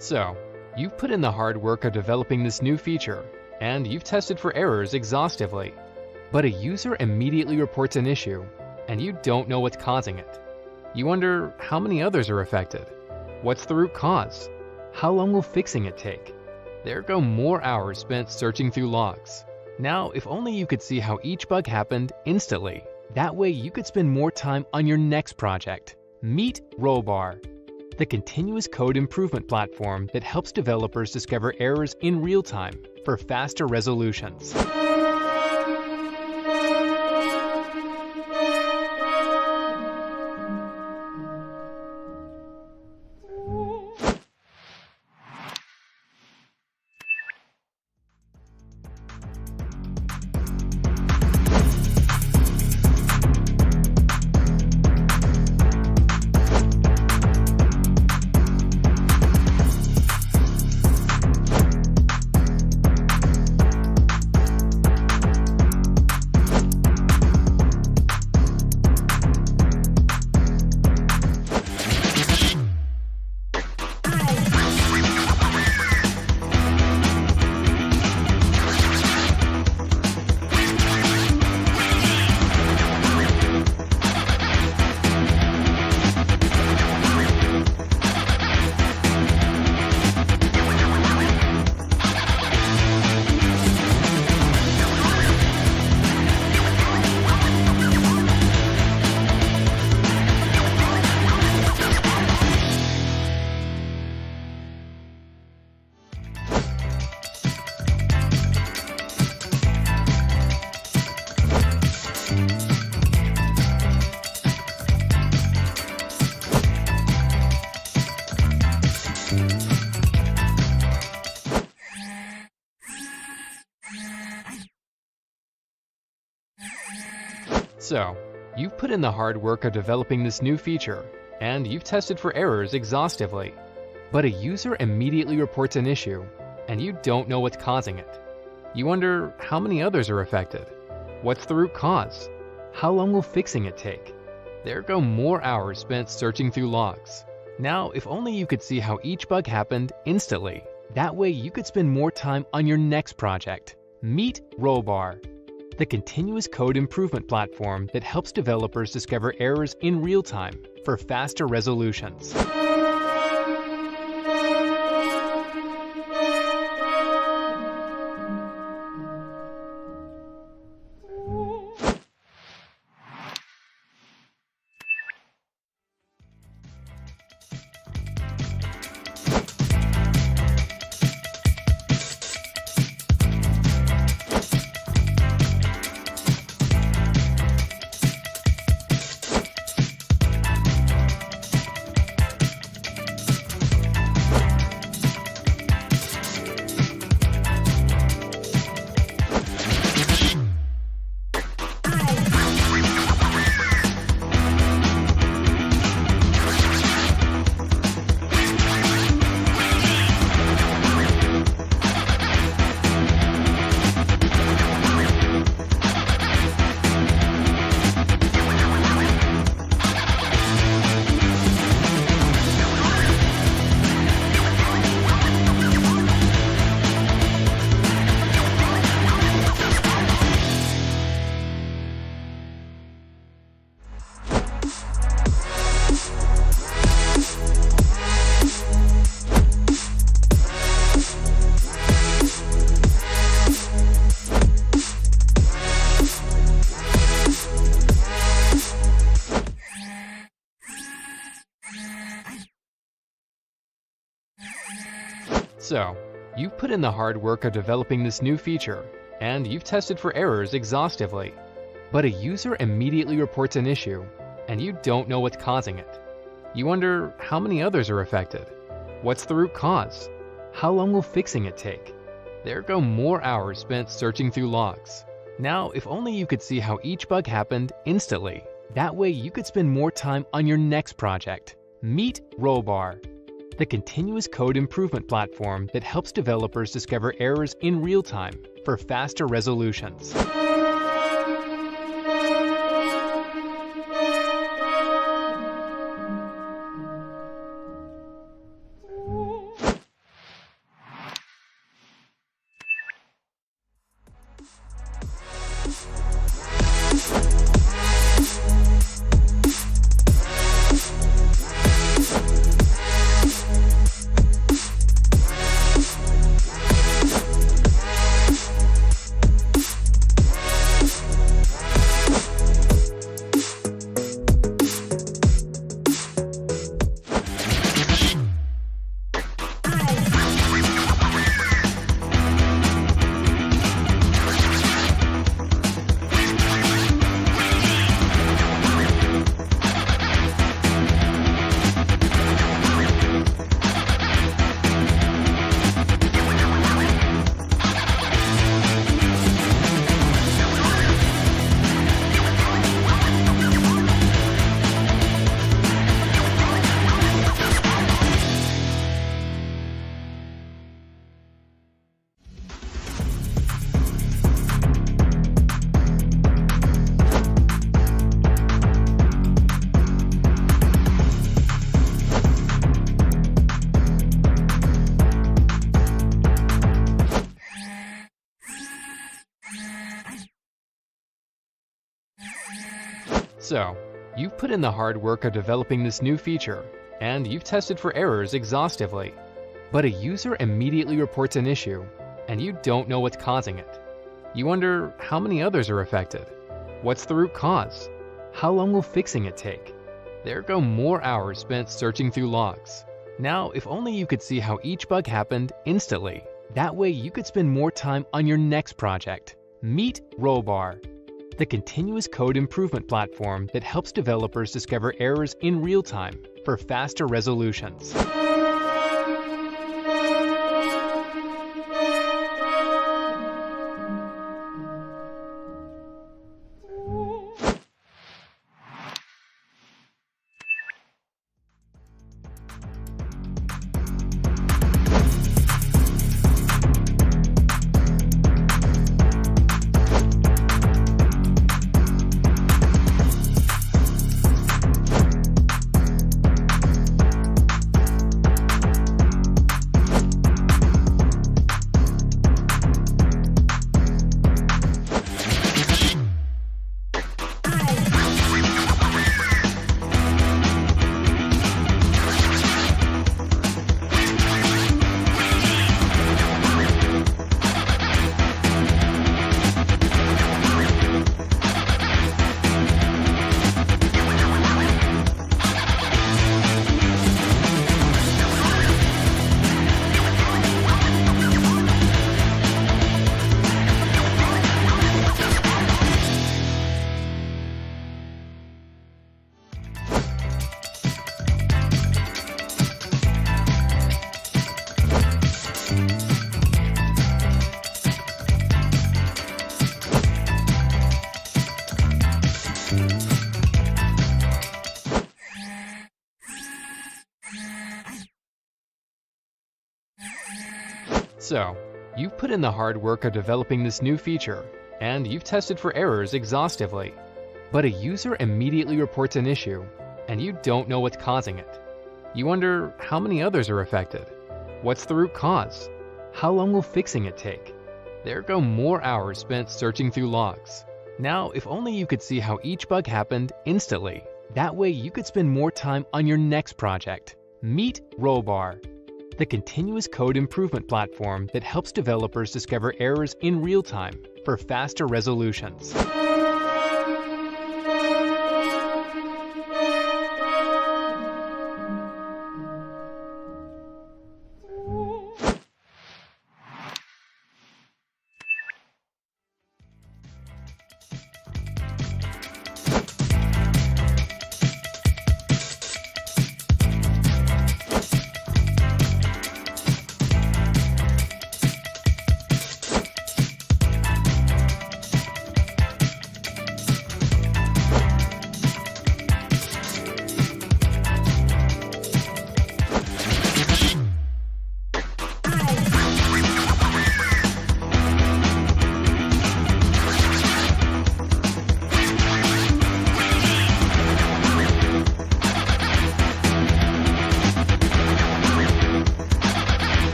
So, you've put in the hard work of developing this new feature, and you've tested for errors exhaustively. But a user immediately reports an issue, and you don't know what's causing it. You wonder how many others are affected. What's the root cause? How long will fixing it take? There go more hours spent searching through logs. Now, if only you could see how each bug happened instantly. That way you could spend more time on your next project. Meet Rollbar, the continuous code improvement platform that helps developers discover errors in real time for faster resolutions. So, you've put in the hard work of developing this new feature, and you've tested for errors exhaustively. But a user immediately reports an issue, and you don't know what's causing it. You wonder how many others are affected. What's the root cause? How long will fixing it take? There go more hours spent searching through logs. Now, if only you could see how each bug happened instantly. That way you could spend more time on your next project. Meet Rollbar, the continuous code improvement platform that helps developers discover errors in real time for faster resolutions. So, you've put in the hard work of developing this new feature, and you've tested for errors exhaustively. But a user immediately reports an issue, and you don't know what's causing it. You wonder how many others are affected. What's the root cause? How long will fixing it take? There go more hours spent searching through logs. Now, if only you could see how each bug happened instantly. That way you could spend more time on your next project. Meet Rollbar, the continuous code improvement platform that helps developers discover errors in real time for faster resolutions. So, you've put in the hard work of developing this new feature, and you've tested for errors exhaustively. But a user immediately reports an issue, and you don't know what's causing it. You wonder how many others are affected. What's the root cause? How long will fixing it take? There go more hours spent searching through logs. Now, if only you could see how each bug happened instantly. That way you could spend more time on your next project. Meet Rollbar, the continuous code improvement platform that helps developers discover errors in real time for faster resolutions. So, you've put in the hard work of developing this new feature, and you've tested for errors exhaustively. But a user immediately reports an issue, and you don't know what's causing it. You wonder how many others are affected. What's the root cause? How long will fixing it take? There go more hours spent searching through logs. Now, if only you could see how each bug happened instantly. That way you could spend more time on your next project. Meet Rollbar, the continuous code improvement platform that helps developers discover errors in real time for faster resolutions.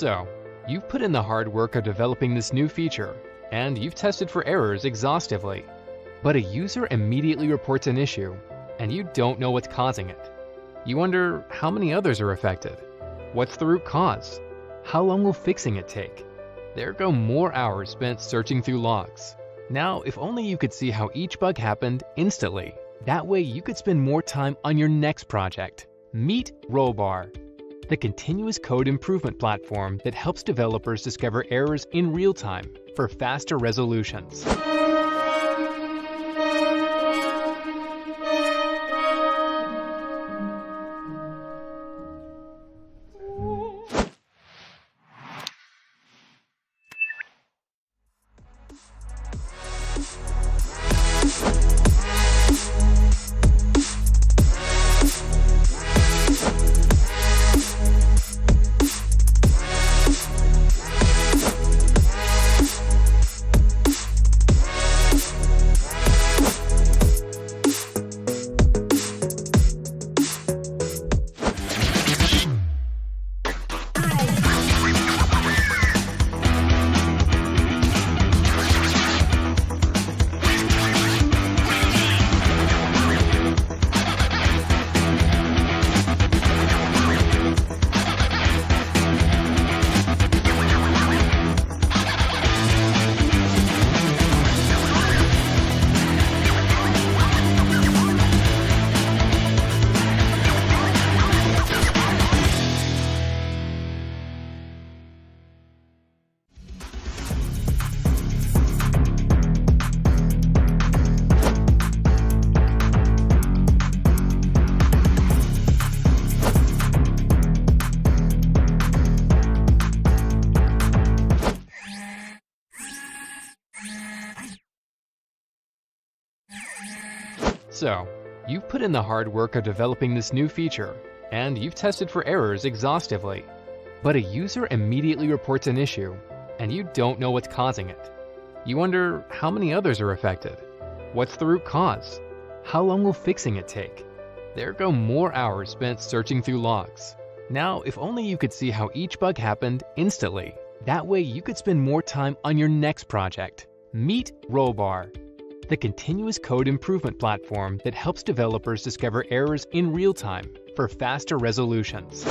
So, you've put in the hard work of developing this new feature, and you've tested for errors exhaustively. But a user immediately reports an issue, and you don't know what's causing it. You wonder how many others are affected. What's the root cause? How long will fixing it take? There go more hours spent searching through logs. Now, if only you could see how each bug happened instantly. That way you could spend more time on your next project. Meet Rollbar, the continuous code improvement platform that helps developers discover errors in real time for faster resolutions. So, you've put in the hard work of developing this new feature, and you've tested for errors exhaustively. But a user immediately reports an issue, and you don't know what's causing it. You wonder how many others are affected. What's the root cause? How long will fixing it take? There go more hours spent searching through logs. Now, if only you could see how each bug happened instantly. That way you could spend more time on your next project. Meet Rollbar, the continuous code improvement platform that helps developers discover errors in real time for faster resolutions.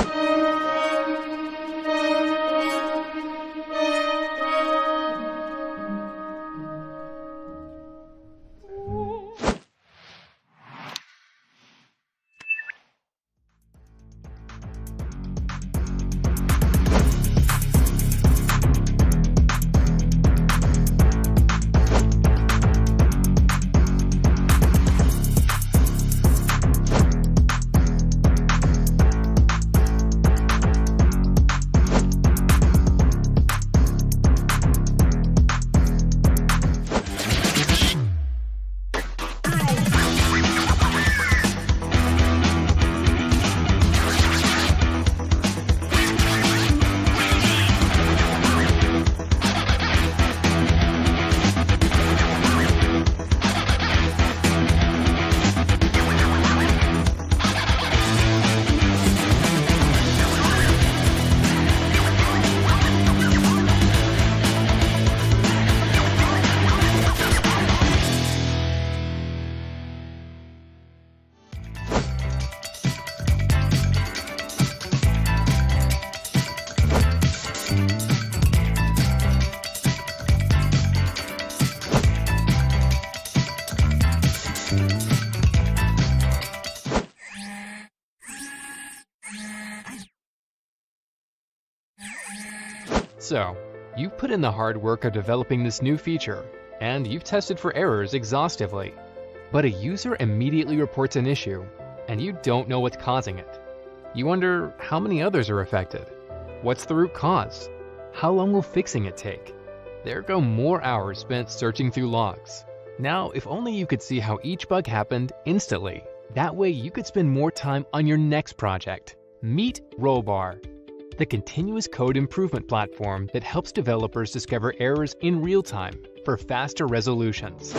So, you've put in the hard work of developing this new feature, and you've tested for errors exhaustively. But a user immediately reports an issue, and you don't know what's causing it. You wonder how many others are affected. What's the root cause? How long will fixing it take? There go more hours spent searching through logs. Now, if only you could see how each bug happened instantly. That way you could spend more time on your next project. Meet Rollbar, the continuous code improvement platform that helps developers discover errors in real time for faster resolutions.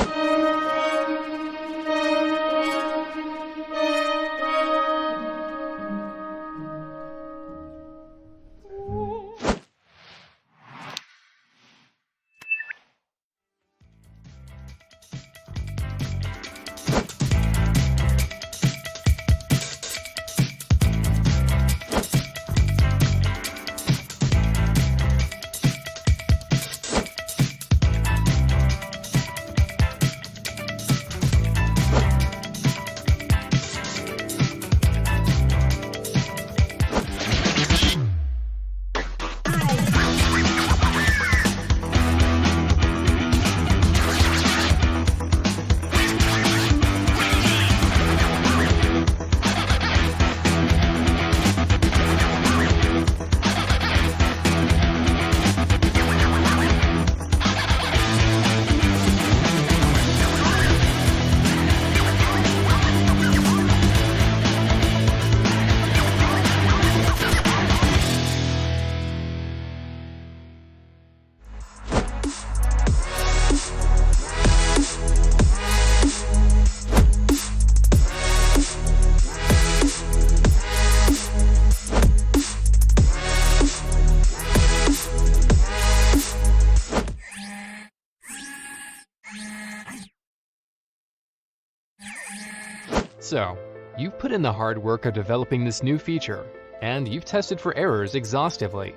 So, you've put in the hard work of developing this new feature, and you've tested for errors exhaustively.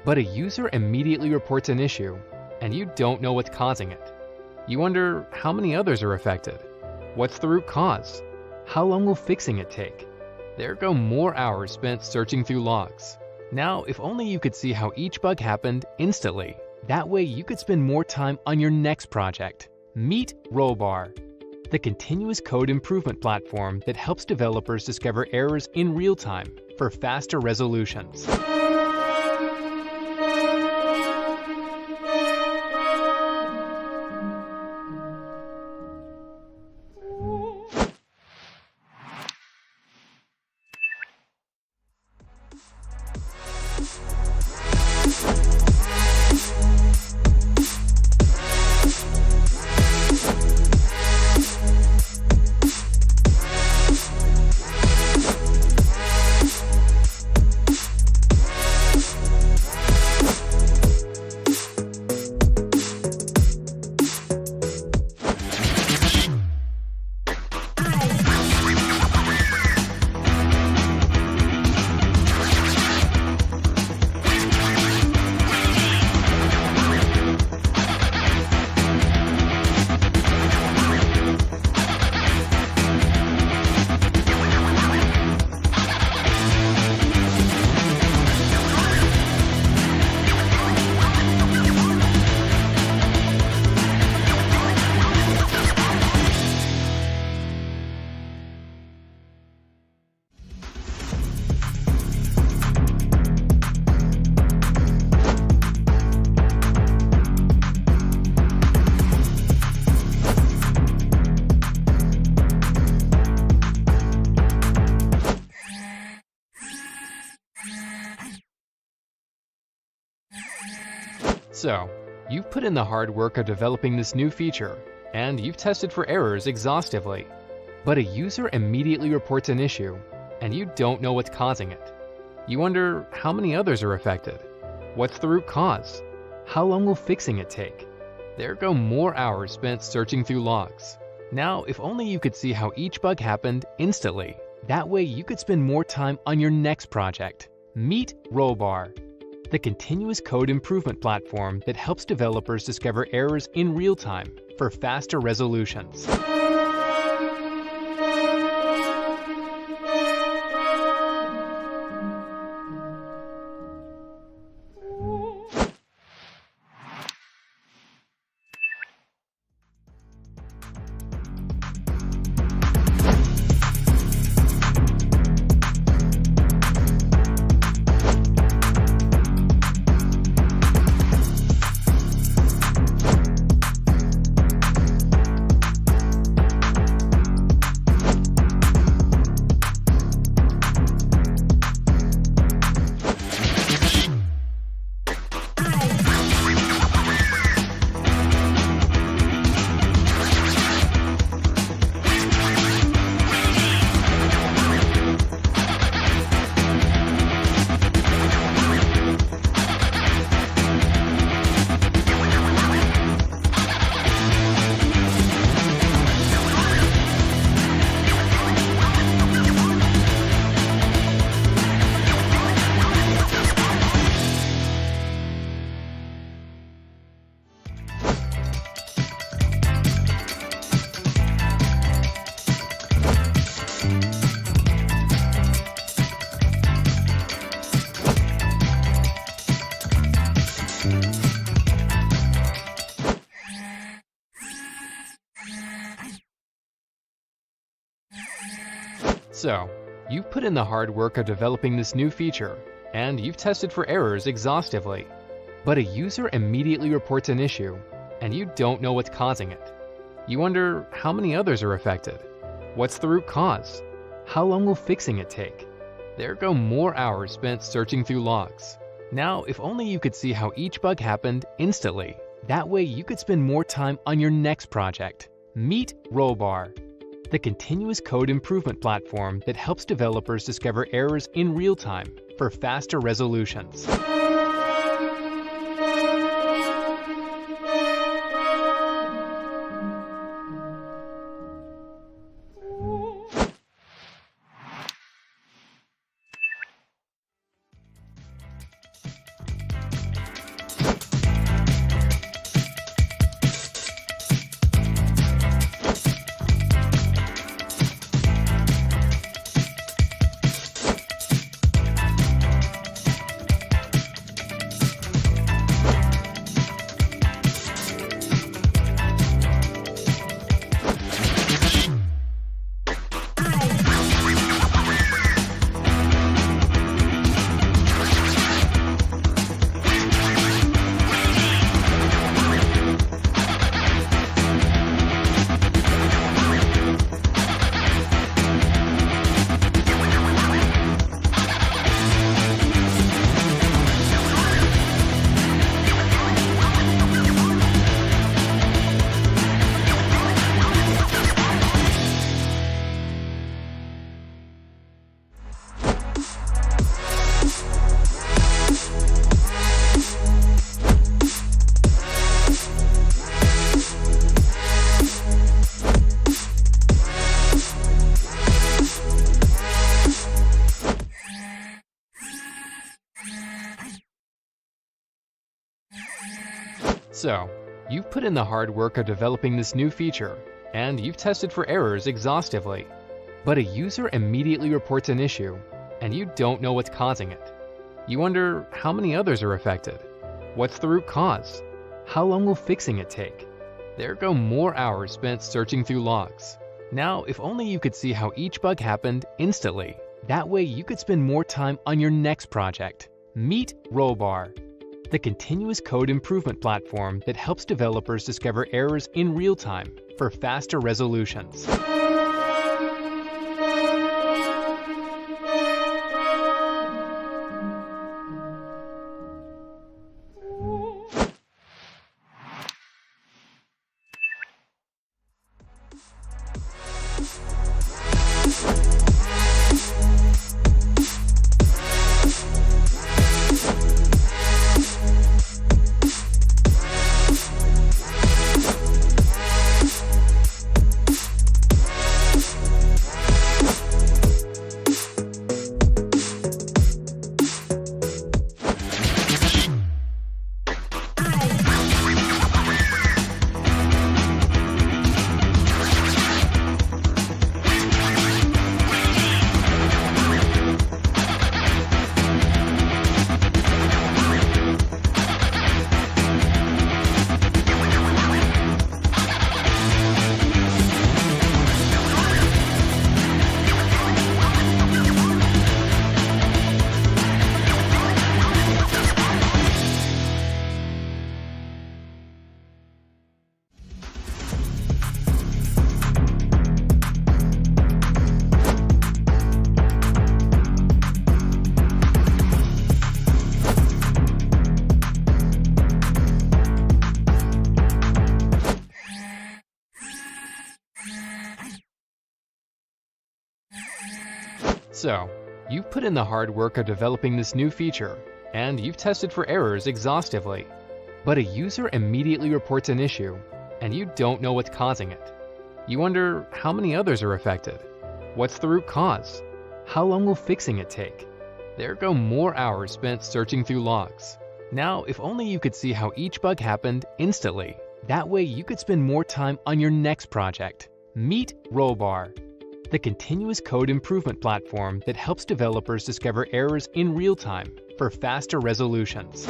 But a user immediately reports an issue, and you don't know what's causing it. You wonder how many others are affected. What's the root cause? How long will fixing it take? There go more hours spent searching through logs. Now, if only you could see how each bug happened instantly. That way you could spend more time on your next project. Meet Rollbar, the continuous code improvement platform that helps developers discover errors in real time for faster resolutions. So, you've put in the hard work of developing this new feature, and you've tested for errors exhaustively. But a user immediately reports an issue, and you don't know what's causing it. You wonder how many others are affected. What's the root cause? How long will fixing it take? There go more hours spent searching through logs. Now, if only you could see how each bug happened instantly. That way you could spend more time on your next project. Meet Rollbar, the continuous code improvement platform that helps developers discover errors in real time for faster resolutions. So, you've put in the hard work of developing this new feature, and you've tested for errors exhaustively. But a user immediately reports an issue, and you don't know what's causing it. You wonder how many others are affected. What's the root cause? How long will fixing it take? There go more hours spent searching through logs. Now, if only you could see how each bug happened instantly. That way you could spend more time on your next project. Meet Rollbar, the continuous code improvement platform that helps developers discover errors in real time for faster resolutions. So, you've put in the hard work of developing this new feature, and you've tested for errors exhaustively. But a user immediately reports an issue, and you don't know what's causing it. You wonder how many others are affected. What's the root cause? How long will fixing it take? There go more hours spent searching through logs. Now, if only you could see how each bug happened instantly. That way you could spend more time on your next project. Meet Rollbar, the continuous code improvement platform that helps developers discover errors in real time for faster resolutions. So, you've put in the hard work of developing this new feature, and you've tested for errors exhaustively. But a user immediately reports an issue, and you don't know what's causing it. You wonder how many others are affected. What's the root cause? How long will fixing it take? There go more hours spent searching through logs. Now, if only you could see how each bug happened instantly. That way you could spend more time on your next project. Meet Rollbar, the continuous code improvement platform that helps developers discover errors in real time for faster resolutions.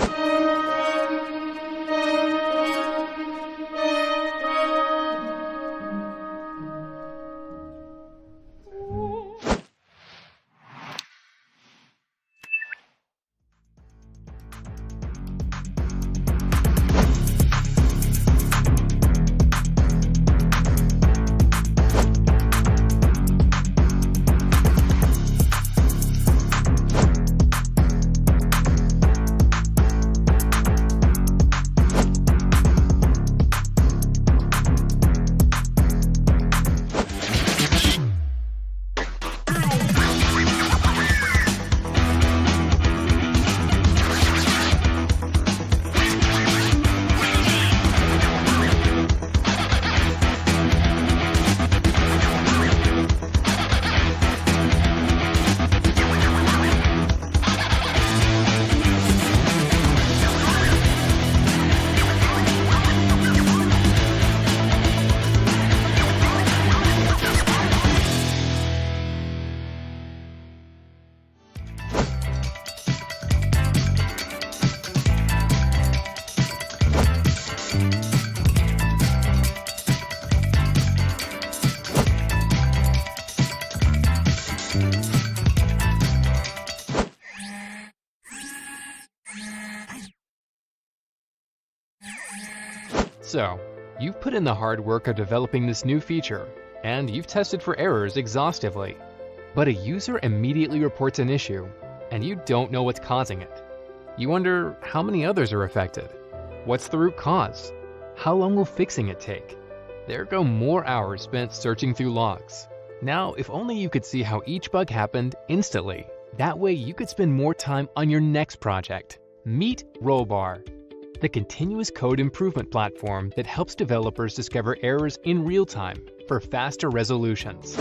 So, you've put in the hard work of developing this new feature, and you've tested for errors exhaustively. But a user immediately reports an issue, and you don't know what's causing it. You wonder how many others are affected. What's the root cause? How long will fixing it take? There go more hours spent searching through logs. Now, if only you could see how each bug happened instantly. That way you could spend more time on your next project. Meet Rollbar, the continuous code improvement platform that helps developers discover errors in real time for faster resolutions.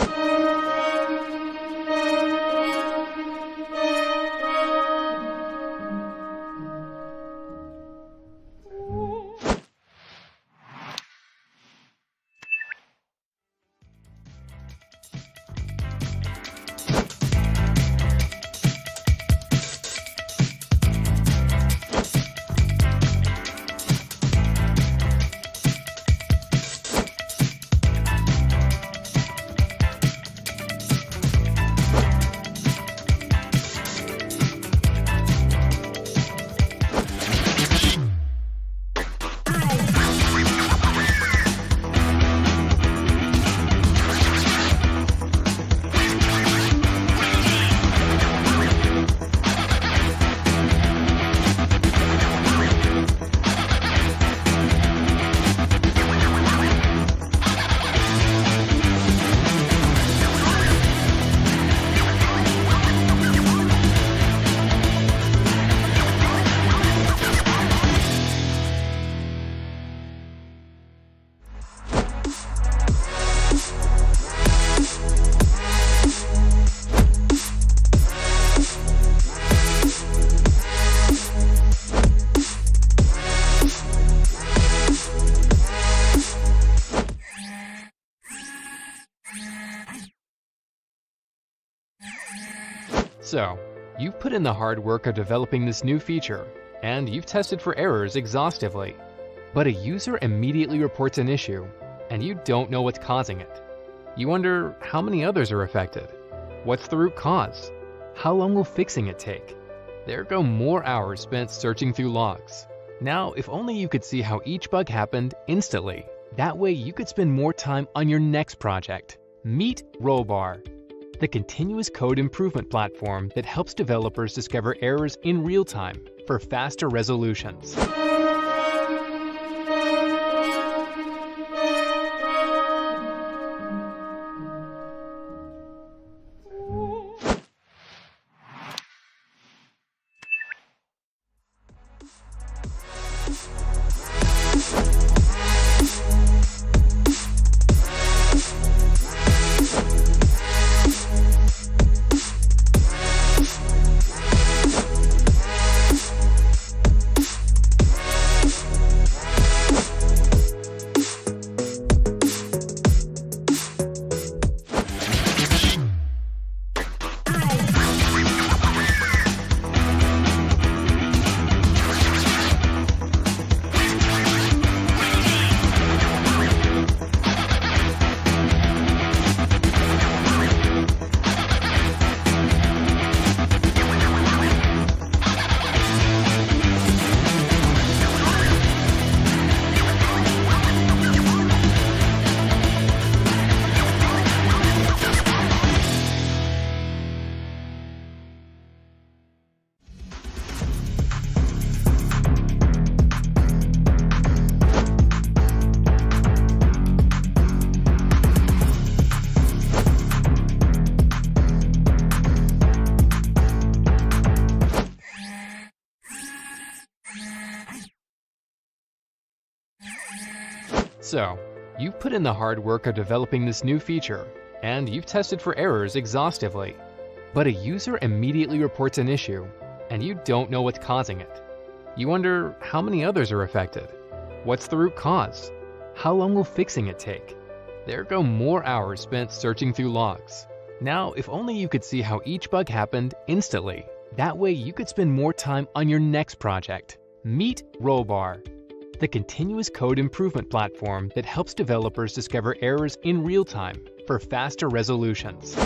So, you've put in the hard work of developing this new feature, and you've tested for errors exhaustively. But a user immediately reports an issue, and you don't know what's causing it. You wonder how many others are affected. What's the root cause? How long will fixing it take? There go more hours spent searching through logs. Now, if only you could see how each bug happened instantly. That way you could spend more time on your next project. Meet Rollbar, the continuous code improvement platform that helps developers discover errors in real time for faster resolutions. So, you've put in the hard work of developing this new feature, and you've tested for errors exhaustively. But a user immediately reports an issue, and you don't know what's causing it. You wonder how many others are affected. What's the root cause? How long will fixing it take? There go more hours spent searching through logs. Now, if only you could see how each bug happened instantly. That way you could spend more time on your next project. Meet Rollbar, the continuous code improvement platform that helps developers discover errors in real time for faster resolutions.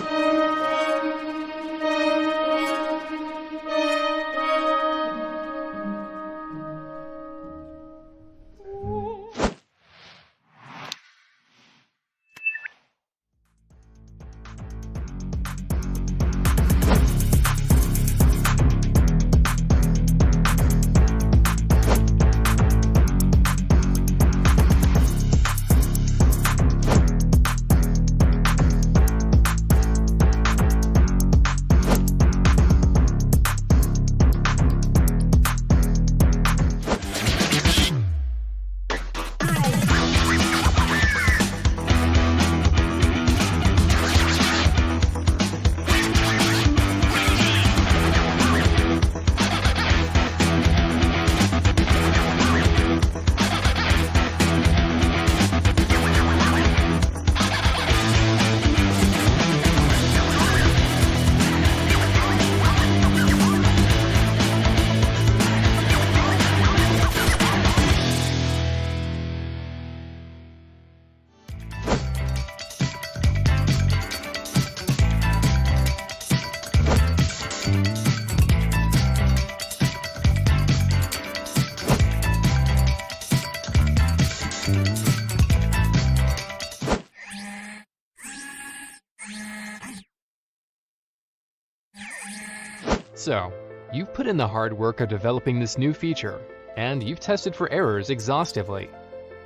So, you've put in the hard work of developing this new feature, and you've tested for errors exhaustively.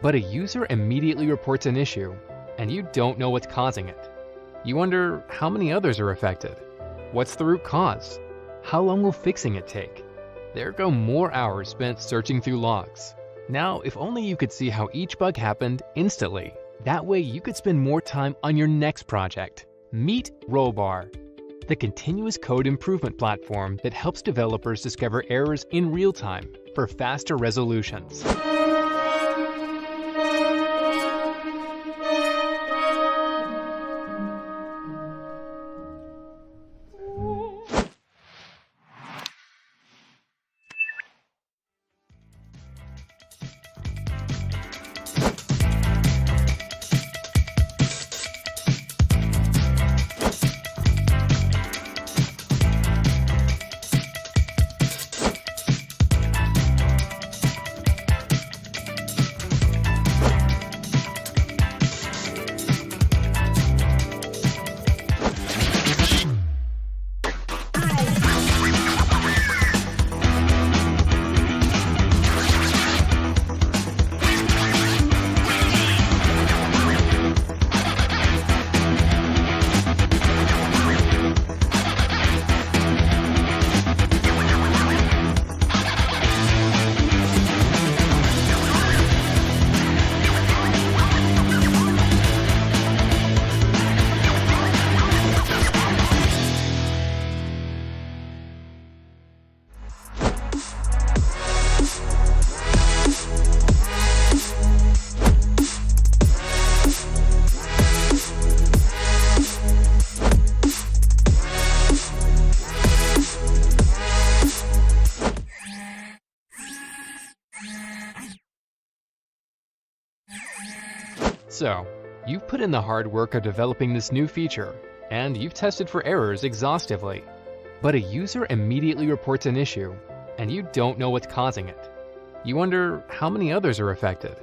But a user immediately reports an issue, and you don't know what's causing it. You wonder how many others are affected. What's the root cause? How long will fixing it take? There go more hours spent searching through logs. Now, if only you could see how each bug happened instantly. That way you could spend more time on your next project. Meet Rollbar, the continuous code improvement platform that helps developers discover errors in real time for faster resolutions. So, you've put in the hard work of developing this new feature, and you've tested for errors exhaustively. But a user immediately reports an issue, and you don't know what's causing it. You wonder how many others are affected.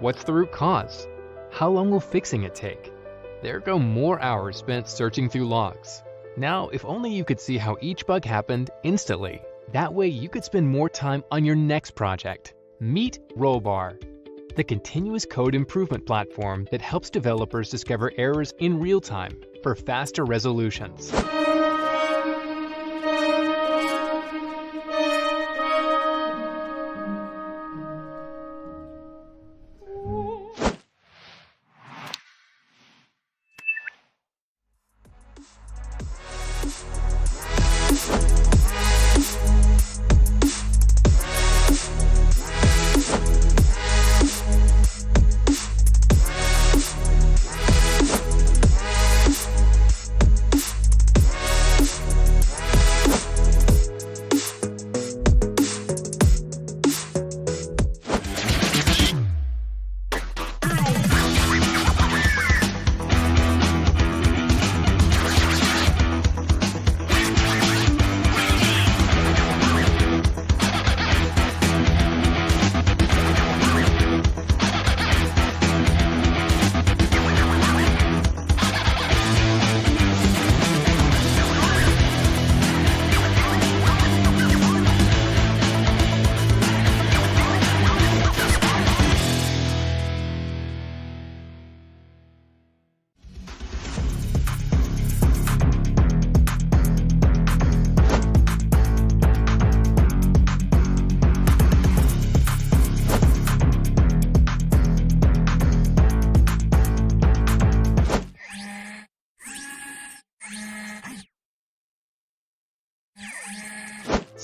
What's the root cause? How long will fixing it take? There go more hours spent searching through logs. Now, if only you could see how each bug happened instantly. That way you could spend more time on your next project. Meet Rollbar, the continuous code improvement platform that helps developers discover errors in real time for faster resolutions.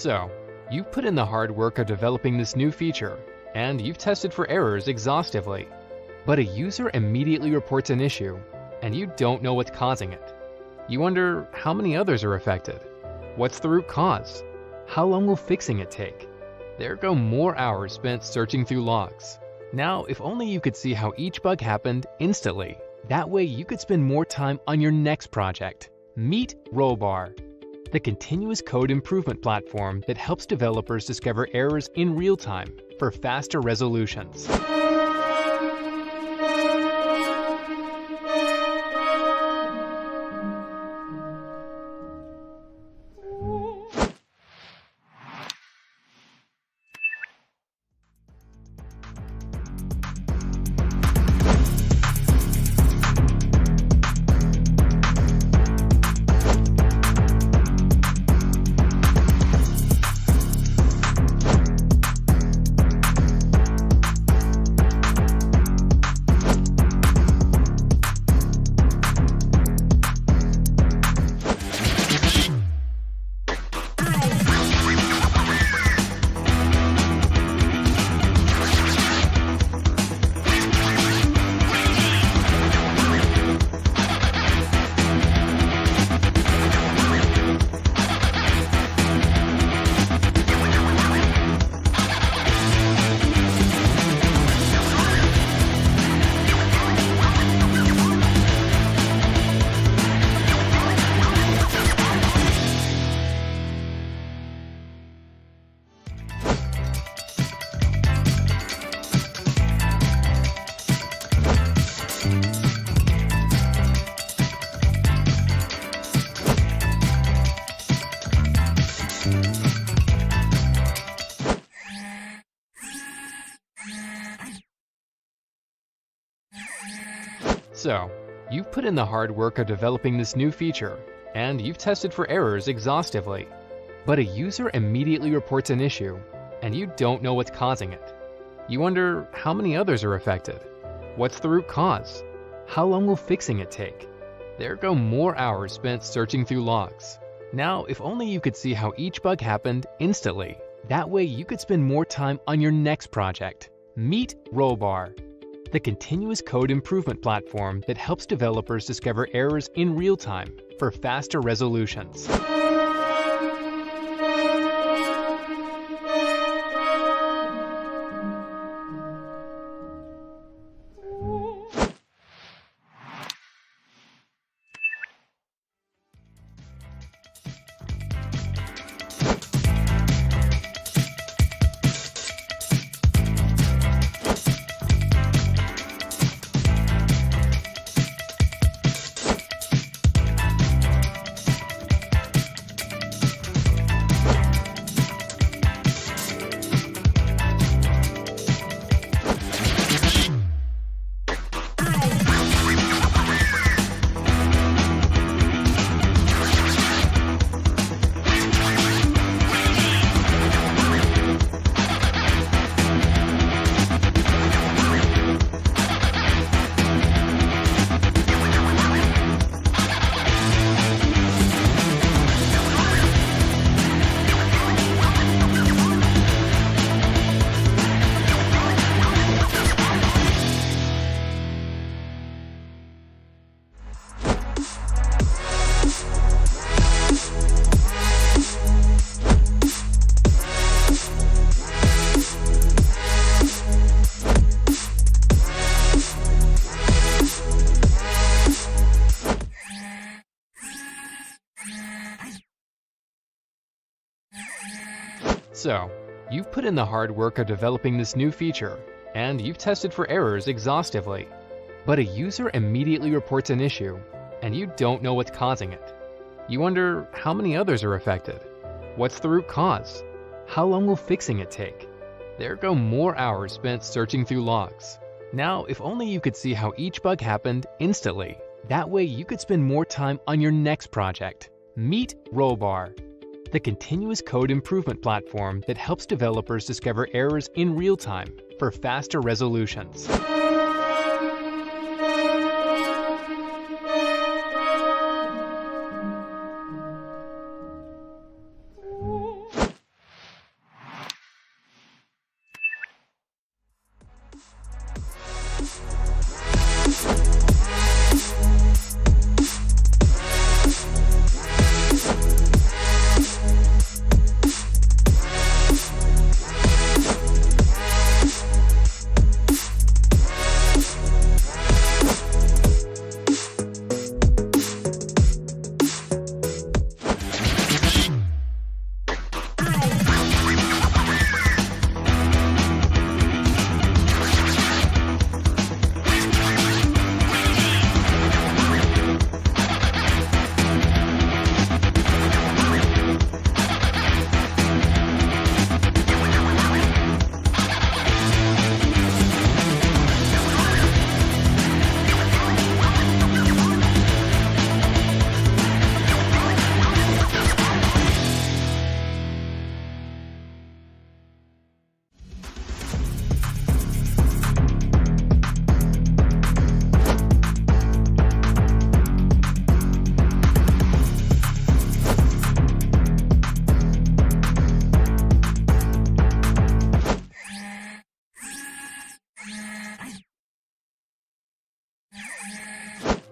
So, you've put in the hard work of developing this new feature, and you've tested for errors exhaustively. But a user immediately reports an issue, and you don't know what's causing it. You wonder how many others are affected. What's the root cause? How long will fixing it take? There go more hours spent searching through logs. Now, if only you could see how each bug happened instantly. That way you could spend more time on your next project. Meet Rollbar, the continuous code improvement platform that helps developers discover errors in real time for faster resolutions. So, you've put in the hard work of developing this new feature, and you've tested for errors exhaustively. But a user immediately reports an issue, and you don't know what's causing it. You wonder how many others are affected. What's the root cause? How long will fixing it take? There go more hours spent searching through logs. Now, if only you could see how each bug happened instantly. That way you could spend more time on your next project. Meet Rollbar, the continuous code improvement platform that helps developers discover errors in real time for faster resolutions. So, you've put in the hard work of developing this new feature, and you've tested for errors exhaustively. But a user immediately reports an issue, and you don't know what's causing it. You wonder how many others are affected. What's the root cause? How long will fixing it take? There go more hours spent searching through logs. Now, if only you could see how each bug happened instantly. That way you could spend more time on your next project. Meet Rollbar, the continuous code improvement platform that helps developers discover errors in real time for faster resolutions.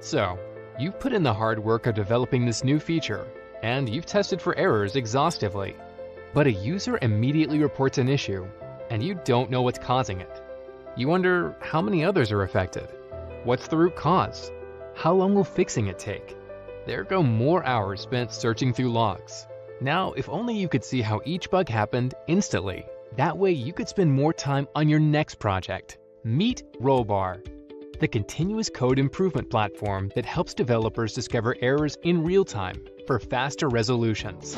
So, you've put in the hard work of developing this new feature, and you've tested for errors exhaustively. But a user immediately reports an issue, and you don't know what's causing it. You wonder how many others are affected. What's the root cause? How long will fixing it take? There go more hours spent searching through logs. Now, if only you could see how each bug happened instantly. That way you could spend more time on your next project. Meet Rollbar, the continuous code improvement platform that helps developers discover errors in real time for faster resolutions.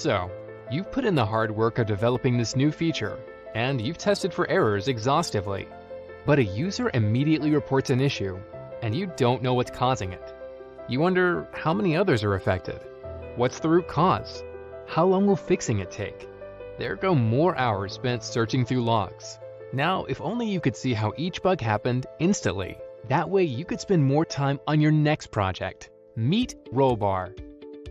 So, you've put in the hard work of developing this new feature, and you've tested for errors exhaustively. But a user immediately reports an issue, and you don't know what's causing it. You wonder how many others are affected. What's the root cause? How long will fixing it take? There go more hours spent searching through logs. Now, if only you could see how each bug happened instantly. That way you could spend more time on your next project. Meet Rollbar,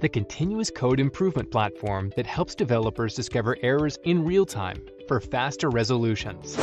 the continuous code improvement platform that helps developers discover errors in real time for faster resolutions.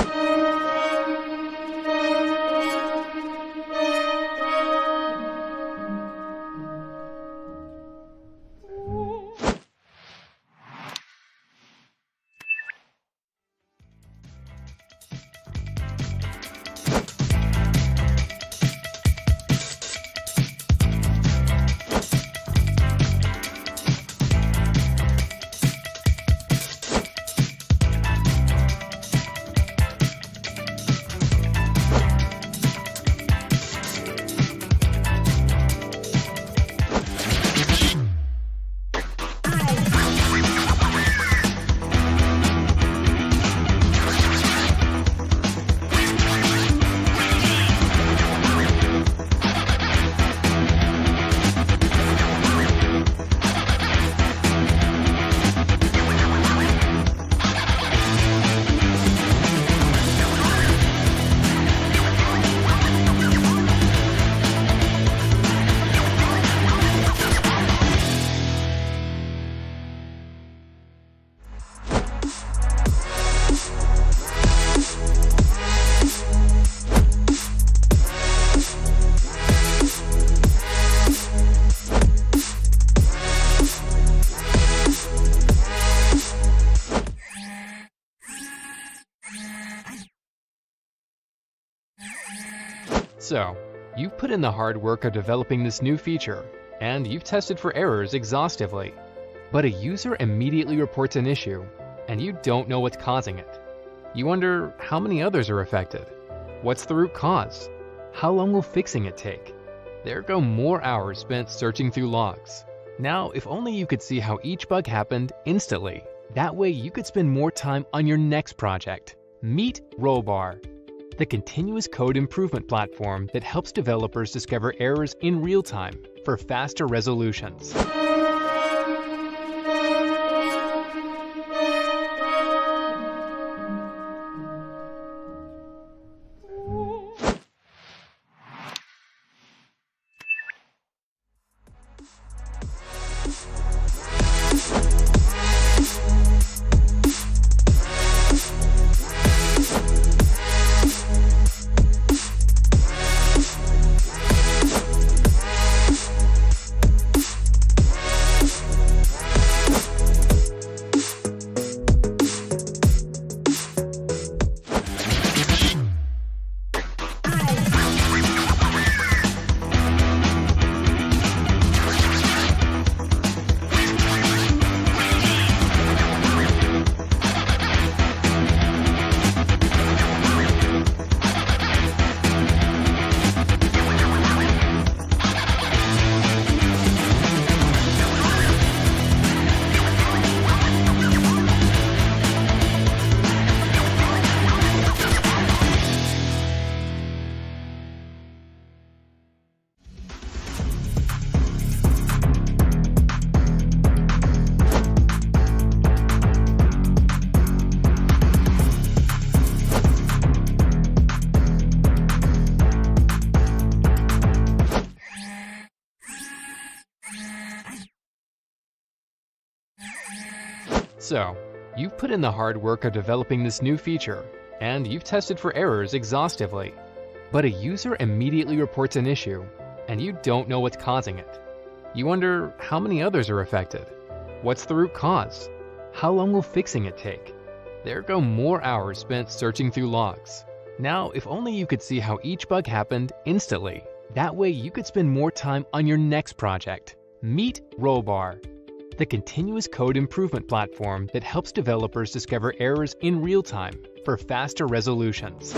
So, you've put in the hard work of developing this new feature, and you've tested for errors exhaustively. But a user immediately reports an issue, and you don't know what's causing it. You wonder how many others are affected. What's the root cause? How long will fixing it take? There go more hours spent searching through logs. Now, if only you could see how each bug happened instantly. That way you could spend more time on your next project. Meet Rollbar, the continuous code improvement platform that helps developers discover errors in real time for faster resolutions. So, you've put in the hard work of developing this new feature, and you've tested for errors exhaustively. But a user immediately reports an issue, and you don't know what's causing it. You wonder how many others are affected. What's the root cause? How long will fixing it take? There go more hours spent searching through logs. Now, if only you could see how each bug happened instantly. That way you could spend more time on your next project. Meet Rollbar, the continuous code improvement platform that helps developers discover errors in real time for faster resolutions.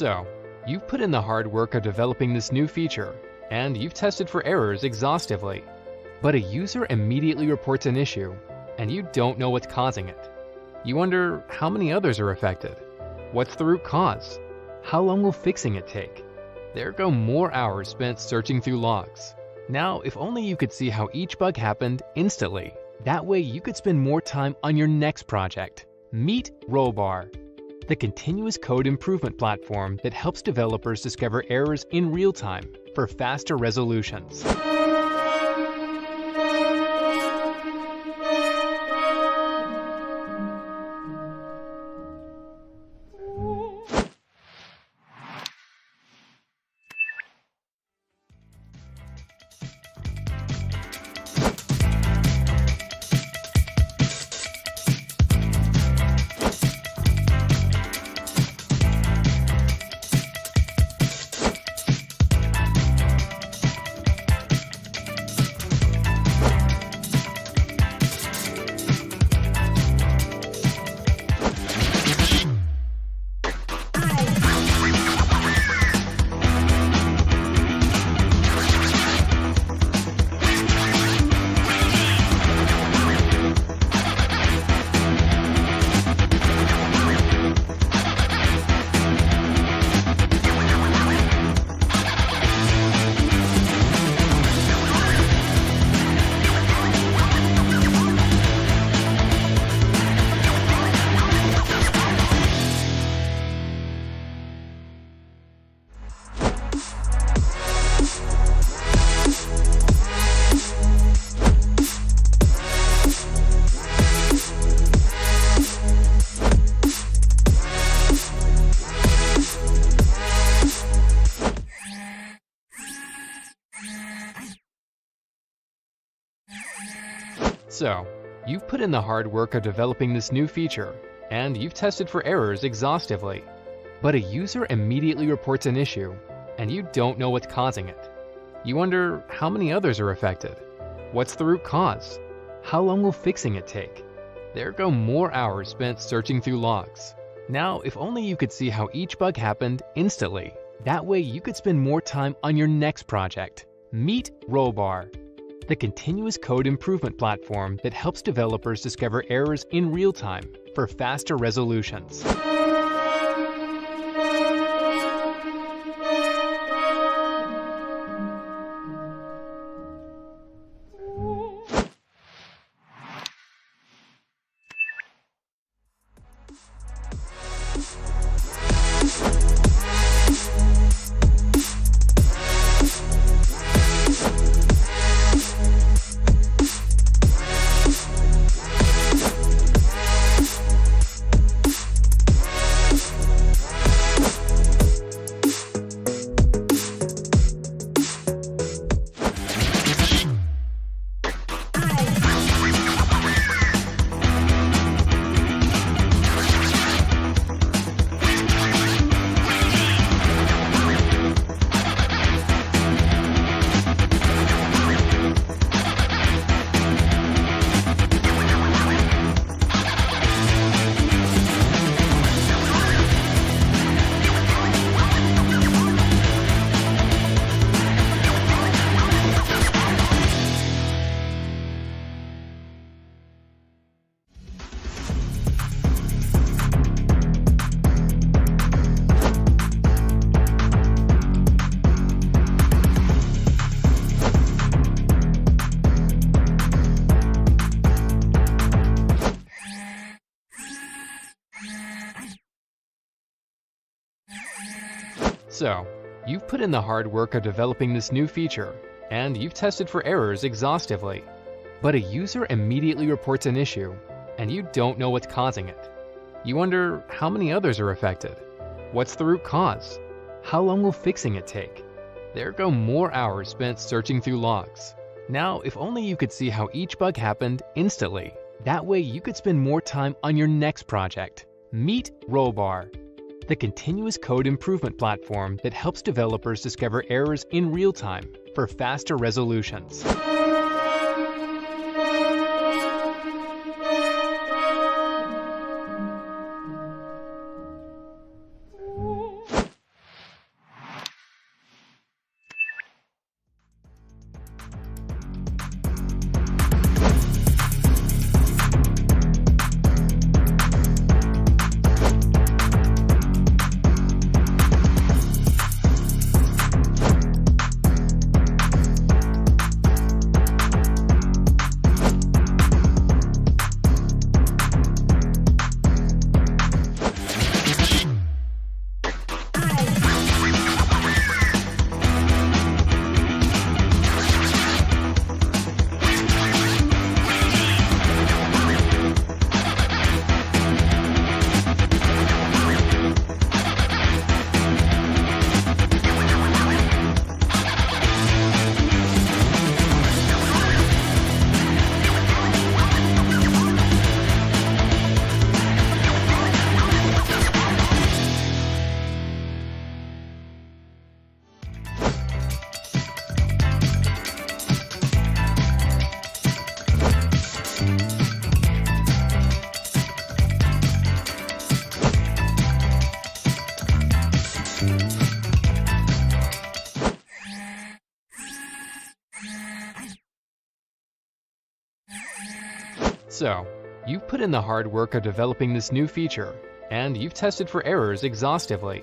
So, you've put in the hard work of developing this new feature, and you've tested for errors exhaustively. But a user immediately reports an issue, and you don't know what's causing it. You wonder how many others are affected. What's the root cause? How long will fixing it take? There go more hours spent searching through logs. Now, if only you could see how each bug happened instantly. That way you could spend more time on your next project. Meet Rollbar, the continuous code improvement platform that helps developers discover errors in real time for faster resolutions. So, you've put in the hard work of developing this new feature, and you've tested for errors exhaustively. But a user immediately reports an issue, and you don't know what's causing it. You wonder how many others are affected. What's the root cause? How long will fixing it take? There go more hours spent searching through logs. Now, if only you could see how each bug happened instantly. That way you could spend more time on your next project. Meet Rollbar, the continuous code improvement platform that helps developers discover errors in real time for faster resolutions. So, you've put in the hard work of developing this new feature, and you've tested for errors exhaustively. But a user immediately reports an issue, and you don't know what's causing it. You wonder how many others are affected. What's the root cause? How long will fixing it take? There go more hours spent searching through logs. Now, if only you could see how each bug happened instantly. That way you could spend more time on your next project. Meet Rollbar, the continuous code improvement platform that helps developers discover errors in real time for faster resolutions. So, you've put in the hard work of developing this new feature, and you've tested for errors exhaustively.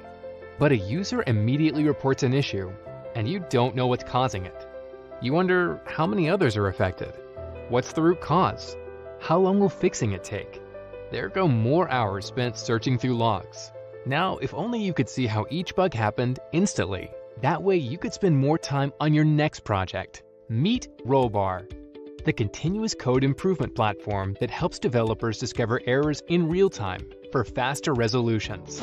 But a user immediately reports an issue, and you don't know what's causing it. You wonder how many others are affected. What's the root cause? How long will fixing it take? There go more hours spent searching through logs. Now, if only you could see how each bug happened instantly. That way you could spend more time on your next project. Meet Rollbar, the continuous code improvement platform that helps developers discover errors in real time for faster resolutions.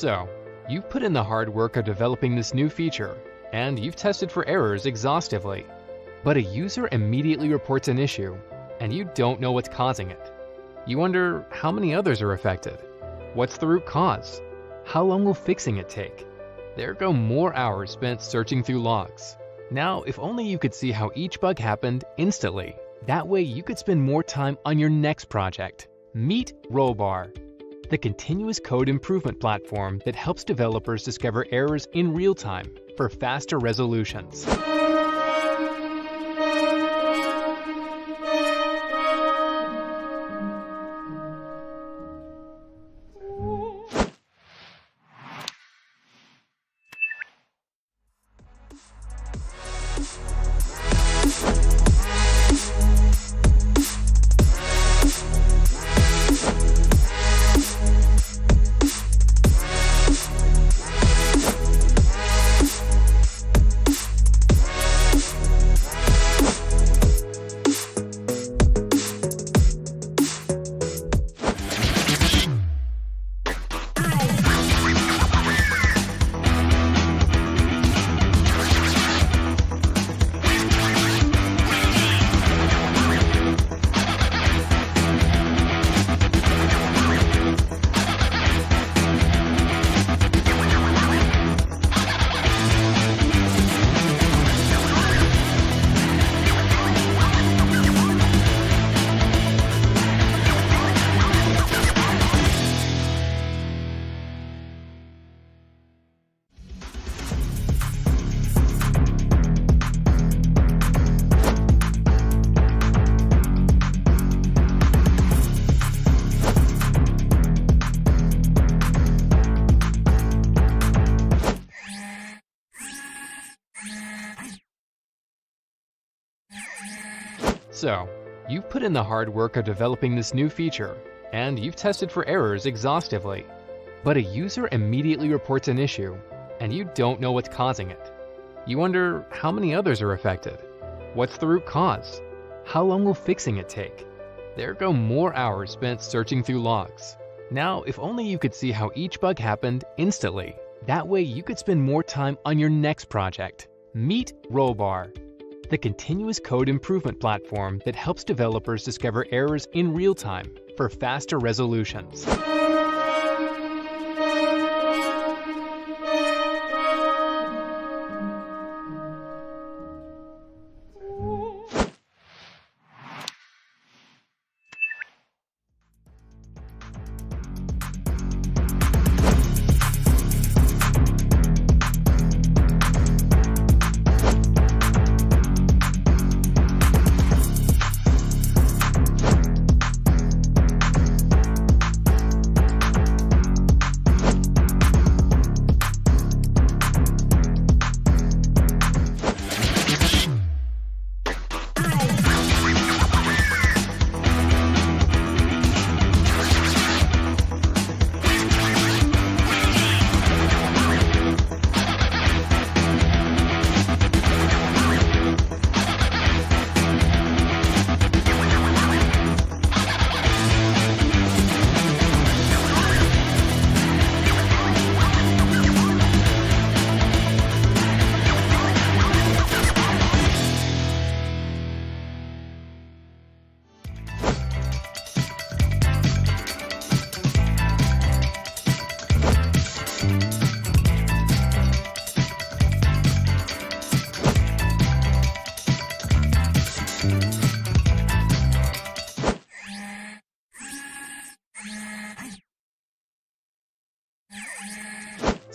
So, you've put in the hard work of developing this new feature, and you've tested for errors exhaustively. But a user immediately reports an issue, and you don't know what's causing it. You wonder how many others are affected. What's the root cause? How long will fixing it take? There go more hours spent searching through logs. Now, if only you could see how each bug happened instantly. That way you could spend more time on your next project. Meet Rollbar, the continuous code improvement platform that helps developers discover errors in real time for faster resolutions. So, you've put in the hard work of developing this new feature, and you've tested for errors exhaustively. But a user immediately reports an issue, and you don't know what's causing it. You wonder how many others are affected. What's the root cause? How long will fixing it take? There go more hours spent searching through logs. Now, if only you could see how each bug happened instantly. That way you could spend more time on your next project. Meet Rollbar, the continuous code improvement platform that helps developers discover errors in real time for faster resolutions.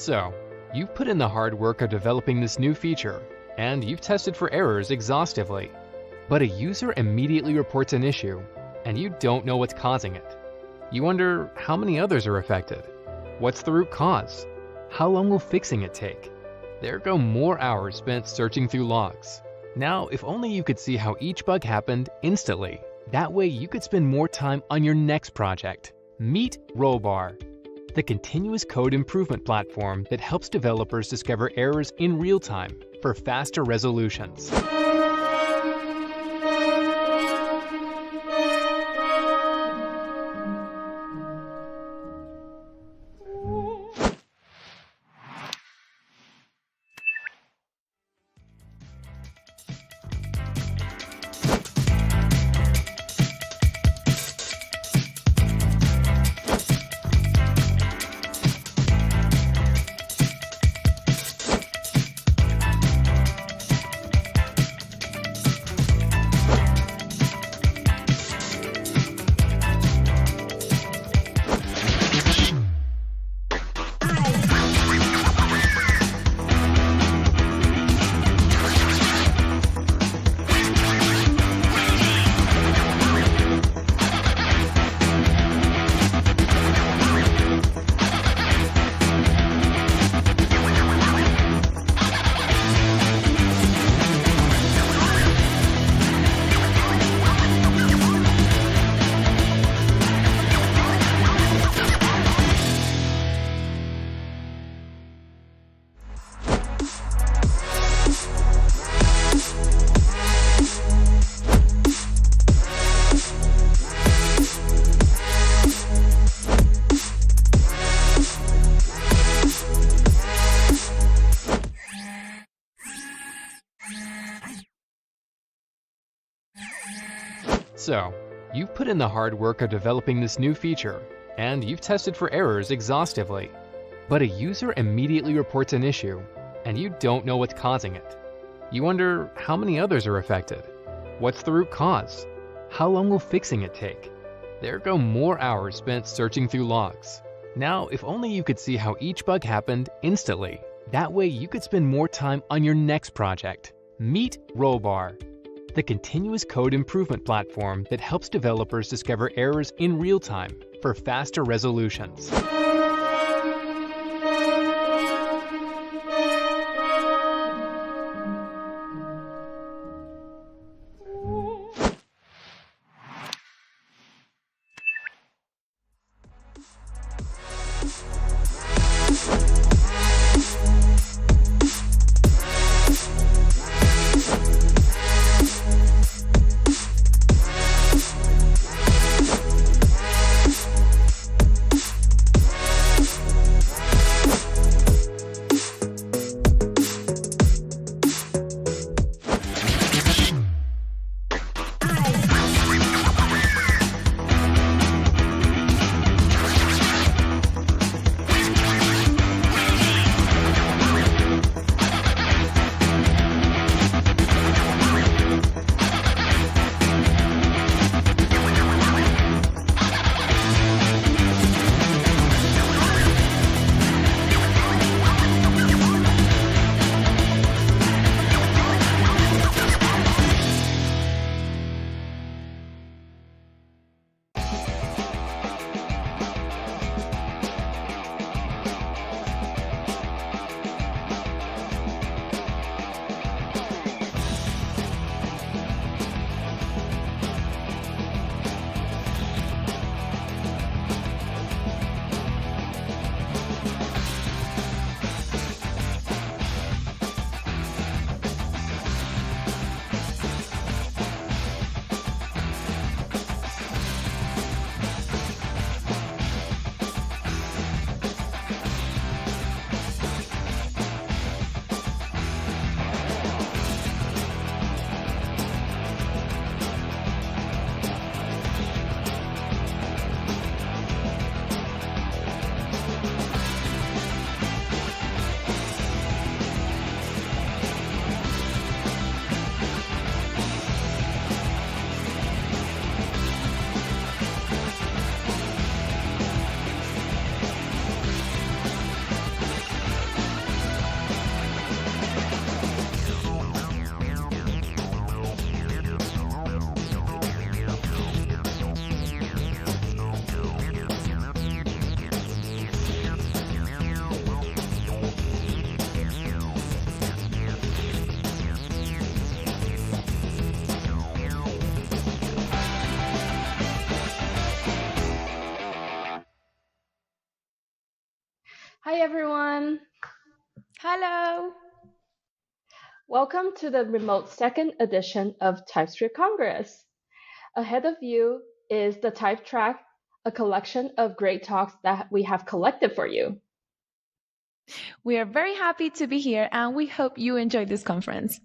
So, you've put in the hard work of developing this new feature, and you've tested for errors exhaustively. But a user immediately reports an issue, and you don't know what's causing it. You wonder how many others are affected. What's the root cause? How long will fixing it take? There go more hours spent searching through logs. Now, if only you could see how each bug happened instantly. That way you could spend more time on your next project. Meet Rollbar, the continuous code improvement platform that helps developers discover errors in real time for faster resolutions. So, you've put in the hard work of developing this new feature, and you've tested for errors exhaustively. But a user immediately reports an issue, and you don't know what's causing it. You wonder how many others are affected. What's the root cause? How long will fixing it take? There go more hours spent searching through logs. Now, if only you could see how each bug happened instantly. That way you could spend more time on your next project. Meet Rollbar, the continuous code improvement platform that helps developers discover errors in real time for faster resolutions. Hi, everyone. Hello. Welcome to the remote second edition of TypeScript Congress. Ahead of you is the Type Track, a collection of great talks that we have collected for you. We are very happy to be here and we hope you enjoyed this conference.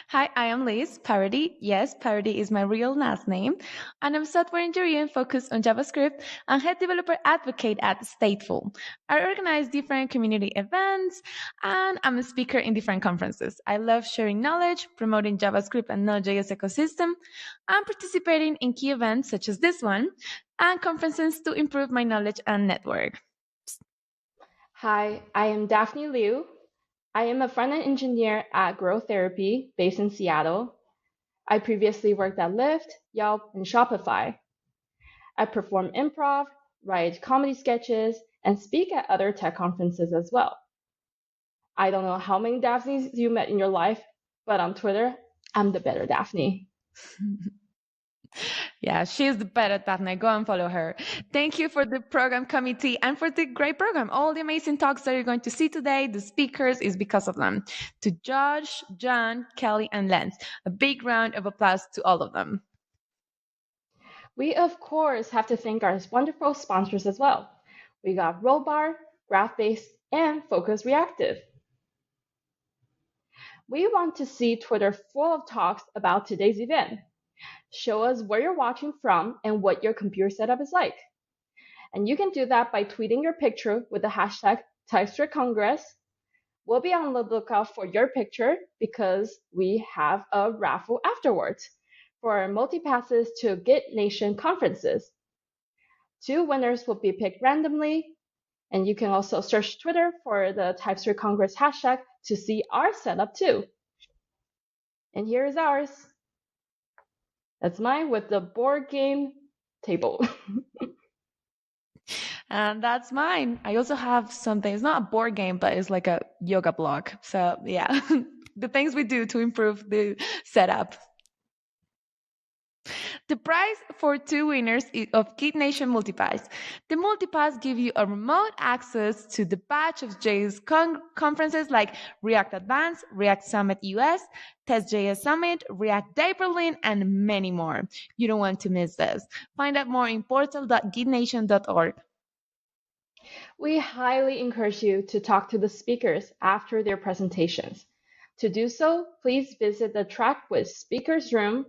Hi, I am Liz, Parody. Yes, Parody is my real last name. And I'm software engineer focused on JavaScript and head developer advocate at Stateful. I organize different community events and I'm a speaker in different conferences. I love sharing knowledge, promoting JavaScript and Node.js ecosystem, and participating in key events such as this one and conferences to improve my knowledge and network. Hi, I am Daphne Liu. I am a front-end engineer at Grow Therapy based in Seattle. I previously worked at Lyft, Yelp, and Shopify. I perform improv, write comedy sketches, and speak at other tech conferences as well. I don't know how many Daphnes you met in your life, but on Twitter, I'm the better Daphne. Yeah, she's the better Daphne. Go and follow her. Thank you for the program committee and for the great program. All the amazing talks that you're going to see today, the speakers, is because of them. To Josh, John, Kelly, and Lance, a big round of applause to all of them. We, of course, have to thank our wonderful sponsors as well. We got Rollbar, GraphBase, and Focus Reactive. We want to see Twitter full of talks about today's event. Show us where you're watching from and what your computer setup is like. And you can do that by tweeting your picture with the hashtag TypeScriptCongress. We'll be on the lookout for your picture because we have a raffle afterwards for our multi-passes to Git Nation conferences. 2 winners will be picked randomly, and you can also search Twitter for the TypeScript Congress hashtag to see our setup too. And here is ours. That's mine with the board game table. And that's mine. I also have something. It's not a board game, but it's like a yoga block. So, yeah, the things we do to improve the setup. The prize for 2 winners of Kid Nation Multipass. The Multipass give you a remote access to the batch of JS conferences like React Advanced, React Summit US, Test.js Summit, React Day Berlin, and many more. You don't want to miss this. Find out more in portal.gitnation.org. We highly encourage you to talk to the speakers after their presentations. To do so, please visit the track with speakers room.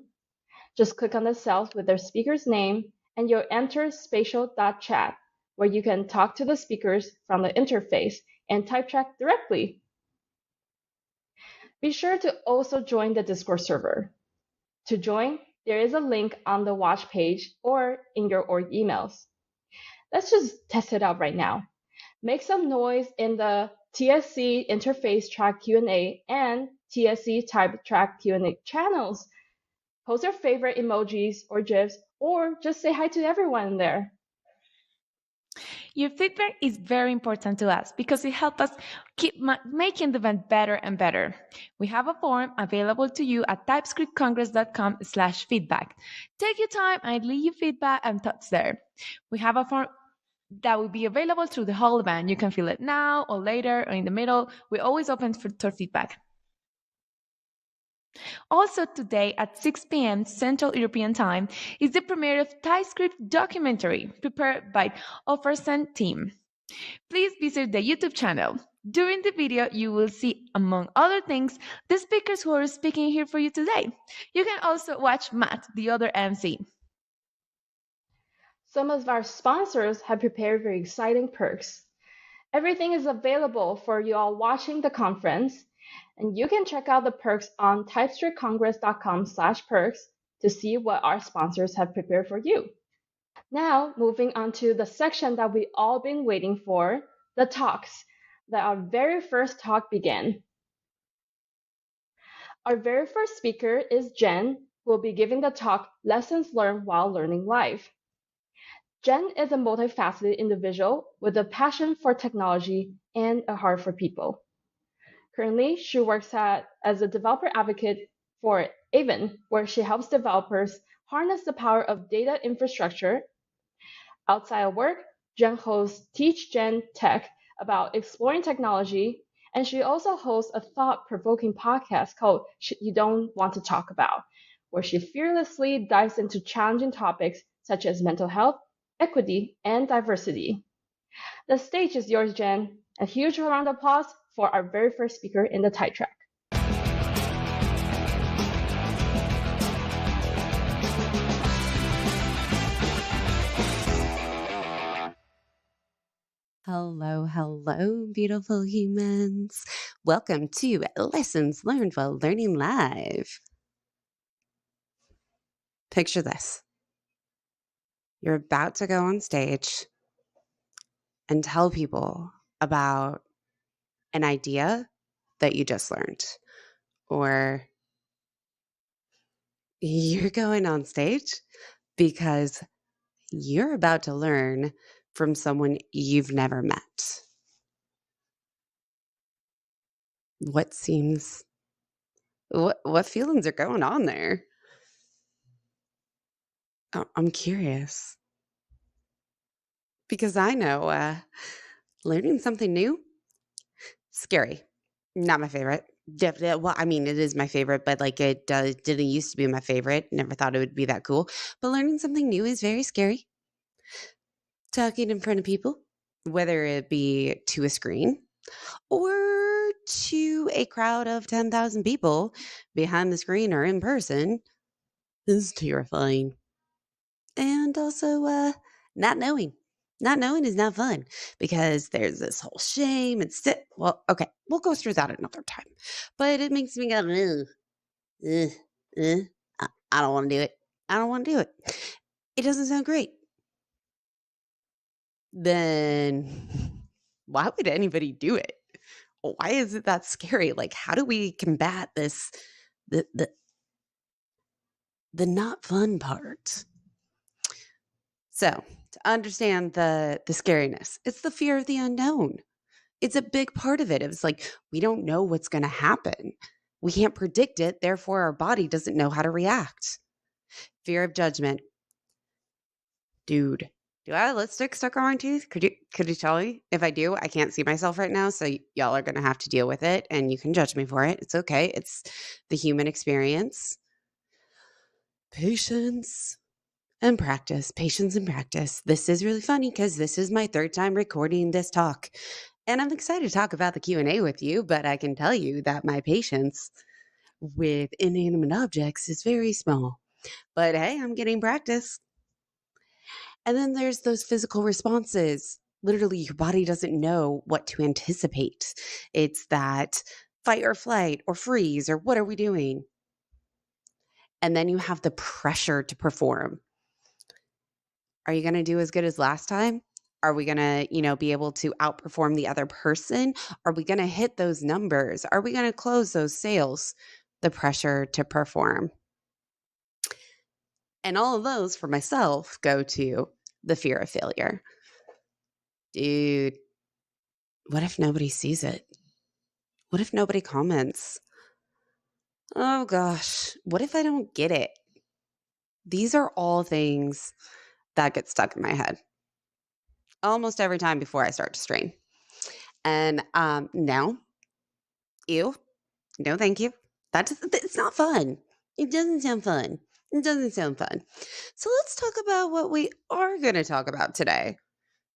Just click on the cells with their speaker's name and you'll enter spatial.chat, where you can talk to the speakers from the interface and type track directly. Be sure to also join the Discord server. To join, there is a link on the watch page or in your org emails. Let's just test it out right now. Make some noise in the TSC interface track Q&A and TSC type track Q&A channels. Post your favorite emojis or GIFs, or just say hi to everyone there. Your feedback is very important to us because it helps us keep making the event better and better. We have a form available to you at typescriptcongress.com/feedback. Take your time and leave your feedback and thoughts there. We have a form that will be available through the whole event. You can fill it now or later or in the middle. We're always open for feedback. Also today at 6 p.m. Central European Time is the premiere of TypeScript documentary prepared by Offersen team. Please visit the YouTube channel. During the video, you will see, among other things, the speakers who are speaking here for you today. You can also watch Matt, the other MC. Some of our sponsors have prepared very exciting perks. Everything is available for you all watching the conference, and you can check out the perks on typescriptcongress.com/perks to see what our sponsors have prepared for you. Now, moving on to the section that we all been waiting for, the talks. Let our very first talk begin. Our very first speaker is Jen, who will be giving the talk Lessons Learned While Learning Live. Jen is a multifaceted individual with a passion for technology and a heart for people. Currently, she works as a developer advocate for Avon, where she helps developers harness the power of data infrastructure. Outside of work, Jen hosts Teach Jen Tech about exploring technology, and she also hosts a thought-provoking podcast called You Don't Want to Talk About, where she fearlessly dives into challenging topics such as mental health, equity, and diversity. The stage is yours, Jen. A huge round of applause for our very first speaker in the Tight Track. Hello, hello, beautiful humans. Welcome to Lessons Learned While Learning Live. Picture this. You're about to go on stage and tell people about an idea that you just learned, or you're going on stage because you're about to learn from someone you've never met. What feelings are going on there? I'm curious. Because I know learning something new, scary. Not my favorite. Definitely. Well, I mean, it is my favorite, but like it didn't used to be my favorite. Never thought it would be that cool. But learning something new is very scary. Talking in front of people, whether it be to a screen or to a crowd of 10,000 people behind the screen or in person, is terrifying. And also, not knowing. Not knowing is not fun because there's this whole shame and well, okay, we'll go through that another time. But it makes me go, I don't want to do it. I don't want to do it. It doesn't sound great. Then why would anybody do it? Why is it that scary? Like, how do we combat this, the not fun part? So to understand the scariness, it's the fear of the unknown. It's a big part of it. It's like, we don't know what's going to happen. We can't predict it. Therefore, our body doesn't know how to react. Fear of judgment. Dude, do I have lipstick stuck on my tooth? Could you tell me? If I do, I can't see myself right now. So y'all are going to have to deal with it and you can judge me for it. It's okay. It's the human experience. Patience and practice. Patience and practice. This is really funny because this is my third time recording this talk. And I'm excited to talk about the Q&A with you, but I can tell you that my patience with inanimate objects is very small. But hey, I'm getting practice. And then there's those physical responses. Literally, your body doesn't know what to anticipate. It's that fight or flight or freeze or what are we doing? And then you have the pressure to perform. Are you going to do as good as last time? Are we going to, be able to outperform the other person? Are we going to hit those numbers? Are we going to close those sales? The pressure to perform. And all of those for myself go to the fear of failure. Dude, what if nobody sees it? What if nobody comments? Oh gosh, what if I don't get it? These are all things that get stuck in my head almost every time before I start to strain. And no, no thank you. It's not fun. It doesn't sound fun. It doesn't sound fun. So let's talk about what we are going to talk about today.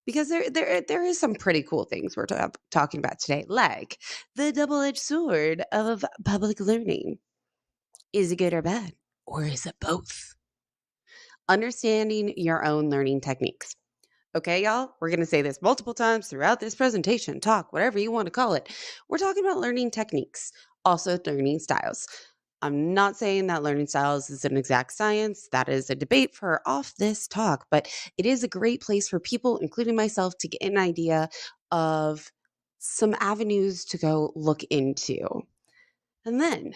Because there is some pretty cool things we're talking about today, like the double-edged sword of public learning. Is it good or bad? Or is it both? Understanding your own learning techniques. Okay, y'all, we're going to say this multiple times throughout this presentation, talk, whatever you want to call it. We're talking about learning techniques, also learning styles. I'm not saying that learning styles is an exact science. That is a debate for off this talk, but it is a great place for people, including myself, to get an idea of some avenues to go look into. And then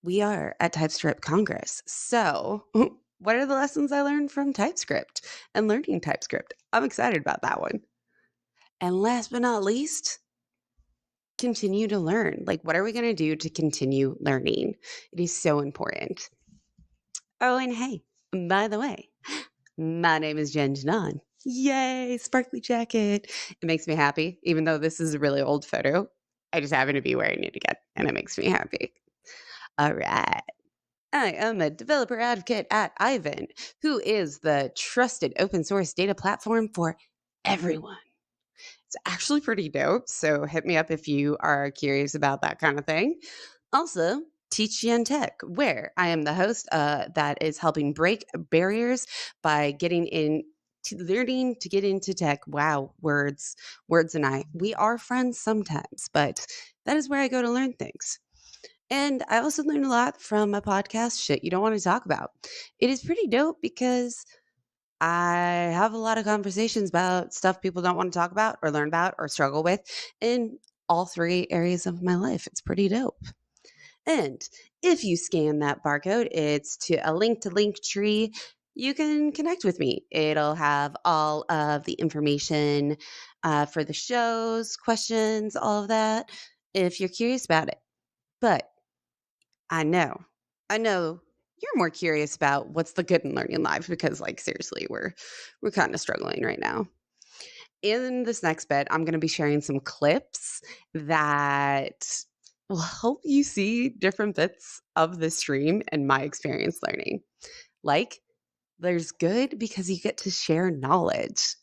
we are at TypeScript Congress. So what are the lessons I learned from TypeScript and learning TypeScript? I'm excited about that one. And last but not least, continue to learn. Like, what are we going to do to continue learning? It is so important. Oh, and hey, by the way, my name is Jen Janan, Yay, sparkly jacket. It makes me happy, even though this is a really old photo. I just happen to be wearing it again, and it makes me happy. All right. I am a developer advocate at Ivan, who is the trusted open source data platform for everyone. It's actually pretty dope, so hit me up if you are curious about that kind of thing. Also, Teach Yen Tech, where I am the host that is helping break barriers by getting in to learning to get into tech. Wow, words and I, we are friends sometimes, but that is where I go to learn things. And I also learned a lot from a podcast, Shit You Don't Want to Talk About. It is pretty dope because I have a lot of conversations about stuff people don't want to talk about or learn about or struggle with in all three areas of my life. It's pretty dope. And if you scan that barcode, it's to a link to Linktree. You can connect with me. It'll have all of the information for the shows, questions, all of that, if you're curious about it. But I know you're more curious about what's the good in learning live because, like, seriously, we're kind of struggling right now. In this next bit, I'm going to be sharing some clips that will help you see different bits of the stream and my experience learning. Like, there's good because you get to share knowledge.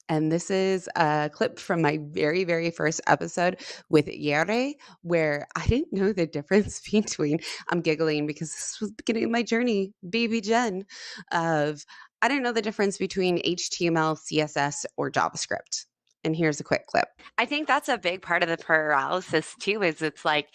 And this is a clip from my very, very first episode with Yere, where I didn't know the difference between, I'm giggling because this was the beginning of my journey, baby Jen, of I didn't know the difference between HTML, CSS, or JavaScript. And here's a quick clip. I think that's a big part of the paralysis too, is it's like,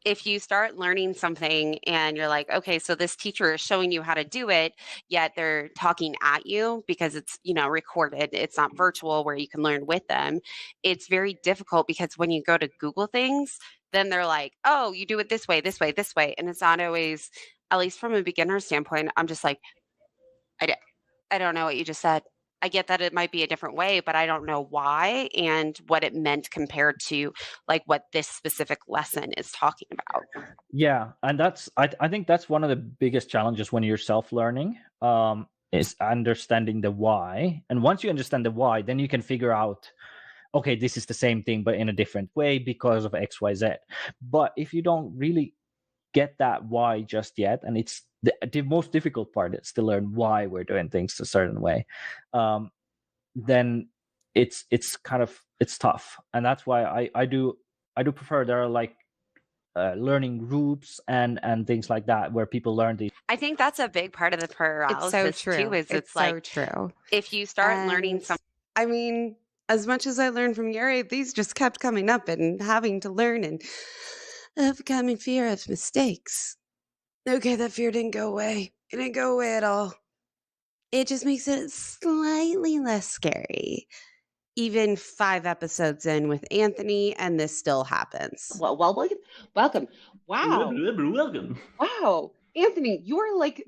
if you start learning something and you're like, okay, so this teacher is showing you how to do it, yet they're talking at you because it's, recorded, it's not virtual where you can learn with them. It's very difficult because when you go to Google things, then they're like, oh, you do it this way, this way, this way. And it's not always, at least from a beginner standpoint, I'm just like, I don't know what you just said. I get that it might be a different way, but I don't know why and what it meant compared to like what this specific lesson is talking about. Yeah, and I think that's one of the biggest challenges when you're self-learning, is understanding the why. And once you understand the why, then you can figure out, okay, this is the same thing but in a different way because of XYZ. But if you don't really get that why just yet, and it's the most difficult part is to learn why we're doing things a certain way, then it's tough. And that's why I do prefer there are like learning groups and things like that where people learn these. I think that's a big part of the paralysis. It's so true. Too, is it's like, so true. If you start learning something, I mean, as much as I learned from Yuri, these just kept coming up and having to learn and overcoming fear of mistakes. Okay, that fear didn't go away. It didn't go away at all. It just makes it slightly less scary. Even 5 episodes in with Anthony, and this still happens. Well, welcome. Wow. Welcome. Wow. Anthony, you are like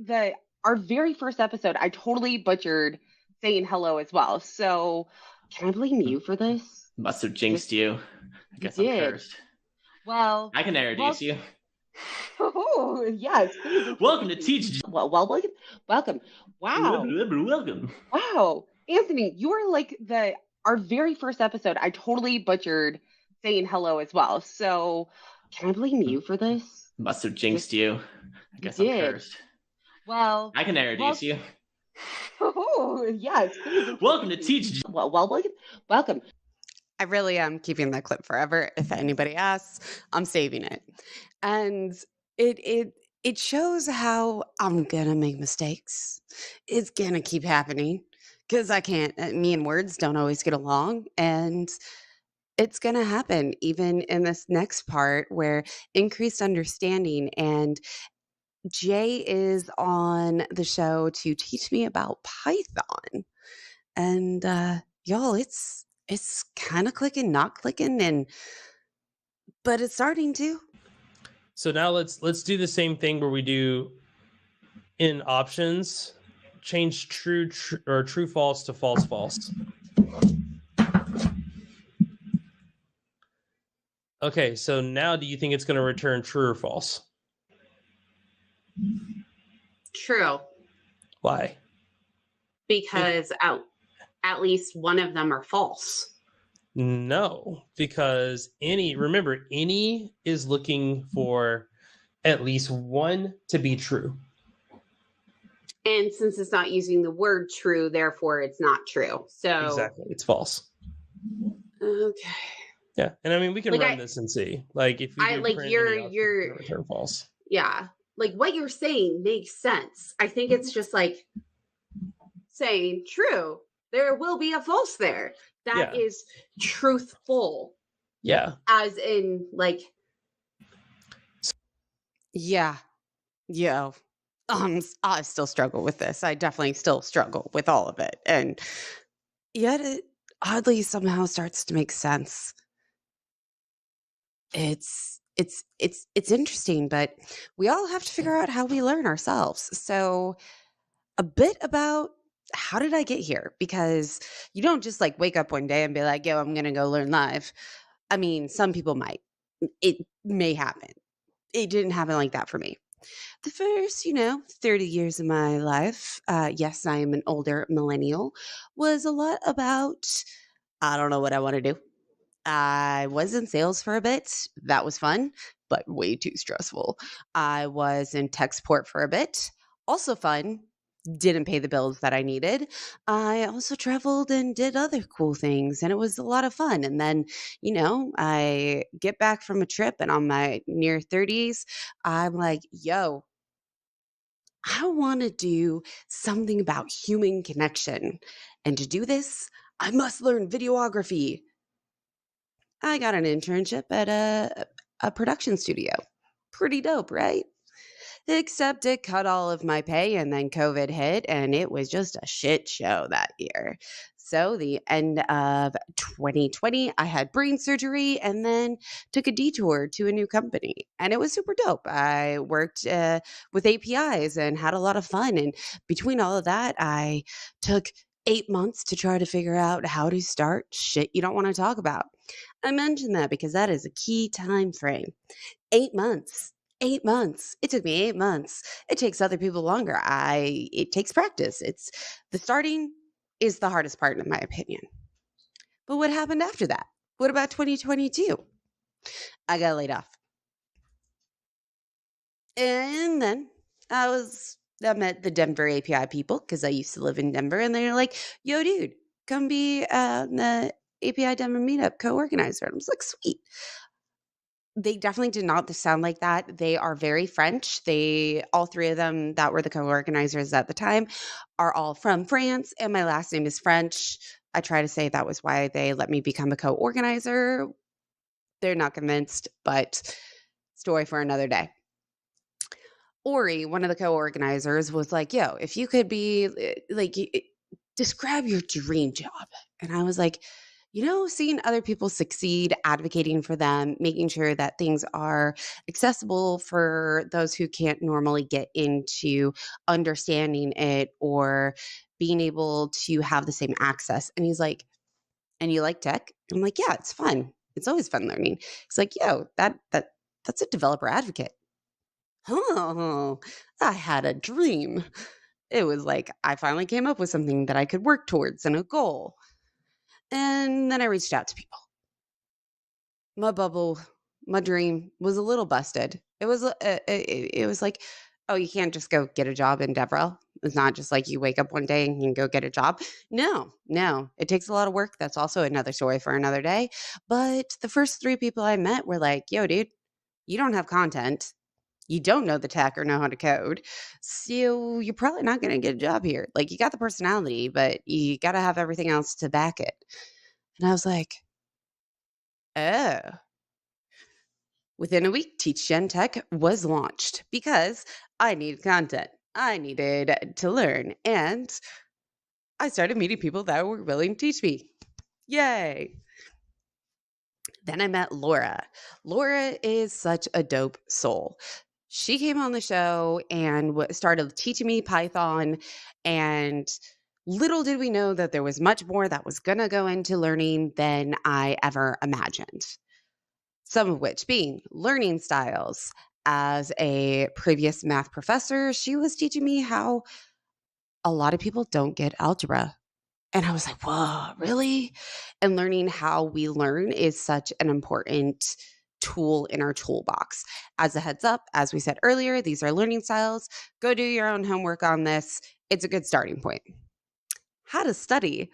our very first episode. I totally butchered saying hello as well. So can I blame you for this? Must have jinxed you. I guess I'm cursed. Well, I can introduce you. Oh, yes. Please. Welcome to Teach. Well, welcome. Wow. Welcome. Wow. Anthony, you are like our very first episode. I totally butchered saying hello as well. So can I blame you for this? Must have jinxed you. I guess I'm cursed. Well, I can introduce you. Oh, yes. Please. Welcome to Teach. Well, welcome. I really am keeping that clip forever. If anybody asks, I'm saving it. And it shows how I'm gonna make mistakes. It's gonna keep happening because me and words don't always get along, and it's gonna happen even in this next part where increased understanding, and Jay is on the show to teach me about Python. And y'all, it's kind of clicking, not clicking, but it's starting to. So now let's do the same thing where we do in options, change true or true false to false false. Okay, so now do you think it's going to return true or false? True. Why? Because at least one of them are false. No, because remember, any is looking for at least one to be true. And since it's not using the word true, therefore it's not true. So Exactly, it's false. Okay. Yeah, and I mean we can Like, run this and see. Like if we I do like print you're any output, you're it's gonna return false. yeah. Like what you're saying makes sense. I think it's just like saying true. There will be a false there. That Yeah. is truthful. Yeah. As in like yeah. Yeah. I still struggle with this. I definitely still struggle with all of it. And yet it oddly somehow starts to make sense. It's interesting, but we all have to figure out how we learn ourselves. So a bit about how did I get here? Because you don't just like wake up one day and be like, yo, I'm going to go learn live. I mean, some people might. It may happen. It didn't happen like that for me. The first, 30 years of my life, yes, I am an older millennial, was a lot about, I don't know what I want to do. I was in sales for a bit. That was fun, but way too stressful. I was in tech support for a bit. Also fun. Didn't pay the bills that I needed. I also traveled and did other cool things, and it was a lot of fun. And then, I get back from a trip, and on my near 30s, I'm like, yo, I want to do something about human connection. And to do this, I must learn videography. I got an internship at a production studio. Pretty dope, right? Except it cut all of my pay and then COVID hit and it was just a shit show that year. So the end of 2020, I had brain surgery and then took a detour to a new company. And it was super dope. I worked with APIs and had a lot of fun. And between all of that, I took 8 months to try to figure out how to start shit you don't want to talk about. I mention that because that is a key time frame. 8 months. 8 months. It took me 8 months. It takes other people longer. It takes practice. It's the starting is the hardest part in my opinion. But what happened after that? What about 2022? I got laid off. And then I met the Denver API people because I used to live in Denver and they're like, yo, dude, come be the API Denver meetup co-organizer. I was like, sweet. They definitely did not sound like that. They are very French. All three of them that were the co-organizers at the time are all from France, and my last name is French. I try to say that was why they let me become a co-organizer. They're not convinced, but story for another day. Ori, one of the co-organizers, was like, yo, if you could be describe your dream job. And I was like, seeing other people succeed, advocating for them, making sure that things are accessible for those who can't normally get into understanding it or being able to have the same access. And he's like, and you like tech? I'm like, yeah, it's fun. It's always fun learning. He's like, yo, that's a developer advocate. Oh, I had a dream. It was like I finally came up with something that I could work towards and a goal. And then I reached out to people. My bubble, my dream was a little busted. It was like, oh, you can't just go get a job in DevRel. It's not just like you wake up one day and you can go get a job. No, it takes a lot of work. That's also another story for another day. But the first 3 people I met were like, yo, dude, you don't have content. You don't know the tech or know how to code. So you're probably not going to get a job here. Like you got the personality, but you got to have everything else to back it. And I was like, oh. Within a week, Teach Gen Tech was launched because I needed content. I needed to learn. And I started meeting people that were willing to teach me. Yay. Then I met Laura. Laura is such a dope soul. She came on the show and started teaching me Python. And little did we know that there was much more that was going to go into learning than I ever imagined. Some of which being learning styles. As a previous math professor, she was teaching me how a lot of people don't get algebra. And I was like, whoa, really? And learning how we learn is such an important tool in our toolbox. As a heads up, as we said earlier, these are learning styles. Go do your own homework on this. It's a good starting point. How to study.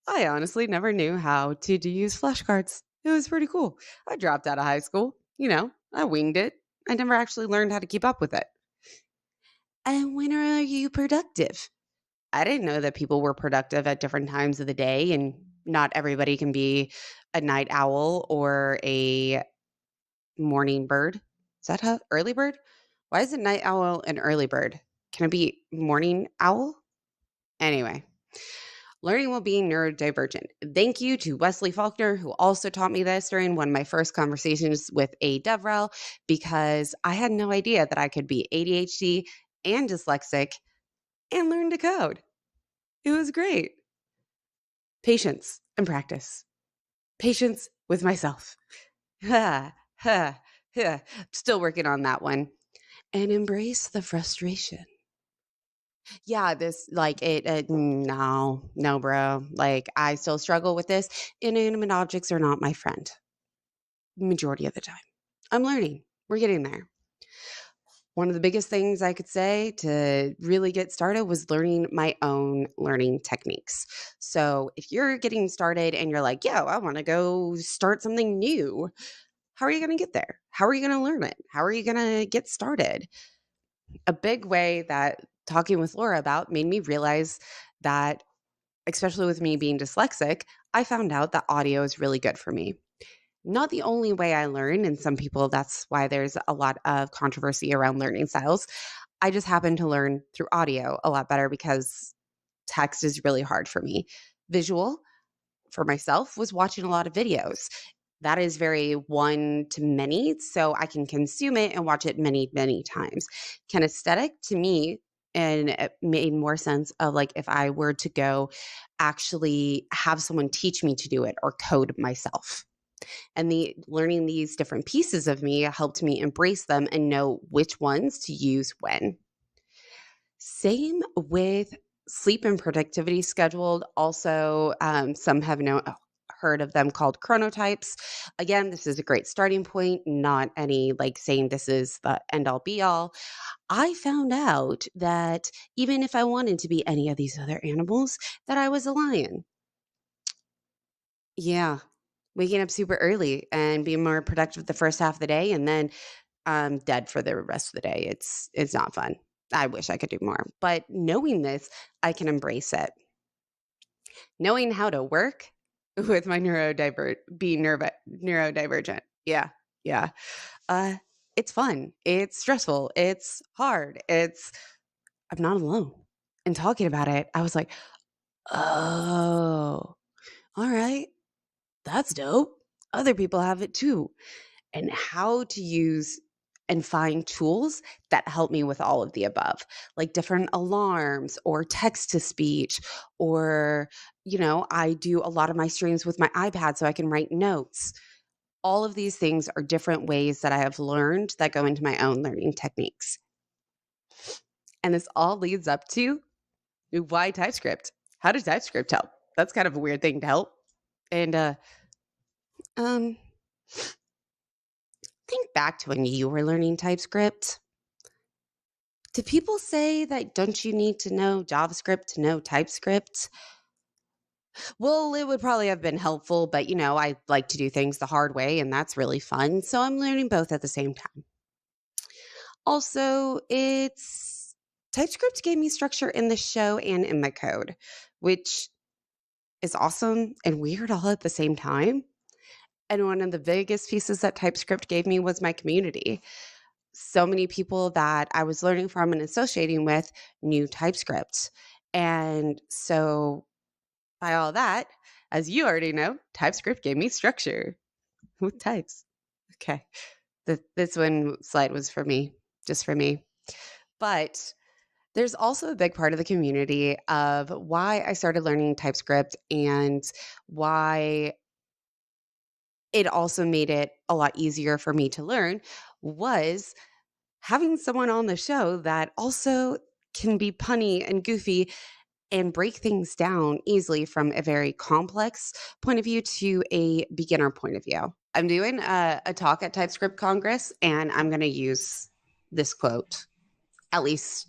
I honestly never knew how to use flashcards. It was pretty cool. I dropped out of high school. I winged it. I never actually learned how to keep up with it. And when are you productive? I didn't know that people were productive at different times of the day, and not everybody can be a night owl or a morning bird. Is that how early bird? Why is it night owl and early bird? Can it be morning owl? Anyway, learning while being neurodivergent. Thank you to Wesley Faulkner, who also taught me this during one of my first conversations with a DevRel, because I had no idea that I could be ADHD and dyslexic and learn to code. It was great. Patience and practice. Patience with myself. Still working on that one. And embrace the frustration. Yeah, this no, bro. Like, I still struggle with this. Inanimate objects are not my friend. Majority of the time. I'm learning. We're getting there. One of the biggest things I could say to really get started was learning my own learning techniques. So if you're getting started and you're like, yo, I want to go start something new, how are you going to get there? How are you going to learn it? How are you going to get started? A big way that talking with Laura about made me realize that, especially with me being dyslexic, I found out that audio is really good for me. Not the only way I learn, and some people, that's why there's a lot of controversy around learning styles. I just happen to learn through audio a lot better because text is really hard for me. Visual, for myself, was watching a lot of videos. That is very one to many, so I can consume it and watch it many, many times. Kinesthetic, to me, and it made more sense of like if I were to go actually have someone teach me to do it or code myself. And learning these different pieces of me helped me embrace them and know which ones to use when. Same with sleep and productivity scheduled. Also, some have heard of them called chronotypes. Again, this is a great starting point, not any like saying this is the end all be all. I found out that even if I wanted to be any of these other animals, that I was a lion. Yeah. Waking up super early and being more productive the first half of the day, and then I'm dead for the rest of the day. It's not fun. I wish I could do more. But knowing this, I can embrace it. Knowing how to work with my neurodivergent. Yeah. It's fun. It's stressful. It's hard. I'm not alone. And talking about it, I was like, oh, all right. That's dope. Other people have it too. And how to use and find tools that help me with all of the above, like different alarms or text to speech, or, I do a lot of my streams with my iPad so I can write notes. All of these things are different ways that I have learned that go into my own learning techniques. And this all leads up to why TypeScript? How does TypeScript help? That's kind of a weird thing to help. And think back to when you were learning TypeScript. Do people say that don't you need to know JavaScript to know TypeScript? Well, it would probably have been helpful, but I like to do things the hard way, and that's really fun. So I'm learning both at the same time. Also, TypeScript gave me structure in the show and in my code, which is awesome and weird all at the same time. And one of the biggest pieces that TypeScript gave me was my community. So many people that I was learning from and associating with knew TypeScript. And so by all that, as you already know, TypeScript gave me structure with types. Okay. This one slide was for me, just for me. But there's also a big part of the community of why I started learning TypeScript and why it also made it a lot easier for me to learn was having someone on the show that also can be punny and goofy and break things down easily from a very complex point of view to a beginner point of view. I'm doing a talk at TypeScript Congress, and I'm going to use this quote, at least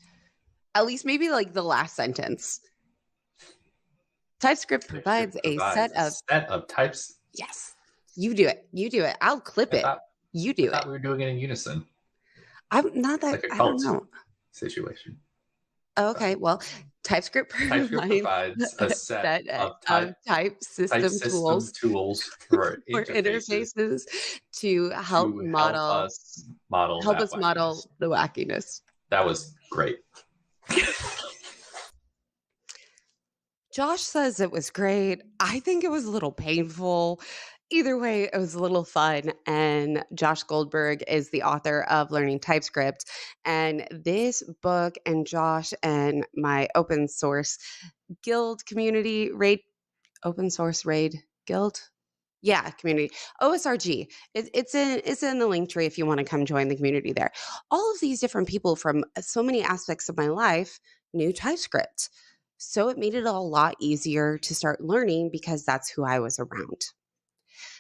maybe like the last sentence. TypeScript provides a set of types. Yes, you do it. You do it. I'll clip it. You do I thought it. we were doing it in unison. I'm not that. Like a I don't cult know. situation. Okay, well, TypeScript provides a set of type system tools for for interfaces to help us model the wackiness. That was great. Josh says it was great. I think it was a little painful. Either way, it was a little fun. And Josh Goldberg is the author of Learning TypeScript. And this book and Josh and my open source guild community, open source raid guild. Yeah, community. OSRG. It's in the link tree if you want to come join the community there. All of these different people from so many aspects of my life knew TypeScript. So it made it a lot easier to start learning because that's who I was around.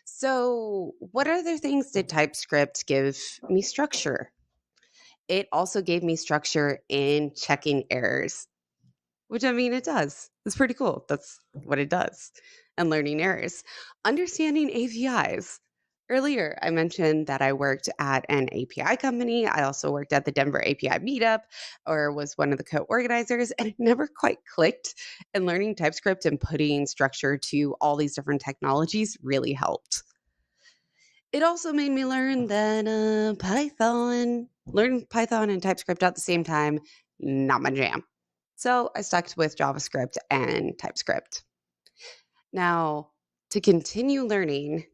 So what other things did TypeScript give me structure? It also gave me structure in checking errors, which I mean, it does. It's pretty cool. That's what it does. And learning errors. Understanding APIs. Earlier, I mentioned that I worked at an API company. I also worked at the Denver API meetup or was one of the co-organizers, and it never quite clicked. And learning TypeScript and putting structure to all these different technologies really helped. It also made me learn that learning Python and TypeScript at the same time, not my jam. So I stuck with JavaScript and TypeScript. Now, to continue learning,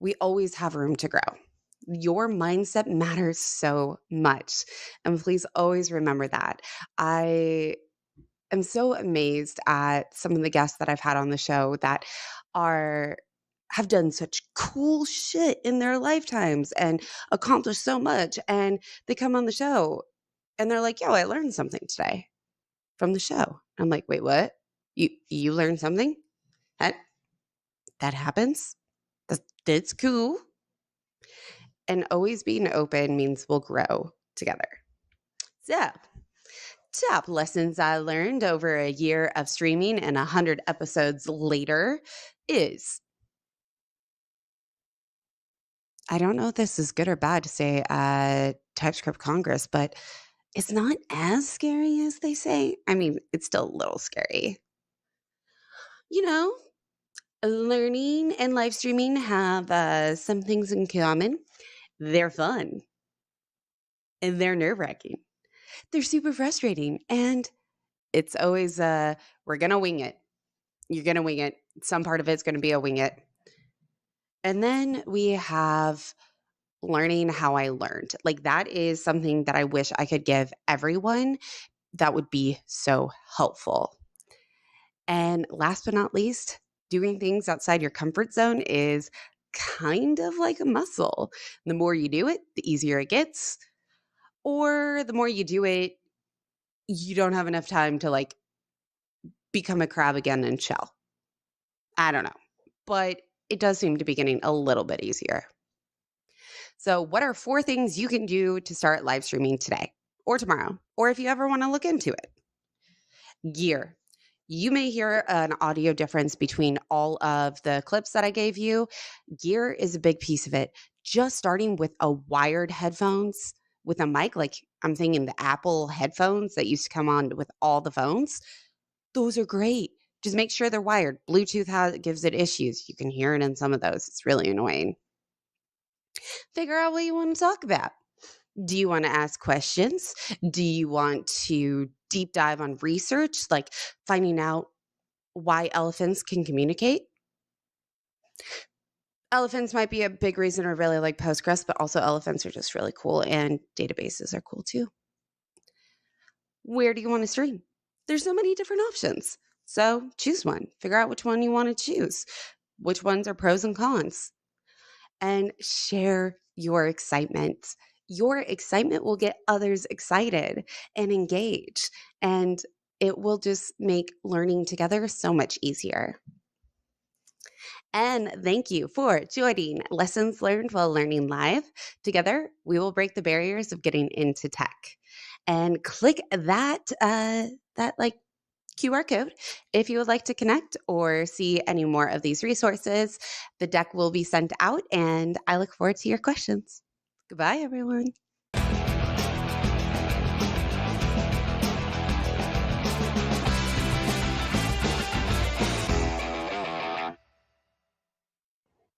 we always have room to grow. Your mindset matters so much. And please always remember that. I am so amazed at some of the guests that I've had on the show that have done such cool shit in their lifetimes and accomplished so much. And they come on the show and they're like, yo, I learned something today from the show. I'm like, wait, what? You learned something? That happens? That's cool. And always being open means we'll grow together. So, top lessons I learned over a year of streaming and 100 episodes later is, I don't know if this is good or bad to say at TypeScript Congress, but it's not as scary as they say. I mean, it's still a little scary. You know, learning and live streaming have some things in common. They're fun. And they're nerve-wracking. They're super frustrating. And it's always, we're going to wing it. You're going to wing it. Some part of it's going to be a wing it. And then we have learning how I learned. Like, that is something that I wish I could give everyone. That would be so helpful. And last but not least, doing things outside your comfort zone is kind of like a muscle. The more you do it, the easier it gets. Or the more you do it, you don't have enough time to like become a crab again and chill. I don't know. But it does seem to be getting a little bit easier. So what are 4 things you can do to start live streaming today or tomorrow, or if you ever want to look into it? Gear. You may hear an audio difference between all of the clips that I gave you. Gear is a big piece of it. Just starting with a wired headphones with a mic, like I'm thinking the Apple headphones that used to come on with all the phones. Those are great. Just make sure they're wired. Bluetooth gives it issues. You can hear it in some of those. It's really annoying. Figure out what you want to talk about. Do you want to ask questions? Do you want to deep dive on research, like finding out why elephants can communicate? Elephants might be a big reason I really like Postgres, but also elephants are just really cool and databases are cool too. Where do you want to stream? There's so many different options. So choose one. Figure out which one you want to choose. Which ones are pros and cons. And share your excitement. Your excitement will get others excited and engaged. And It will just make learning together so much easier. And thank you for joining Lessons Learned While Learning Live. Together, we will break the barriers of getting into tech. And click that QR code if you would like to connect or see any more of these resources. The deck will be sent out, and I look forward to your questions. Goodbye, everyone.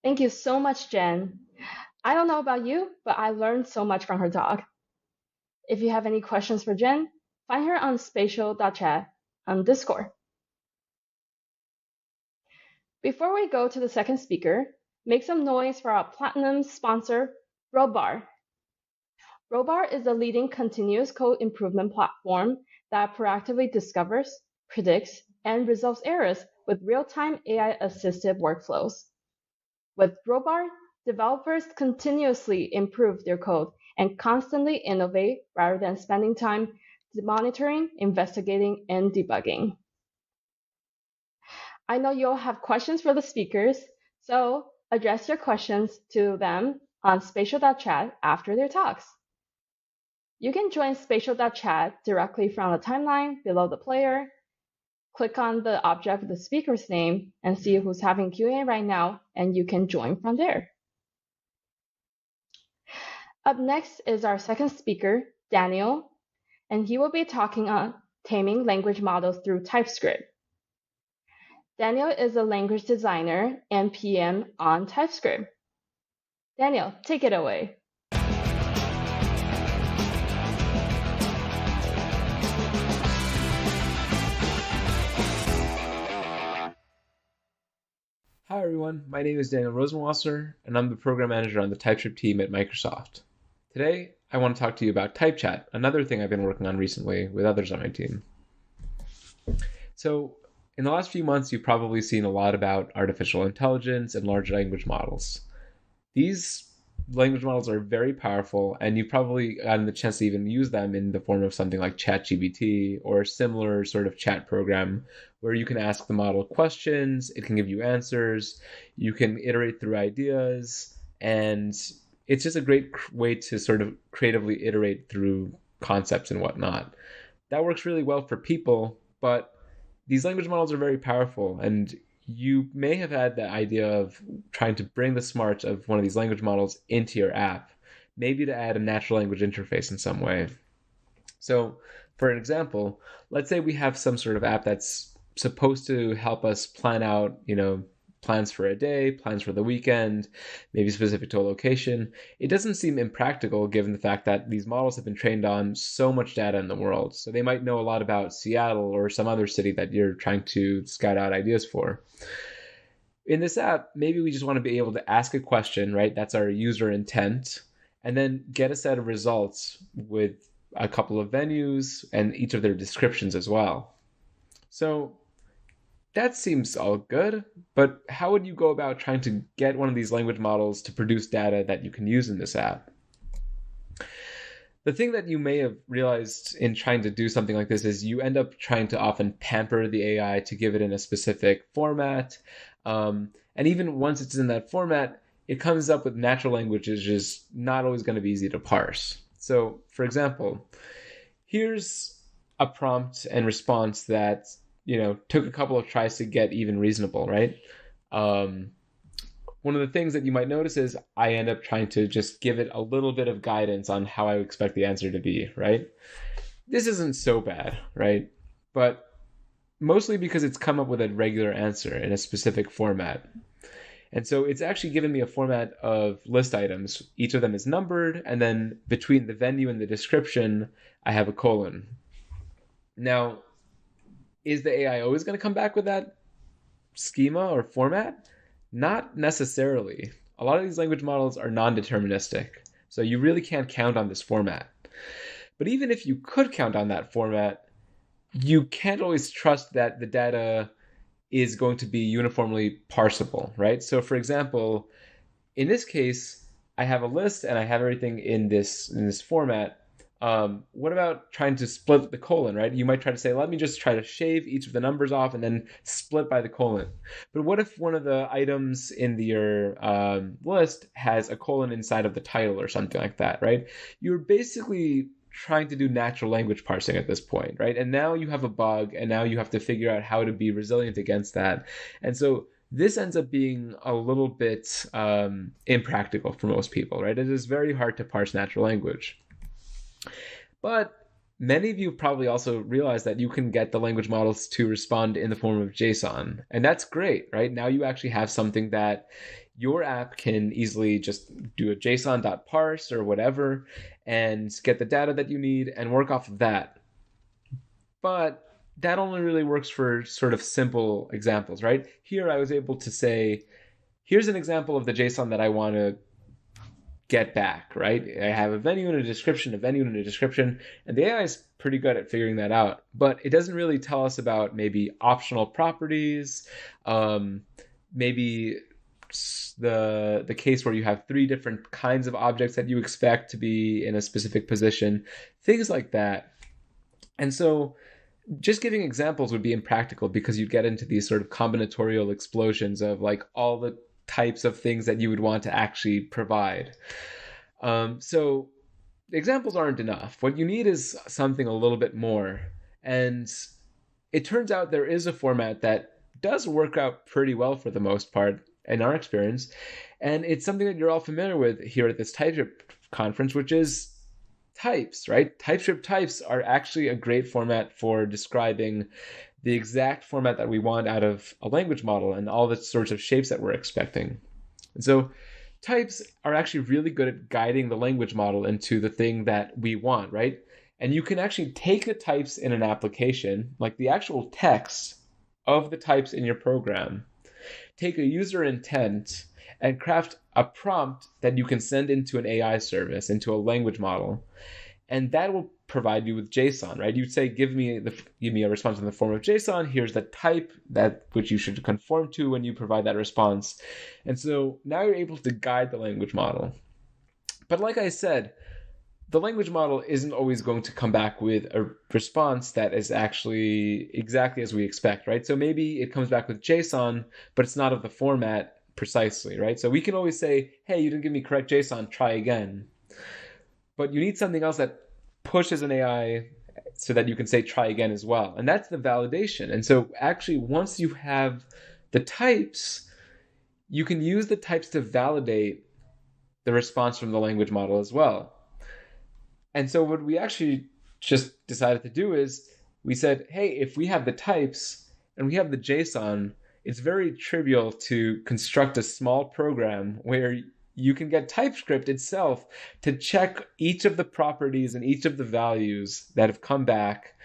Thank you so much, Jen. I don't know about you, but I learned so much from her talk. If you have any questions for Jen, find her on spatial.chat on Discord. Before we go to the second speaker, make some noise for our platinum sponsor, Robar. Robar is the leading continuous code improvement platform that proactively discovers, predicts, and resolves errors with real-time AI-assisted workflows. With Robar, developers continuously improve their code and constantly innovate rather than spending time monitoring, investigating, and debugging. I know you'll have questions for the speakers, so address your questions to them on spatial.chat after their talks. You can join spatial.chat directly from the timeline below the player. Click on the object with the speaker's name and see who's having Q&A right now, and you can join from there. Up next is our second speaker, Daniel, and he will be talking on taming language models through TypeScript. Daniel is a language designer and PM on TypeScript. Daniel, take it away. Hi everyone, my name is Daniel Rosenwasser, and I'm the program manager on the TypeScript team at Microsoft. Today, I want to talk to you about TypeChat, another thing I've been working on recently with others on my team. So, in the last few months, you've probably seen a lot about artificial intelligence and large language models. These language models are very powerful, and you've probably gotten the chance to even use them in the form of something like ChatGPT or a similar sort of chat program where you can ask the model questions, it can give you answers, you can iterate through ideas, and it's just a great way to sort of creatively iterate through concepts and whatnot. That works really well for people, but these language models are very powerful, and you may have had the idea of trying to bring the smarts of one of these language models into your app, maybe to add a natural language interface in some way. So, for an example, let's say we have some sort of app that's supposed to help us plan out, plans for a day, plans for the weekend, maybe specific to a location. It doesn't seem impractical given the fact that these models have been trained on so much data in the world. So they might know a lot about Seattle or some other city that you're trying to scout out ideas for. In this app, maybe we just want to be able to ask a question, right? That's our user intent, and then get a set of results with a couple of venues and each of their descriptions as well. So that seems all good, but how would you go about trying to get one of these language models to produce data that you can use in this app? The thing that you may have realized in trying to do something like this is you end up trying to often pamper the AI to give it in a specific format. And even once it's in that format, it comes up with natural language which is not always going to be easy to parse. So, for example, here's a prompt and response that took a couple of tries to get even reasonable, right? One of the things that you might notice is I end up trying to just give it a little bit of guidance on how I would expect the answer to be, right? This isn't so bad, right? But mostly because it's come up with a regular answer in a specific format. And so it's actually given me a format of list items. Each of them is numbered, and then between the venue and the description, I have a colon. Now, is the AI always going to come back with that schema or format? Not necessarily. A lot of these language models are non-deterministic, so you really can't count on this format. But even if you could count on that format, you can't always trust that the data is going to be uniformly parsable, right? So for example, in this case, I have a list and I have everything in this format. What about trying to split the colon, right? You might try to say, let me just try to shave each of the numbers off and then split by the colon. But what if one of the items in your list has a colon inside of the title or something like that, right? You're basically trying to do natural language parsing at this point, right? And now you have a bug, and now you have to figure out how to be resilient against that. And so this ends up being a little bit impractical for most people, right? It is very hard to parse natural language. But many of you probably also realize that you can get the language models to respond in the form of JSON. And that's great, right? Now you actually have something that your app can easily just do a JSON.parse or whatever and get the data that you need and work off of that. But that only really works for sort of simple examples, right? Here I was able to say, here's an example of the JSON that I want to get back, right? I have a venue and a description, a venue and a description, and the AI is pretty good at figuring that out. But it doesn't really tell us about maybe optional properties, maybe the case where you have 3 different kinds of objects that you expect to be in a specific position, things like that. And so just giving examples would be impractical because you'd get into these sort of combinatorial explosions of like all the types of things that you would want to actually provide. So examples aren't enough. What you need is something a little bit more. And it turns out there is a format that does work out pretty well for the most part in our experience. And it's something that you're all familiar with here at this TypeScript conference, which is types, right? TypeScript types are actually a great format for describing the exact format that we want out of a language model and all the sorts of shapes that we're expecting. And so types are actually really good at guiding the language model into the thing that we want, right? And you can actually take the types in an application, like the actual text of the types in your program, take a user intent, and craft a prompt that you can send into an AI service, into a language model. And that will provide you with JSON, right? You'd say, give me a response in the form of JSON. Here's the type that which you should conform to when you provide that response. And so now you're able to guide the language model. But like I said, the language model isn't always going to come back with a response that is actually exactly as we expect, right? So maybe it comes back with JSON, but it's not of the format precisely, right? So we can always say, hey, you didn't give me correct JSON, try again. But you need something else that pushes an AI so that you can say try again as well. And that's the validation. And so actually, once you have the types, you can use the types to validate the response from the language model as well. And so what we actually just decided to do is we said, hey, if we have the types and we have the JSON, it's very trivial to construct a small program where you can get TypeScript itself to check each of the properties and each of the values that have come back,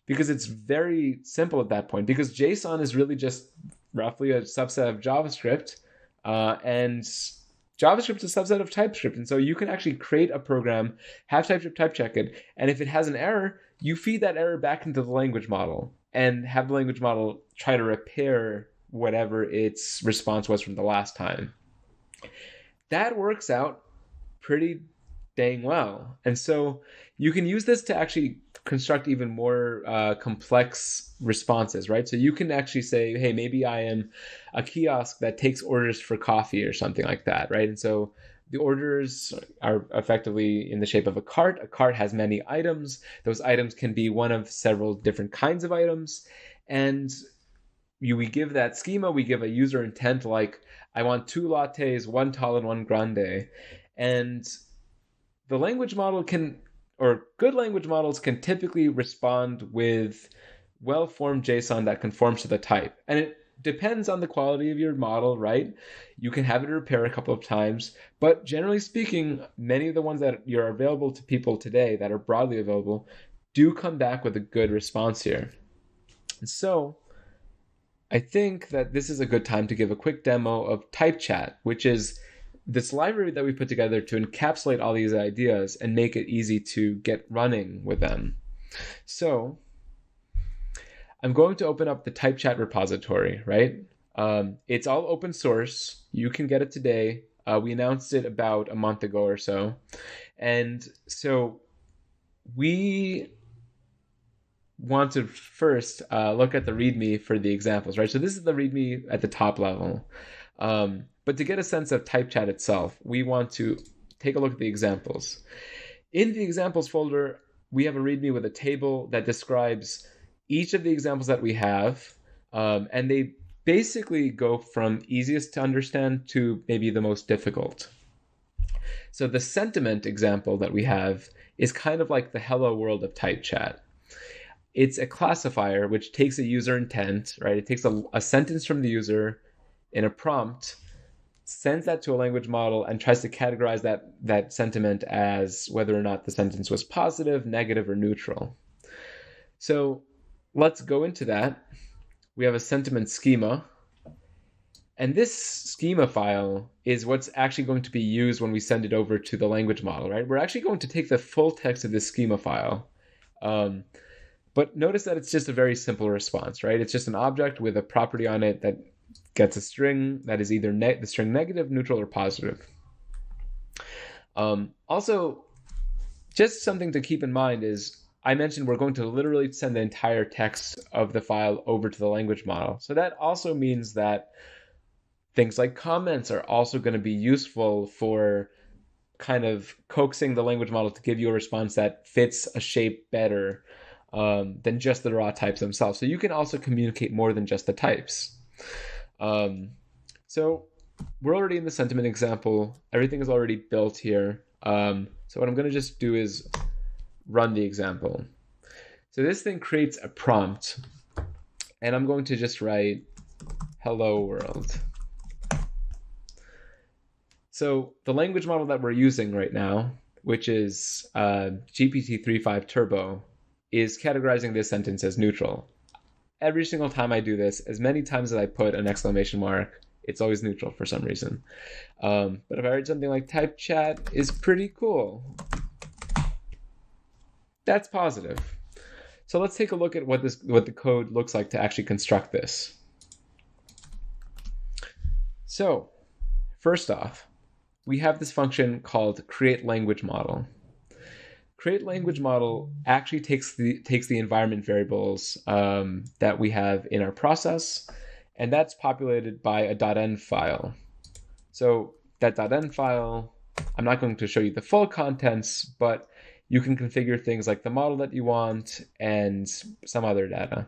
because it's very simple at that point, because JSON is really just roughly a subset of JavaScript, and JavaScript is a subset of TypeScript. And so you can actually create a program, have TypeScript type check it, and if it has an error, you feed that error back into the language model and have the language model try to repair whatever its response was from the last time. That works out pretty dang well. And so you can use this to actually construct even more complex responses, right? So you can actually say, hey, maybe I am a kiosk that takes orders for coffee or something like that, right? And so the orders are effectively in the shape of a cart. A cart has many items. Those items can be one of several different kinds of items. And we give that schema, we give a user intent like, I want 2 lattes, 1 tall and 1 grande. And the language model can, or good language models can typically respond with well-formed JSON that conforms to the type. And it depends on the quality of your model, right? You can have it repair a couple of times, but generally speaking, many of the ones that are available to people today that are broadly available do come back with a good response here. And so I think that this is a good time to give a quick demo of TypeChat, which is this library that we put together to encapsulate all these ideas and make it easy to get running with them. So I'm going to open up the TypeChat repository, right? It's all open source. You can get it today. We announced it about a month ago or so. And so we want to first look at the README for the examples, right? So this is the README at the top level. But to get a sense of type chat itself, we want to take a look at the examples. In the examples folder, we have a README with a table that describes each of the examples that we have, and they basically go from easiest to understand to maybe the most difficult. So the sentiment example that we have is kind of like the hello world of type chat. It's a classifier which takes a user intent, right? It takes a sentence from the user in a prompt, sends that to a language model, and tries to categorize that sentiment as whether or not the sentence was positive, negative, or neutral. So let's go into that. We have a sentiment schema. And this schema file is what's actually going to be used when we send it over to the language model, right? We're actually going to take the full text of this schema file. But notice that it's just a very simple response, right? It's just an object with a property on it that gets a string that is either the string negative, neutral, or positive. Also, just something to keep in mind is I mentioned we're going to literally send the entire text of the file over to the language model. So that also means that things like comments are also going to be useful for kind of coaxing the language model to give you a response that fits a shape better than just the raw types themselves. So you can also communicate more than just the types. So we're already in the sentiment example. Everything is already built here. So what I'm going to just do is run the example. So this thing creates a prompt, and I'm going to just write hello world. So the language model that we're using right now, which is GPT-3.5 Turbo, is categorizing this sentence as neutral. Every single time I do this, as many times as I put an exclamation mark, it's always neutral for some reason. But if I write something like type chat is pretty cool, that's positive. So let's take a look at what the code looks like to actually construct this. So first off, we have this function called create language model. Create language model actually takes the environment variables that we have in our process, and that's populated by a .env file. So that .env file, I'm not going to show you the full contents, but you can configure things like the model that you want and some other data.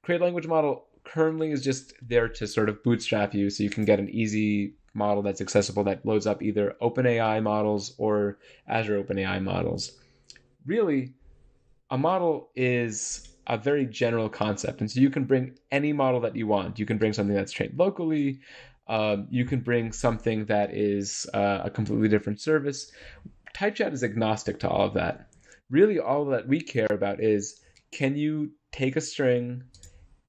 Create language model currently is just there to sort of bootstrap you so you can get an easy model that's accessible that loads up either OpenAI models or Azure OpenAI models. Really, a model is a very general concept, and so you can bring any model that you want. You can bring something that's trained locally. You can bring something that is a completely different service. TypeChat is agnostic to all of that. Really, all that we care about is, can you take a string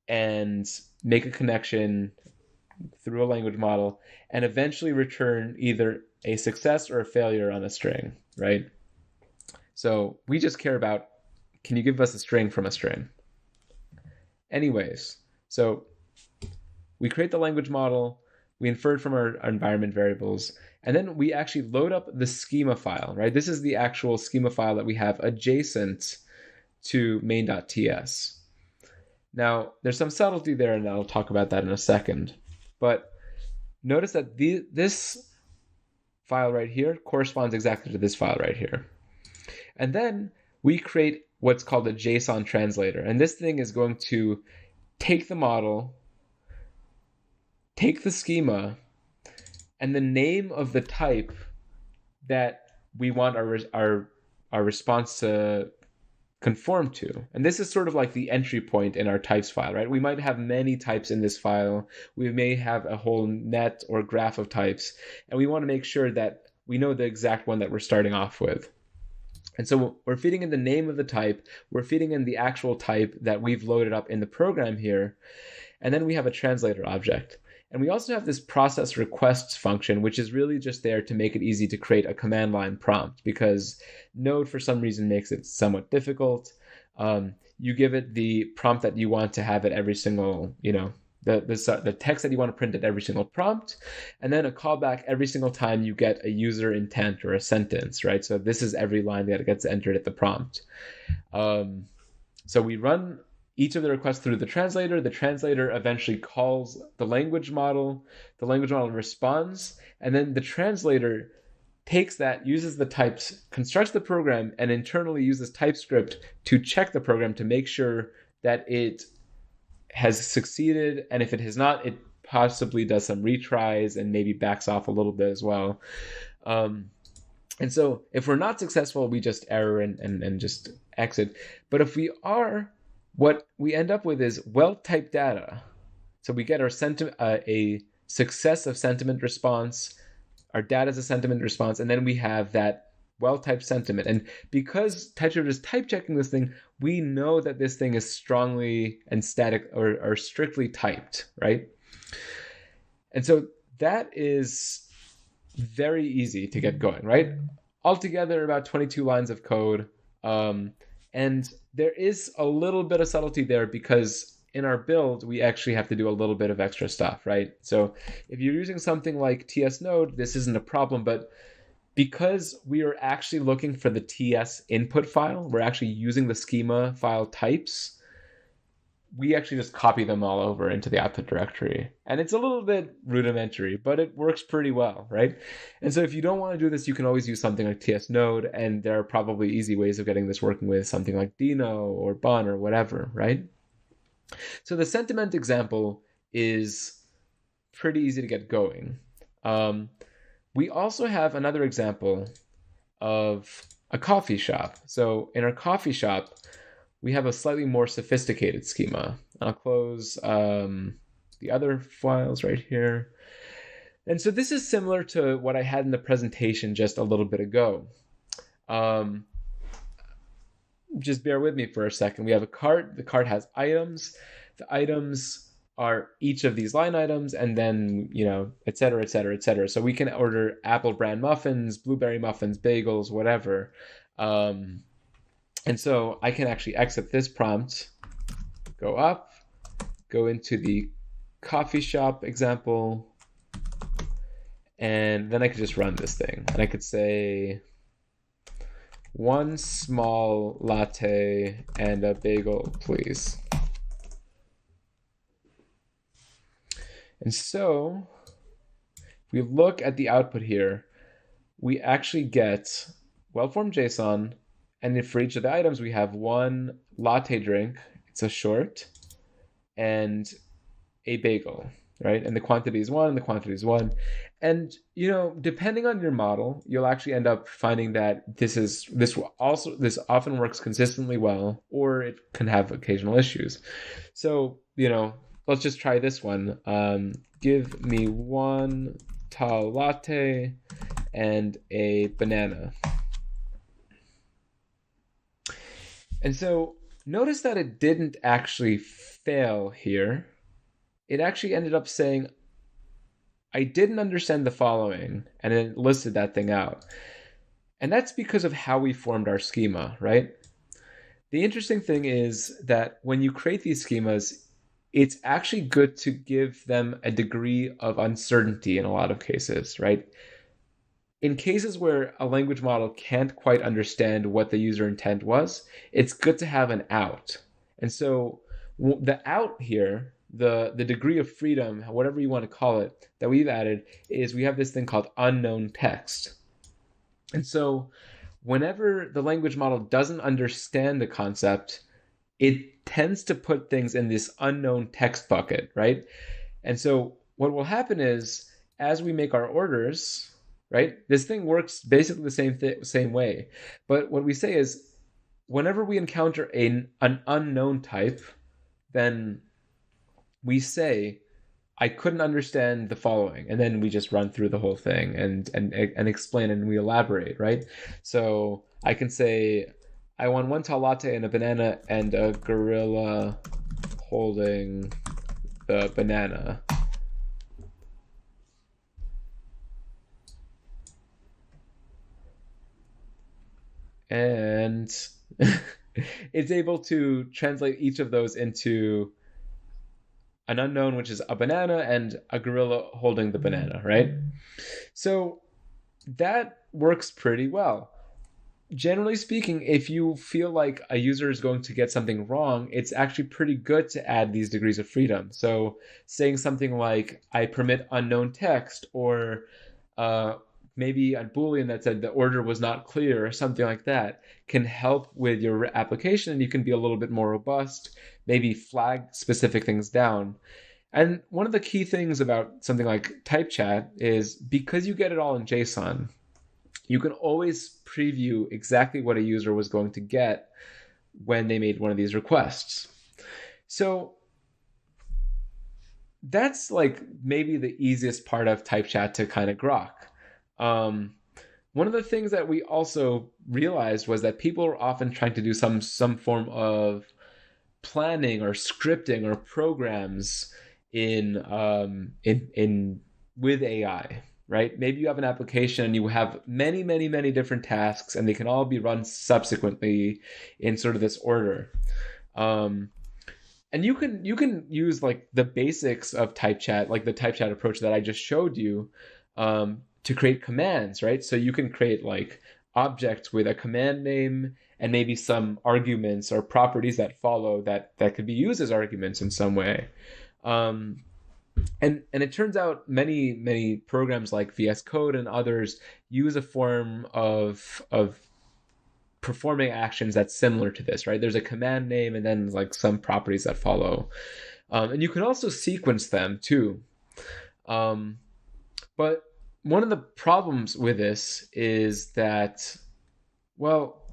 and make a connection through a language model and eventually return either a success or a failure on a string, right? So we just care about, can you give us a string from a string? Anyways, so we create the language model, we infer it from our environment variables, and then we actually load up the schema file, right? This is the actual schema file that we have adjacent to main.ts. Now, there's some subtlety there, and I'll talk about that in a second. But notice that this file right here corresponds exactly to this file right here. And then we create what's called a JSON translator. And this thing is going to take the model, take the schema, and the name of the type that we want our response to conform to. And this is sort of like the entry point in our types file, right? We might have many types in this file. We may have a whole net or graph of types, and we want to make sure that we know the exact one that we're starting off with. And so we're feeding in the name of the type, we're feeding in the actual type that we've loaded up in the program here, and then we have a translator object. And we also have this process requests function, which is really just there to make it easy to create a command line prompt, because Node for some reason makes it somewhat difficult. You give it the prompt that you want to have at every single, the text that you want to print at every single prompt, and then a callback every single time you get a user intent or a sentence, right? So this is every line that gets entered at the prompt. So we run each of the requests through the translator. The translator eventually calls the language model. The language model responds, and then the translator takes that, uses the types, constructs the program, and internally uses TypeScript to check the program to make sure that it has succeeded, and if it has not, it possibly does some retries and maybe backs off a little bit as well. And so if we're not successful, we just error and just exit. But if we are, what we end up with is well-typed data. So we get our a success of sentiment response, our data is a sentiment response, and then we have that well-typed sentiment. And because TypeScript is type checking this thing, we know that this thing is strongly and static or strictly typed, right? And so that is very easy to get going, right? Altogether, about 22 lines of code. And there is a little bit of subtlety there because in our build, we actually have to do a little bit of extra stuff, right? So if you're using something like TS Node, this isn't a problem, but because we are actually looking for the TS input file, we're actually using the schema file types, we actually just copy them all over into the output directory. And it's a little bit rudimentary, but it works pretty well, right? And so if you don't want to do this, you can always use something like TS Node, and there are probably easy ways of getting this working with something like Dino or Bun or whatever, right? So the sentiment example is pretty easy to get going. We also have another example of a coffee shop. So in our coffee shop, we have a slightly more sophisticated schema. I'll close the other files right here. And so this is similar to what I had in the presentation just a little bit ago. Just bear with me for a second. We have a cart. The cart has items. The items are each of these line items, and then, et cetera, et cetera, et cetera. So we can order Apple brand muffins, blueberry muffins, bagels, whatever. And so I can actually exit this prompt, go up, go into the coffee shop example, and then I could just run this thing. And I could say 1 small latte and a bagel, please. And so if we look at the output here, we actually get well-formed JSON, and for each of the items, we have 1 latte drink, it's a short, and a bagel, right? And the quantity is 1, and the quantity is 1. And, depending on your model, you'll actually end up finding that this often works consistently well, or it can have occasional issues. So, let's just try this one. Give me 1 tall latte and a banana. And so notice that it didn't actually fail here. It actually ended up saying, I didn't understand the following, and it listed that thing out. And that's because of how we formed our schema, right? The interesting thing is that when you create these schemas, it's actually good to give them a degree of uncertainty in a lot of cases, right? In cases where a language model can't quite understand what the user intent was, it's good to have an out. And so the out here, the degree of freedom, whatever you want to call it, that we've added is we have this thing called unknown text. And so whenever the language model doesn't understand the concept, it tends to put things in this unknown text bucket, right? And so what will happen is, as we make our orders, right, this thing works basically the same way. But what we say is, whenever we encounter an unknown type, then we say, I couldn't understand the following, and then we just run through the whole thing and explain, and we elaborate, right? So I can say, I want 1 tall latte and a banana and a gorilla holding the banana. And it's able to translate each of those into an unknown, which is a banana, and a gorilla holding the banana, right? So that works pretty well. Generally speaking, if you feel like a user is going to get something wrong, it's actually pretty good to add these degrees of freedom. So saying something like, I permit unknown text, or maybe a Boolean that said the order was not clear, or something like that, can help with your application, and you can be a little bit more robust, maybe flag specific things down. And one of the key things about something like type chat is because you get it all in JSON, you can always preview exactly what a user was going to get when they made one of these requests. So that's like maybe the easiest part of type chat to kind of grok. One of the things that we also realized was that people are often trying to do some form of planning or scripting or programs in with AI, right? Maybe you have an application and you have many different tasks, and they can all be run subsequently in sort of this order. And you can use like the basics of type chat, like the type chat approach that I just showed you, to create commands, right? So you can create like objects with a command name and maybe some arguments or properties that follow that could be used as arguments in some way. And it turns out many programs like VS Code and others use a form of performing actions that's similar to this, right? There's a command name and then like some properties that follow. And you can also sequence them too. But one of the problems with this is that, well,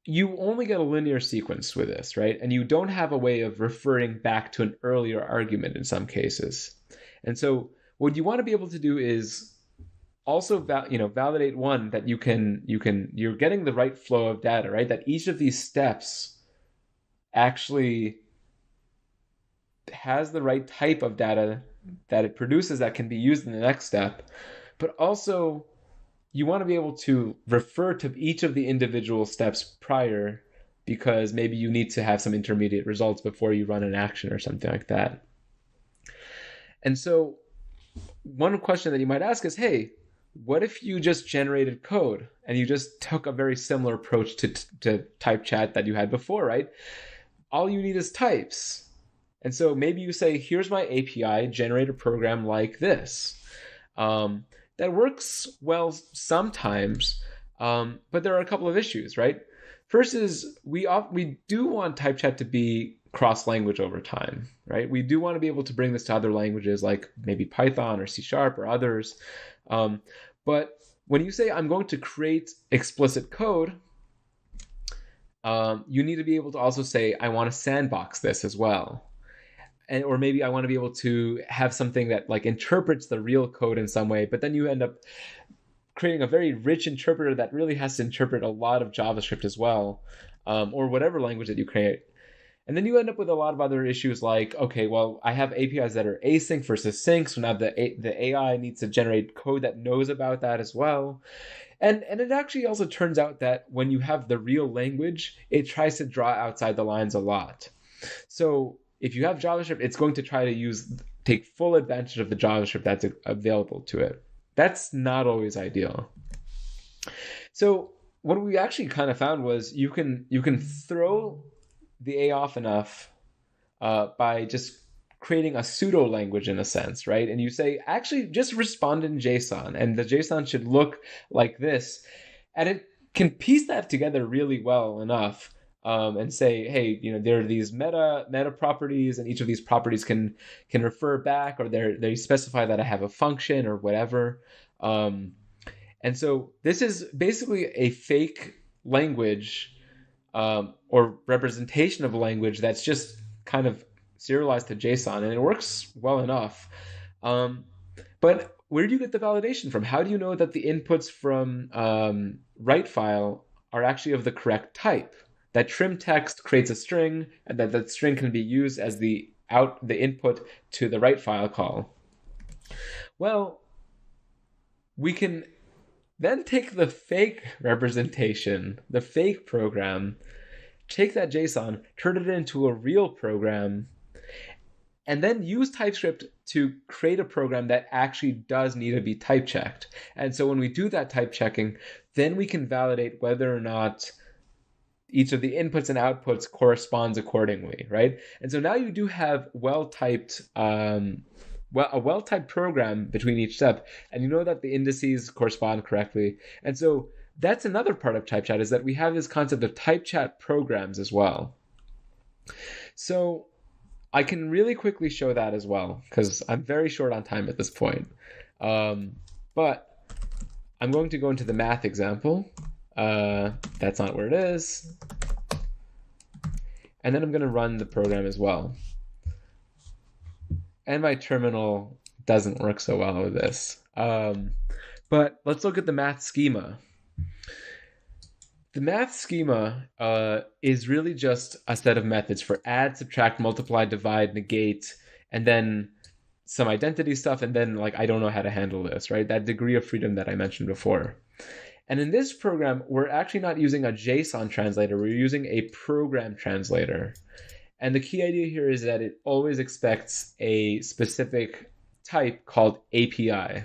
you only get a linear sequence with this, right? And you don't have a way of referring back to an earlier argument in some cases. And so what you want to be able to do is also validate one that you're getting the right flow of data, right? That each of these steps actually has the right type of data that it produces that can be used in the next step. But also you want to be able to refer to each of the individual steps prior, because maybe you need to have some intermediate results before you run an action or something like that. And so one question that you might ask is, hey, what if you just generated code and you just took a very similar approach to type chat that you had before, right? All you need is types. And so maybe you say, here's my API, generate a program like this. That works well sometimes, but there are a couple of issues, right? First is we do want type chat to be cross-language over time, right? We do want to be able to bring this to other languages like maybe Python or C# or others. But when you say, I'm going to create explicit code, you need to be able to also say, I want to sandbox this as well. Or maybe I want to be able to have something that like interprets the real code in some way, but then you end up creating a very rich interpreter that really has to interpret a lot of JavaScript as well, or whatever language that you create. And then you end up with a lot of other issues like, okay, well, I have APIs that are async versus sync, so now the AI needs to generate code that knows about that as well. And it actually also turns out that when you have the real language, it tries to draw outside the lines a lot. So if you have JavaScript, it's going to try to take full advantage of the JavaScript that's available to it. That's not always ideal. So what we actually kind of found was you can throw the A off enough by just creating a pseudo language in a sense, right? And you say, actually, just respond in JSON, and the JSON should look like this, and it can piece that together really well enough. And say, hey, there are these meta properties, and each of these properties can refer back, or they specify that I have a function or whatever. And so this is basically a fake language or representation of a language that's just kind of serialized to JSON, and it works well enough. But where do you get the validation from? How do you know that the inputs from write file are actually of the correct type? That trim text creates a string, and that string can be used as the input to the write file call. Well, we can then take the fake representation, the fake program, take that JSON, turn it into a real program, and then use TypeScript to create a program that actually does need to be type checked. And so when we do that type checking, then we can validate whether or not each of the inputs and outputs corresponds accordingly, right? And so now you do have a well-typed program between each step, and you know that the indices correspond correctly. And so that's another part of type chat, is that we have this concept of type chat programs as well. So I can really quickly show that as well, because I'm very short on time at this point. But I'm going to go into the math example. That's not where it is. And then I'm going to run the program as well. And my terminal doesn't work so well with this. But let's look at the math schema. The math schema is really just a set of methods for add, subtract, multiply, divide, negate, and then some identity stuff, and then I don't know how to handle this, right? That degree of freedom that I mentioned before. And in this program, we're actually not using a JSON translator, we're using a program translator. And the key idea here is that it always expects a specific type called API.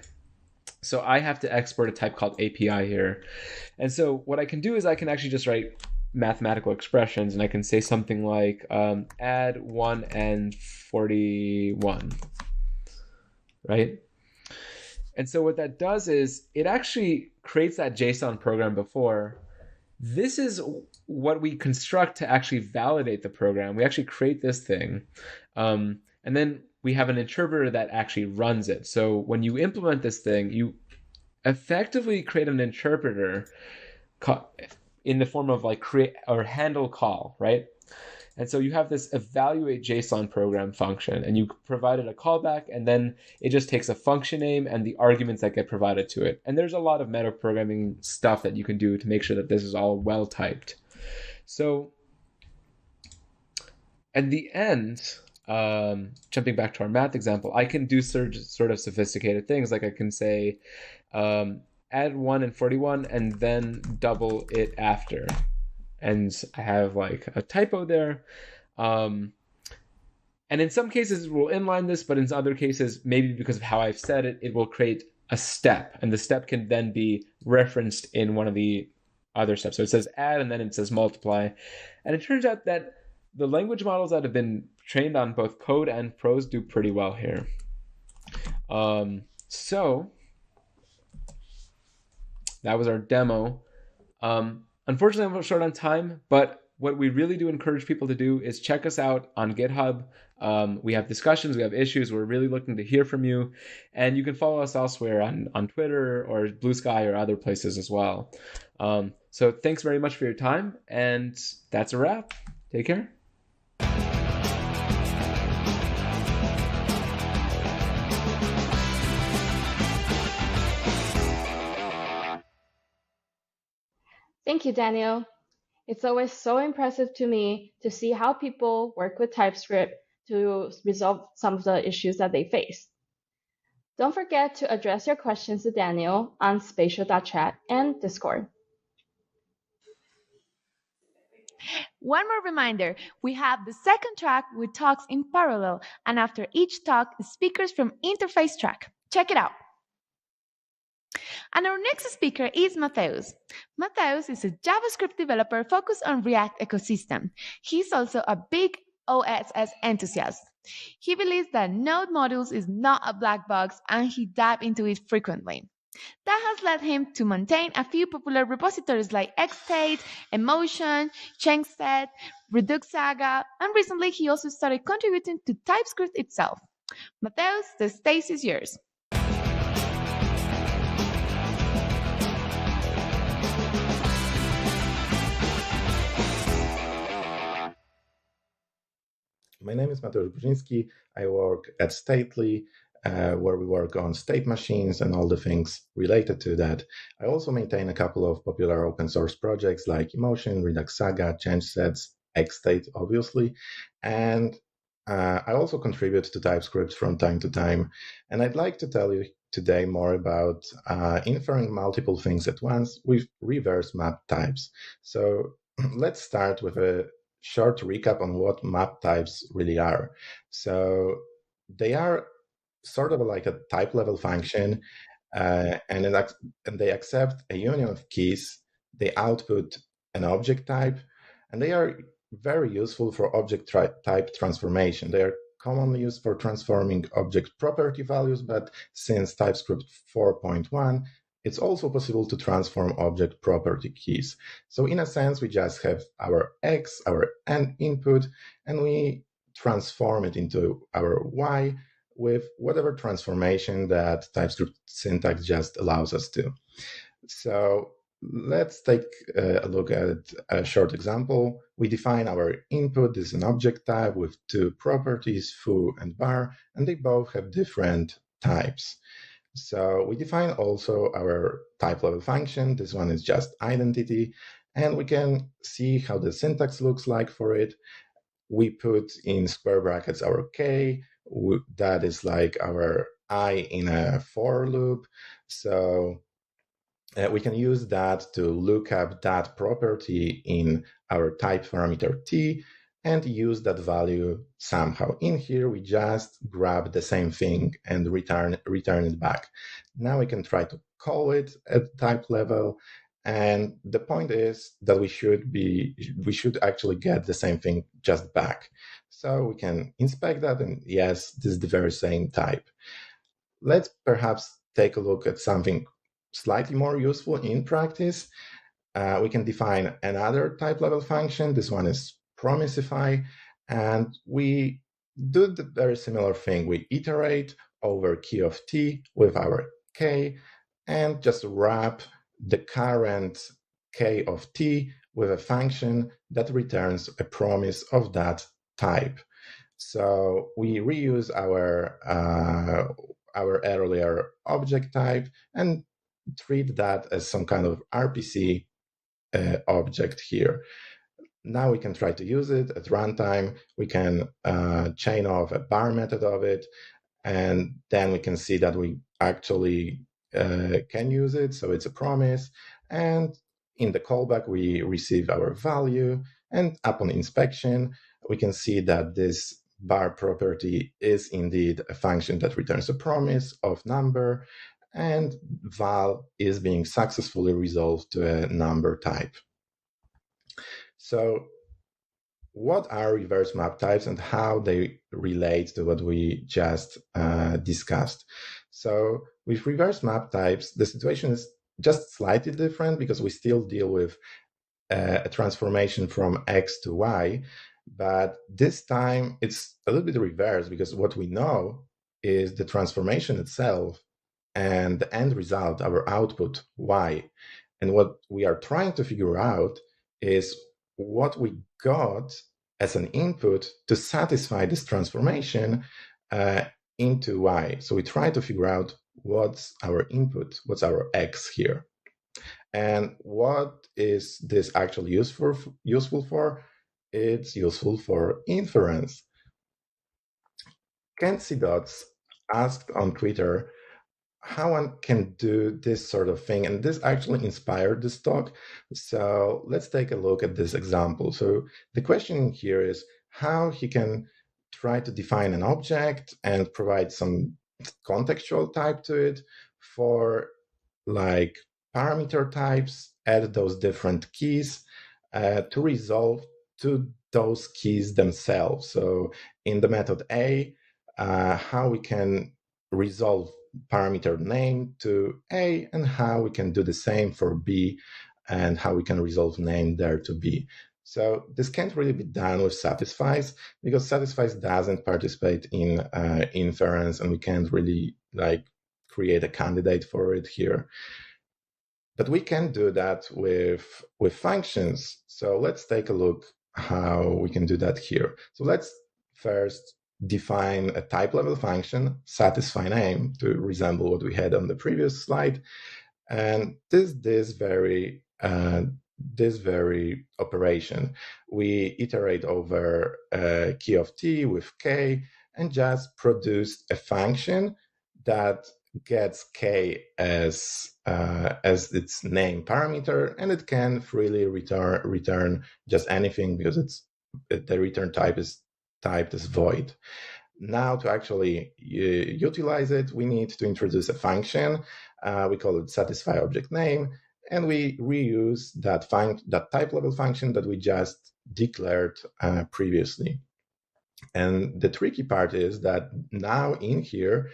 So I have to export a type called API here. And so what I can do is I can actually just write mathematical expressions, and I can say something like add 1 and 41, right? And so what that does is it actually creates that JSON program before. This is what we construct to actually validate the program. We actually create this thing. And then we have an interpreter that actually runs it. So when you implement this thing, you effectively create an interpreter in the form of create or handle call, right? And so you have this evaluate JSON program function, and you provided a callback, and then it just takes a function name and the arguments that get provided to it. And there's a lot of metaprogramming stuff that you can do to make sure that this is all well typed. So at the end, jumping back to our math example, I can do sort of sophisticated things. Like I can say add 1 and 41 and then double it after. And I have a typo there. And in some cases it will inline this, but in other cases, maybe because of how I've said it, it will create a step, and the step can then be referenced in one of the other steps. So it says add, and then it says multiply. And it turns out that the language models that have been trained on both code and prose do pretty well here. So that was our demo. Unfortunately, I'm short on time, but what we really do encourage people to do is check us out on GitHub. We have discussions, we have issues. We're really looking to hear from you. And you can follow us elsewhere on Twitter or Blue Sky or other places as well. So thanks very much for your time. And that's a wrap. Take care. Thank you, Daniel. It's always so impressive to me to see how people work with TypeScript to resolve some of the issues that they face. Don't forget to address your questions to Daniel on spatial.chat and Discord. One more reminder, we have the second track with talks in parallel, and after each talk, speakers from Interface track. Check it out. And our next speaker is Mateus. Mateus is a JavaScript developer focused on React ecosystem. He's also a big OSS enthusiast. He believes that Node modules is not a black box, and he dabs into it frequently. That has led him to maintain a few popular repositories like Xstate, Emotion, Changset, Redux Saga, and recently he also started contributing to TypeScript itself. Mateus, the stage is yours. My name is Mateusz Brzezinski. I work at Stately, where we work on state machines and all the things related to that. I also maintain a couple of popular open source projects like Emotion, Redux Saga, ChangeSets, Xstate, obviously. And I also contribute to TypeScript from time to time. And I'd like to tell you today more about inferring multiple things at once with reverse map types. So let's start with a short recap on what map types really are. So they are sort of like a type level function, and they accept a union of keys. They output an object type, and they are very useful for object type transformation. They are commonly used for transforming object property values, but since TypeScript 4.1, it's also possible to transform object property keys. So in a sense, we just have our X, our N input, and we transform it into our Y with whatever transformation that TypeScript syntax just allows us to. So let's take a look at a short example. We define our input as an object type with two properties, foo and bar, and they both have different types. So we define also our type level function. This one is just identity, and we can see how the syntax looks like for it. We put in square brackets our k, that is like our I in a for loop. So we can use that to look up that property in our type parameter t and use that value somehow. In here, we just grab the same thing and return it back. Now we can try to call it at type level. And the point is that we should actually get the same thing just back. So we can inspect that, and yes, this is the very same type. Let's perhaps take a look at something slightly more useful in practice. We can define another type level function. This one is promisify, and we do the very similar thing. We iterate over key of t with our k and just wrap the current k of t with a function that returns a promise of that type. So we reuse our earlier object type and treat that as some kind of RPC object here. Now we can try to use it at runtime. We can chain off a bar method of it, and then we can see that we actually can use it. So it's a promise. And in the callback, we receive our value. And upon inspection, we can see that this bar property is indeed a function that returns a promise of number, and val is being successfully resolved to a number type. So what are reverse map types and how they relate to what we just discussed? So with reverse map types, the situation is just slightly different because we still deal with a transformation from X to Y, but this time it's a little bit reversed because what we know is the transformation itself and the end result, our output, Y. And what we are trying to figure out is what we got as an input to satisfy this transformation into Y. So we try to figure out what's our input, what's our X here. And what is this actually useful for? It's useful for inference. Kenzie Dots asked on Twitter how one can do this sort of thing, and this actually inspired this talk. So let's take a look at this example. So the question here is how he can try to define an object and provide some contextual type to it for like parameter types, add those different keys to resolve to those keys themselves. So in the method A, how we can resolve parameter name to A, and how we can do the same for B, and how we can resolve name there to B. So this can't really be done with satisfies because satisfies doesn't participate in inference, and we can't really like create a candidate for it here. But we can do that with functions. So let's take a look how we can do that here. So let's first define a type level function, satisfy name, to resemble what we had on the previous slide. And this very operation, we iterate over key of t with k and just produce a function that gets k as its name parameter, and it can freely return just anything because the return type is typed as void. now to actually utilize it, we need to introduce a function. We call it satisfy object name, and we reuse that type level function that we just declared previously. And the tricky part is that now in here,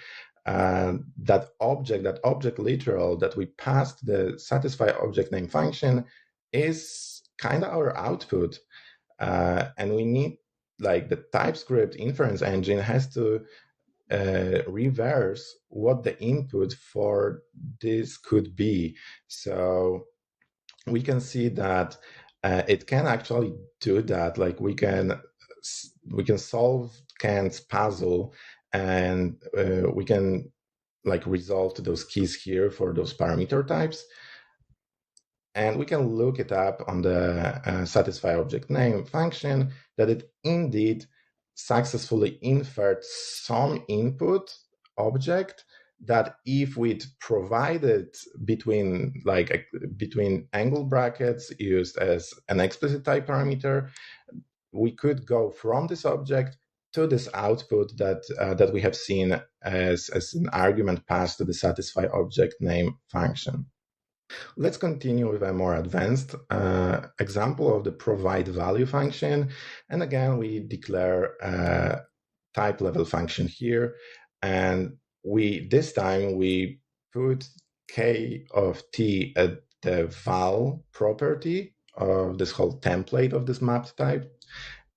that object literal that we passed the satisfy object name function is kind of our output. And we need, like, the TypeScript inference engine has to reverse what the input for this could be. So we can see that it can actually do that. Like, we can solve Kant's puzzle, and we can, like, resolve those keys here for those parameter types. And we can look it up on the satisfy object name function that it indeed successfully inferred some input object that, if we'd provided between angle brackets used as an explicit type parameter, we could go from this object to this output that we have seen as an argument passed to the satisfy object name function. Let's continue with a more advanced example of the provide value function. And again, we declare a type level function here. And this time we put k of t at the val property of this whole template of this mapped type.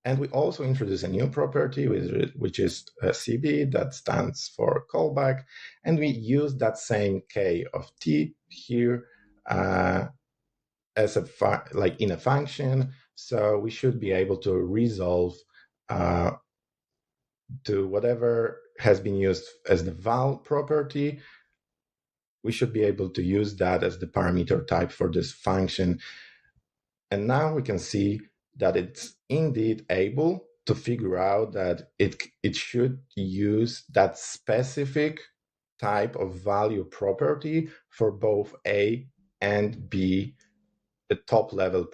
And we also introduce a new property, which is CB, that stands for callback. And we use that same k of t here as in a function. So we should be able to resolve to whatever has been used as the val property. We should be able to use that as the parameter type for this function. And now we can see that it's indeed able to figure out that it should use that specific type of value property for both A and B, the top level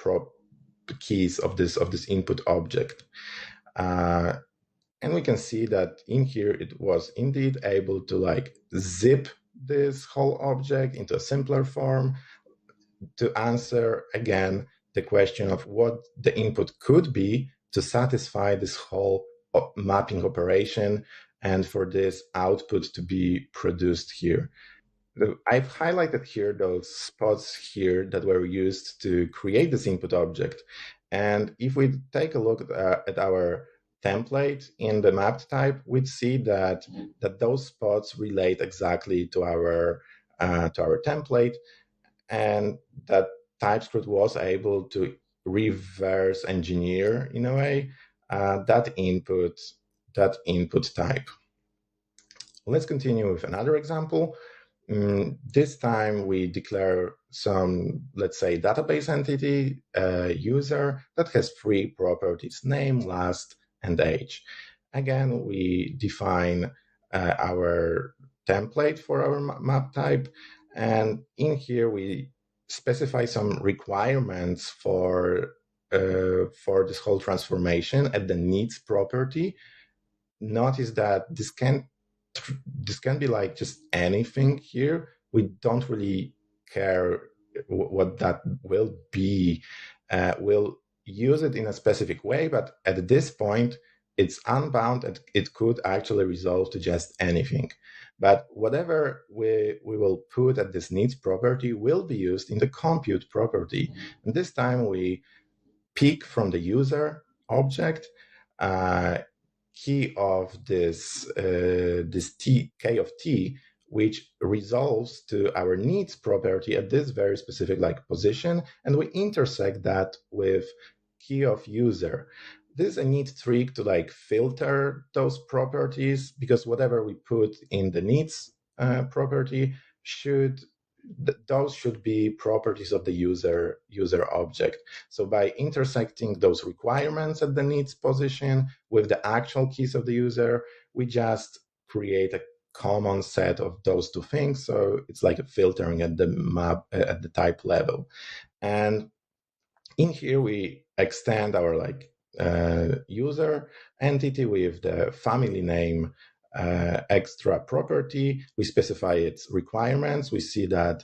keys of this input object. And we can see that in here it was indeed able to zip this whole object into a simpler form to answer again the question of what the input could be to satisfy this whole mapping operation and for this output to be produced here. I've highlighted here those spots here that were used to create this input object. And if we take a look at our template in the mapped type, we'd see that those spots relate exactly to our template, and that TypeScript was able to reverse engineer, in a way, that input type. Let's continue with another example. This time we declare some, let's say, database entity user that has three properties: name, last, and age. Again, we define our template for our map type, and in here we specify some requirements for this whole transformation at the needs property. Notice that this can be just anything here. We don't really care what that will be. We'll use it in a specific way, but at this point, it's unbound and it could actually resolve to just anything. But whatever we will put at this needs property will be used in the compute property. And this time we pick from the user object key of this k of t, which resolves to our needs property at this very specific position, and we intersect that with key of user. This is a neat trick to filter those properties, because whatever we put in the needs property those should be properties of the user object. So by intersecting those requirements at the needs position with the actual keys of the user, we just create a common set of those two things. So it's like a filtering at the map at the type level. And in here we extend our user entity with the family name extra property. We specify its requirements. We see that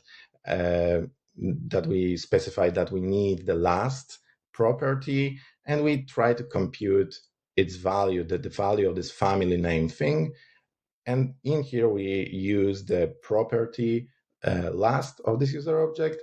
we specify that we need the last property, and we try to compute its value, the value of this family name thing. And in here, we use the property last of this user object.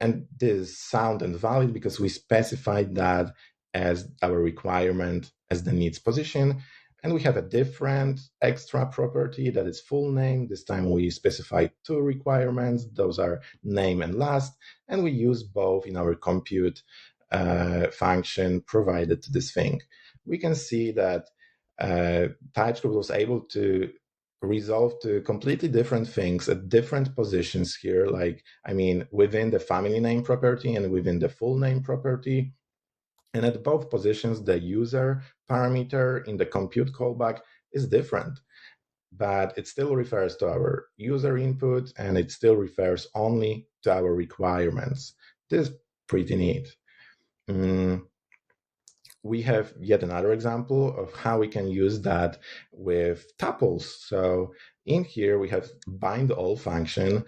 And this is sound and valid because we specified that as our requirement as the needs position. And we have a different extra property that is full name. This time we specify two requirements. Those are name and last. And we use both in our compute function provided to this thing. We can see that TypeScript was able to resolve to completely different things at different positions here, within the family name property and within the full name property. And at both positions, the user parameter in the compute callback is different, but it still refers to our user input, and it still refers only to our requirements. This is pretty neat. We have yet another example of how we can use that with tuples. So in here, we have bind all function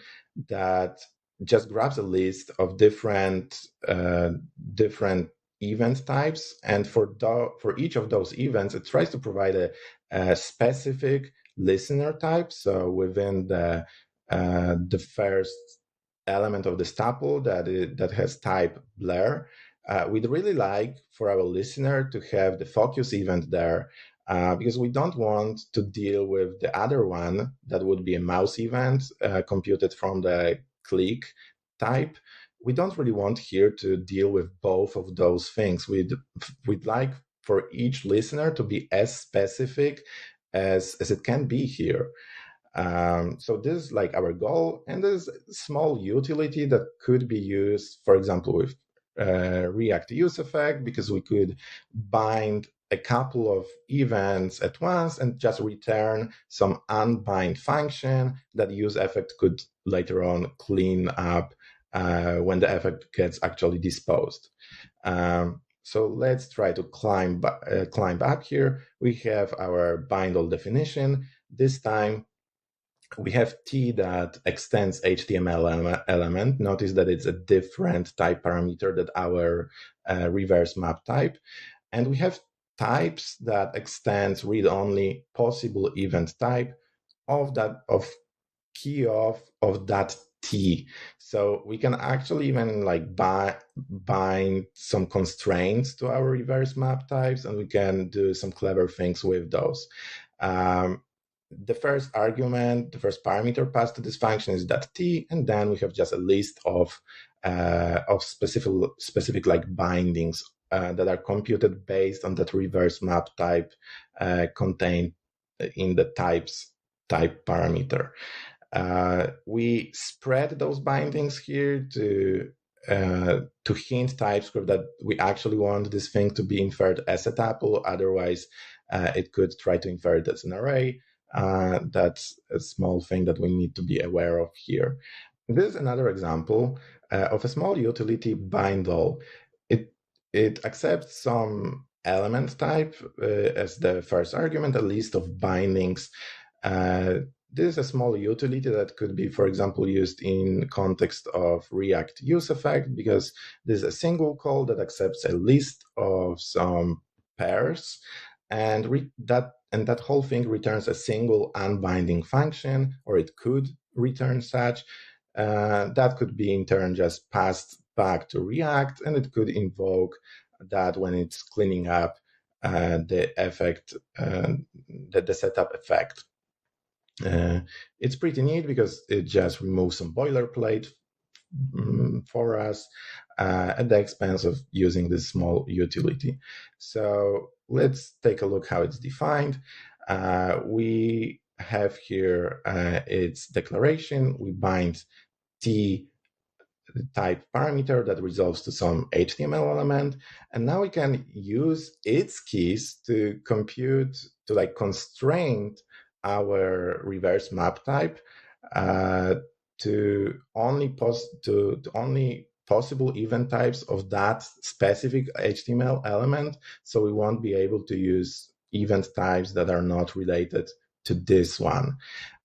that just grabs a list of different event types. And for each of those events, it tries to provide a specific listener type. So within the first element of this tuple that has type blur, we'd really like for our listener to have the focus event there, because we don't want to deal with the other one that would be a mouse event computed from the click type. We don't really want here to deal with both of those things. We'd like for each listener to be as specific as it can be here. So this is like our goal, and there's a small utility that could be used, for example, with React use effect, because we could bind a couple of events at once and just return some unbind function that use effect could later on clean up when the effect gets actually disposed. So let's try to climb up here. We have our bind all definition. This time we have T that extends HTML element. Notice that it's a different type parameter than our reverse map type. And we have types that extends read-only possible event type of key of that T. So we can actually even bind some constraints to our reverse map types, and we can do some clever things with those. The first argument, the first parameter passed to this function is that T, and then we have just a list of specific bindings that are computed based on that reverse map type contained in the type parameter. We spread those bindings here to hint TypeScript that we actually want this thing to be inferred as a tuple. Otherwise, it could try to infer it as an array. That's a small thing that we need to be aware of here. This is another example of a small utility, bind all. It accepts some element type as the first argument, a list of bindings. This is a small utility that could be, for example, used in context of React use effect, because this is a single call that accepts a list of some pairs, and that whole thing returns a single unbinding function, or it could return such. That could be in turn just passed back to React, and it could invoke that when it's cleaning up the effect, the setup effect. It's pretty neat because it just removes some boilerplate for us at the expense of using this small utility. So let's take a look how it's defined. We have here its declaration. We bind T type parameter that resolves to some HTML element, and now we can use its keys to compute, to constrain our reverse map type to only possible event types of that specific HTML element. So we won't be able to use event types that are not related to this one.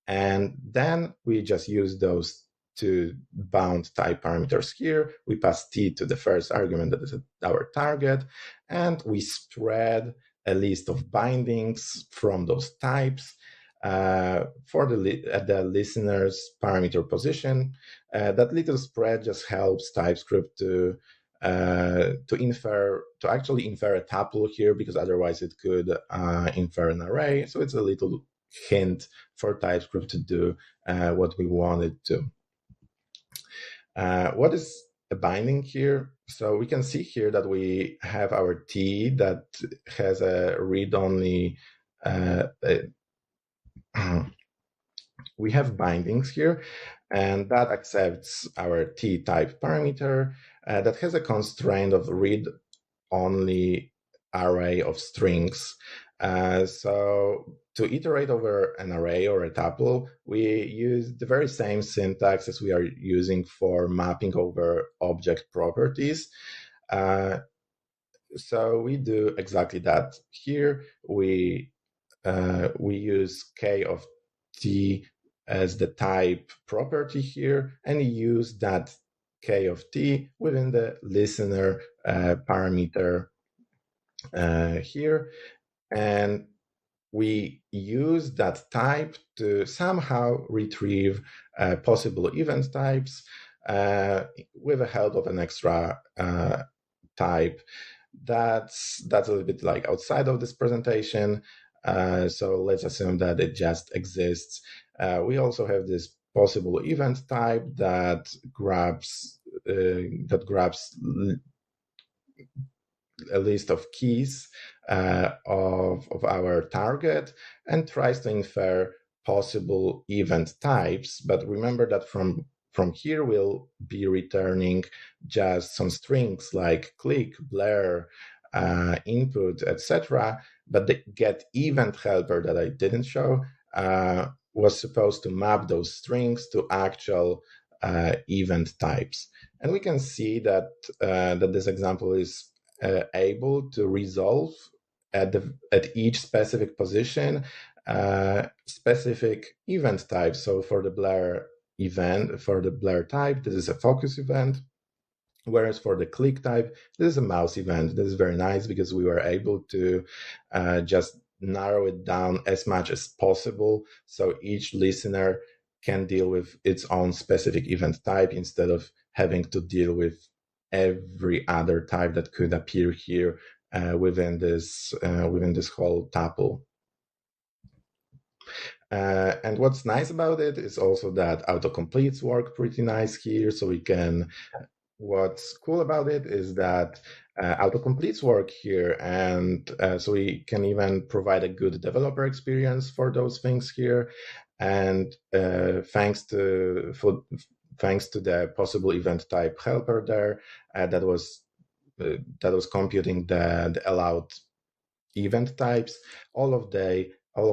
And then we just use those two bound type parameters here. We pass t to the first argument that is our target, and we spread a list of bindings from those types for the listener's parameter position. That little spread just helps TypeScript to actually infer a tuple here, because otherwise it could infer an array. So it's a little hint for TypeScript to do what we wanted to. What is a binding here? So we can see here that we have our T that has a read-only. We have bindings here, and that accepts our T type parameter that has a constraint of read-only array of strings. So to iterate over an array or a tuple, we use the very same syntax as we are using for mapping over object properties. So we do exactly that here. We use k of t as the type property here, and use that k of t within the listener parameter here. And we use that type to somehow retrieve possible event types with the help of an extra type. That's a little bit like outside of this presentation. So let's assume that it just exists. We also have this possible event type that grabs a list of keys of our target and tries to infer possible event types. But remember that from here we'll be returning just some strings like click, blur, input, etc. But the get event helper that I didn't show was supposed to map those strings to actual event types. And we can see that this example is able to resolve at each specific position specific event type. So for the blur event, for the blur type, this is a focus event. Whereas for the click type, this is a mouse event. This is very nice because we were able to just narrow it down as much as possible, so each listener can deal with its own specific event type instead of having to deal with every other type that could appear here within this whole tuple. And what's nice about it is also that autocompletes work pretty nice here. So we can. What's cool about it is that autocompletes work here, and so we can even provide a good developer experience for those things here. And thanks to the possible event type helper there, that was computing the allowed event types. All of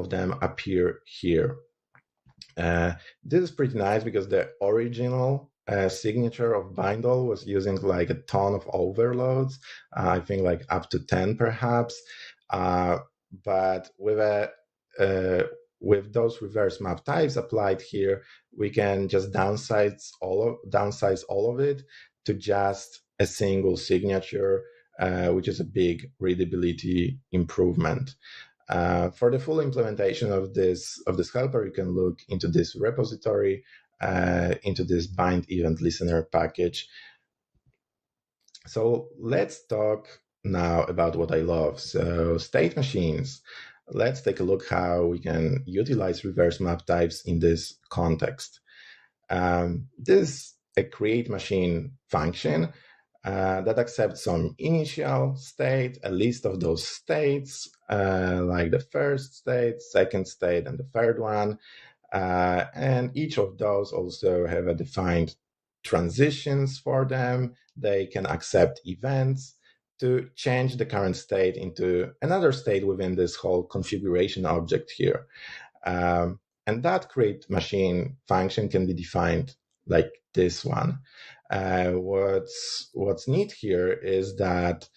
them appear here. This is pretty nice because the original signature of Bindall was using like a ton of overloads, I think like up to 10 perhaps. But with those reverse map types applied here, we can just downsize all of it to just a single signature, which is a big readability improvement. For the full implementation of this helper, you can look into this repository, into this bind event listener package. So let's talk now about what I love. So state machines. Let's take a look how we can utilize reverse map types in this context. This is a create machine function that accepts some initial state, a list of those states, like the first state, second state, and the third one. And each of those also have a defined transitions for them. They can accept events to change the current state into another state within this whole configuration object here. And that create machine function can be defined like this one. What's neat here is that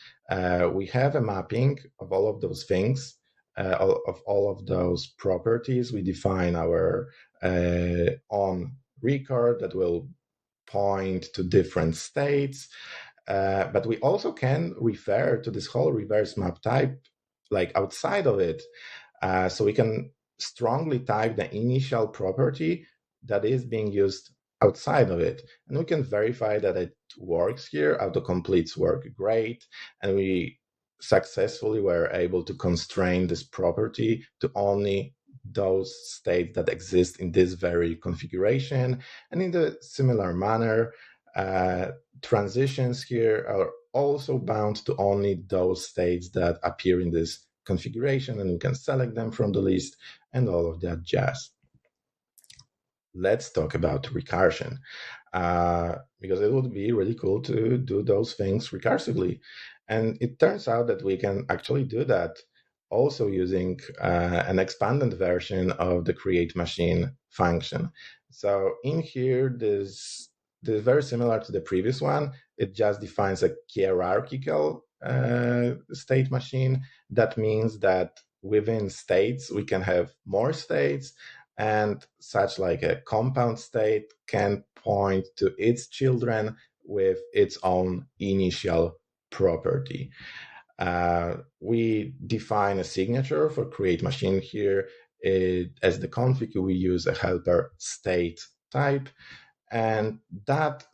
we have a mapping of all of those things, of all of those properties. We define our on record that will point to different states, but we also can refer to this whole reverse map type like outside of it. So we can strongly type the initial property that is being used outside of it. And we can verify that it works here. Autocompletes work great. And we successfully were able to constrain this property to only those states that exist in this very configuration. And in the similar manner, transitions here are also bound to only those states that appear in this configuration, and we can select them from the list and all of that jazz. Let's talk about recursion, because it would be really cool to do those things recursively. And it turns out that we can actually do that also using an expanded version of the create machine function. So in here, this is very similar to the previous one. It just defines a hierarchical state machine. That means that within states, we can have more states, and such like a compound state can point to its children with its own initial property. We define a signature for create machine here. As the config, we use a helper state type, and that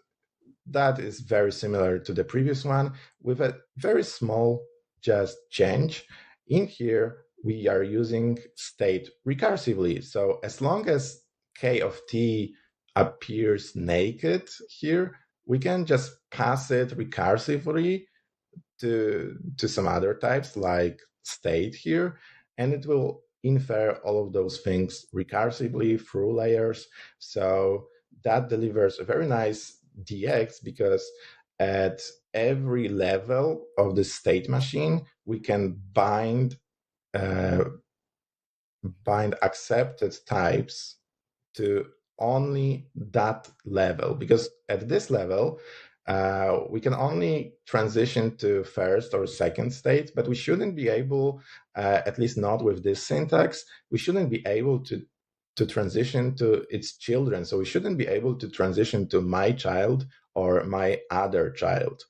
is very similar to the previous one with a very small just change. In here, we are using state recursively. So as long as k of t appears naked here, we can just pass it recursively to some other types like state here, and it will infer all of those things recursively through layers. So that delivers a very nice DX, because at every level of the state machine, we can bind accepted types to only that level, because at this level, we can only transition to first or second state, but we shouldn't be able, at least not with this syntax, we shouldn't be able to transition to its children. So we shouldn't be able to transition to my child or my other child.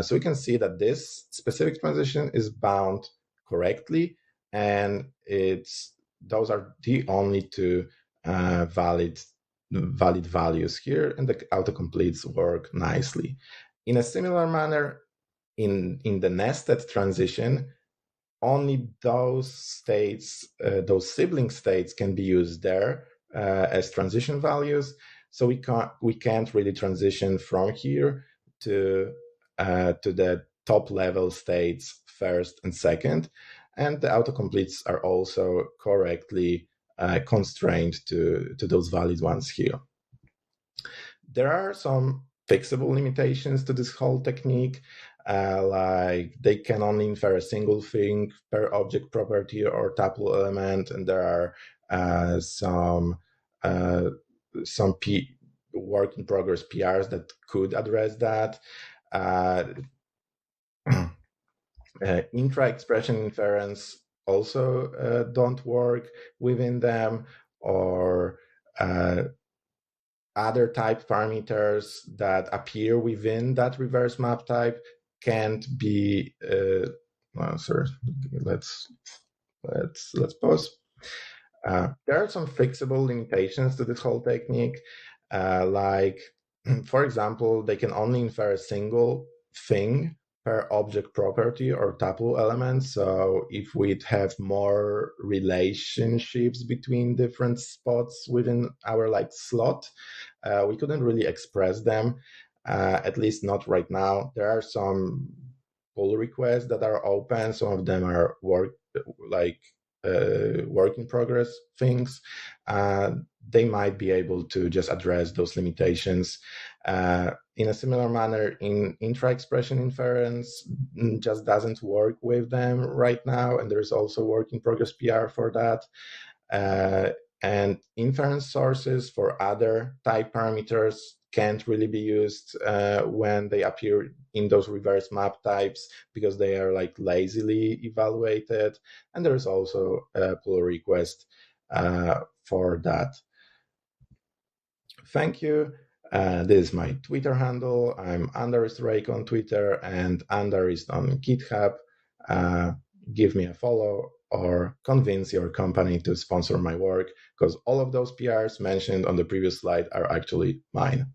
So we can see that this specific transition is bound correctly, and those are the only two valid values here, and the autocompletes work nicely. In a similar manner, in the nested transition, only those states, those sibling states, can be used there as transition values. So we can't really transition from here to the top level states first and second, and the autocompletes are also correctly constrained to those valid ones here. There are some fixable limitations to this whole technique, like they can only infer a single thing per object property or tuple element, and there are some work in progress PRs that could address that. Intra-expression inference also don't work within them, or other type parameters that appear within that reverse map type can't be. Sorry, let's pause. There are some fixable limitations to this whole technique, like, for example, they can only infer a single thing per object property or tuple element. So if we'd have more relationships between different spots within our slot, we couldn't really express them, at least not right now. There are some pull requests that are open. Some of them are work in progress things. They might be able to just address those limitations. In a similar manner, in intra-expression inference, just doesn't work with them right now, and there's also work in progress PR for that. And inference sources for other type parameters can't really be used when they appear in those reverse map types because they are like lazily evaluated. And there's also a pull request for that. Thank you. This is my Twitter handle. I'm _Rake on Twitter and _ on GitHub. Give me a follow or convince your company to sponsor my work, because all of those PRs mentioned on the previous slide are actually mine.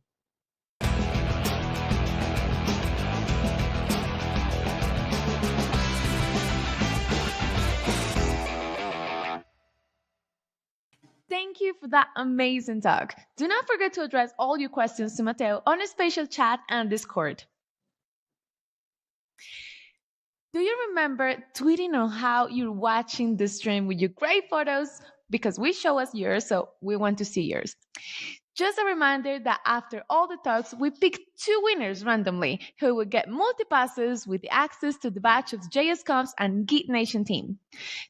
Thank you for that amazing talk. Do not forget to address all your questions to Mateo on a special chat and Discord. Do you remember tweeting on how you're watching the stream with your great photos? Because we show us yours, so we want to see yours. Just a reminder that after all the talks, we picked 2 winners randomly who will get multi-passes with access to the batch of JSConf and Git Nation team.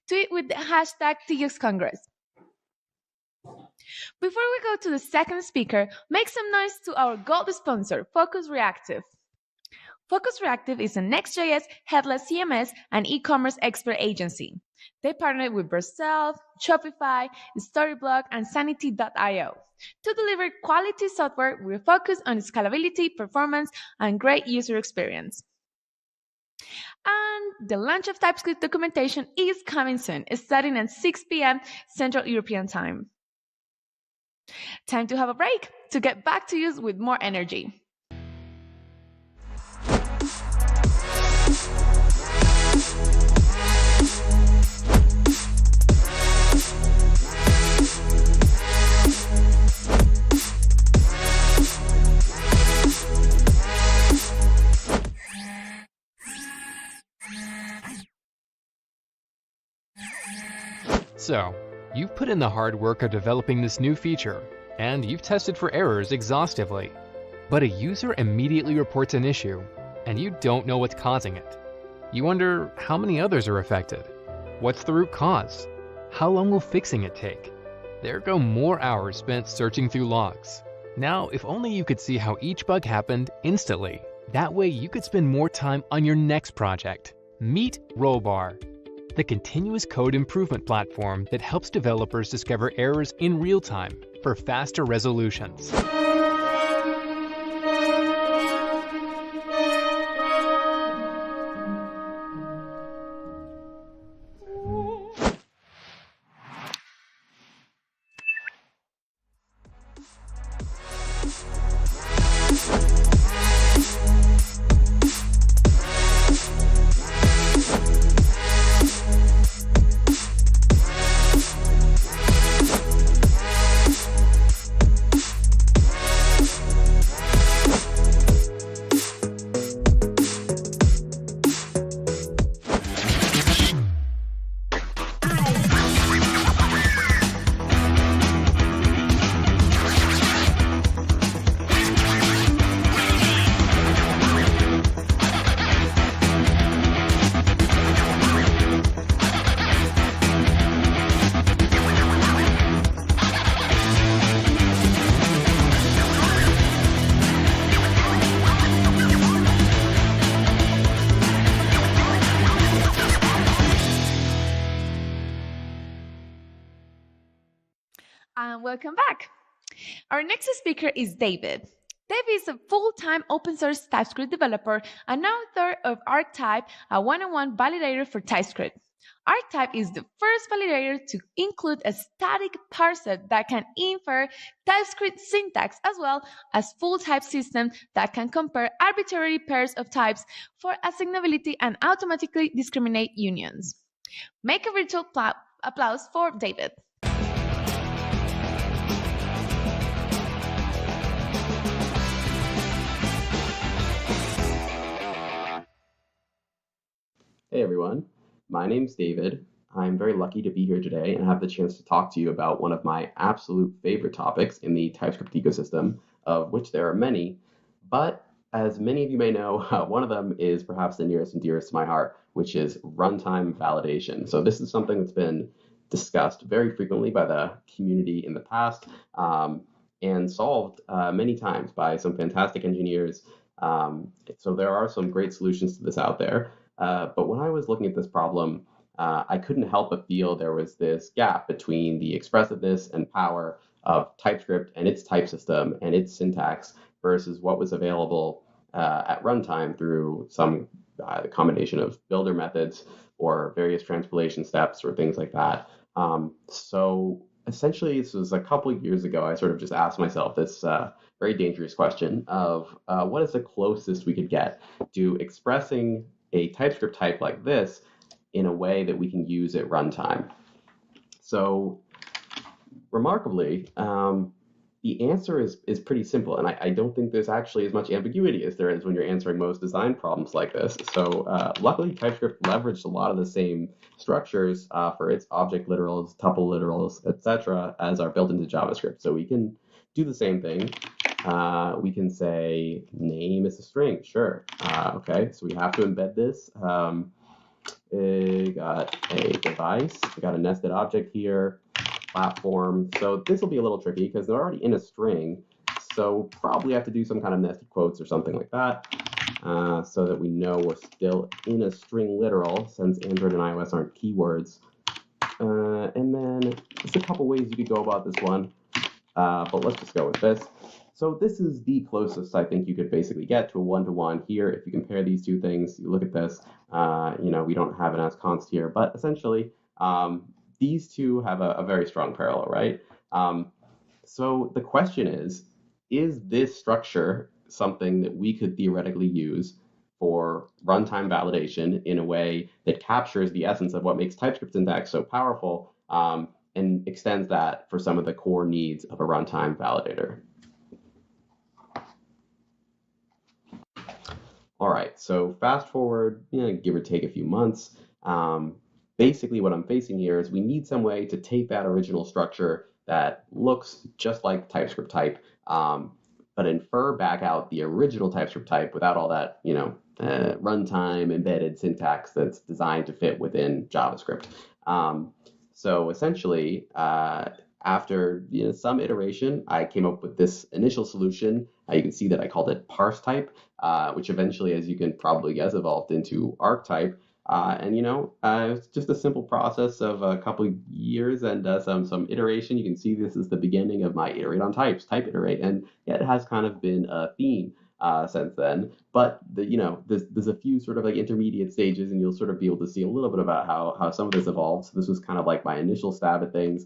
Tweet with the hashtag TXCongress. Before we go to the second speaker, make some noise to our gold sponsor, Focus Reactive. Focus Reactive is a Next.js, headless CMS, and e-commerce expert agency. They partnered with Vercel, Shopify, Storyblock, and Sanity.io to deliver quality software with a focus on scalability, performance, and great user experience. And the launch of TypeScript documentation is coming soon, starting at 6 p.m. Central European Time. Time to have a break to get back to you with more energy. So, you've put in the hard work of developing this new feature, and you've tested for errors exhaustively. But a user immediately reports an issue, and you don't know what's causing it. You wonder how many others are affected. What's the root cause? How long will fixing it take? There go more hours spent searching through logs. Now, if only you could see how each bug happened instantly. That way you could spend more time on your next project. Meet Rollbar, the continuous code improvement platform that helps developers discover errors in real time for faster resolutions. And welcome back. Our next speaker is David. David is a full-time open source TypeScript developer and author of ArcType, a one-on-one validator for TypeScript. ArcType is the first validator to include a static parser that can infer TypeScript syntax, as well as full type system that can compare arbitrary pairs of types for assignability and automatically discriminate unions. Make a virtual applause for David. Hey everyone, my name's David. I'm very lucky to be here today and have the chance to talk to you about one of my absolute favorite topics in the TypeScript ecosystem, of which there are many. But as many of you may know, one of them is perhaps the nearest and dearest to my heart, which is runtime validation. So this is something that's been discussed very frequently by the community in the past. and solved many times by some fantastic engineers. So there are some great solutions to this out there. But when I was looking at this problem, I couldn't help but feel there was this gap between the expressiveness and power of TypeScript and its type system and its syntax versus what was available at runtime through some combination of builder methods or various transpilation steps or things like that. So essentially, this was a couple of years ago, I sort of just asked myself this very dangerous question of what is the closest we could get to expressing a TypeScript type like this in a way that we can use at runtime. So remarkably, the answer is pretty simple, and I don't think there's actually as much ambiguity as there is when you're answering most design problems like this. So luckily, TypeScript leveraged a lot of the same structures for its object literals, tuple literals, etc., as are built into JavaScript. So we can do the same thing. We can say name is a string, sure. Okay, so we have to embed this. We got a device, we got a nested object here, platform. So this will be a little tricky because they're already in a string. So probably have to do some kind of nested quotes or something like that so that we know we're still in a string literal since Android and iOS aren't keywords. And then just a couple ways you could go about this one, but let's just go with this. So this is the closest I think you could basically get to a one-to-one here. If you compare these two things, you look at this, we don't have an as-const here, but essentially these two have a very strong parallel, right? So the question is this structure something that we could theoretically use for runtime validation in a way that captures the essence of what makes TypeScript syntax so powerful and extends that for some of the core needs of a runtime validator? All right, so fast forward, give or take a few months. Basically, what I'm facing here is we need some way to take that original structure that looks just like TypeScript type, but infer back out the original TypeScript type without all that, runtime embedded syntax that's designed to fit within JavaScript. So essentially, after some iteration, I came up with this initial solution. You can see that I called it parse type, which eventually, as you can probably guess, evolved into archetype. It's just a simple process of a couple of years and some iteration. You can see this is the beginning of my iterate on types, type iterate, and it has kind of been a theme since then. But there's a few sort of like intermediate stages, and you'll sort of be able to see a little bit about how some of this evolved. So this was kind of like my initial stab at things.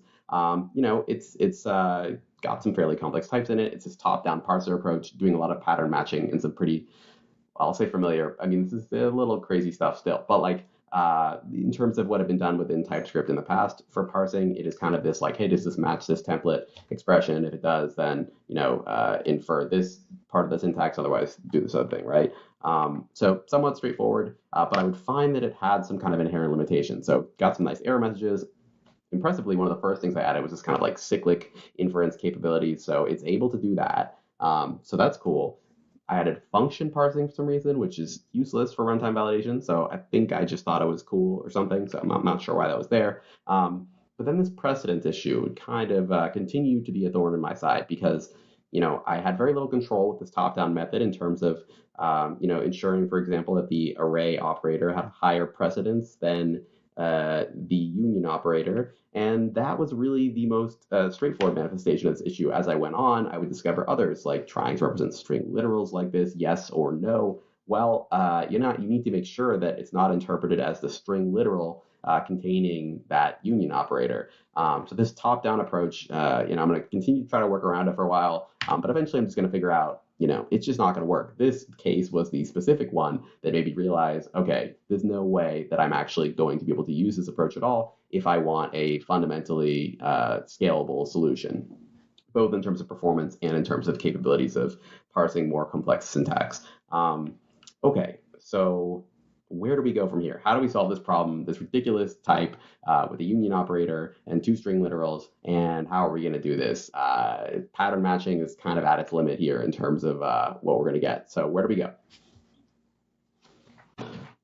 It's got some fairly complex types in it. It's this top-down parser approach, doing a lot of pattern matching and some pretty, I'll say familiar. I mean, this is a little crazy stuff still, but like in terms of what had been done within TypeScript in the past for parsing, it is kind of this like, hey, does this match this template expression? If it does, then infer this part of the syntax. Otherwise, do this other thing, right? So somewhat straightforward, but I would find that it had some kind of inherent limitation. So got some nice error messages. Impressively, one of the first things I added was this kind of like cyclic inference capability. So it's able to do that. So that's cool. I added function parsing for some reason, which is useless for runtime validation. So I think I just thought it was cool or something. So I'm not sure why that was there. But then this precedence issue would kind of continue to be a thorn in my side because, I had very little control with this top-down method in terms of, ensuring, for example, that the array operator had higher precedence than the union operator. And that was really the most straightforward manifestation of this issue. As I went on, I would discover others, like trying to represent string literals like this, yes or no. Well, you need to make sure that it's not interpreted as the string literal containing that union operator. So this top-down approach, I'm going to continue to try to work around it for a while, but eventually I'm just going to figure out it's just not going to work. This case was the specific one that made me realize, okay, there's no way that I'm actually going to be able to use this approach at all if I want a fundamentally scalable solution, both in terms of performance and in terms of capabilities of parsing more complex syntax. Okay, so where do we go from here? How do we solve this problem, this ridiculous type with a union operator and two string literals, and how are we going to do this? Pattern matching is kind of at its limit here in terms of what we're going to get. So where do we go?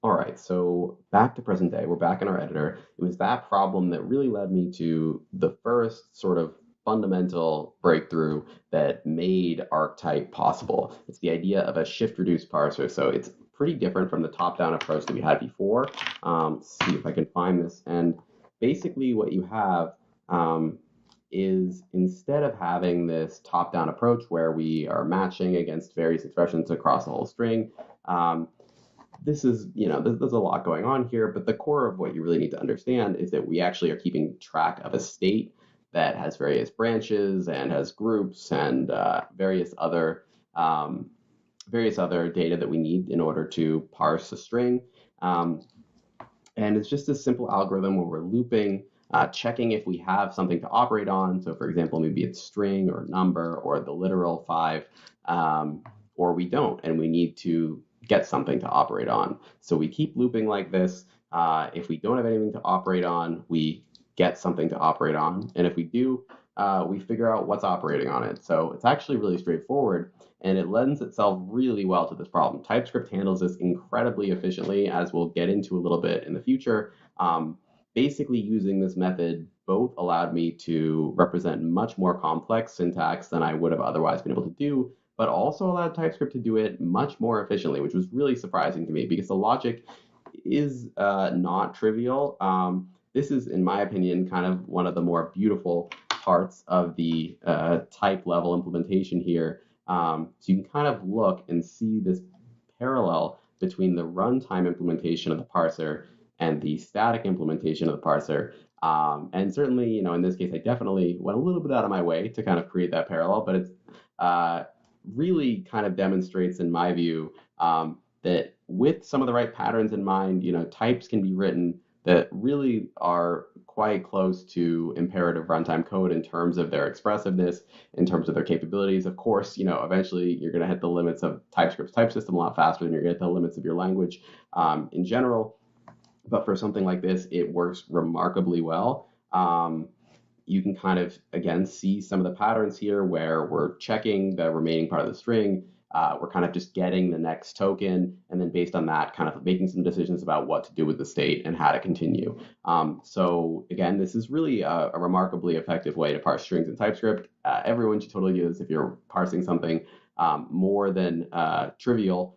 All right, so back to present day. We're back in our editor. It was that problem that really led me to the first sort of fundamental breakthrough that made archetype possible. It's the idea of a shift-reduced parser. So it's pretty different from the top-down approach that we had before. See if I can find this. And basically what you have is, instead of having this top-down approach where we are matching against various expressions across the whole string, this is, there's a lot going on here, but the core of what you really need to understand is that we actually are keeping track of a state that has various branches and has groups and various other data that we need in order to parse a string. And it's just a simple algorithm where we're looping, checking if we have something to operate on. So for example, maybe it's string or number or the literal 5, or we don't, and we need to get something to operate on. So we keep looping like this. If we don't have anything to operate on, we get something to operate on. And if we do, we figure out what's operating on it. So it's actually really straightforward, and it lends itself really well to this problem. TypeScript handles this incredibly efficiently, as we'll get into a little bit in the future. Basically, using this method both allowed me to represent much more complex syntax than I would have otherwise been able to do, but also allowed TypeScript to do it much more efficiently, which was really surprising to me because the logic is not trivial. This is, in my opinion, kind of one of the more beautiful parts of the type level implementation here. So you can kind of look and see this parallel between the runtime implementation of the parser and the static implementation of the parser. And certainly, in this case, I definitely went a little bit out of my way to kind of create that parallel, but it's really kind of demonstrates, in my view, that with some of the right patterns in mind, types can be written that really are quite close to imperative runtime code in terms of their expressiveness, in terms of their capabilities. Of course, eventually you're going to hit the limits of TypeScript's type system a lot faster than you're going to hit the limits of your language in general. But for something like this, it works remarkably well. You can kind of, again, see some of the patterns here where we're checking the remaining part of the string. We're kind of just getting the next token, and then based on that, kind of making some decisions about what to do with the state and how to continue. So again, this is really a remarkably effective way to parse strings in TypeScript. Everyone should totally do this if you're parsing something more than trivial.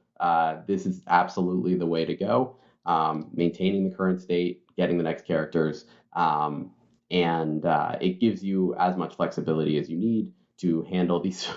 This is absolutely the way to go. Maintaining the current state, getting the next characters, and it gives you as much flexibility as you need to handle these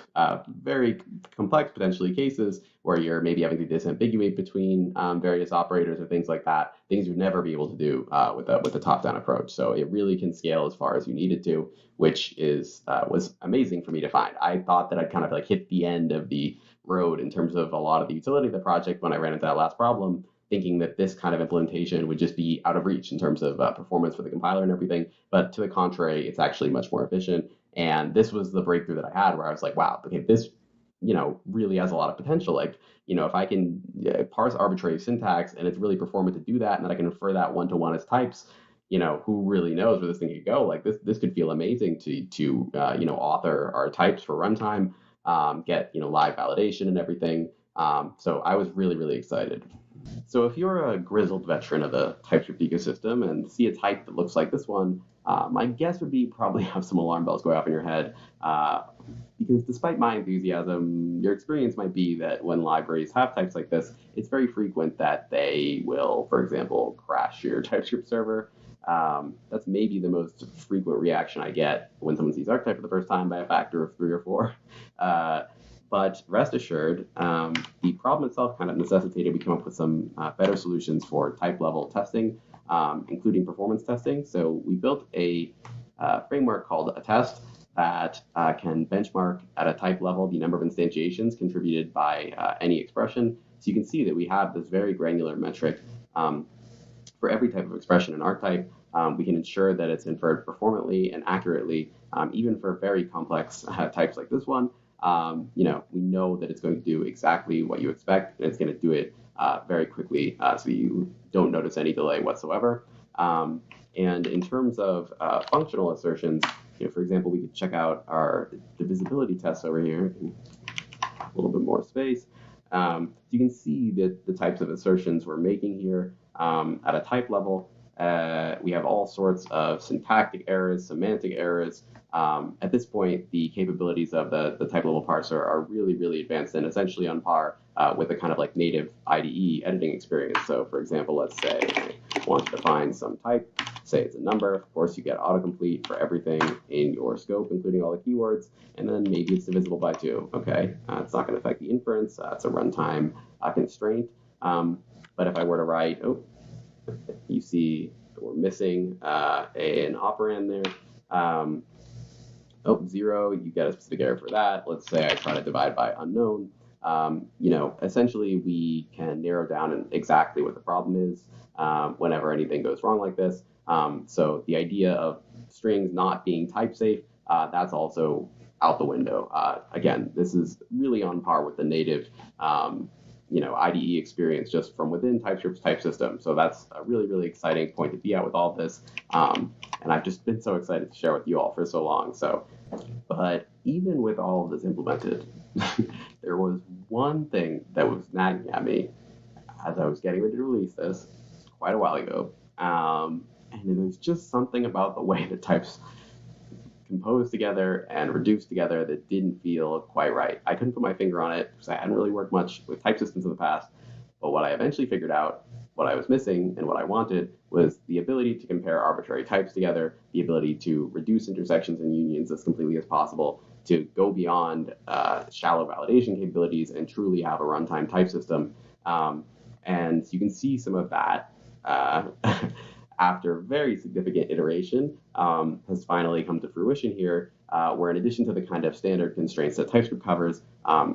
very complex, potentially, cases where you're maybe having to disambiguate between various operators or things like that, things you'd never be able to do with the top-down approach. So it really can scale as far as you need it to, which was amazing for me to find. I thought that I'd kind of like hit the end of the road in terms of a lot of the utility of the project when I ran into that last problem, thinking that this kind of implementation would just be out of reach in terms of performance for the compiler and everything. But to the contrary, it's actually much more efficient. And this was the breakthrough that I had where I was like, wow, okay, this, really has a lot of potential. Like, if I can parse arbitrary syntax and it's really performant to do that, and then I can infer that one-to-one as types, who really knows where this thing could go? Like this could feel amazing to author our types for runtime, get, live validation and everything. So I was really, really excited. So if you're a grizzled veteran of the TypeScript ecosystem and see a type that looks like this one, my guess would be probably have some alarm bells going off in your head, because despite my enthusiasm, your experience might be that when libraries have types like this, it's very frequent that they will, for example, crash your TypeScript server. That's maybe the most frequent reaction I get when someone sees archetype for the first time by a factor of 3 or 4. But rest assured, the problem itself kind of necessitated we come up with some better solutions for type level testing, including performance testing. So we built a framework called Attest that can benchmark at a type level the number of instantiations contributed by any expression. So you can see that we have this very granular metric for every type of expression in archetype. We can ensure that it's inferred performantly and accurately, even for very complex types like this one. We know that it's going to do exactly what you expect, and it's going to do it very quickly, so you don't notice any delay whatsoever. And in terms of functional assertions, for example, we could check out our divisibility tests over here. A little bit more space. So you can see that the types of assertions we're making here at a type level. We have all sorts of syntactic errors, semantic errors. At this point, the capabilities of the type level parser are really, really advanced and essentially on par with the kind of like native IDE editing experience. So for example, let's say I want to define some type, say it's a number. Of course, you get autocomplete for everything in your scope, including all the keywords, and then maybe it's divisible by 2. Okay, it's not going to affect the inference. It's a runtime constraint. But if I were to write, you see we're missing an operand there. 0, you get a specific error for that. Let's say I try to divide by unknown. Essentially we can narrow down exactly what the problem is whenever anything goes wrong like this. So the idea of strings not being type safe, that's also out the window. Again, this is really on par with the native IDE experience just from within TypeScript's type system. So that's a really, really exciting point to be at with all of this. And I've just been so excited to share with you all for so long. But even with all of this implemented, there was one thing that was nagging at me as I was getting ready to release this quite a while ago. And there's just something about the way the types composed together and reduced together that didn't feel quite right. I couldn't put my finger on it because I hadn't really worked much with type systems in the past. But what I eventually figured out, what I was missing and what I wanted, was the ability to compare arbitrary types together, the ability to reduce intersections and unions as completely as possible, to go beyond shallow validation capabilities and truly have a runtime type system. And you can see some of that after very significant iteration has finally come to fruition here, where in addition to the kind of standard constraints that TypeScript covers,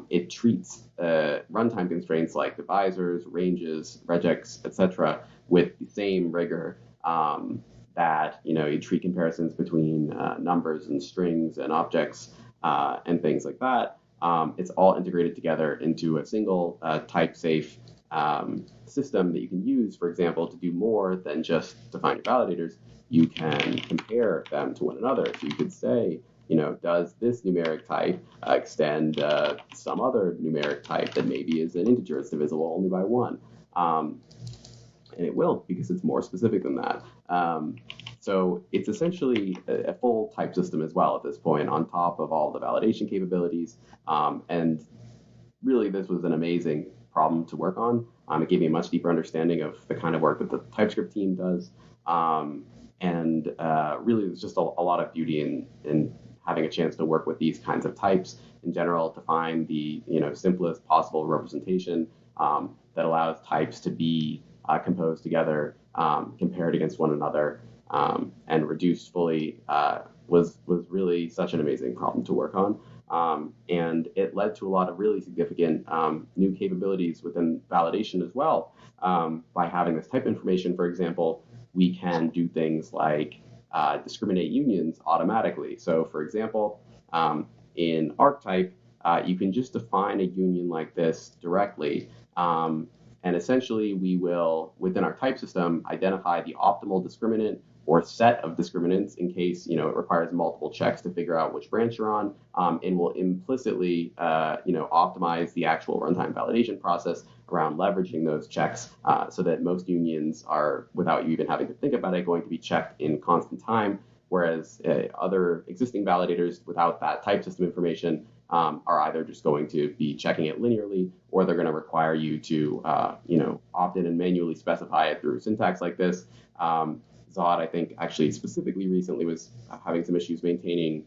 it treats runtime constraints like divisors, ranges, regex, etc., with the same rigor that you treat comparisons between numbers and strings and objects and things like that. It's all integrated together into a single type-safe system that you can use, for example, to do more than just define your validators. You can compare them to one another. So you could say, does this numeric type extend some other numeric type that maybe is an integer that's divisible only by 1? And it will, because it's more specific than that. So it's essentially a full type system as well at this point, on top of all the validation capabilities. And really, this was an amazing problem to work on. It gave me a much deeper understanding of the kind of work that the TypeScript team does. And really, there's just a lot of beauty in having a chance to work with these kinds of types in general to find the simplest possible representation that allows types to be composed together, compared against one another, and reduced fully was really such an amazing problem to work on. And it led to a lot of really significant new capabilities within validation as well. By having this type information, for example, we can do things like discriminate unions automatically. So for example, in archetype, you can just define a union like this directly. And essentially, we will, within our type system, identify the optimal discriminant or set of discriminants in case it requires multiple checks to figure out which branch you're on, and will implicitly optimize the actual runtime validation process around leveraging those checks so that most unions are, without you even having to think about it, going to be checked in constant time, whereas other existing validators without that type system information are either just going to be checking it linearly, or they're going to require you to opt in and manually specify it through syntax like this. Zod, I think, actually specifically recently was having some issues maintaining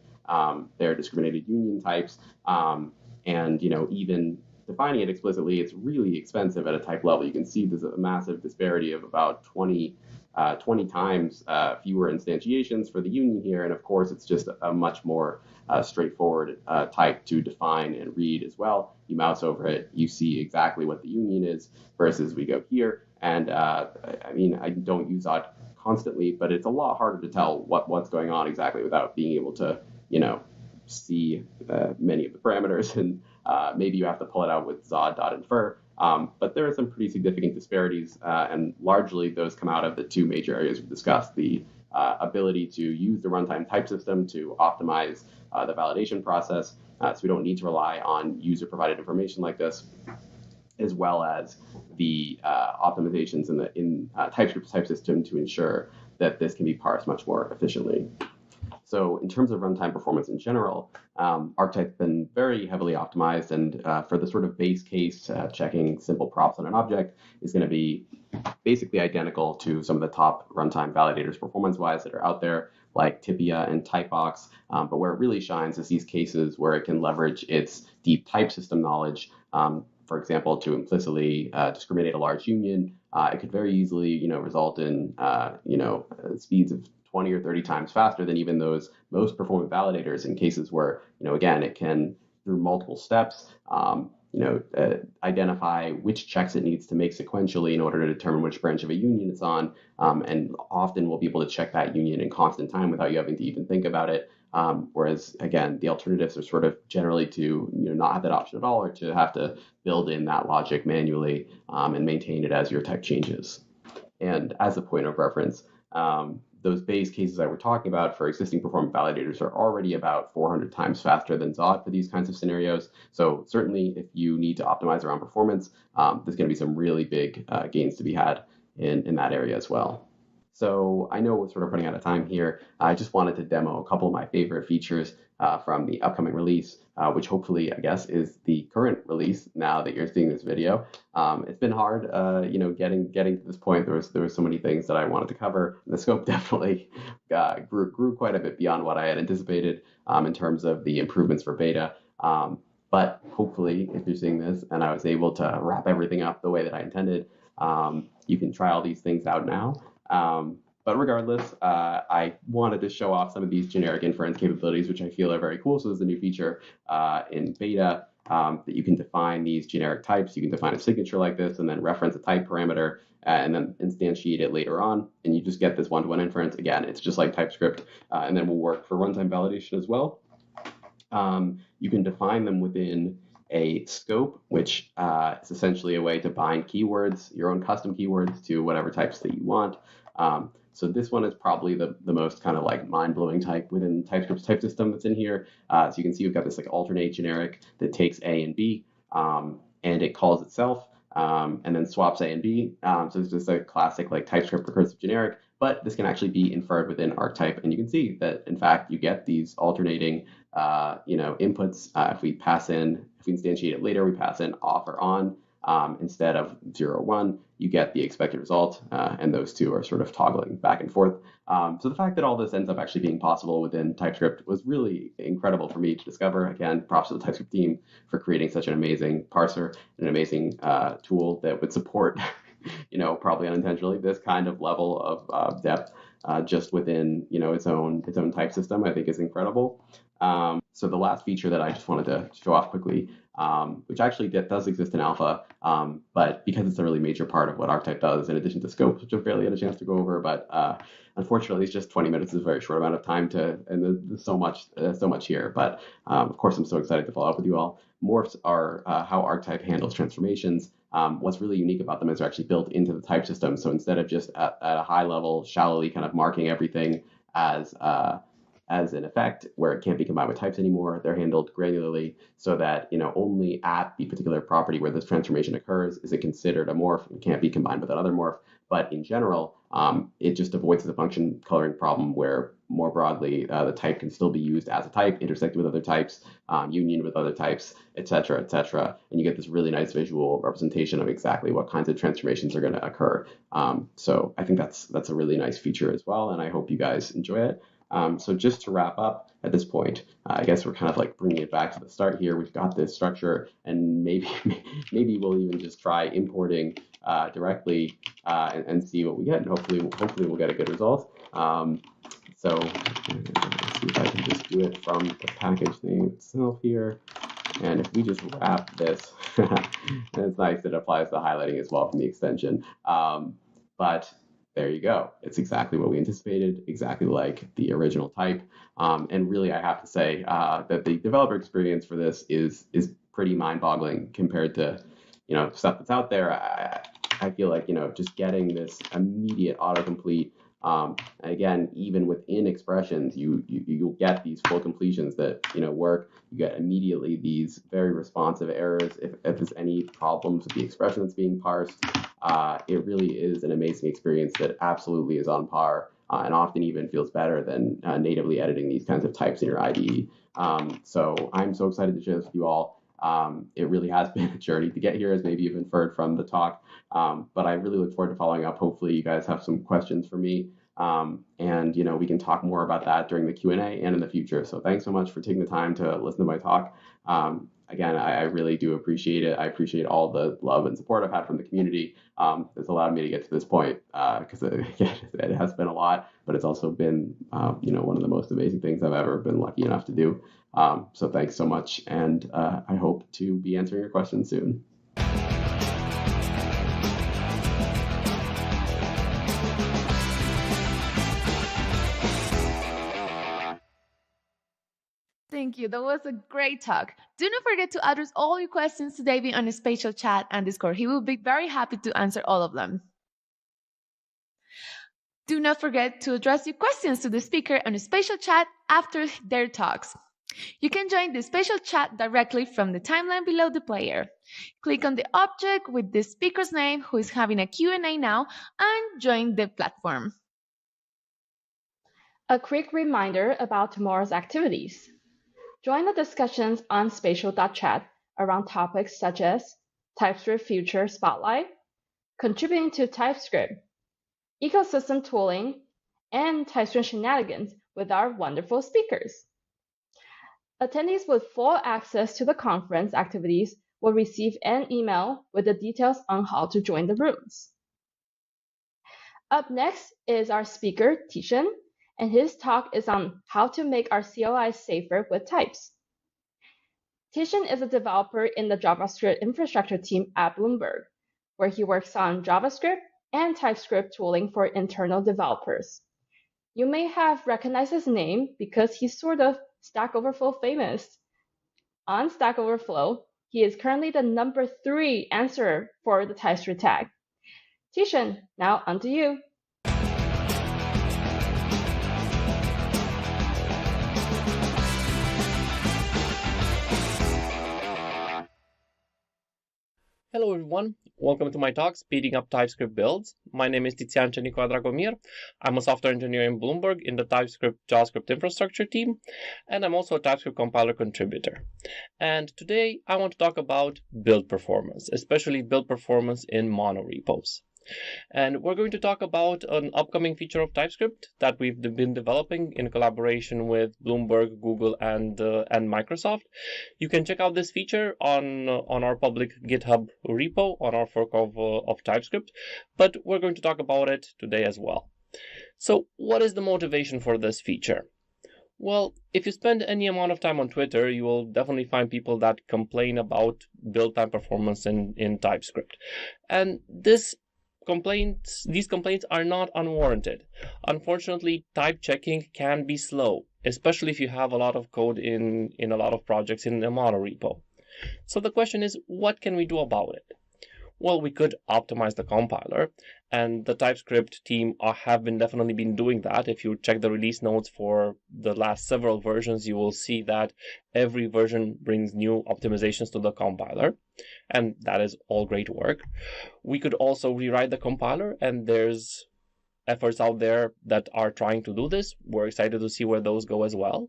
their discriminated union types. And even defining it explicitly, it's really expensive at a type level. You can see there's a massive disparity of about 20 times fewer instantiations for the union here. And of course, it's just a much more straightforward type to define and read as well. You mouse over it, you see exactly what the union is, versus we go here. And I don't use Zod constantly, but it's a lot harder to tell what's going on exactly without being able to, see many of the parameters. And maybe you have to pull it out with Zod.infer. But there are some pretty significant disparities, and largely those come out of the two major areas we discussed: the ability to use the runtime type system to optimize the validation process, so we don't need to rely on user-provided information like this, as well as the optimizations in TypeScript's type system to ensure that this can be parsed much more efficiently. So in terms of runtime performance in general, Archetype's been very heavily optimized, and for the sort of base case, checking simple props on an object is going to be basically identical to some of the top runtime validators performance-wise that are out there, like Tipia and Typebox. But where it really shines is these cases where it can leverage its deep type system knowledge, for example, to implicitly discriminate a large union. It could very easily, result in, speeds of 20 or 30 times faster than even those most performant validators in cases where, again, it can, through multiple steps, identify which checks it needs to make sequentially in order to determine which branch of a union it's on, and often we'll be able to check that union in constant time without you having to even think about it. Whereas, again, the alternatives are sort of generally to not have that option at all, or to have to build in that logic manually and maintain it as your type changes. And as a point of reference, those base cases that we're talking about for existing performant validators are already about 400 times faster than Zod for these kinds of scenarios. So certainly, if you need to optimize around performance, there's going to be some really big gains to be had in that area as well. So I know we're sort of running out of time here. I just wanted to demo a couple of my favorite features from the upcoming release, which hopefully, I guess, is the current release now that you're seeing this video. It's been hard, getting to this point. There was so many things that I wanted to cover. The scope definitely grew quite a bit beyond what I had anticipated in terms of the improvements for beta. But hopefully, if you're seeing this and I was able to wrap everything up the way that I intended, you can try all these things out now. But regardless, I wanted to show off some of these generic inference capabilities, which I feel are very cool. So there's a new feature in beta that you can define these generic types. You can define a signature like this and then reference a type parameter and then instantiate it later on. And you just get this one-to-one inference. Again, it's just like TypeScript, and then will work for runtime validation as well. You can define them within a scope, which is essentially a way to bind keywords, your own custom keywords, to whatever types that you want. So this one is probably the most kind of like mind-blowing type within TypeScript's type system that's in here. So you can see we've got this like alternate generic that takes A and B, and it calls itself, and then swaps A and B. So it's just a classic like TypeScript recursive generic, but this can actually be inferred within archetype. And you can see that, in fact, you get these alternating inputs. If we instantiate it later, we pass in off or on. Instead of 0 or 1, you get the expected result, and those two are sort of toggling back and forth. So the fact that all this ends up actually being possible within TypeScript was really incredible for me to discover. Again, props to the TypeScript team for creating such an amazing parser, an amazing tool that would support, probably unintentionally, this kind of level of depth just within, its own type system. I think is incredible. So the last feature that I just wanted to show off quickly, which actually does exist in alpha, but because it's a really major part of what Archetype does, in addition to scopes, which I've barely had a chance to go over, but unfortunately, it's just 20 minutes is a very short amount of time and there's so much here. But of course, I'm so excited to follow up with you all. Morphs are how Archetype handles transformations. What's really unique about them is they're actually built into the type system. So instead of just at a high level, shallowly kind of marking everything as an effect where it can't be combined with types anymore, they're handled granularly so that only at the particular property where this transformation occurs is it considered a morph and can't be combined with another morph. But in general, it just avoids the function coloring problem where more broadly the type can still be used as a type, intersect with other types, union with other types, etc., etc. And you get this really nice visual representation of exactly what kinds of transformations are going to occur. So I think that's a really nice feature as well, and I hope you guys enjoy it. So just to wrap up at this point, I guess we're kind of like bringing it back to the start here. We've got this structure, and maybe we'll even just try importing directly and see what we get, and hopefully we'll get a good result. So let's see if I can just do it from the package name itself here. And if we just wrap this, and it's nice that it applies the highlighting as well from the extension. But there you go. It's exactly what we anticipated, exactly like the original type. And really, I have to say that the developer experience for this is pretty mind-boggling compared to stuff that's out there. I feel like just getting this immediate autocomplete And again, even within expressions, you'll get these full completions that work. You get immediately these very responsive errors if there's any problems with the expression that's being parsed. It really is an amazing experience that absolutely is on par and often even feels better than natively editing these kinds of types in your IDE. So I'm so excited to share this with you all. It really has been a journey to get here, as maybe you've inferred from the talk. But I really look forward to following up. Hopefully you guys have some questions for me. And we can talk more about that during the Q&A and in the future. So thanks so much for taking the time to listen to my talk. Again, I really do appreciate it. I appreciate all the love and support I've had from the community. It's allowed me to get to this point because it has been a lot, but it's also been one of the most amazing things I've ever been lucky enough to do. So thanks so much, and I hope to be answering your questions soon. Thank you. That was a great talk. Do not forget to address all your questions to David on the spatial chat and Discord. He will be very happy to answer all of them. Do not forget to address your questions to the speaker on the spatial chat after their talks. You can join the spatial chat directly from the timeline below the player. Click on the object with the speaker's name who is having a Q&A now and join the platform. A quick reminder about tomorrow's activities. Join the discussions on spatial.chat around topics such as TypeScript Future Spotlight, contributing to TypeScript, ecosystem tooling, and TypeScript shenanigans with our wonderful speakers. Attendees with full access to the conference activities will receive an email with the details on how to join the rooms. Up next is our speaker, Tishan, and his talk is on how to make our CLI safer with types. Tishan is a developer in the JavaScript infrastructure team at Bloomberg, where he works on JavaScript and TypeScript tooling for internal developers. You may have recognized his name because he's sort of Stack Overflow famous. On Stack Overflow, he is currently the number 3 answerer for the TypeScript tag. Tishan, now on to you. Hello everyone, welcome to my talk, Speeding Up TypeScript Builds. My name is Tizian Cenicoa Dragomir. I'm a software engineer in Bloomberg in the TypeScript JavaScript infrastructure team, and I'm also a TypeScript compiler contributor. And today I want to talk about build performance, especially build performance in monorepos. And we're going to talk about an upcoming feature of TypeScript that we've been developing in collaboration with Bloomberg, Google, and Microsoft. You can check out this feature on our public GitHub repo on our fork of TypeScript, but we're going to talk about it today as well. So what is the motivation for this feature? Well, if you spend any amount of time on Twitter, you will definitely find people that complain about build time performance in TypeScript. And these complaints are not unwarranted. Unfortunately, type checking can be slow, especially if you have a lot of code in a lot of projects in a monorepo. So the question is, what can we do about it? Well, we could optimize the compiler, and the TypeScript team have definitely been doing that. If you check the release notes for the last several versions, you will see that every version brings new optimizations to the compiler, and that is all great work. We could also rewrite the compiler, and there's efforts out there that are trying to do this. We're excited to see where those go as well.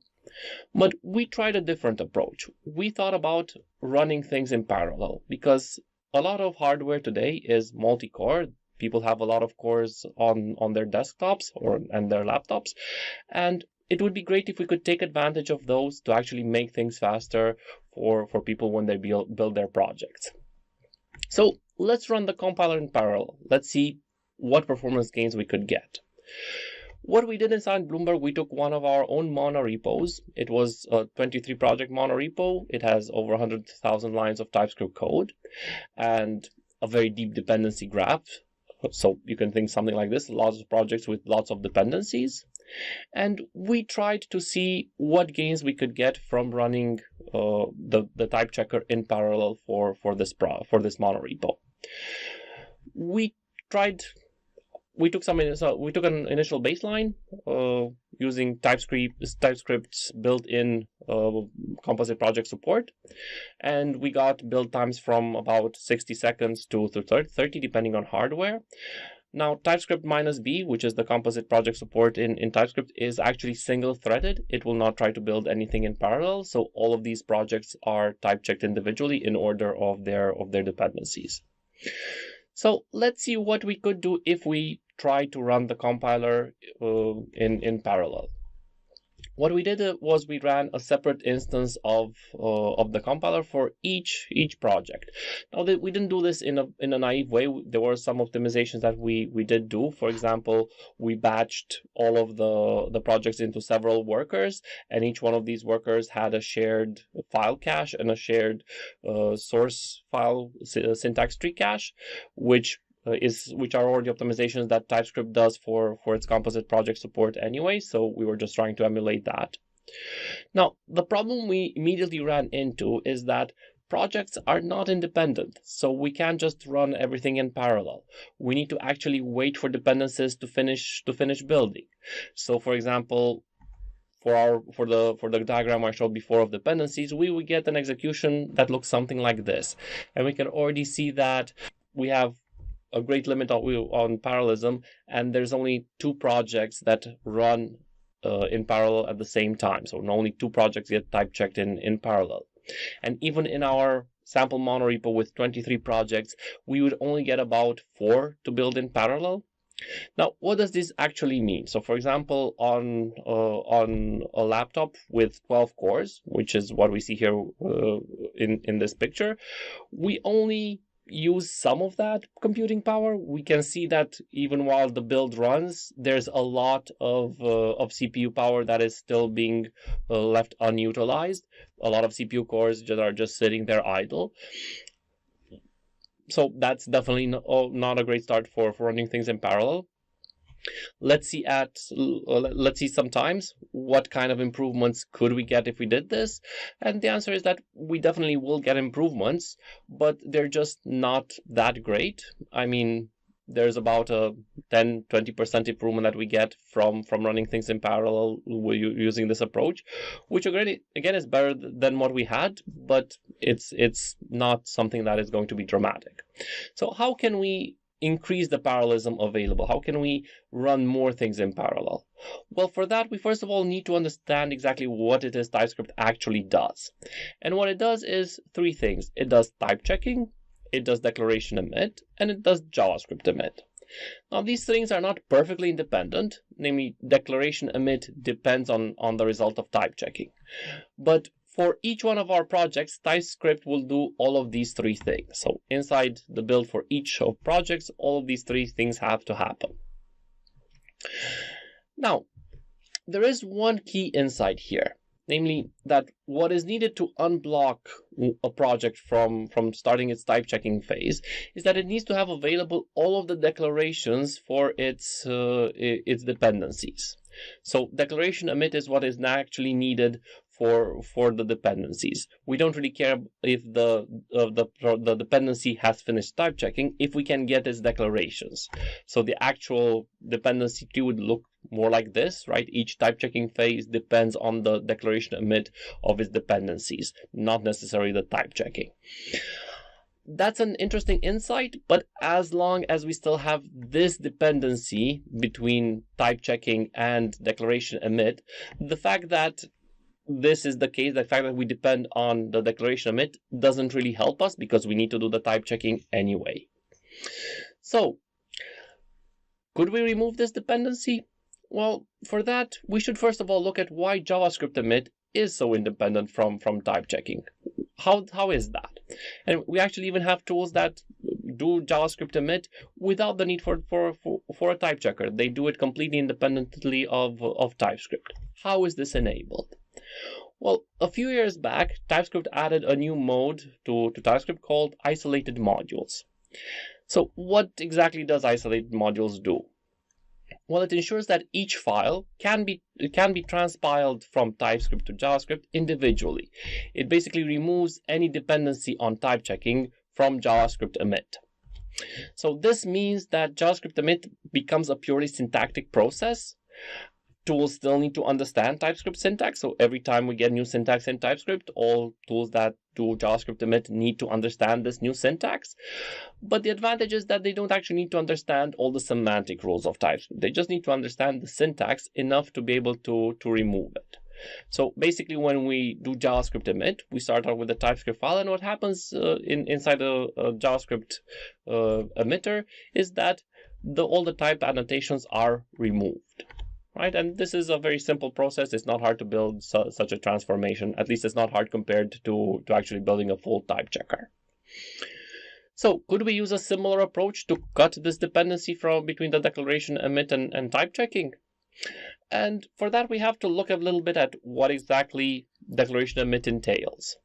But we tried a different approach. We thought about running things in parallel, because a lot of hardware today is multi-core. People have a lot of cores on their desktops and their laptops. And it would be great if we could take advantage of those to actually make things faster for people when they build their projects. So let's run the compiler in parallel. Let's see what performance gains we could get. What we did inside Bloomberg, we took one of our own monorepos. It was a 23 project monorepo. It has over 100,000 lines of TypeScript code and a very deep dependency graph. So you can think something like this, lots of projects with lots of dependencies. And we tried to see what gains we could get from running the type checker in parallel for this monorepo. We tried we took an initial baseline using TypeScript's built-in composite project support, and we got build times from about 60 seconds to 30, depending on hardware. Now, TypeScript -B, which is the composite project support in TypeScript, is actually single-threaded. It will not try to build anything in parallel, so all of these projects are type-checked individually in order of their dependencies. So let's see what we could do if we try to run the compiler in parallel. What we did was we ran a separate instance of the compiler for each project. Now, we didn't do this in a naive way. There were some optimizations that we did do. For example, we batched all of the projects into several workers, and each one of these workers had a shared file cache and a shared source file syntax tree cache, which are already optimizations that TypeScript does for its composite project support anyway, so we were just trying to emulate that. Now, the problem we immediately ran into is that projects are not independent, so we can't just run everything in parallel. We need to actually wait for dependencies to finish building. So, for example, for the diagram I showed before of dependencies, we would get an execution that looks something like this, and we can already see that we have a great limit on parallelism, and there's only 2 projects that run in parallel at the same time. So only 2 projects get type checked in parallel. And even in our sample monorepo with 23 projects, we would only get about 4 to build in parallel. Now, what does this actually mean? So, for example, on a laptop with 12 cores, which is what we see here in this picture, we only use some of that computing power. We can see that even while the build runs, there's a lot of CPU power that is still being left unutilized. A lot of CPU cores that are just sitting there idle. So that's definitely not a great start for running things in parallel. Let's see sometimes what kind of improvements could we get if we did this, and the answer is that we definitely will get improvements, but they're just not that great. I mean, there's about a 10-20% improvement that we get from running things in parallel using this approach, which again is better than what we had, but it's not something that is going to be dramatic. So how can we increase the parallelism available? How can we run more things in parallel? Well, for that, we first of all need to understand exactly what it is TypeScript actually does. And what it does is 3 things. It does type checking, it does declaration emit, and it does JavaScript emit. Now, these things are not perfectly independent. Namely, declaration emit depends on the result of type checking. But for each one of our projects, TypeScript will do all of these 3 things. So inside the build for each of projects, all of these 3 things have to happen. Now, there is one key insight here, namely that what is needed to unblock a project from starting its type checking phase is that it needs to have available all of the declarations for its dependencies. So declaration emit is what is actually needed for the dependencies. We don't really care if the dependency has finished type checking if we can get its declarations. So the actual dependency tree would look more like this, right? Each type checking phase depends on the declaration emit of its dependencies, not necessarily the type checking. That's an interesting insight, but as long as we still have this dependency between type checking and declaration emit, the fact that this is the case, the fact that we depend on the declaration emit doesn't really help us because we need to do the type checking anyway. So, could we remove this dependency? Well, for that, we should first of all look at why JavaScript emit is so independent from type checking. How is that? And we actually even have tools that do JavaScript emit without the need for a type checker. They do it completely independently of TypeScript. How is this enabled? Well, a few years back, TypeScript added a new mode to TypeScript called isolated modules. So what exactly does isolated modules do? Well, it ensures that each file can be transpiled from TypeScript to JavaScript individually. It basically removes any dependency on type checking from JavaScript emit. So this means that JavaScript emit becomes a purely syntactic process. Tools still need to understand TypeScript syntax. So every time we get new syntax in TypeScript, all tools that do JavaScript emit need to understand this new syntax. But the advantage is that they don't actually need to understand all the semantic rules of TypeScript. They just need to understand the syntax enough to be able to remove it. So basically, when we do JavaScript emit, we start out with a TypeScript file, and what happens inside a JavaScript emitter is that all the type annotations are removed. Right, and this is a very simple process. It's not hard to build such a transformation. At least it's not hard compared to actually building a full type checker. So could we use a similar approach to cut this dependency from between the declaration emit and type checking? And for that, we have to look a little bit at what exactly declaration emit entails.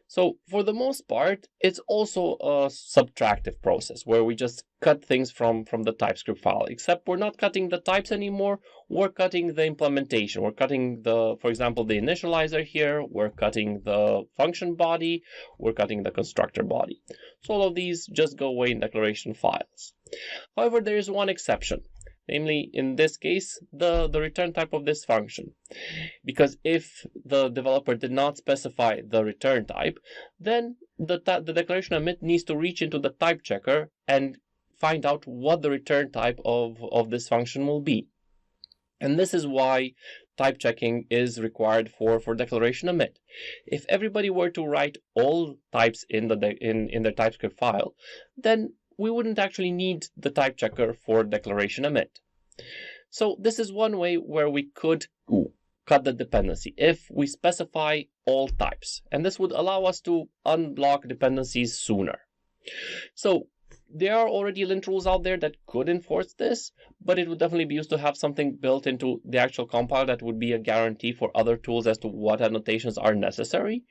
So for the most part, it's also a subtractive process where we just cut things from the TypeScript file, except we're not cutting the types anymore. We're cutting the implementation. We're cutting for example, the initializer here. We're cutting the function body. We're cutting the constructor body. So all of these just go away in declaration files. However, there is one exception. Namely, in this case, the return type of this function. Because if the developer did not specify the return type, then the declaration emit needs to reach into the type checker and find out what the return type of this function will be. And this is why type checking is required for declaration emit. If everybody were to write all types in their TypeScript file, then we wouldn't actually need the type checker for declaration emit. So this is one way where we could cut the dependency if we specify all types, and this would allow us to unblock dependencies sooner. So there are already lint rules out there that could enforce this, but it would definitely be used to have something built into the actual compiler that would be a guarantee for other tools as to what annotations are necessary.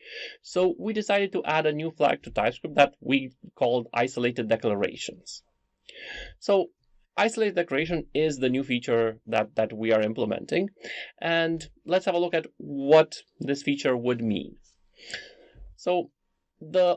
So we decided to add a new flag to TypeScript that we called isolated declarations. So isolated declaration is the new feature that we are implementing, and let's have a look at what this feature would mean. So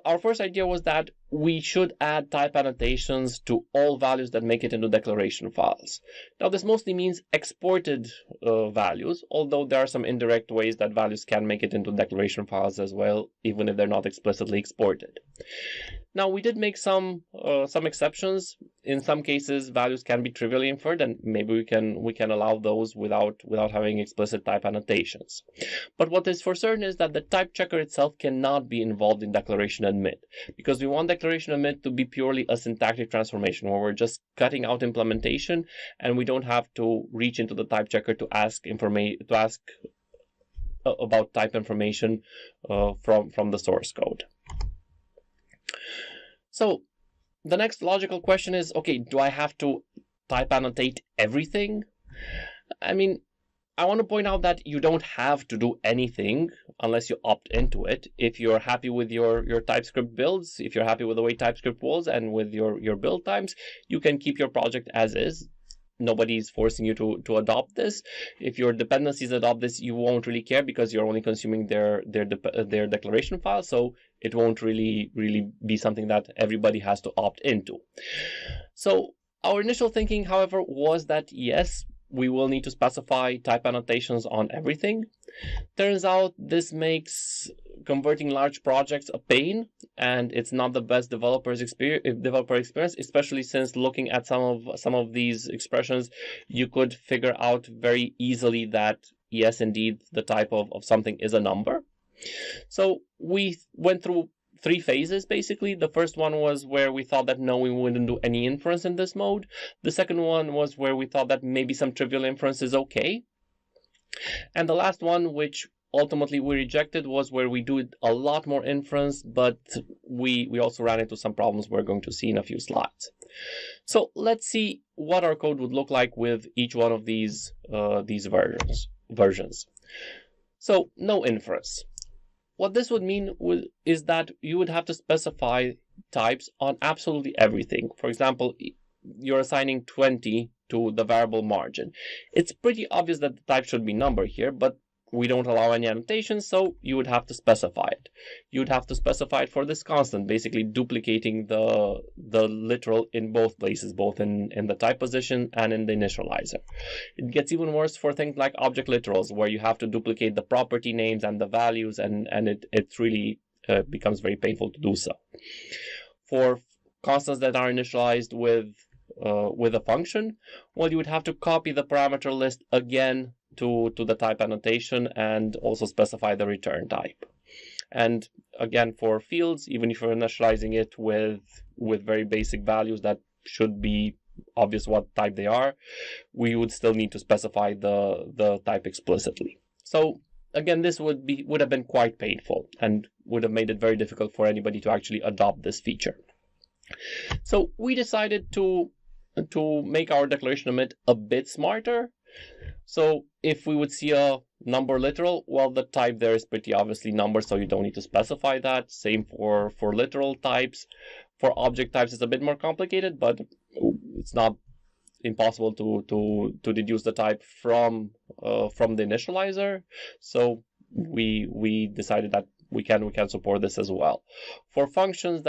our first idea was that we should add type annotations to all values that make it into declaration files. Now, this mostly means exported values, although there are some indirect ways that values can make it into declaration files as well, even if they're not explicitly exported. Now, we did make some exceptions. In some cases, values can be trivially inferred, and maybe we can allow those without having explicit type annotations. But what is for certain is that the type checker itself cannot be involved in declaration emit, because we want declaration emit to be purely a syntactic transformation where we're just cutting out implementation, and we don't have to reach into the type checker to ask about type information from the source code. So the next logical question is, okay, do I have to type annotate everything? I mean, I want to point out that you don't have to do anything unless you opt into it. If you're happy with your TypeScript builds, if you're happy with the way TypeScript was and with your build times, you can keep your project as is. Nobody's forcing you to adopt this. If your dependencies adopt this, you won't really care because you're only consuming their declaration file, so it won't really be something that everybody has to opt into. So our initial thinking, however, was that yes, we will need to specify type annotations on everything. Turns out this makes converting large projects a pain, and it's not the best developer experience, especially since looking at some of these expressions, you could figure out very easily that yes, indeed, the type of something is a number. So we went through 3 phases, basically. The first one was where we thought that no, we wouldn't do any inference in this mode. The second one was where we thought that maybe some trivial inference is okay. And the last one, which ultimately we rejected, was where we do a lot more inference, but we also ran into some problems we're going to see in a few slides. So let's see what our code would look like with each one of these versions. So no inference. What this would mean is that you would have to specify types on absolutely everything. For example, you're assigning 20 to the variable margin. It's pretty obvious that the type should be number here, but we don't allow any annotations, so you would have to specify it. You would have to specify it for this constant, basically duplicating the literal in both places, both in the type position and in the initializer. It gets even worse for things like object literals, where you have to duplicate the property names and the values, and it really becomes very painful to do so. For constants that are initialized with a function, well, you would have to copy the parameter list again to the type annotation and also specify the return type. And again, for fields, even if you're initializing it with very basic values that should be obvious what type they are, we would still need to specify the type explicitly. So again, this would have been quite painful and would have made it very difficult for anybody to actually adopt this feature. So we decided to make our declaration emit a bit smarter. So if we would see a number literal, well, the type there is pretty obviously number, so you don't need to specify that. Same for literal types. For object types, it's a bit more complicated, but it's not impossible to deduce the type from the initializer. So we decided that we can support this as well. For functions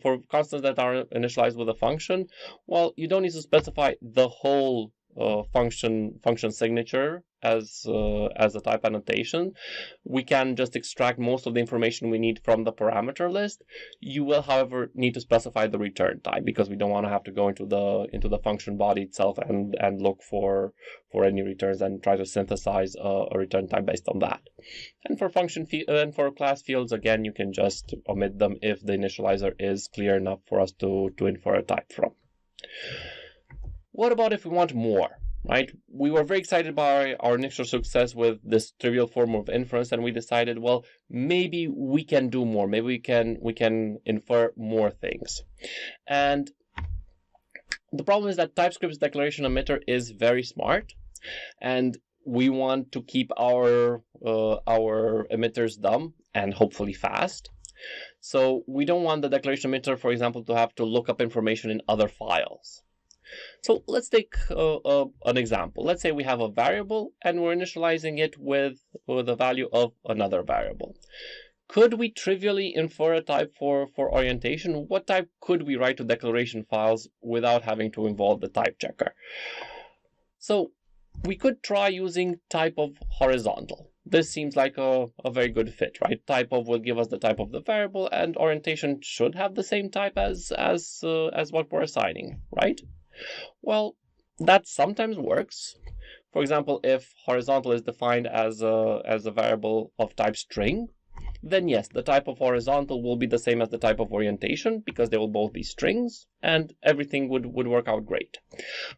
for constants that are initialized with a function, well, you don't need to specify the whole function signature as a type annotation. We can just extract most of the information we need from the parameter list. You will, however, need to specify the return type, because we don't want to have to go into the function body itself and look for any returns and try to synthesize a return type based on that. And for and for class fields, again, you can just omit them if the initializer is clear enough for us to infer a type from. What about if we want more, right? We were very excited by our initial success with this trivial form of inference, and we decided, well, maybe we can do more. Maybe we can infer more things. And the problem is that TypeScript's declaration emitter is very smart, and we want to keep our emitters dumb and hopefully fast. So we don't want the declaration emitter, for example, to have to look up information in other files. So let's take an example. Let's say we have a variable and we're initializing it with a value of another variable. Could we trivially infer a type for orientation? What type could we write to declaration files without having to involve the type checker? So we could try using type of horizontal. This seems like a very good fit, right? Type of will give us the type of the variable, and orientation should have the same type as what we're assigning, right? Well, that sometimes works. For example, if horizontal is defined as a variable of type string, then yes, the type of horizontal will be the same as the type of orientation, because they will both be strings, and everything would work out great.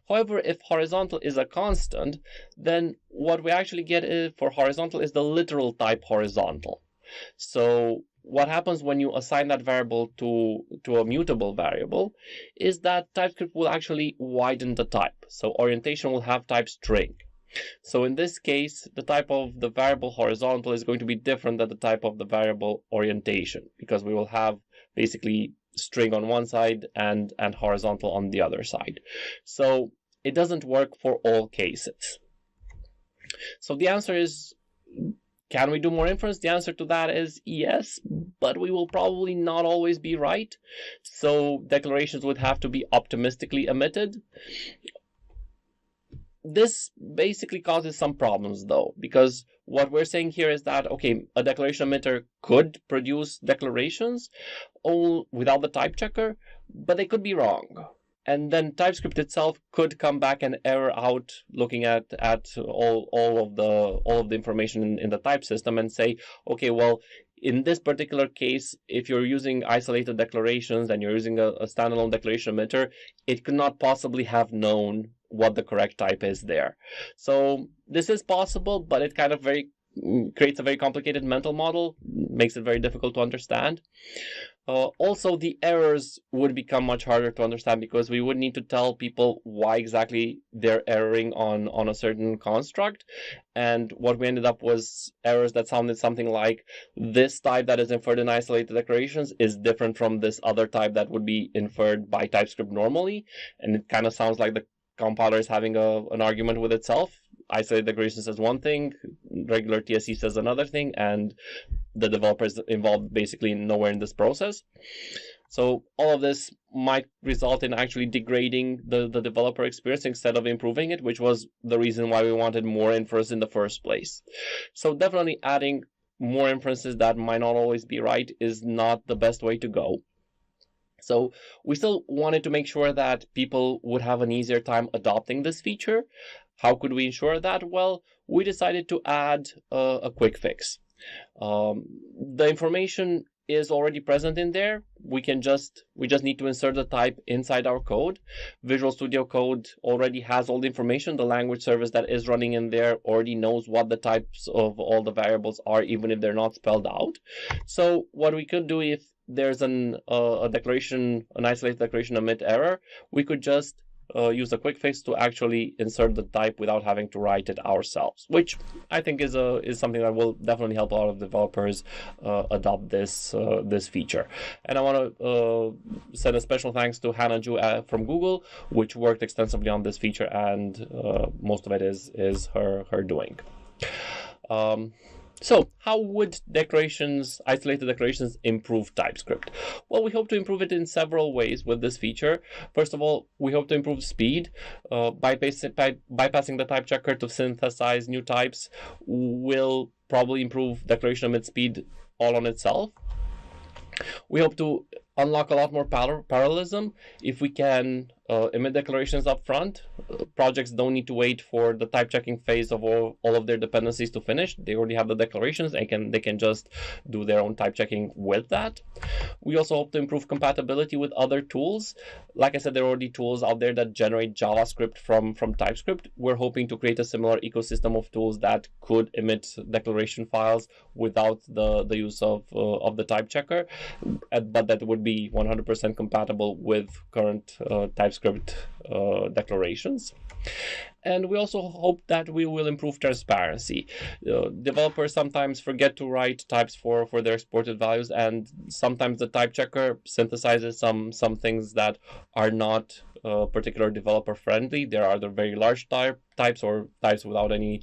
However, if horizontal is a constant, then what we actually get for horizontal is the literal type horizontal. So what happens when you assign that variable to a mutable variable is that TypeScript will actually widen the type. So orientation will have type string. So in this case, the type of the variable horizontal is going to be different than the type of the variable orientation, because we will have basically string on one side and horizontal on the other side. So it doesn't work for all cases. So the answer is, can we do more inference? The answer to that is yes, but we will probably not always be right. So declarations would have to be optimistically emitted. This basically causes some problems, though, because what we're saying here is that, okay, a declaration emitter could produce declarations all without the type checker, but they could be wrong. And then TypeScript itself could come back and error out looking at all of the information in the type system and say, okay, well, in this particular case, if you're using isolated declarations and you're using a standalone declaration emitter, it could not possibly have known what the correct type is there. So this is possible, but it kind of creates a very complicated mental model, makes it very difficult to understand. Also, the errors would become much harder to understand, because we would need to tell people why exactly they're erroring on a certain construct. And what we ended up was errors that sounded something like, this type that is inferred in isolated declarations is different from this other type that would be inferred by TypeScript normally. And it kind of sounds like the compiler is having an argument with itself. isolated declarations says one thing, regular TSC says another thing, and the developer is involved basically nowhere in this process. So all of this might result in actually degrading the developer experience instead of improving it, which was the reason why we wanted more inference in the first place. So definitely adding more inferences that might not always be right is not the best way to go. So we still wanted to make sure that people would have an easier time adopting this feature. How could we ensure that? Well, we decided to add a quick fix. The information is already present in there. We just need to insert the type inside our code. Visual Studio Code already has all the information. The language service that is running in there already knows what the types of all the variables are, even if they're not spelled out. So what we could do, if there's an isolated declaration emit error, we could just use a quick fix to actually insert the type without having to write it ourselves, which I think is something that will definitely help a lot of developers adopt this feature. And I want to send a special thanks to Hannah Ju from Google, which worked extensively on this feature, and most of it is her doing. So how would isolated declarations improve TypeScript? Well, we hope to improve it in several ways with this feature. First of all, we hope to improve speed. Bypassing the type checker to synthesize new types will probably improve declaration emit speed all on itself. We hope to unlock a lot more parallelism. If we can emit declarations up front, projects don't need to wait for the type checking phase of all of their dependencies to finish. They already have the declarations. They can just do their own type checking with that. We also hope to improve compatibility with other tools. Like I said, there are already tools out there that generate JavaScript from TypeScript. We're hoping to create a similar ecosystem of tools that could emit declaration files without the use of the type checker, but that would be 100% compatible with current TypeScript declarations. And we also hope that we will improve transparency. Developers sometimes forget to write types for their exported values, and sometimes the type checker synthesizes some things that are not particular developer friendly. There are either very large types or types without any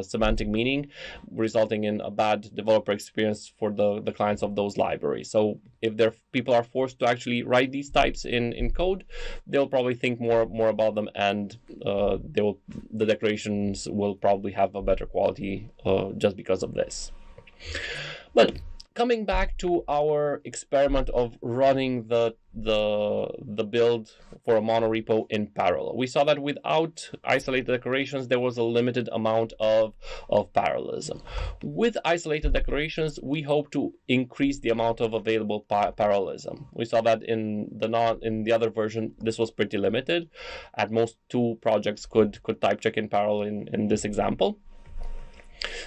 semantic meaning, resulting in a bad developer experience for the clients of those libraries. So if people are forced to actually write these types in code, they'll probably think more about them, and the declarations will probably have a better quality just because of this. But coming back to our experiment of running the build for a monorepo in parallel, we saw that without isolated declarations, there was a limited amount of parallelism. With isolated declarations, we hope to increase the amount of available parallelism. We saw that in the other version, this was pretty limited. At most, 2 projects could type check in parallel in this example.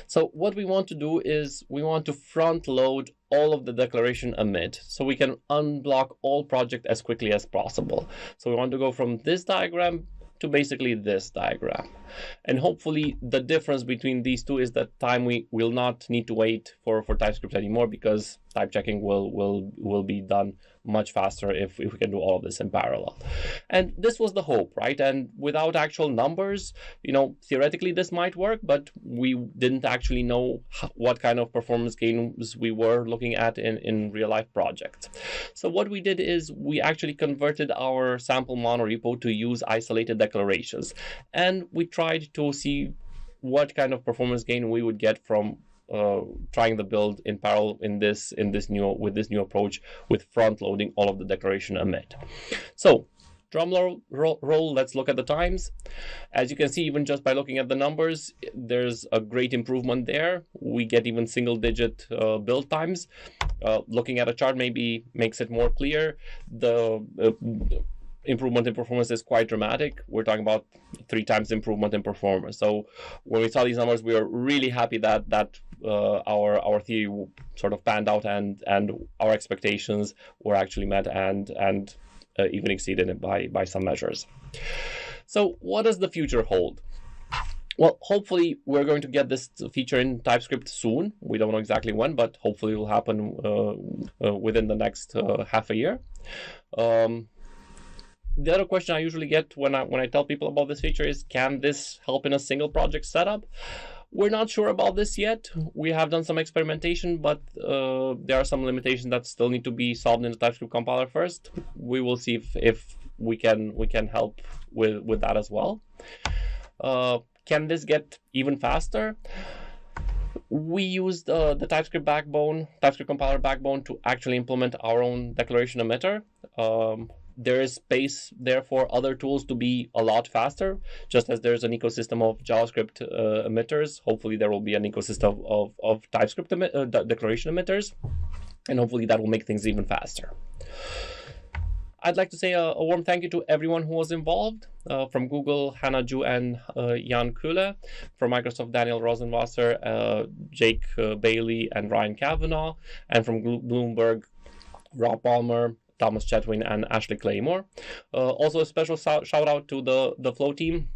So what we want to do is we want to front load all of the declaration emit so we can unblock all project as quickly as possible. So we want to go from this diagram to basically this diagram. And hopefully the difference between these two is that time we will not need to wait for TypeScript anymore, because type checking will be done much faster if we can do all of this in parallel. And this was the hope, right? And without actual numbers, theoretically this might work, but we didn't actually know what kind of performance gains we were looking at in real life projects. So what we did is we actually converted our sample monorepo to use isolated declarations, and we tried to see what kind of performance gain we would get from trying the build in parallel with this new approach, with front loading all of the declaration emit. So drum roll, let's look at the times. As you can see, even just by looking at the numbers, there's a great improvement there. We get even single digit build times. Looking at a chart maybe makes it more clear. The improvement in performance is quite dramatic. We're talking about 3 times improvement in performance. So when we saw these numbers, we were really happy that our theory sort of panned out, and our expectations were actually met and even exceeded it by some measures. So what does the future hold? Well, hopefully we're going to get this feature in TypeScript soon. We don't know exactly when, but hopefully it will happen within the next half a year. The other question I usually get when I tell people about this feature is, can this help in a single project setup? We're not sure about this yet. We have done some experimentation, but there are some limitations that still need to be solved in the TypeScript compiler first. We will see if we can help with that as well. Can this get even faster? We used the TypeScript compiler backbone to actually implement our own declaration emitter. There is space there for other tools to be a lot faster, just as there's an ecosystem of JavaScript emitters. Hopefully there will be an ecosystem of TypeScript declaration emitters, and hopefully that will make things even faster. I'd like to say a warm thank you to everyone who was involved, from Google, Hannah Ju and Jan Kule, from Microsoft, Daniel Rosenwasser, Jake Bailey and Ryan Kavanaugh, and from Bloomberg, Rob Palmer, Thomas Chetwin, and Ashley Claymore. Also a special shout out to the Flow team,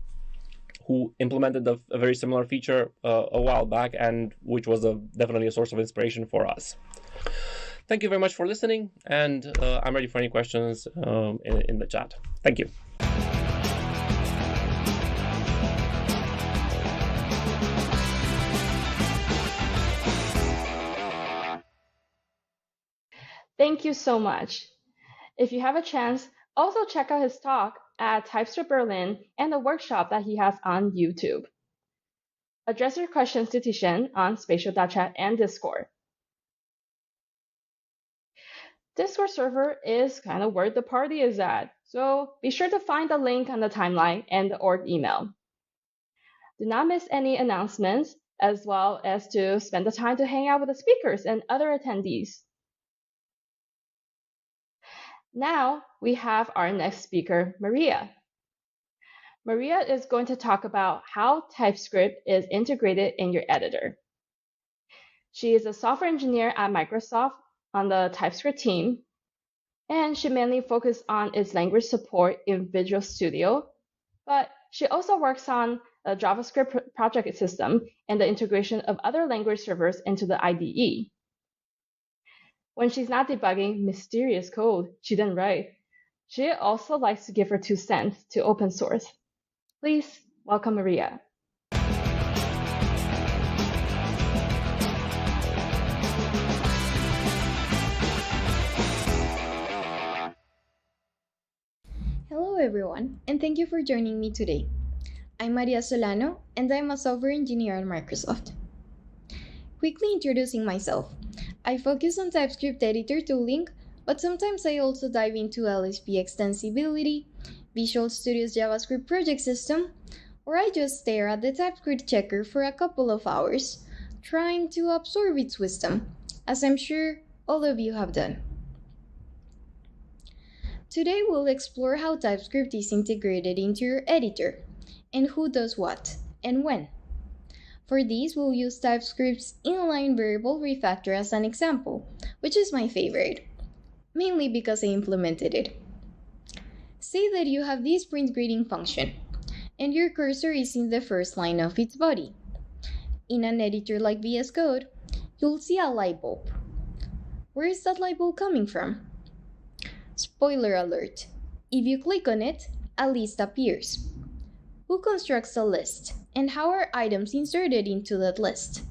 who implemented a very similar feature a while back, and which was definitely a source of inspiration for us. Thank you very much for listening, and I'm ready for any questions in the chat. Thank you. Thank you so much. If you have a chance, also check out his talk at TypeScript Berlin and the workshop that he has on YouTube. Address your questions to Tishan on spatial.chat and Discord. Discord server is kind of where the party is at, so be sure to find the link on the timeline and the org email. Do not miss any announcements, as well as to spend the time to hang out with the speakers and other attendees. Now we have our next speaker, Maria. Maria is going to talk about how TypeScript is integrated in your editor. She is a software engineer at Microsoft on the TypeScript team, and she mainly focuses on its language support in Visual Studio, but she also works on a JavaScript project system and the integration of other language servers into the IDE. When she's not debugging mysterious code she didn't write, she also likes to give her 2 cents to open source. Please welcome Maria. Hello everyone, and thank you for joining me today. I'm Maria Solano, and I'm a software engineer at Microsoft. Quickly introducing myself. I focus on TypeScript editor tooling, but sometimes I also dive into LSP extensibility, Visual Studio's JavaScript project system, or I just stare at the TypeScript checker for a couple of hours, trying to absorb its wisdom, as I'm sure all of you have done. Today we'll explore how TypeScript is integrated into your editor, and who does what, and when. For this, we'll use TypeScript's inline variable refactor as an example, which is my favorite, mainly because I implemented it. Say that you have this print greeting function, and your cursor is in the first line of its body. In an editor like VS Code, you'll see a light bulb. Where is that light bulb coming from? Spoiler alert, if you click on it, a list appears. Who constructs a list, and how are items inserted into that list?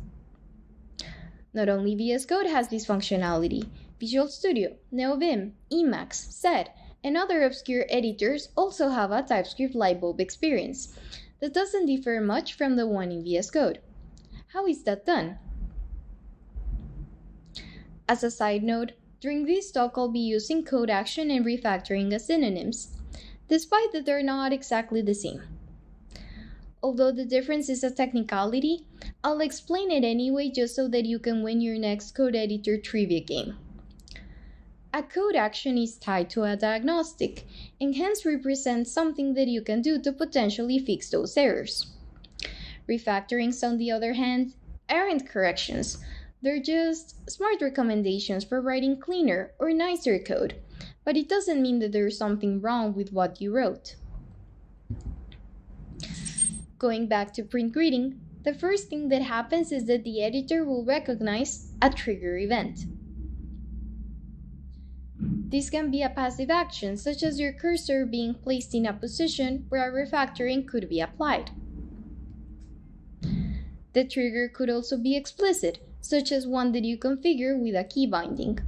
Not only VS Code has this functionality, Visual Studio, NeoVim, Emacs, Sed, and other obscure editors also have a TypeScript lightbulb experience that doesn't differ much from the one in VS Code. How is that done? As a side note, during this talk I'll be using code action and refactoring as synonyms, despite that they're not exactly the same. Although the difference is a technicality, I'll explain it anyway just so that you can win your next code editor trivia game. A code action is tied to a diagnostic, and hence represents something that you can do to potentially fix those errors. Refactorings, on the other hand, aren't corrections. They're just smart recommendations for writing cleaner or nicer code, but it doesn't mean that there's something wrong with what you wrote. Going back to print greeting, the first thing that happens is that the editor will recognize a trigger event. This can be a passive action, such as your cursor being placed in a position where a refactoring could be applied. The trigger could also be explicit, such as one that you configure with a key binding.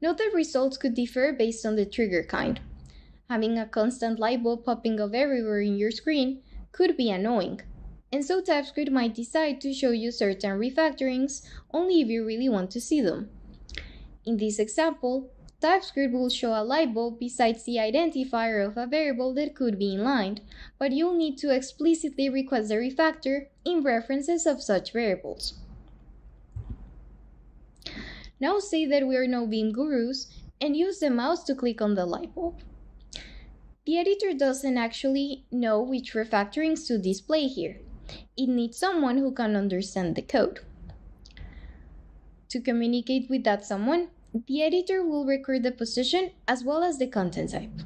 Note that results could differ based on the trigger kind. Having a constant light bulb popping up everywhere in your screen could be annoying, and so TypeScript might decide to show you certain refactorings only if you really want to see them. In this example, TypeScript will show a light bulb besides the identifier of a variable that could be inlined, but you'll need to explicitly request the refactor in references of such variables. Now say that we are no beam gurus and use the mouse to click on the light bulb. The editor doesn't actually know which refactorings to display here. It needs someone who can understand the code. To communicate with that someone, the editor will record the position as well as the content type.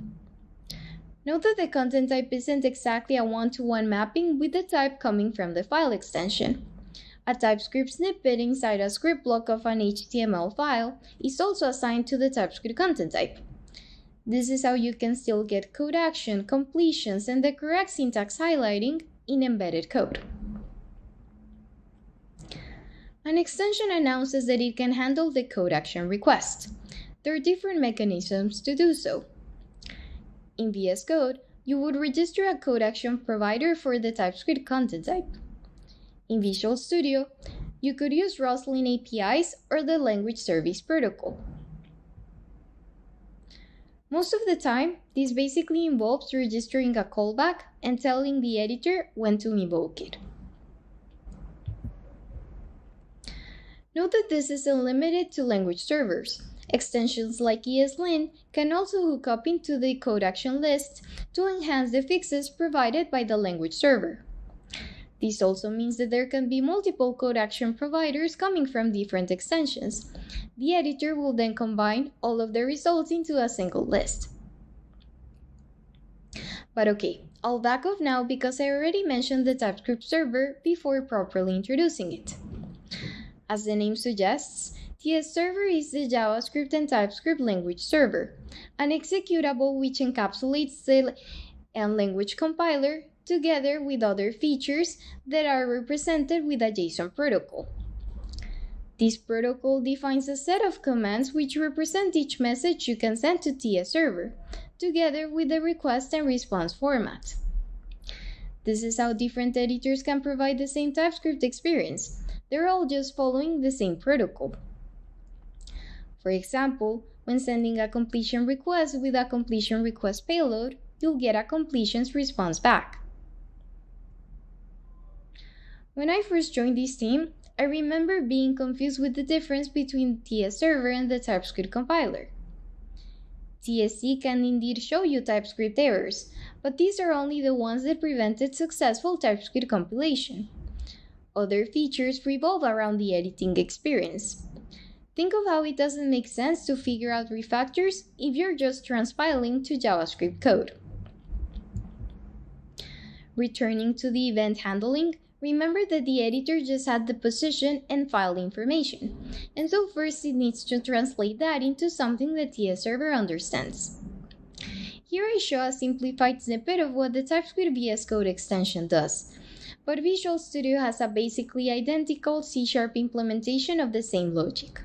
Note that the content type isn't exactly a one-to-one mapping with the type coming from the file extension. A TypeScript snippet inside a script block of an HTML file is also assigned to the TypeScript content type. This is how you can still get code action, completions, and the correct syntax highlighting in embedded code. An extension announces that it can handle the code action request. There are different mechanisms to do so. In VS Code, you would register a code action provider for the TypeScript content type. In Visual Studio, you could use Roslyn APIs or the Language Service Protocol. Most of the time, this basically involves registering a callback and telling the editor when to invoke it. Note that this isn't limited to language servers. Extensions like ESLint can also hook up into the code action list to enhance the fixes provided by the language server. This also means that there can be multiple code action providers coming from different extensions. The editor will then combine all of the results into a single list. But okay, I'll back off now because I already mentioned the TypeScript server before properly introducing it. As the name suggests, TS Server is the JavaScript and TypeScript language server, an executable which encapsulates the language compiler together with other features that are represented with a JSON protocol. This protocol defines a set of commands which represent each message you can send to TS Server, together with the request and response format. This is how different editors can provide the same TypeScript experience. They're all just following the same protocol. For example, when sending a completion request with a completion request payload, you'll get a completions response back. When I first joined this team, I remember being confused with the difference between TS Server and the TypeScript compiler. TSC can indeed show you TypeScript errors, but these are only the ones that prevented successful TypeScript compilation. Other features revolve around the editing experience. Think of how it doesn't make sense to figure out refactors if you're just transpiling to JavaScript code. Returning to the event handling, remember that the editor just had the position and file information, and so first it needs to translate that into something that TS Server understands. Here I show a simplified snippet of what the TypeScript VS Code extension does, but Visual Studio has a basically identical C# implementation of the same logic.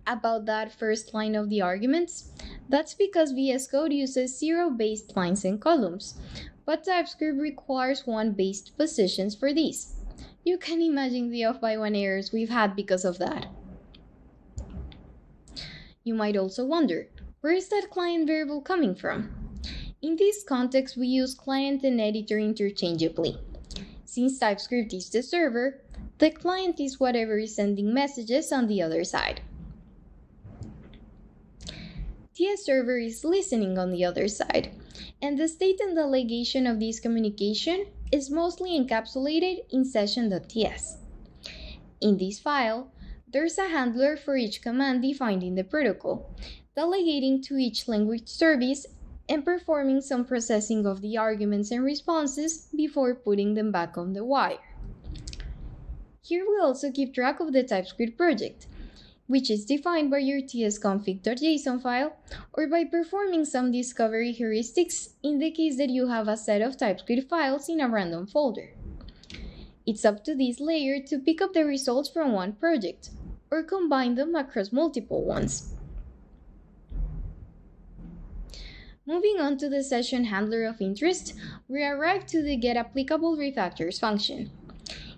About that first line of the arguments, that's because VS Code uses 0 based lines and columns, but TypeScript requires 1 based positions for these. You can imagine the off-by-1 errors we've had because of that. You might also wonder, where is that client variable coming from? In this context, we use client and editor interchangeably. Since TypeScript is the server, the client is whatever is sending messages on the other side. TS Server is listening on the other side, and the state and delegation of this communication is mostly encapsulated in session.ts. In this file, there's a handler for each command defined in the protocol, delegating to each language service and performing some processing of the arguments and responses before putting them back on the wire. Here we also keep track of the TypeScript project, which is defined by your tsconfig.json file or by performing some discovery heuristics in the case that you have a set of TypeScript files in a random folder. It's up to this layer to pick up the results from one project or combine them across multiple ones. Moving on to the session handler of interest, we arrive to the getApplicableRefactors function.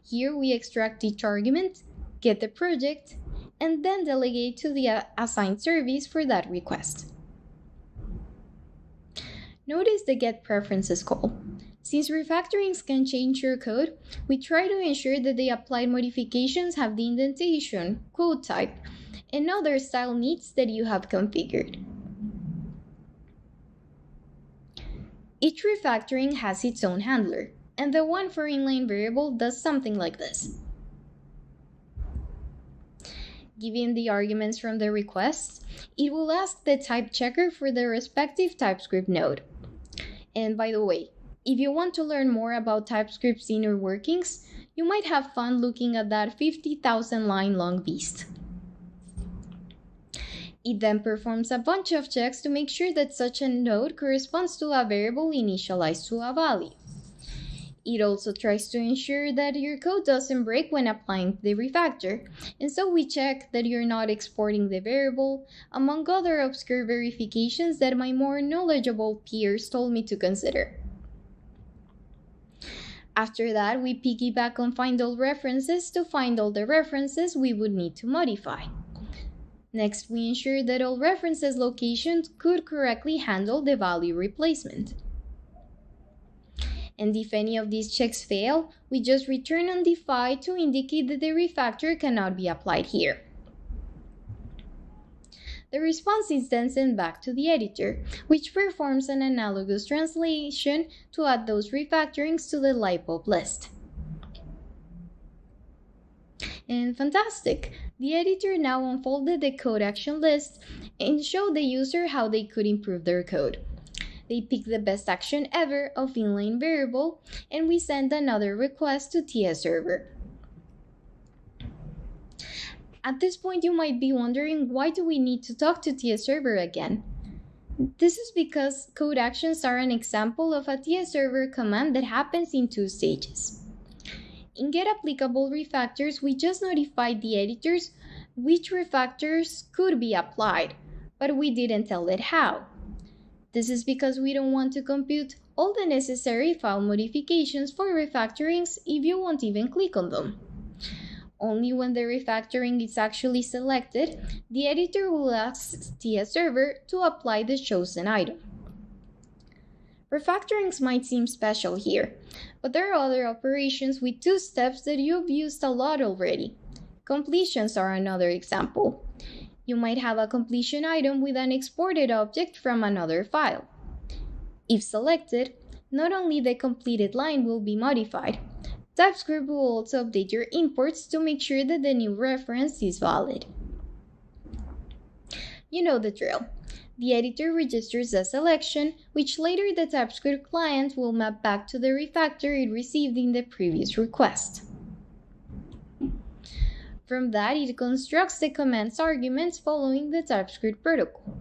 Here we extract each argument, get the project, and then delegate to the assigned service for that request. Notice the getPreferences call. Since refactorings can change your code, we try to ensure that the applied modifications have the indentation, code type, and other style needs that you have configured. Each refactoring has its own handler, and the one for inline variable does something like this. Given the arguments from the requests, it will ask the type checker for the respective TypeScript node. And by the way, if you want to learn more about TypeScript's inner workings, you might have fun looking at that 50,000 line long beast. It then performs a bunch of checks to make sure that such a node corresponds to a variable initialized to a value. It also tries to ensure that your code doesn't break when applying the refactor, and so we check that you're not exporting the variable, among other obscure verifications that my more knowledgeable peers told me to consider. After that, we piggyback on find all references to find all the references we would need to modify. Next, we ensure that all references locations could correctly handle the value replacement. And if any of these checks fail, we just return undefined to indicate that the refactor cannot be applied here. The response is then sent back to the editor, which performs an analogous translation to add those refactorings to the LiPop list. And fantastic! The editor now unfolded the code action list and showed the user how they could improve their code. They pick the best action ever of inline variable, and we send another request to TS server. At this point, you might be wondering, why do we need to talk to TS server again? This is because code actions are an example of a TS server command that happens in two stages. In getApplicableRefactors, we just notified the editors which refactors could be applied, but we didn't tell it how. This is because we don't want to compute all the necessary file modifications for refactorings if you won't even click on them. Only when the refactoring is actually selected, the editor will ask TS server to apply the chosen item. Refactorings might seem special here, but there are other operations with two steps that you've used a lot already. Completions are another example. You might have a completion item with an exported object from another file. If selected, not only the completed line will be modified, TypeScript will also update your imports to make sure that the new reference is valid. You know the drill. The editor registers a selection, which later the TypeScript client will map back to the refactor it received in the previous request. From that, it constructs the command's arguments following the TypeScript protocol.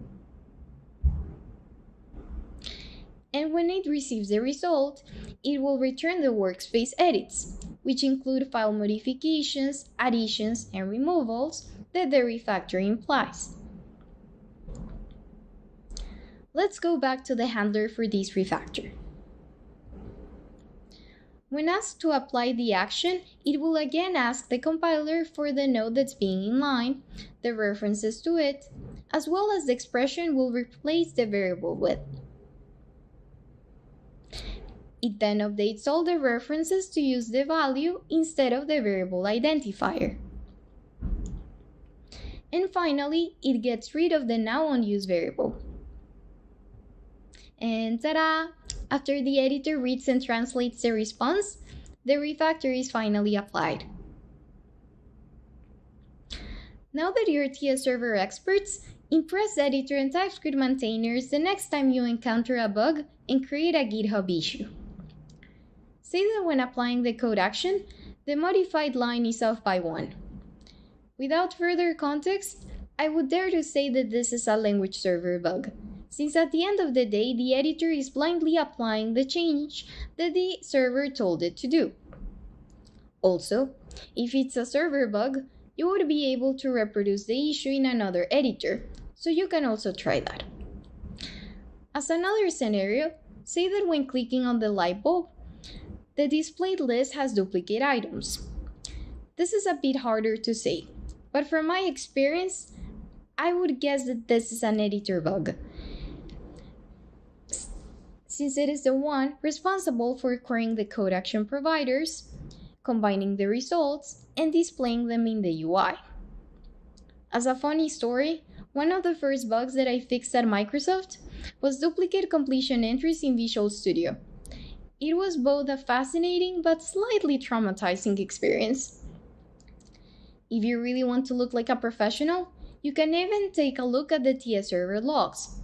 And when it receives the result, it will return the workspace edits, which include file modifications, additions, and removals that the refactor implies. Let's go back to the handler for this refactor. When asked to apply the action, it will again ask the compiler for the node that's being inline, the references to it, as well as the expression we'll replace the variable with. It then updates all the references to use the value instead of the variable identifier. And finally, it gets rid of the now unused variable. And ta-da! After the editor reads and translates the response, the refactor is finally applied. Now that you're TS server experts, impress the editor and TypeScript maintainers the next time you encounter a bug and create a GitHub issue. Say that when applying the code action, the modified line is off by 1. Without further context, I would dare to say that this is a language server bug, since at the end of the day, the editor is blindly applying the change that the server told it to do. Also, if it's a server bug, you would be able to reproduce the issue in another editor, so you can also try that. As another scenario, say that when clicking on the light bulb, the displayed list has duplicate items. This is a bit harder to say, but from my experience, I would guess that this is an editor bug, since it is the one responsible for querying the code action providers, combining the results, and displaying them in the UI. As a funny story, one of the first bugs that I fixed at Microsoft was duplicate completion entries in Visual Studio. It was both a fascinating but slightly traumatizing experience. If you really want to look like a professional, you can even take a look at the TS server logs,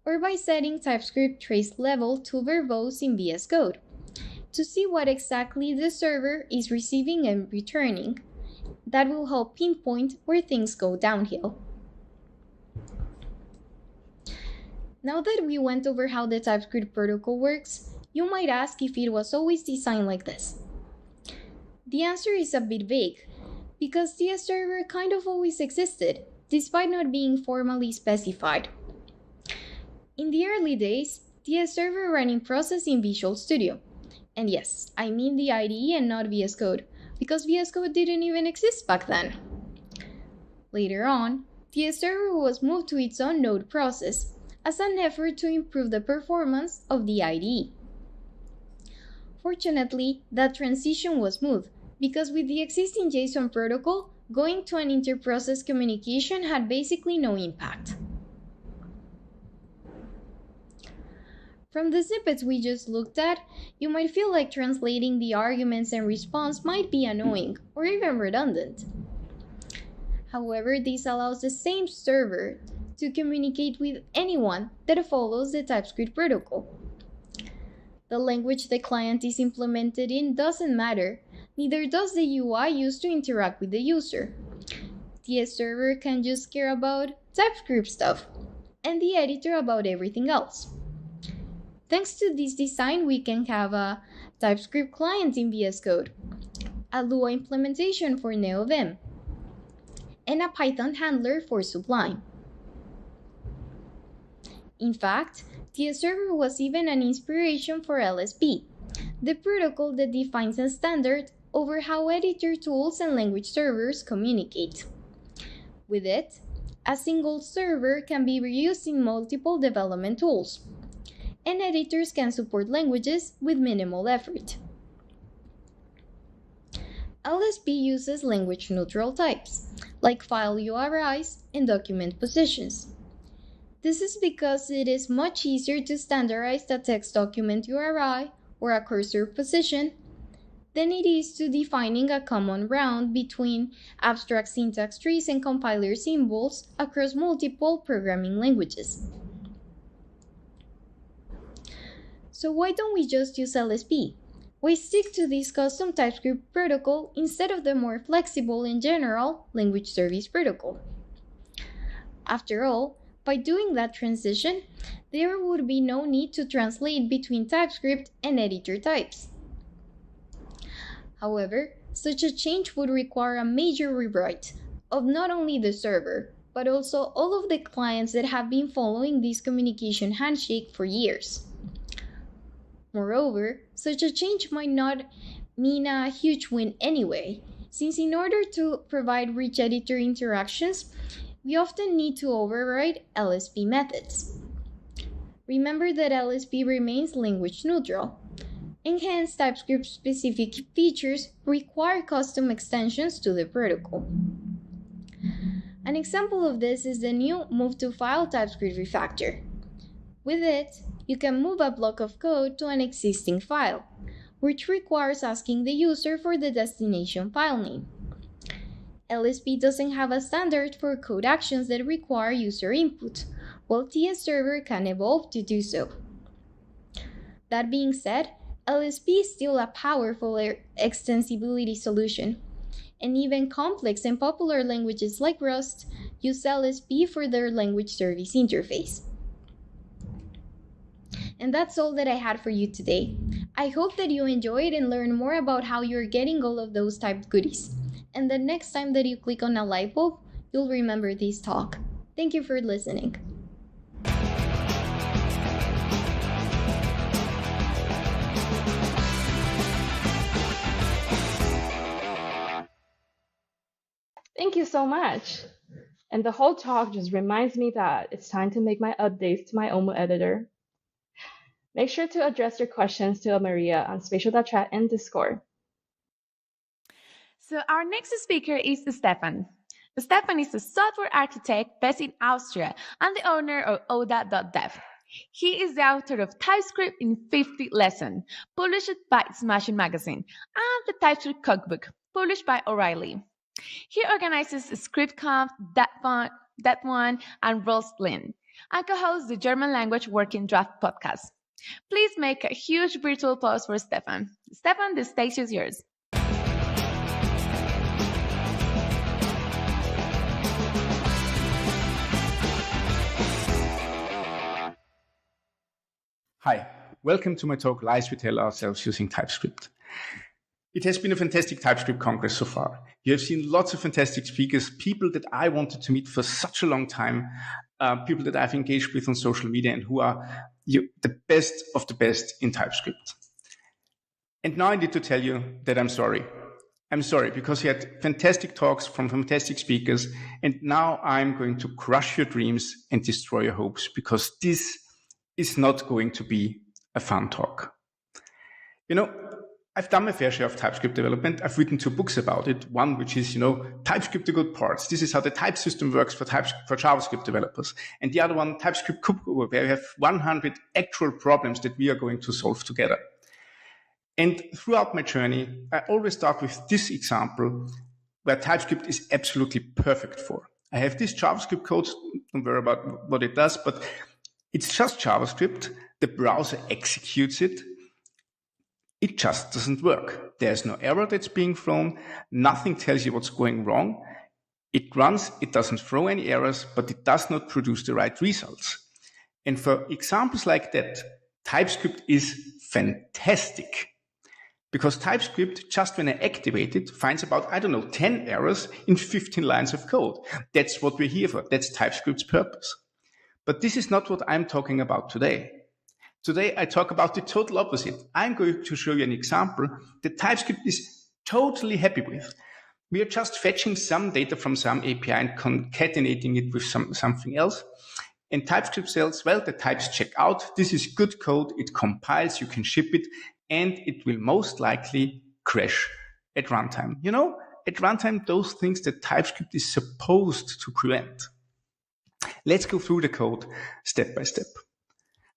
or by setting TypeScript trace level to verbose in VS Code, to see what exactly the server is receiving and returning. That will help pinpoint where things go downhill. Now that we went over how the TypeScript protocol works, you might ask if it was always designed like this. The answer is a bit vague, because TS server kind of always existed, despite not being formally specified. In the early days, TS server ran in process in Visual Studio. And yes, I mean the IDE and not VS Code, because VS Code didn't even exist back then. Later on, TS server was moved to its own node process as an effort to improve the performance of the IDE. Fortunately, that transition was smooth, because with the existing JSON protocol, going to an inter-process communication had basically no impact. From the snippets we just looked at, you might feel like translating the arguments and response might be annoying or even redundant. However, this allows the same server to communicate with anyone that follows the TypeScript protocol. The language the client is implemented in doesn't matter, neither does the UI used to interact with the user. TS server can just care about TypeScript stuff, and the editor about everything else. Thanks to this design, we can have a TypeScript client in VS Code, a Lua implementation for NeoVim, and a Python handler for Sublime. In fact, TS server was even an inspiration for LSP, the protocol that defines a standard over how editor tools and language servers communicate. With it, a single server can be reused in multiple development tools, and editors can support languages with minimal effort. LSP uses language-neutral types, like file URIs and document positions. This is because it is much easier to standardize a text document URI or a cursor position than it is to defining a common round between abstract syntax trees and compiler symbols across multiple programming languages. So why don't we just use LSP? Why stick to this custom TypeScript protocol instead of the more flexible and general language service protocol? After all, by doing that transition, there would be no need to translate between TypeScript and editor types. However, such a change would require a major rewrite of not only the server, but also all of the clients that have been following this communication handshake for years. Moreover, such a change might not mean a huge win anyway, since in order to provide rich editor interactions, we often need to override LSP methods. Remember that LSP remains language neutral, and hence TypeScript-specific features require custom extensions to the protocol. An example of this is the new Move to File TypeScript refactor. With it, you can move a block of code to an existing file, which requires asking the user for the destination file name. LSP doesn't have a standard for code actions that require user input, while TS server can evolve to do so. That being said, LSP is still a powerful extensibility solution. And even complex and popular languages like Rust use LSP for their language service interface. And that's all that I had for you today. I hope that you enjoyed and learned more about how you're getting all of those typed goodies. And the next time that you click on a light bulb, you'll remember this talk. Thank you for listening. Thank you so much. And the whole talk just reminds me that it's time to make my updates to my OMO editor. Make sure to address your questions to Maria on spatial.chat and Discord. So our next speaker is Stefan. Stefan is a software architect based in Austria and the owner of Oda.dev. He is the author of TypeScript in 50 Lessons, published by Smashing Magazine, and the TypeScript Cookbook, published by O'Reilly. He organizes ScriptConf, that1, and Rostlin, and co-hosts the German language working draft podcast. Please make a huge virtual applause for Stefan. Stefan, the stage is yours. Hi, welcome to my talk, Lies We Tell Ourselves Using TypeScript. It has been a fantastic TypeScript Congress so far. You have seen lots of fantastic speakers, people that I wanted to meet for such a long time, people that I've engaged with on social media and who are the best of the best in TypeScript. And now I need to tell you that I'm sorry. I'm sorry because you had fantastic talks from fantastic speakers, and now I'm going to crush your dreams and destroy your hopes because this is not going to be a fun talk. You know, I've done my fair share of TypeScript development. I've written 2 books about it. One, which is, TypeScript, the good parts. This is how the type system works for JavaScript developers. And the other one, TypeScript Cookbook, where we have 100 actual problems that we are going to solve together. And throughout my journey, I always start with this example where TypeScript is absolutely perfect for. I have this JavaScript code, don't worry about what it does, but it's just JavaScript. The browser executes it. It just doesn't work. There's no error that's being thrown. Nothing tells you what's going wrong. It runs, it doesn't throw any errors, but it does not produce the right results. And for examples like that, TypeScript is fantastic. Because TypeScript, just when I activate it, finds about, 10 errors in 15 lines of code. That's what we're here for. That's TypeScript's purpose. But this is not what I'm talking about today. Today, I talk about the total opposite. I'm going to show you an example that TypeScript is totally happy with. We are just fetching some data from some API and concatenating it with something else. And TypeScript says, well, the types check out. This is good code. It compiles. You can ship it. And it will most likely crash at runtime. At runtime, those things that TypeScript is supposed to prevent. Let's go through the code step by step.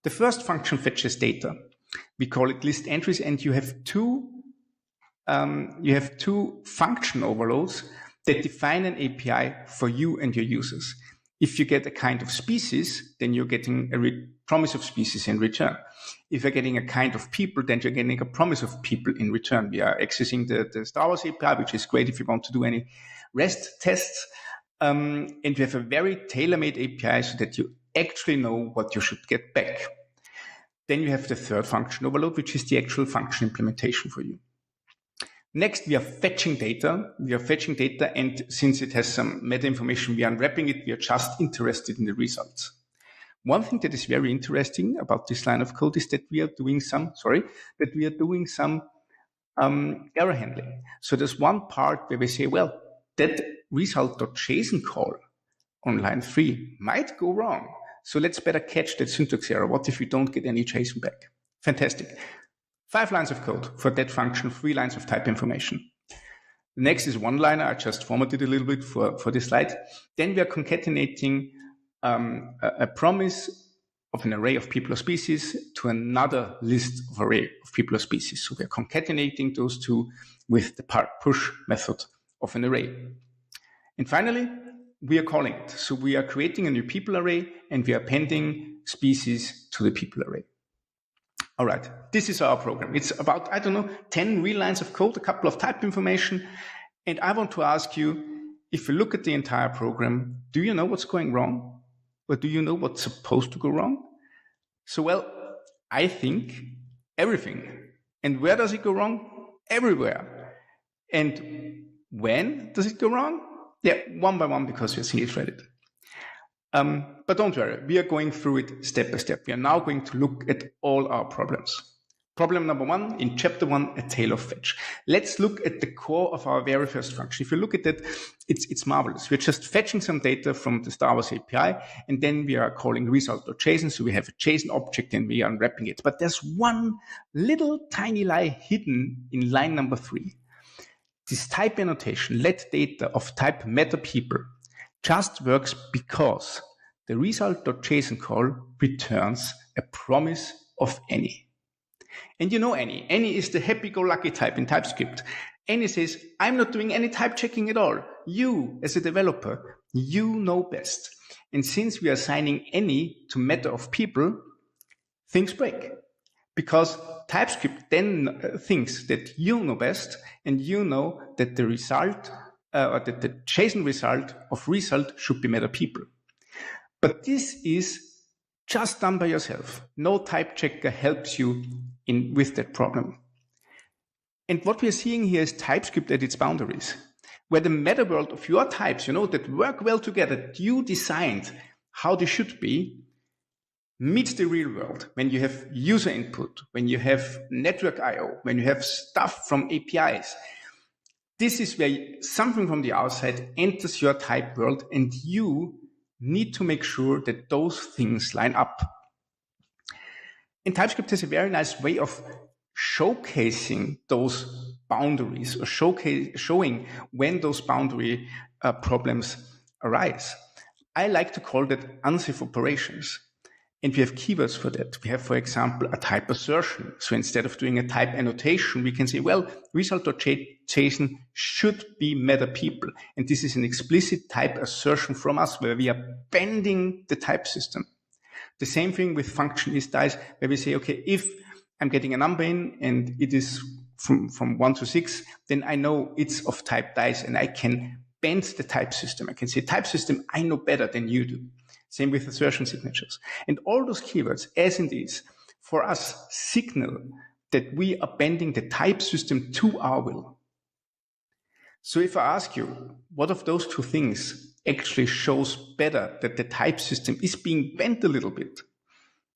The first function fetches data. We call it list entries, and you have two function overloads that define an API for you and your users. If you get a kind of species, then you're getting a promise of species in return. If you're getting a kind of people, then you're getting a promise of people in return. We are accessing the Star Wars API, which is great if you want to do any REST tests. And we have a very tailor-made API so that you actually know what you should get back. Then you have the third function overload, which is the actual function implementation for you. Next, we are fetching data. And since it has some meta information, we are unwrapping it. We are just interested in the results. One thing that is very interesting about this line of code is that we are doing some error handling. So there's one part where we say, well, that result.json call on line 3 might go wrong. So let's better catch that syntax error. What if we don't get any JSON back? Fantastic. 5 lines of code for that function, 3 lines of type information. The next is one-liner. I just formatted a little bit for this slide. Then we are concatenating a promise of an array of people or species to another list of array of people or species. So we are concatenating those two with the push method of an array. And finally, we are calling it. So we are creating a new people array and we are appending species to the people array. All right, this is our program. It's about, 10 real lines of code, a couple of type information. And I want to ask you, if you look at the entire program, do you know what's going wrong? Or do you know what's supposed to go wrong? So, well, I think everything. And where does it go wrong? Everywhere. And when does it go wrong? Yeah, one by one, because we're single-threaded. But don't worry, we are going through it step by step. We are now going to look at all our problems. Problem number 1 in chapter 1, a tale of fetch. Let's look at the core of our very first function. If you look at that, it's marvelous. We're just fetching some data from the Star Wars API, and then we are calling result.json. So we have a JSON object and we are unwrapping it. But there's one little tiny lie hidden in line number 3. This type annotation, let data of type meta people, just works because the result.json call returns a promise of any. And you know any. Any is the happy-go-lucky type in TypeScript. Any says, I'm not doing any type checking at all. You, as a developer, you know best. And since we are assigning any to meta of people, things break. Because TypeScript then thinks that you know best, and you know that the result, or that the JSON result of result should be meta people. But this is just done by yourself. No type checker helps you with that problem. And what we are seeing here is TypeScript at its boundaries, where the meta world of your types, that work well together, that you designed how they should be, meets the real world when you have user input, when you have network I/O, when you have stuff from APIs. This is where something from the outside enters your type world, and you need to make sure that those things line up. And TypeScript has a very nice way of showcasing those boundaries, or showing when those boundary problems arise. I like to call that unsafe operations. And we have keywords for that. We have, for example, a type assertion. So instead of doing a type annotation, we can say, well, result.json should be meta people. And this is an explicit type assertion from us where we are bending the type system. The same thing with function is dice, where we say, okay, if I'm getting a number in and it is from 1 to 6, then I know it's of type dice and I can bend the type system. I can say, type system, I know better than you do. Same with assertion signatures. And all those keywords, as in these, for us signal that we are bending the type system to our will. So if I ask you, what of those two things actually shows better that the type system is being bent a little bit?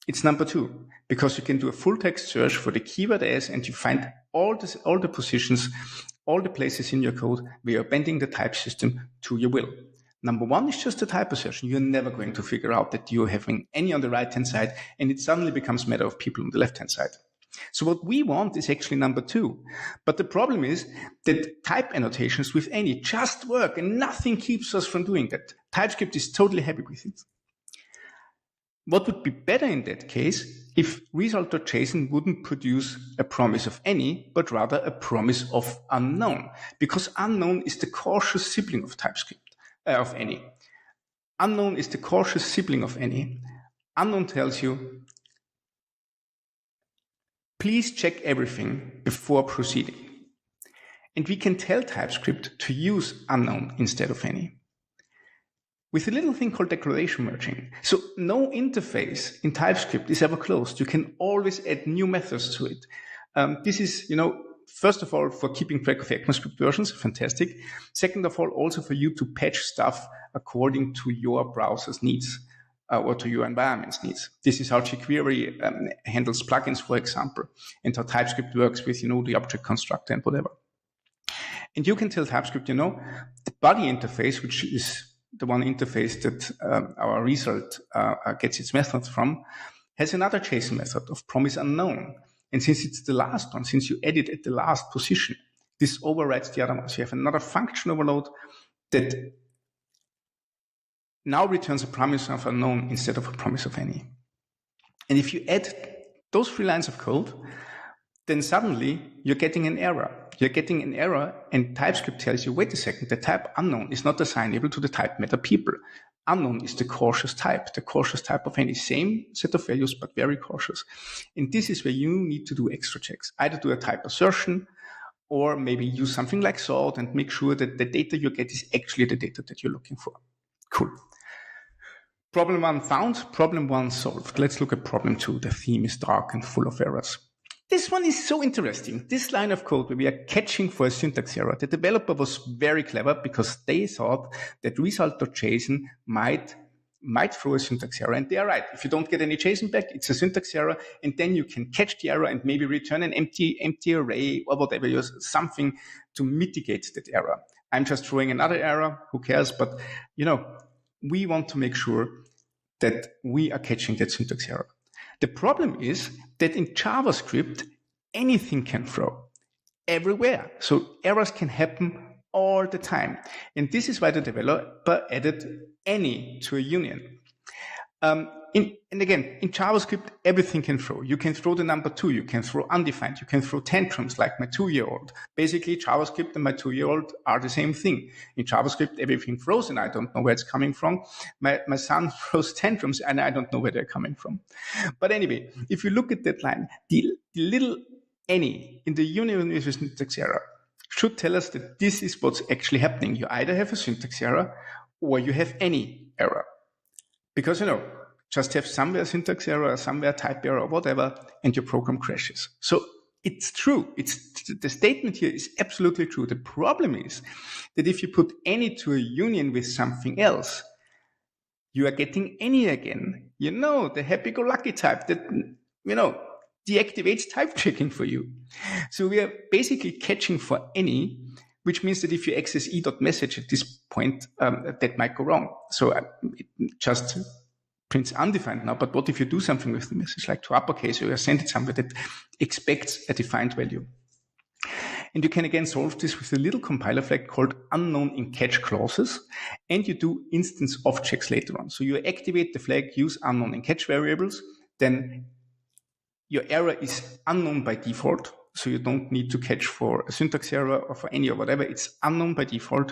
It's number 2, because you can do a full text search for the keyword as, and you find all the positions, all the places in your code where you're bending the type system to your will. Number 1 is just a type assertion. You're never going to figure out that you're having any on the right-hand side, and it suddenly becomes a matter of people on the left-hand side. So what we want is actually number 2. But the problem is that type annotations with any just work, and nothing keeps us from doing that. TypeScript is totally happy with it. What would be better in that case if result.json wouldn't produce a promise of any, but rather a promise of unknown, because unknown is the cautious sibling of TypeScript. Of any. Unknown is the cautious sibling of any. Unknown tells you, please check everything before proceeding. And we can tell TypeScript to use unknown instead of any, with a little thing called declaration merging. So no interface in TypeScript is ever closed. You can always add new methods to it. This is, first of all, for keeping track of ECMAScript versions, fantastic. Second of all, also for you to patch stuff according to your browser's needs or to your environment's needs. This is how jQuery handles plugins, for example, and how TypeScript works with, the object constructor and whatever. And you can tell TypeScript, the body interface, which is the one interface that our result gets its methods from, has another JSON method of promise unknown. And since it's the last one, since you edit at the last position, this overrides the other one. So you have another function overload that now returns a promise of unknown instead of a promise of any. And if you add those 3 lines of code, then suddenly you're getting an error. you're getting an error and TypeScript tells you, wait a second, the type unknown is not assignable to the type meta people. Unknown is the cautious type of any same set of values, but very cautious. And this is where you need to do extra checks. Either do a type assertion, or maybe use something like sort and make sure that the data you get is actually the data that you're looking for. Cool. Problem 1 found, problem 1 solved. Let's look at problem 2. The theme is dark and full of errors. This one is so interesting. This line of code where we are catching for a syntax error, the developer was very clever because they thought that result.json might throw a syntax error, and they are right. If you don't get any JSON back, it's a syntax error, and then you can catch the error and maybe return an empty array or whatever, use something to mitigate that error. I'm just throwing another error, who cares? But we want to make sure that we are catching that syntax error. The problem is that in JavaScript, anything can throw everywhere. So errors can happen all the time. And this is why the developer added any to a union. And again, in JavaScript, everything can throw. You can throw the number 2, you can throw undefined, you can throw tantrums like my 2-year-old. Basically, JavaScript and my 2-year-old are the same thing. In JavaScript, everything throws and I don't know where it's coming from. My son throws tantrums and I don't know where they're coming from. But anyway, if you look at that line, the little any in the union with a syntax error should tell us that this is what's actually happening. You either have a syntax error or you have any error. Because, just have somewhere syntax error, somewhere type error, or whatever, and your program crashes. So it's true. The statement here is absolutely true. The problem is that if you put any to a union with something else, you are getting any again. The happy-go-lucky type that, deactivates type checking for you. So we are basically catching for any, which means that if you access e.message at this point, that might go wrong. So it just prints undefined now, but what if you do something with the message, like to uppercase, or you send it somewhere that expects a defined value? And you can again solve this with a little compiler flag called unknown in catch clauses, and you do instance of checks later on. So you activate the flag, use unknown in catch variables, then your error is unknown by default. So you don't need to catch for a syntax error or for any or whatever. It's unknown by default.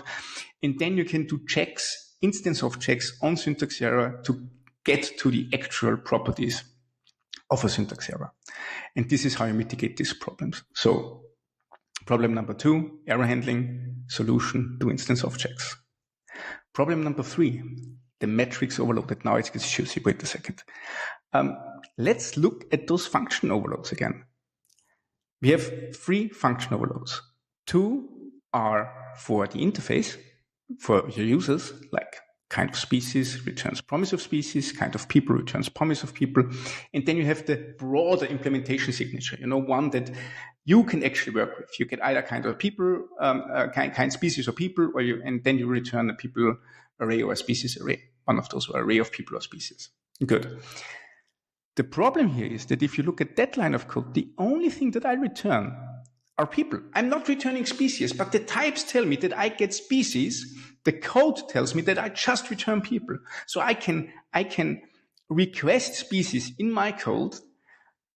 And then you can do checks, instance of checks on syntax error to get to the actual properties of a syntax error. And this is how you mitigate these problems. So problem number 2, error handling, solution, do instance of checks. Problem number 3, the metrics overloaded. Now it gets juicy. Wait a second. Let's look at those function overloads again. We have 3 function overloads. 2 are for the interface, for your users, like kind of species returns promise of species, kind of people returns promise of people. And then you have the broader implementation signature, one that you can actually work with. You get either kind of people, kind species or people, and then you return a people array or a species array. One of those, or array of people or species. Good. The problem here is that if you look at that line of code, the only thing that I return are people. I'm not returning species, but the types tell me that I get species. The code tells me that I just return people. So I can request species in my code,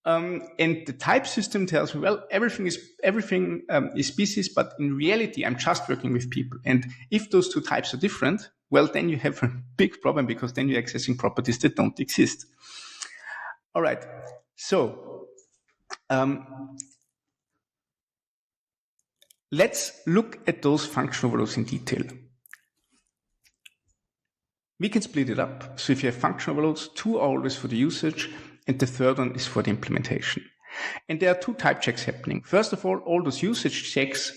and the type system tells me, well, everything is species, but in reality, I'm just working with people. And if those 2 types are different, well, then you have a big problem, because then you're accessing properties that don't exist. All right, so let's look at those function overloads in detail. We can split it up. So if you have function overloads, 2 are always for the usage, and the third one is for the implementation. And there are 2 type checks happening. First of all those usage checks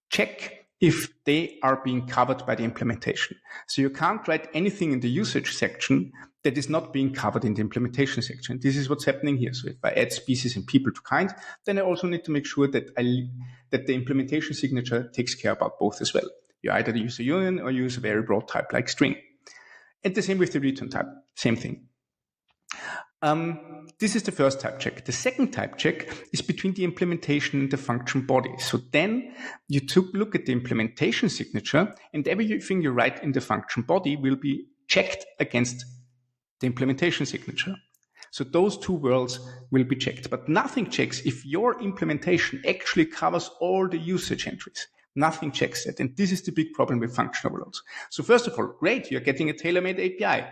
check if they are being covered by the implementation. So you can't write anything in the usage section that is not being covered in the implementation section. This is what's happening here. So if I add species and people to kind, then I also need to make sure that the implementation signature takes care about both as well. You either use a union or use a very broad type like string. And the same with the return type, same thing. This is the first type check. The second type check is between the implementation and the function body. So then you look at the implementation signature, and everything you write in the function body will be checked against the implementation signature. So those two worlds will be checked, but nothing checks if your implementation actually covers all the usage entries. Nothing checks that. And this is the big problem with function overloads. So first of all, great, you're getting a tailor-made API.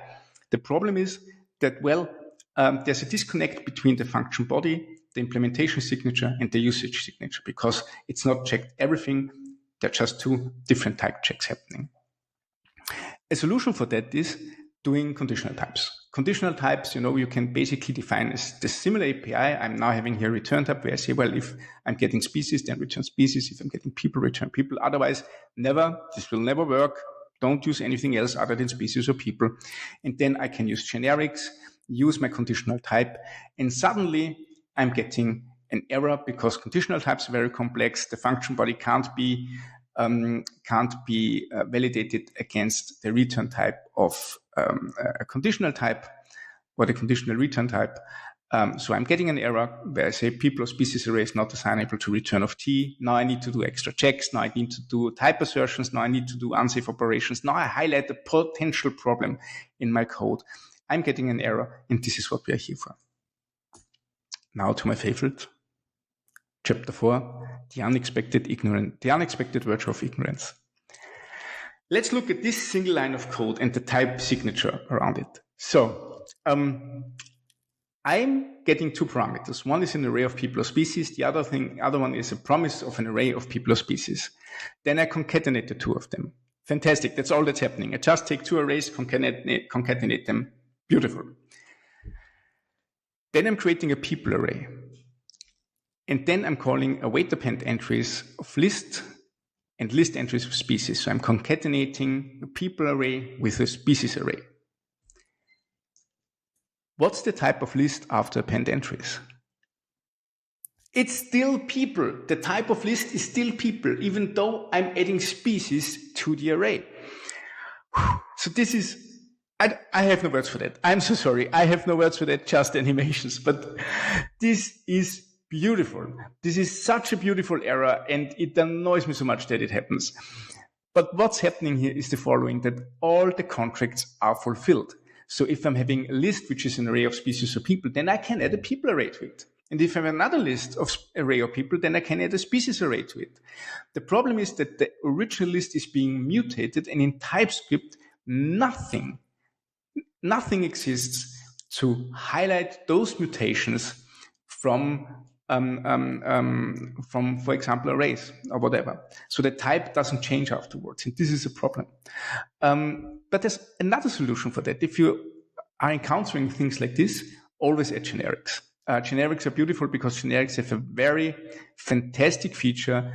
The problem is that, well, there's a disconnect between the function body, the implementation signature, and the usage signature, because it's not checked everything. There are just two different type checks happening. A solution for that is doing conditional types. Conditional types, you can basically define as the similar API. I'm now having here return type where I say, well, if I'm getting species, then return species. If I'm getting people, return people. Otherwise, never. This will never work. Don't use anything else other than species or people. And then I can use generics, use my conditional type, and suddenly I'm getting an error because conditional types are very complex. The function body can't be validated against the return type of a conditional type or the conditional return type. So I'm getting an error where I say people or species array is not assignable to return of t. Now I need to do extra checks. Now I need to do type assertions. Now I need to do unsafe operations. Now I highlight the potential problem in my code. I'm getting an error, and this is what we are here for. Now to my favorite, chapter 4, the unexpected virtue of ignorance. Let's look at this single line of code and the type signature around it. So I'm getting two parameters. One is an array of people or species. The other one is a promise of an array of people or species. Then I concatenate the two of them. Fantastic. That's all that's happening. I just take two arrays, concatenate them. Beautiful. Then I'm creating a people array. And then I'm calling await append entries of list and list entries of species. So I'm concatenating a people array with a species array. What's the type of list after append entries? It's still people. The type of list is still people, even though I'm adding species to the array. So this is, I have no words for that. I'm so sorry. I have no words for that, just animations. But this is beautiful. This is such a beautiful error, and it annoys me so much that it happens. But what's happening here is the following, that all the contracts are fulfilled. So if I'm having a list which is an array of species or people, then I can add a people array to it. And if I have another list of array of people, then I can add a species array to it. The problem is that the original list is being mutated, and in TypeScript, nothing exists to highlight those mutations from, for example, arrays or whatever. So the type doesn't change afterwards, and this is a problem. But there's another solution for that. If you are encountering things like this, always add generics. Generics are beautiful because generics have a very fantastic feature,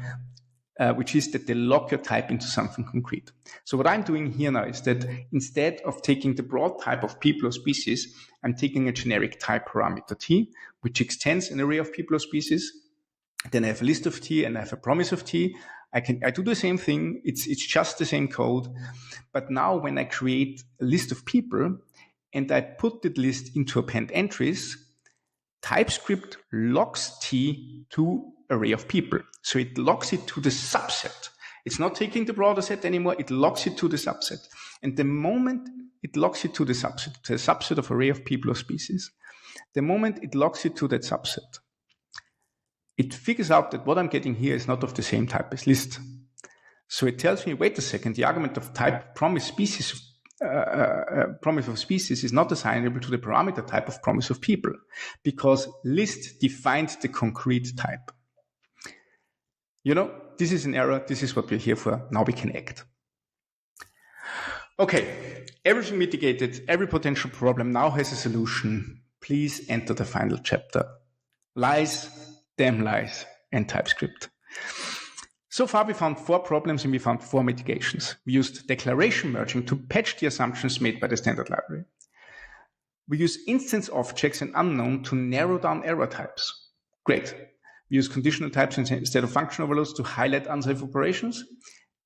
which is that they lock your type into something concrete. So what I'm doing here now is that instead of taking the broad type of people or species, I'm taking a generic type parameter t, which extends an array of people or species. Then I have a list of t and I have a promise of t. I do the same thing. It's just the same code. But now when I create a list of people and I put that list into append entries, TypeScript locks t to array of people. So it locks it to the subset. It's not taking the broader set anymore. It locks it to the subset. And the moment it locks it to the subset of array of people or species, the moment it locks it to that subset, it figures out that what I'm getting here is not of the same type as list. So it tells me, wait a second, the argument of type promise of species is not assignable to the parameter type of promise of people, because list defined the concrete type. This is an error. This is what we're here for. Now we can act. Okay, everything mitigated, every potential problem now has a solution. Please enter the final chapter. Lies, damn lies, and TypeScript. So far, we found 4 problems and we found 4 mitigations. We used declaration merging to patch the assumptions made by the standard library. We use instance objects and unknown to narrow down error types. Great. We use conditional types instead of function overloads to highlight unsafe operations.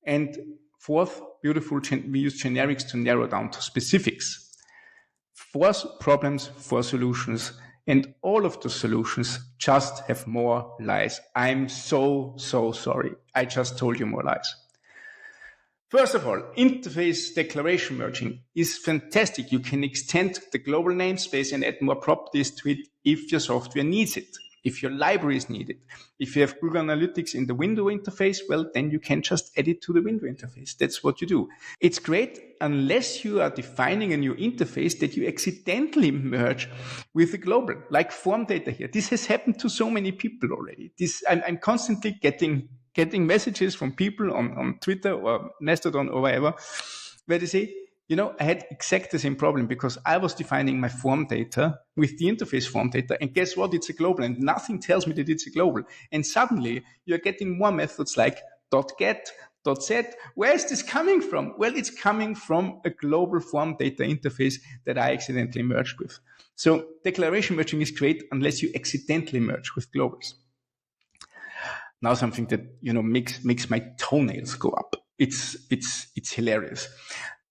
And 4th, beautiful, we use generics to narrow down to specifics. 4 problems, 4 solutions. And all of the solutions just have more lies. I'm so sorry. I just told you more lies. First of all, interface declaration merging is fantastic. You can extend the global namespace and add more properties to it if your software needs it, if your libraries need it. If you have Google Analytics in the window interface, well, then you can just add it to the window interface. That's what you do. It's great unless you are defining a new interface that you accidentally merge with the global, like form data here. This has happened to so many people already. I'm constantly getting messages from people on Twitter or Mastodon or wherever, where they say, I had exactly the same problem because I was defining my form data with the interface form data, and guess what? It's a global, and nothing tells me that it's a global. And suddenly you're getting more methods like .get, .set. Where is this coming from? Well, it's coming from a global form data interface that I accidentally merged with. So declaration merging is great unless you accidentally merge with globals. Now something that makes my toenails go up. It's hilarious.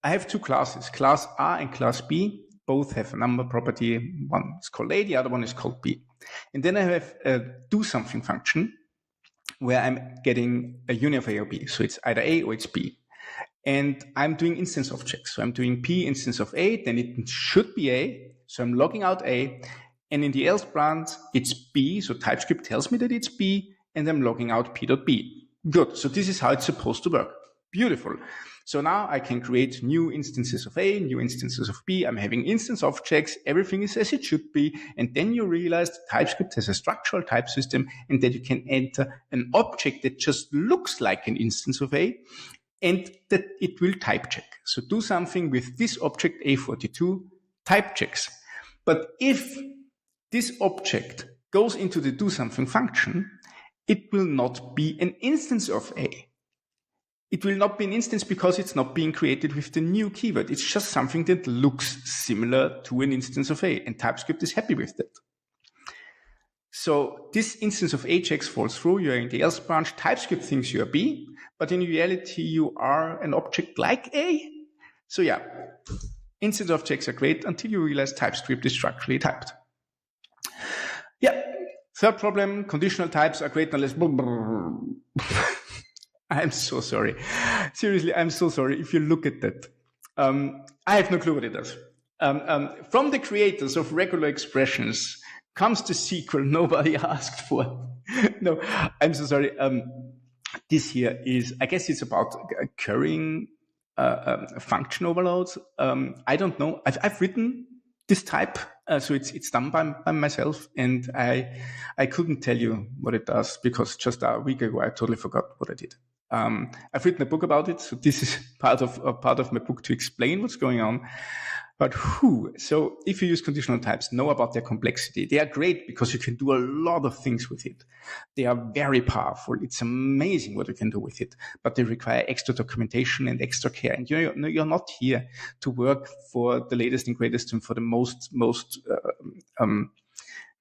I have two classes, class A and class B. Both have a number property. One is called A, the other one is called B. And then I have a do something function where I'm getting a union of A or B. So it's either A or it's B. And I'm doing instance objects. So I'm doing P instance of A, then it should be A. So I'm logging out A. And in the else branch, it's B. So TypeScript tells me that it's B. And I'm logging out p.b. Good. So this is how it's supposed to work. Beautiful. So now I can create new instances of A, new instances of B. I'm having instance objects. Everything is as it should be. And then you realize that TypeScript has a structural type system and that you can enter an object that just looks like an instance of A and that it will type check. So do something with this object A42 type checks. But if this object goes into the do something function, it will not be an instance of A. It will not be an instance because it's not being created with the new keyword. It's just something that looks similar to an instance of A, and TypeScript is happy with that. So this instance of A checks falls through. You're in the else branch. TypeScript thinks you're B, but in reality, you are an object like A. So yeah, instance objects are great until you realize TypeScript is structurally typed. Yeah. Third problem, conditional types are great unless... I'm so sorry. Seriously, I'm so sorry if you look at that. I have no clue what it does. From the creators of regular expressions comes the sequel nobody asked for. No, I'm so sorry. This here is, I guess it's about currying function overloads. I don't know. I've written this type, so it's done by myself, and I couldn't tell you what it does because just a week ago I totally forgot what I did. I've written a book about it, so this is part of my book to explain what's going on. But so if you use conditional types, know about their complexity. They are great because you can do a lot of things with it. They are very powerful. It's amazing what you can do with it, but they require extra documentation and extra care. And you're not here to work for the latest and greatest and for the most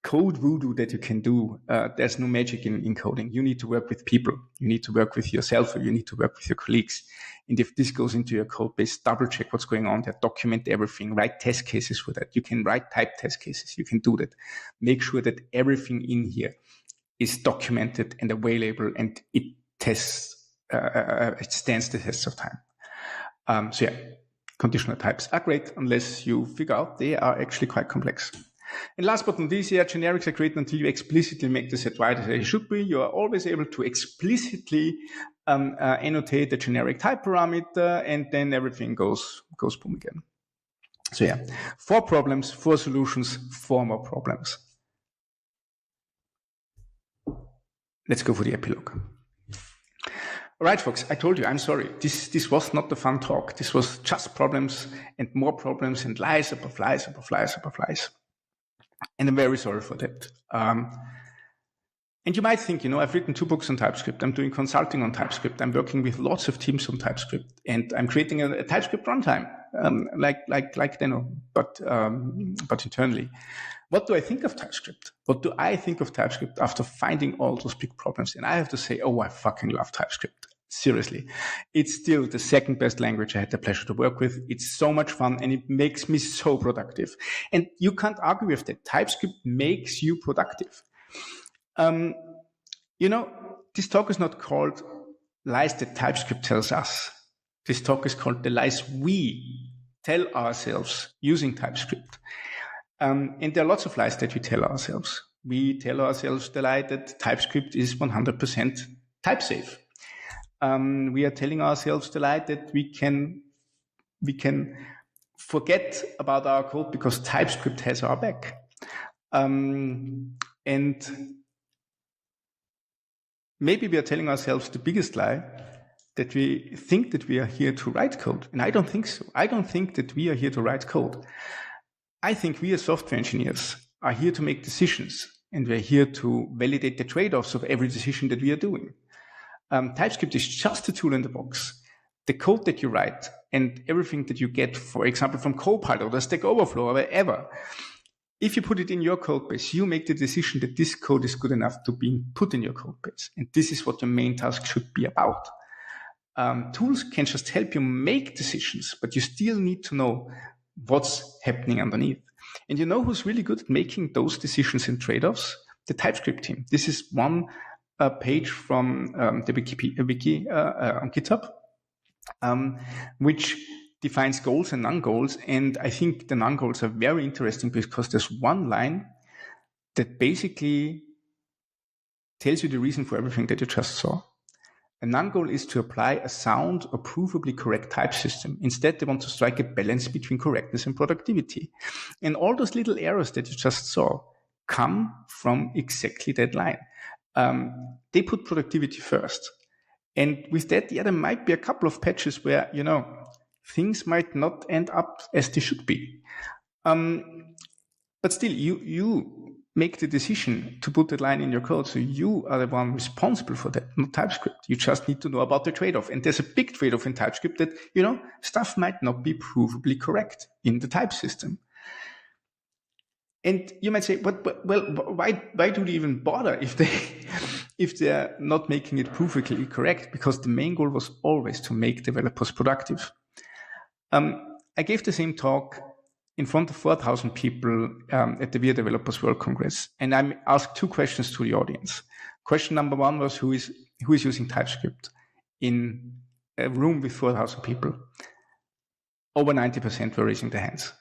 code voodoo that you can do. There's no magic in coding. You need to work with people. You need to work with yourself, or you need to work with your colleagues. And if this goes into your code base, double check what's going on there, document everything, write test cases for that. You can write type test cases. You can do that. Make sure that everything in here is documented and available, and it stands the test of time. So yeah, conditional types are great unless you figure out they are actually quite complex. And last but not least, generics are great until you explicitly make the set right as they should be. You are always able to explicitly annotate the generic type parameter, and then everything goes boom again. So yeah, 4 problems, 4 solutions, 4 more problems. Let's go for the epilogue. All right, folks, I told you, I'm sorry. This was not the fun talk. This was just problems and more problems and lies above lies above lies above lies. And I'm very sorry for that. And you might think, I've written 2 books on TypeScript. I'm doing consulting on TypeScript. I'm working with lots of teams on TypeScript. And I'm creating a TypeScript runtime, like Deno, but internally. What do I think of TypeScript? What do I think of TypeScript after finding all those big problems? And I have to say, I fucking love TypeScript. Seriously. It's still the second best language I had the pleasure to work with. It's so much fun and it makes me so productive. And you can't argue with that. TypeScript makes you productive. This talk is not called Lies That TypeScript Tells Us. This talk is called The Lies We Tell Ourselves Using TypeScript. And there are lots of lies that we tell ourselves. We tell ourselves the lie that TypeScript is 100% type safe. We are telling ourselves the lie that we can forget about our code because TypeScript has our back. And maybe we are telling ourselves the biggest lie, that we think that we are here to write code. And I don't think so. I don't think that we are here to write code. I think we as software engineers are here to make decisions, and we're here to validate the trade-offs of every decision that we are doing. TypeScript is just a tool in the box. The code that you write and everything that you get, for example, from Copilot or Stack Overflow or wherever, if you put it in your code base, you make the decision that this code is good enough to be put in your code base. And this is what your main task should be about. Tools can just help you make decisions, but you still need to know what's happening underneath. And you know who's really good at making those decisions and trade-offs? The TypeScript team. This is one page from the wiki on GitHub, which defines goals and non-goals. And I think the non-goals are very interesting because there's one line that basically tells you the reason for everything that you just saw. A non-goal is to apply a sound or provably correct type system. Instead, they want to strike a balance between correctness and productivity. And all those little errors that you just saw come from exactly that line. They put productivity first. And with that, yeah, there might be a couple of patches where, things might not end up as they should be. But still, you make the decision to put that line in your code. So you are the one responsible for that, not TypeScript. You just need to know about the trade-off. And there's a big trade-off in TypeScript that, stuff might not be provably correct in the type system. And you might say, well, why do they even bother if they're not making it provably correct? Because the main goal was always to make developers productive. I gave the same talk in front of 4,000 people at the VIA Developers World Congress, and I asked two questions to the audience. Question number one was, who is using TypeScript in a room with 4,000 people? Over 90% were raising their hands.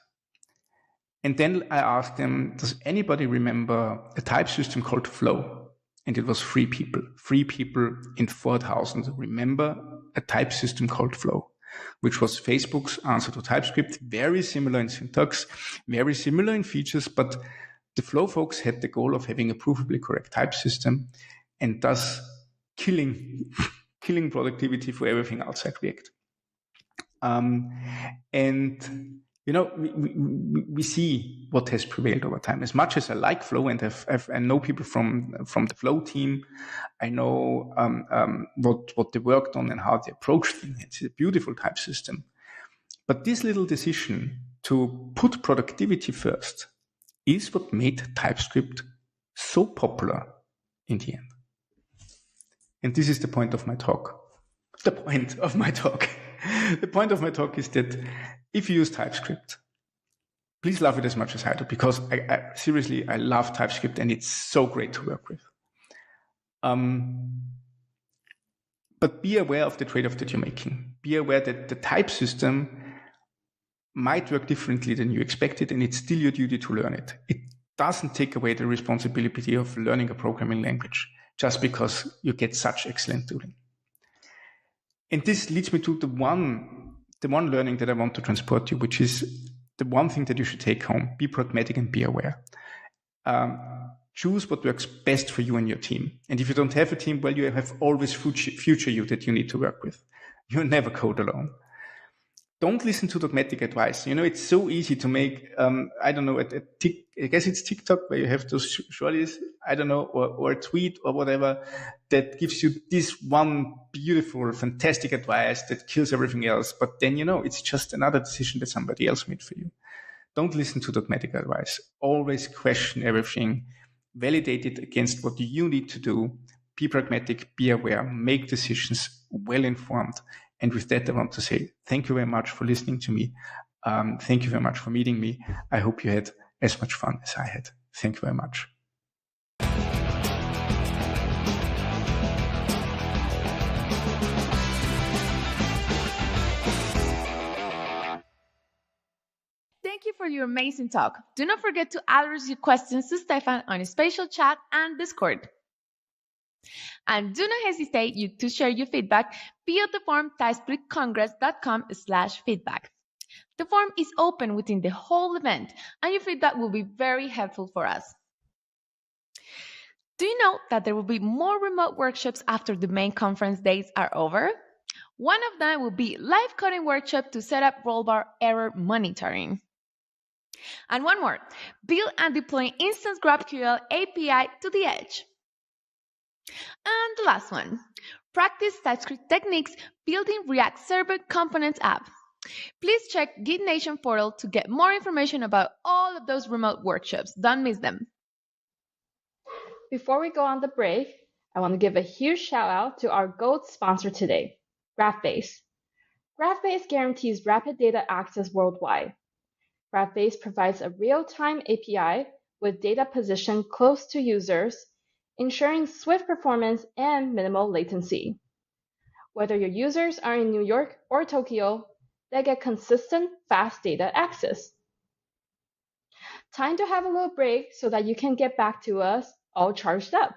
And then I asked them, does anybody remember a type system called Flow? And it was 3 people. 3 people in 4,000 remember a type system called Flow, which was Facebook's answer to TypeScript, very similar in syntax, very similar in features, but the Flow folks had the goal of having a provably correct type system and thus killing productivity for everything outside React. We see what has prevailed over time. As much as I like Flow, and I know people from the Flow team, I know what they worked on and how they approached things. It's a beautiful type system. But this little decision to put productivity first is what made TypeScript so popular in the end. And this is the point of my talk. The point of my talk is that if you use TypeScript, please love it as much as I do, because I seriously love TypeScript and it's so great to work with. But be aware of the trade-off that you're making. Be aware that the type system might work differently than you expected, and it's still your duty to learn it. It doesn't take away the responsibility of learning a programming language just because you get such excellent tooling. And this leads me to the one learning that I want to transport you, which is the one thing that you should take home. Be pragmatic and be aware. Choose what works best for you and your team. And if you don't have a team, well, you have always future you that you need to work with. You'll never code alone. Don't listen to dogmatic advice. It's so easy to make, I guess it's TikTok where you have those shorties, or a tweet or whatever that gives you this one beautiful, fantastic advice that kills everything else. But then, it's just another decision that somebody else made for you. Don't listen to dogmatic advice. Always question everything. Validate it against what you need to do. Be pragmatic, be aware, make decisions well informed. And with that, I want to say thank you very much for listening to me. Thank you very much for meeting me. I hope you had as much fun as I had. Thank you very much. thank you for your amazing talk. Do not forget to address your questions to Stefan on Spatial Chat and Discord. And do not hesitate to share your feedback via the form typescriptcongress.com/feedback. The form is open within the whole event, and your feedback will be very helpful for us. Do you know that there will be more remote workshops after the main conference days are over? One of them will be live coding workshop to set up rollbar error monitoring. And one more, build and deploy instance GraphQL API to the edge. And the last one, practice TypeScript techniques building React Server Components app. Please check Git Nation portal to get more information about all of those remote workshops. Don't miss them. Before we go on the break, I want to give a huge shout out to our GOAT sponsor today, GraphBase. GraphBase guarantees rapid data access worldwide. GraphBase provides a real-time API with data positioned close to users, ensuring swift performance and minimal latency. Whether your users are in New York or Tokyo, they get consistent, fast data access. Time to have a little break so that you can get back to us all charged up.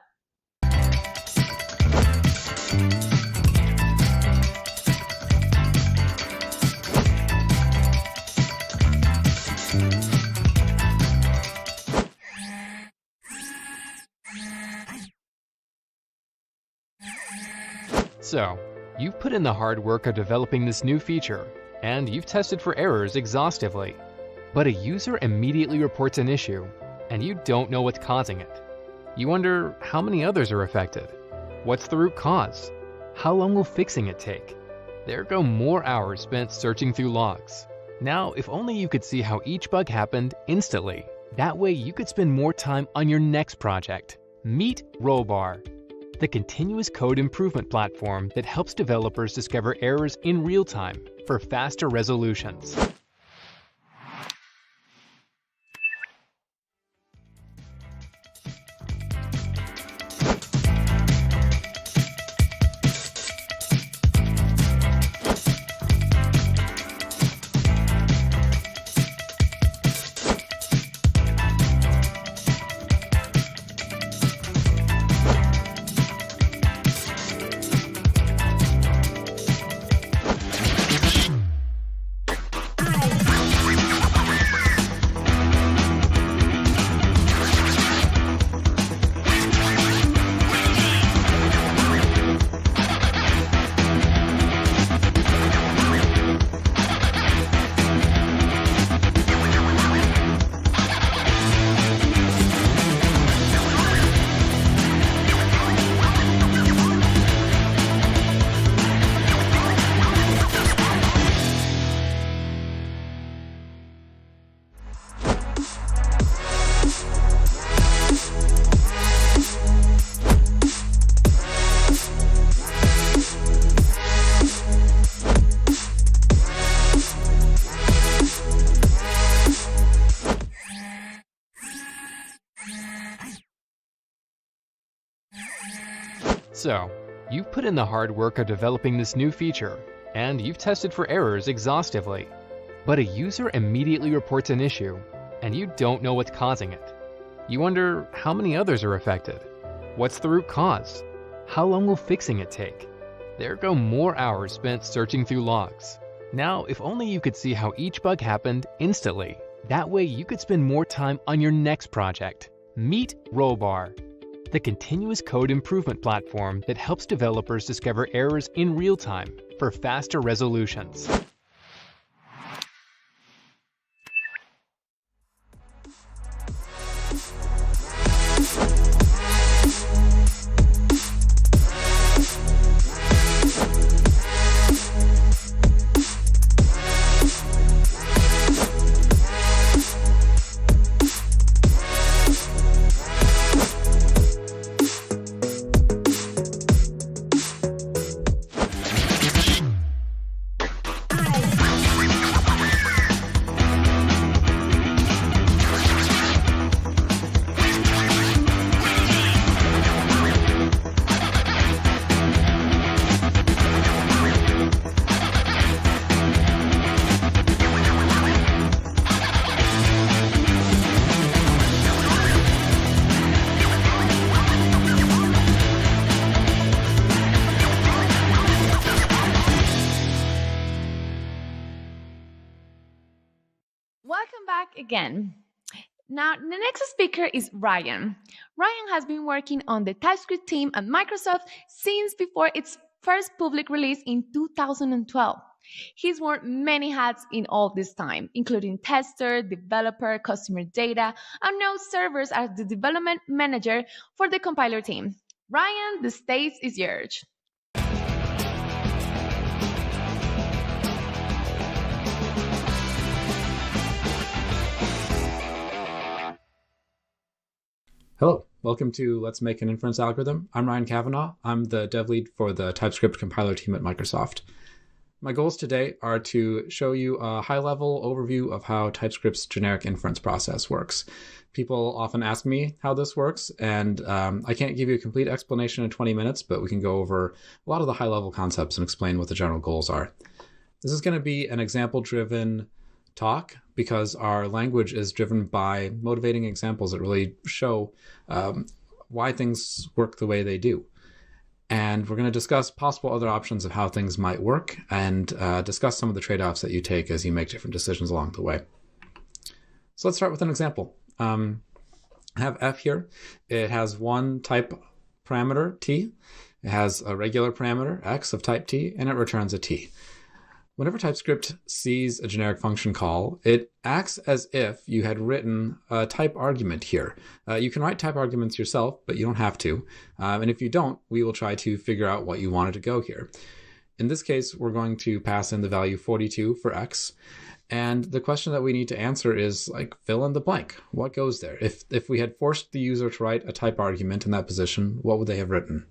So, you've put in the hard work of developing this new feature, and you've tested for errors exhaustively. But a user immediately reports an issue, and you don't know what's causing it. You wonder how many others are affected. What's the root cause? How long will fixing it take? There go more hours spent searching through logs. Now, if only you could see how each bug happened instantly. That way you could spend more time on your next project. Meet Rollbar, the continuous code improvement platform that helps developers discover errors in real time for faster resolutions. So, you've put in the hard work of developing this new feature, and you've tested for errors exhaustively. But a user immediately reports an issue, and you don't know what's causing it. You wonder how many others are affected. What's the root cause? How long will fixing it take? There go more hours spent searching through logs. Now, if only you could see how each bug happened instantly. That way you could spend more time on your next project. Meet Rollbar, the continuous code improvement platform that helps developers discover errors in real time for faster resolutions. Welcome back again. Now, the next speaker is Ryan. Ryan has been working on the TypeScript team at Microsoft since before its first public release in 2012. He's worn many hats in all this time, including tester, developer, customer data, and now serves as the development manager for the compiler team. Ryan, the stage is yours. Hello, welcome to Let's Make an Inference Algorithm. I'm Ryan Kavanaugh. I'm the dev lead for the TypeScript compiler team at Microsoft. My goals today are to show you a high-level overview of how TypeScript's generic inference process works. People often ask me how this works, and I can't give you a complete explanation in 20 minutes, but we can go over a lot of the high-level concepts and explain what the general goals are. This is going to be an example-driven talk because our language is driven by motivating examples that really show why things work the way they do. And we're going to discuss possible other options of how things might work and discuss some of the trade-offs that you take as you make different decisions along the way. So let's start with an example. I have f here. It has one type parameter, t. It has a regular parameter, x, of type t, and it returns a t. Whenever TypeScript sees a generic function call, it acts as if you had written a type argument here. You can write type arguments yourself, but you don't have to. And if you don't, we will try to figure out what you wanted to go here. In this case, we're going to pass in the value 42 for x. And the question that we need to answer is, like, fill in the blank. What goes there? If we had forced the user to write a type argument in that position, what would they have written?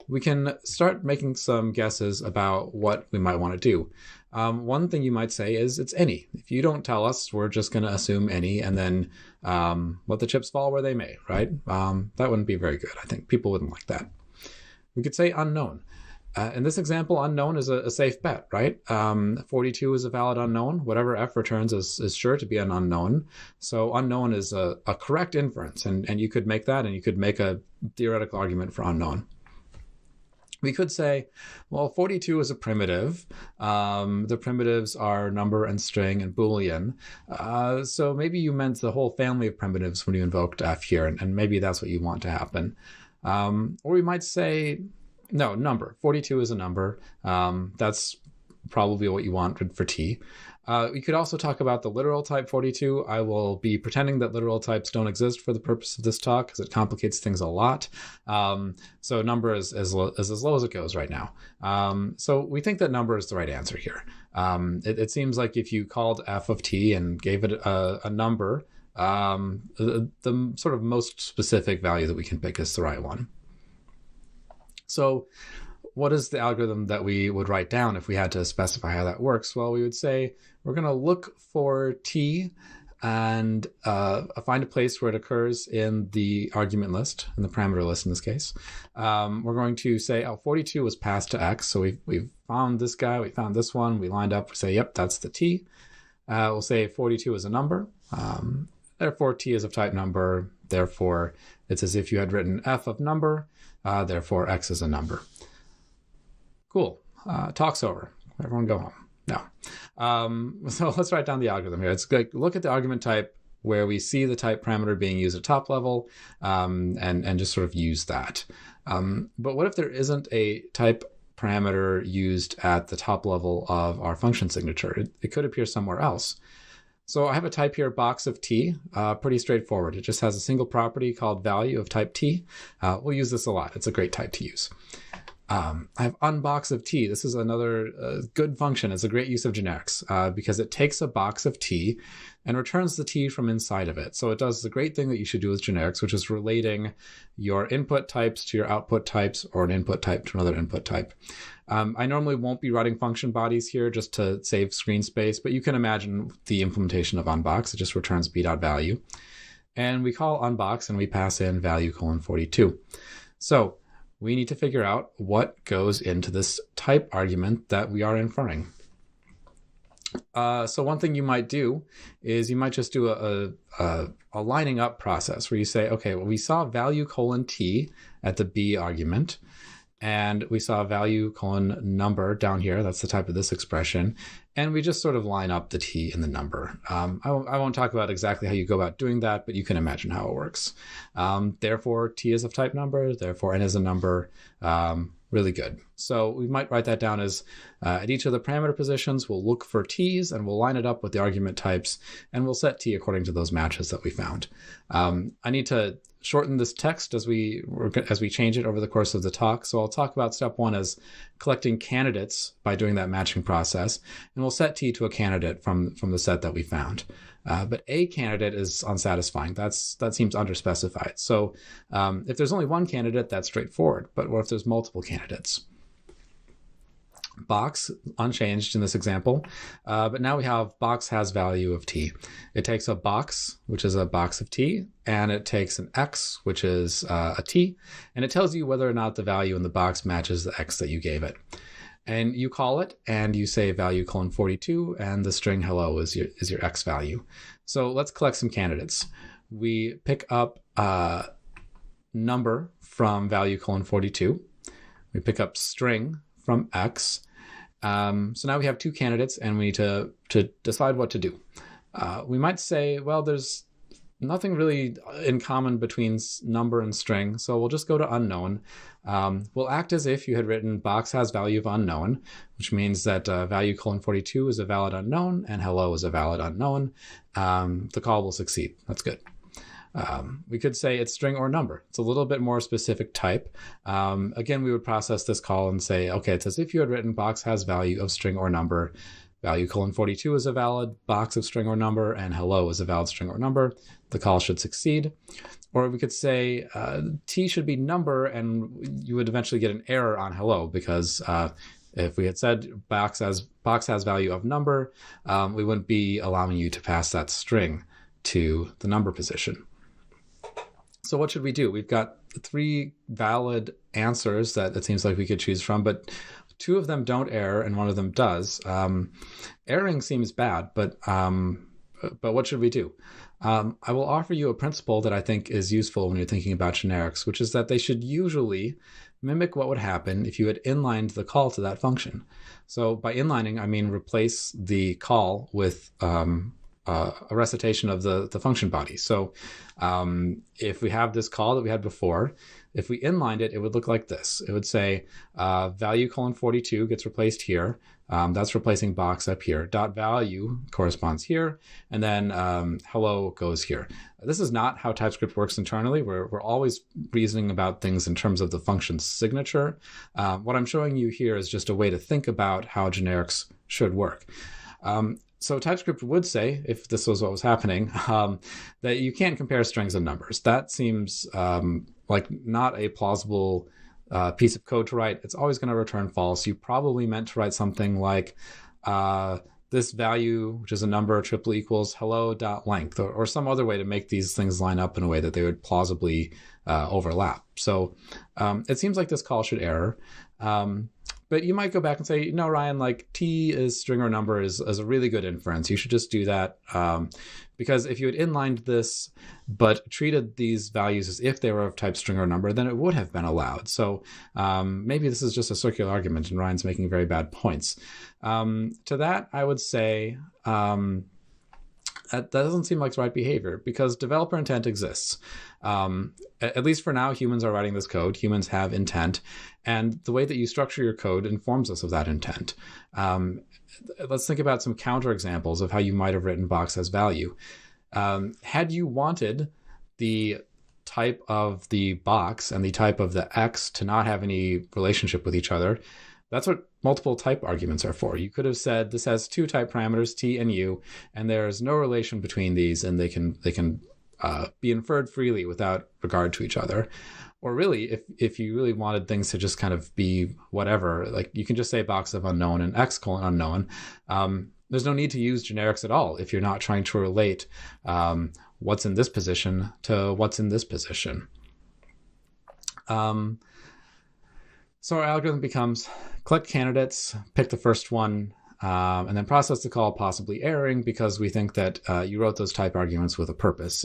We can start making some guesses about what we might want to do. One thing you might say is it's any. If you don't tell us, we're just going to assume any, and then let the chips fall where they may, right? That wouldn't be very good. I think people wouldn't like that. We could say unknown. In this example, unknown is a safe bet, right? 42 is a valid unknown. Whatever f returns is sure to be an unknown. So unknown is a correct inference, and you could make that, and you could make a theoretical argument for unknown. We could say, well, 42 is a primitive. The primitives are number and string and Boolean. So maybe you meant the whole family of primitives when you invoked f here, and maybe that's what you want to happen. Or we might say, no, number. 42 is a number. That's probably what you want for t. We could also talk about the literal type 42. I will be pretending that literal types don't exist for the purpose of this talk because it complicates things a lot. So number is as low as it goes right now. So we think that number is the right answer here. It seems like if you called f of t and gave it a number, the sort of most specific value that we can pick is the right one. So what is the algorithm that we would write down if we had to specify how that works? Well, we would say we're going to look for t and find a place where it occurs in the argument list, in the parameter list in this case. We're going to say, oh, 42 was passed to x, so we've found this guy, we found this one, we lined up, we say, yep, that's the t. We'll say 42 is a number, therefore t is of type number, therefore it's as if you had written f of number, therefore x is a number. Cool. Talk's over. Everyone go home. No. So let's write down the algorithm here. It's like, look at the argument type where we see the type parameter being used at top level, and just sort of use that. But what if there isn't a type parameter used at the top level of our function signature? It could appear somewhere else. So I have a type here, box of t, pretty straightforward. It just has a single property called value of type t. We'll use this a lot. It's a great type to use. I have unbox of t. This is another good function. It's a great use of generics because it takes a box of t and returns the t from inside of it. So it does the great thing that you should do with generics, which is relating your input types to your output types or an input type to another input type. I normally won't be writing function bodies here just to save screen space, but you can imagine the implementation of unbox. It just returns b.value. And we call unbox and we pass in value colon 42. So we need to figure out what goes into this type argument that we are inferring. So one thing you might do is you might just do a lining up process where you say, okay, well, we saw value colon t at the b argument, and we saw value colon number down here. That's the type of this expression. And we just sort of line up the t and the number. I won't talk about exactly how you go about doing that, but you can imagine how it works. Therefore, t is of type number, therefore n is a number. Really good. So we might write that down as at each of the parameter positions, we'll look for t's and we'll line it up with the argument types, and we'll set t according to those matches that we found. I need to shorten this text as we change it over the course of the talk. So I'll talk about step 1 as collecting candidates by doing that matching process, and we'll set t to a candidate from the set that we found. But a candidate is unsatisfying. That seems underspecified. So if there's only one candidate, that's straightforward. But what if there's multiple candidates? Box, unchanged in this example, but now we have box has value of t. It takes a box, which is a box of t, and it takes an x, which is a t, and it tells you whether or not the value in the box matches the x that you gave it. And you call it, and you say value colon 42, and the string hello is your x value. So let's collect some candidates. We pick up number from value colon 42. We pick up string from x. So now we have 2 candidates, and we need to decide what to do. We might say, well, there's nothing really in common between number and string, so we'll just go to unknown. We'll act as if you had written box has value of unknown, which means that value colon 42 is a valid unknown and hello is a valid unknown. The call will succeed. That's good. We could say it's string or number. It's a little bit more specific type. Again, we would process this call and say, okay, it's as if you had written box has value of string or number. Value colon 42 is a valid box of string or number, and hello is a valid string or number. The call should succeed. Or we could say t should be number, and you would eventually get an error on hello, because if we had said box has value of number, we wouldn't be allowing you to pass that string to the number position. So what should we do? We've got 3 valid answers that it seems like we could choose from, but 2 of them don't err and 1 of them does. Erroring seems bad, but what should we do? I will offer you a principle that I think is useful when you're thinking about generics, which is that they should usually mimic what would happen if you had inlined the call to that function. So by inlining, I mean replace the call with a recitation of the function body. So if we have this call that we had before, if we inlined it, it would look like this. It would say value colon 42 gets replaced here. That's replacing box up here. Dot value corresponds here. And then hello goes here. This is not how TypeScript works internally. We're always reasoning about things in terms of the function's signature. What I'm showing you here is just a way to think about how generics should work. So TypeScript would say, if this was what was happening, that you can't compare strings and numbers. That seems like not a plausible piece of code to write. It's always going to return false. You probably meant to write something like this value, which is a number, triple equals hello.length, or some other way to make these things line up in a way that they would plausibly overlap. So it seems like this call should error. But you might go back and say, no, Ryan, like t is string or number is a really good inference. You should just do that. Because if you had inlined this, but treated these values as if they were of type string or number, then it would have been allowed. So maybe this is just a circular argument and Ryan's making very bad points. To that, I would say that doesn't seem like the right behavior, because developer intent exists. At least for now, humans are writing this code. Humans have intent. And the way that you structure your code informs us of that intent. Let's think about some counterexamples of how you might have written box as value. Had you wanted the type of the box and the type of the x to not have any relationship with each other, that's what multiple type arguments are for. You could have said this has 2 type parameters, t and u, and there's no relation between these, and they can be inferred freely without regard to each other. Or really, if you really wanted things to just kind of be whatever, like you can just say box of unknown and x colon unknown. There's no need to use generics at all if you're not trying to relate what's in this position to what's in this position. So our algorithm becomes collect candidates, pick the first one, and then process the call, possibly erroring because we think that you wrote those type arguments with a purpose.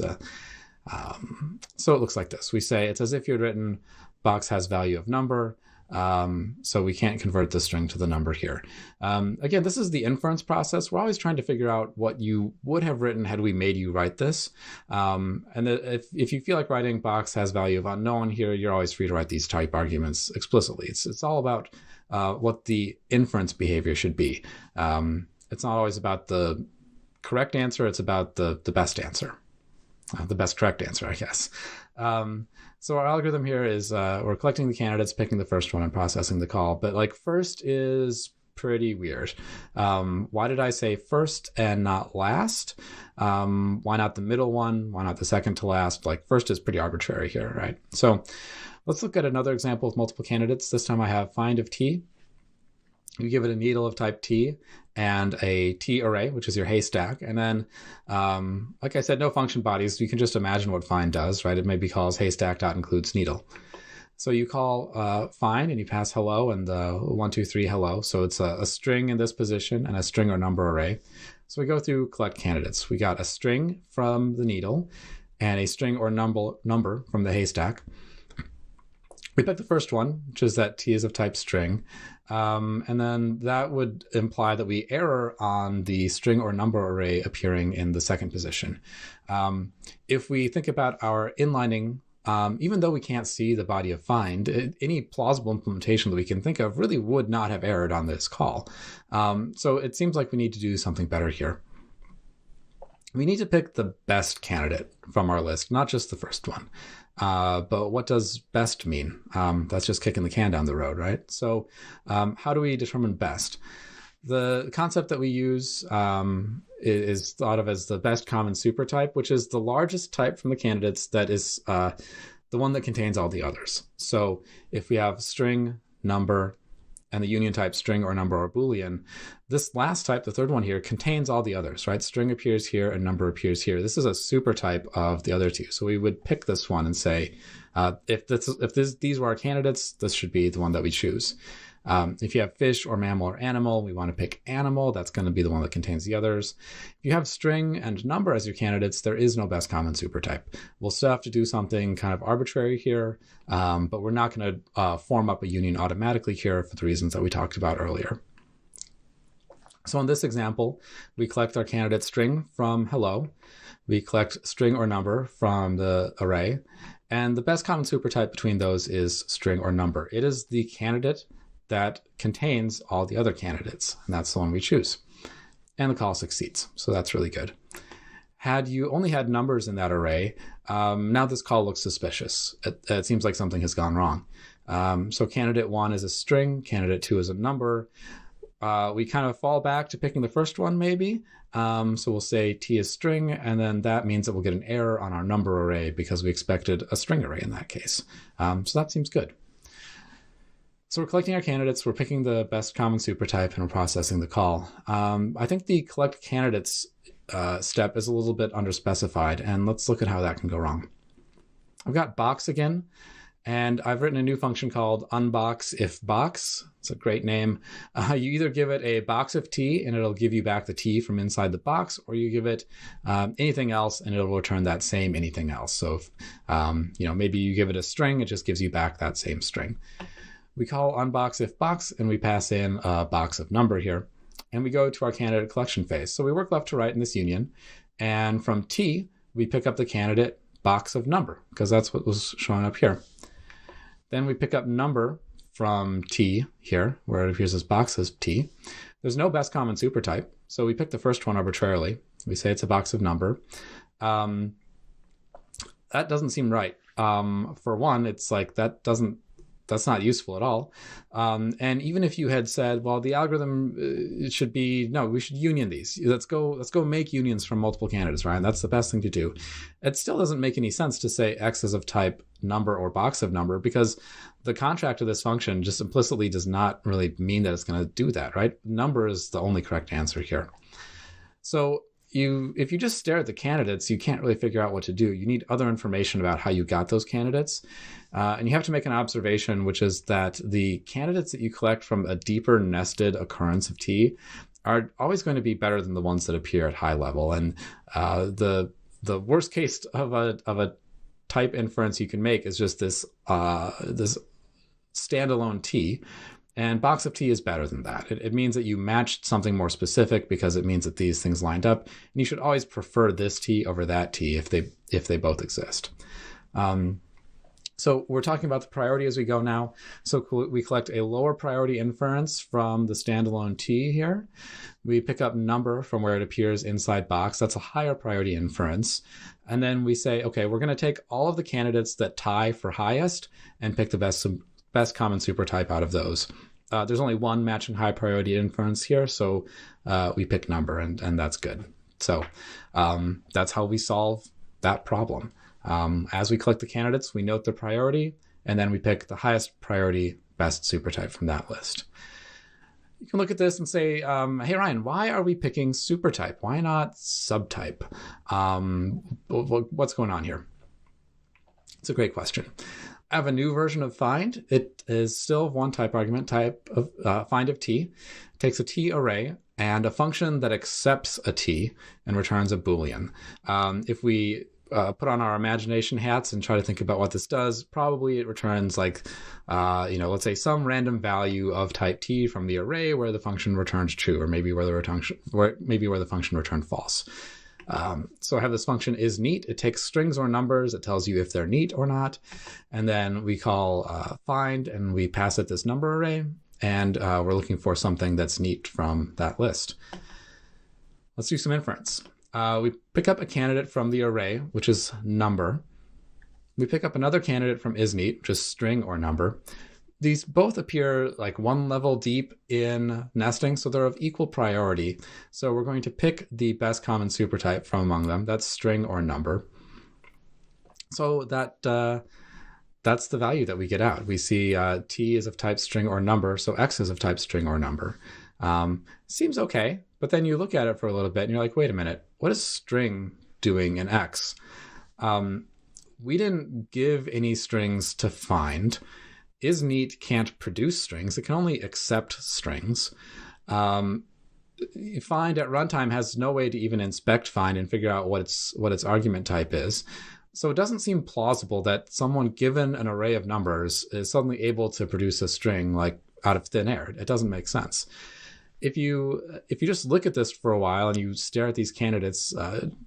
So it looks like this. We say it's as if you had written box has value of number. So we can't convert the string to the number here. Again, this is the inference process. We're always trying to figure out what you would have written had we made you write this. If you feel like writing box has value of unknown here, you're always free to write these type arguments explicitly. It's all about what the inference behavior should be. It's not always about the correct answer. It's about the best answer, the best correct answer, I guess. So our algorithm here is we're collecting the candidates, picking the first one, and processing the call. But like first is pretty weird. Why did I say first and not last? Why not the middle one? Why not the second to last? Like first is pretty arbitrary here, right? So let's look at another example of multiple candidates. This time I have find of t. You give it a needle of type t and a t array, which is your haystack. And then, like I said, no function bodies. You can just imagine what find does, right? It maybe calls haystack.includes needle. So you call find and you pass hello and the 1, 2, 3 hello. So it's a string in this position and a string or number array. So we go through collect candidates. We got a string from the needle and a string or number from the haystack. We pick the first one, which is that t is of type string. And then that would imply that we error on the string or number array appearing in the second position. If we think about our inlining, even though we can't see the body of find, any plausible implementation that we can think of really would not have errored on this call. So it seems like we need to do something better here. We need to pick the best candidate from our list, not just the first one. But what does best mean? That's just kicking the can down the road, right? So how do we determine best? The concept that we use is thought of as the best common supertype, which is the largest type from the candidates that is the one that contains all the others. So if we have string, number, and the union type string or number or Boolean, this last type, the third one here, contains all the others, right? String appears here and number appears here. This is a super type of the other two. So we would pick this one and say, if these were our candidates, this should be the one that we choose. If you have fish or mammal or animal, we want to pick animal. That's going to be the one that contains the others. If you have string and number as your candidates, there is no best common supertype. We'll still have to do something kind of arbitrary here, but we're not going to form up a union automatically here for the reasons that we talked about earlier. So in this example, we collect our candidate string from hello. We collect string or number from the array. And the best common supertype between those is string or number. It is the candidate that contains all the other candidates, and that's the one we choose. And the call succeeds, so that's really good. Had you only had numbers in that array, now this call looks suspicious. It seems like something has gone wrong. So candidate 1 is a string, candidate 2 is a number. We kind of fall back to picking the first one maybe. So we'll say t is string, and then that means that we'll get an error on our number array because we expected a string array in that case. So that seems good. So we're collecting our candidates, we're picking the best common supertype, and we're processing the call. I think the collect candidates step is a little bit underspecified, and let's look at how that can go wrong. I've got box again, and I've written a new function called unbox if box. It's a great name. You either give it a box of t, and it'll give you back the t from inside the box, or you give it anything else, and it'll return that same anything else. So if, maybe you give it a string, it just gives you back that same string. We call unbox if box, and we pass in a box of number here, and we go to our candidate collection phase. So we work left to right in this union, and from t, we pick up the candidate box of number, because that's what was showing up here. Then we pick up number from t here, where it appears as box as t. There's no best common supertype, so we pick the first one arbitrarily. We say it's a box of number. That doesn't seem right. For one, it's like that's not useful at all. And even if you had said, well, the algorithm should be, no, we should union these. Let's go make unions from multiple candidates, right? And that's the best thing to do. It still doesn't make any sense to say X is of type number or box of number, because the contract of this function just implicitly does not really mean that it's going to do that, right? Number is the only correct answer here. So if you just stare at the candidates, you can't really figure out what to do. You need other information about how you got those candidates. And you have to make an observation, which is that the candidates that you collect from a deeper nested occurrence of T are always going to be better than the ones that appear at high level. And the worst case of a type inference you can make is just this standalone t, and box of t is better than that. It means that you matched something more specific because it means that these things lined up, and you should always prefer this t over that t if they both exist. So we're talking about the priority as we go now. So we collect a lower priority inference from the standalone t here. We pick up number from where it appears inside box. That's a higher priority inference. And then we say, okay, we're going to take all of the candidates that tie for highest and pick the best common supertype out of those. There's only one matching high priority inference here, so we pick number, and that's good. So that's how we solve that problem. As we collect the candidates, we note the priority, and then we pick the highest priority best supertype from that list. You can look at this and say, hey, Ryan, why are we picking supertype? Why not subtype? What's going on here? It's a great question. I have a new version of find. It is still one type argument, type of find of t. It takes a t array and a function that accepts a t and returns a Boolean. If we put on our imagination hats and try to think about what this does, probably it returns like, let's say some random value of type t from the array where the function returns true, or maybe where the function returned false. So I have this function isNeat. It takes strings or numbers. It tells you if they're neat or not. And then we call find, and we pass it this number array. And we're looking for something that's neat from that list. Let's do some inference. We pick up a candidate from the array, which is number. We pick up another candidate from isNeat, which is string or number. These both appear like one level deep in nesting, so they're of equal priority. So we're going to pick the best common supertype from among them. That's string or number. So that's the value that we get out. We see t is of type string or number, so x is of type string or number. Seems okay, but then you look at it for a little bit and you're like, wait a minute, what is string doing in x? We didn't give any strings to find. isNeat can't produce strings. It can only accept strings. Find at runtime has no way to even inspect find and figure out what its argument type is. So it doesn't seem plausible that someone given an array of numbers is suddenly able to produce a string like out of thin air. It doesn't make sense. If you just look at this for a while and you stare at these candidates,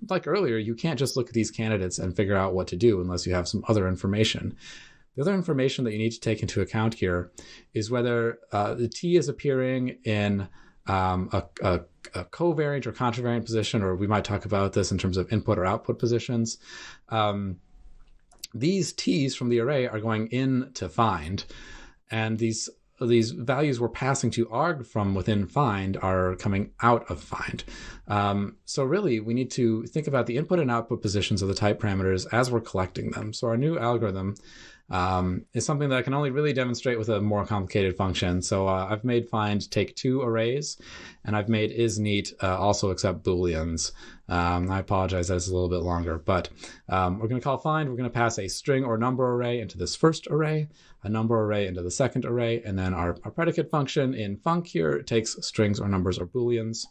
like earlier, you can't just look at these candidates and figure out what to do unless you have some other information. The other information that you need to take into account here is whether the t is appearing in a covariant or contravariant position, or we might talk about this in terms of input or output positions. These t's from the array are going in to find, and these values we're passing to arg from within find are coming out of find. So really, we need to think about the input and output positions of the type parameters as we're collecting them. So our new algorithm is something that I can only really demonstrate with a more complicated function. So I've made find take two arrays, and I've made isNeat also accept Booleans. I apologize, that's a little bit longer, but we're going to call find. We're going to pass a string or number array into this first array, a number array into the second array, and then our predicate function in func here takes strings or numbers or Booleans.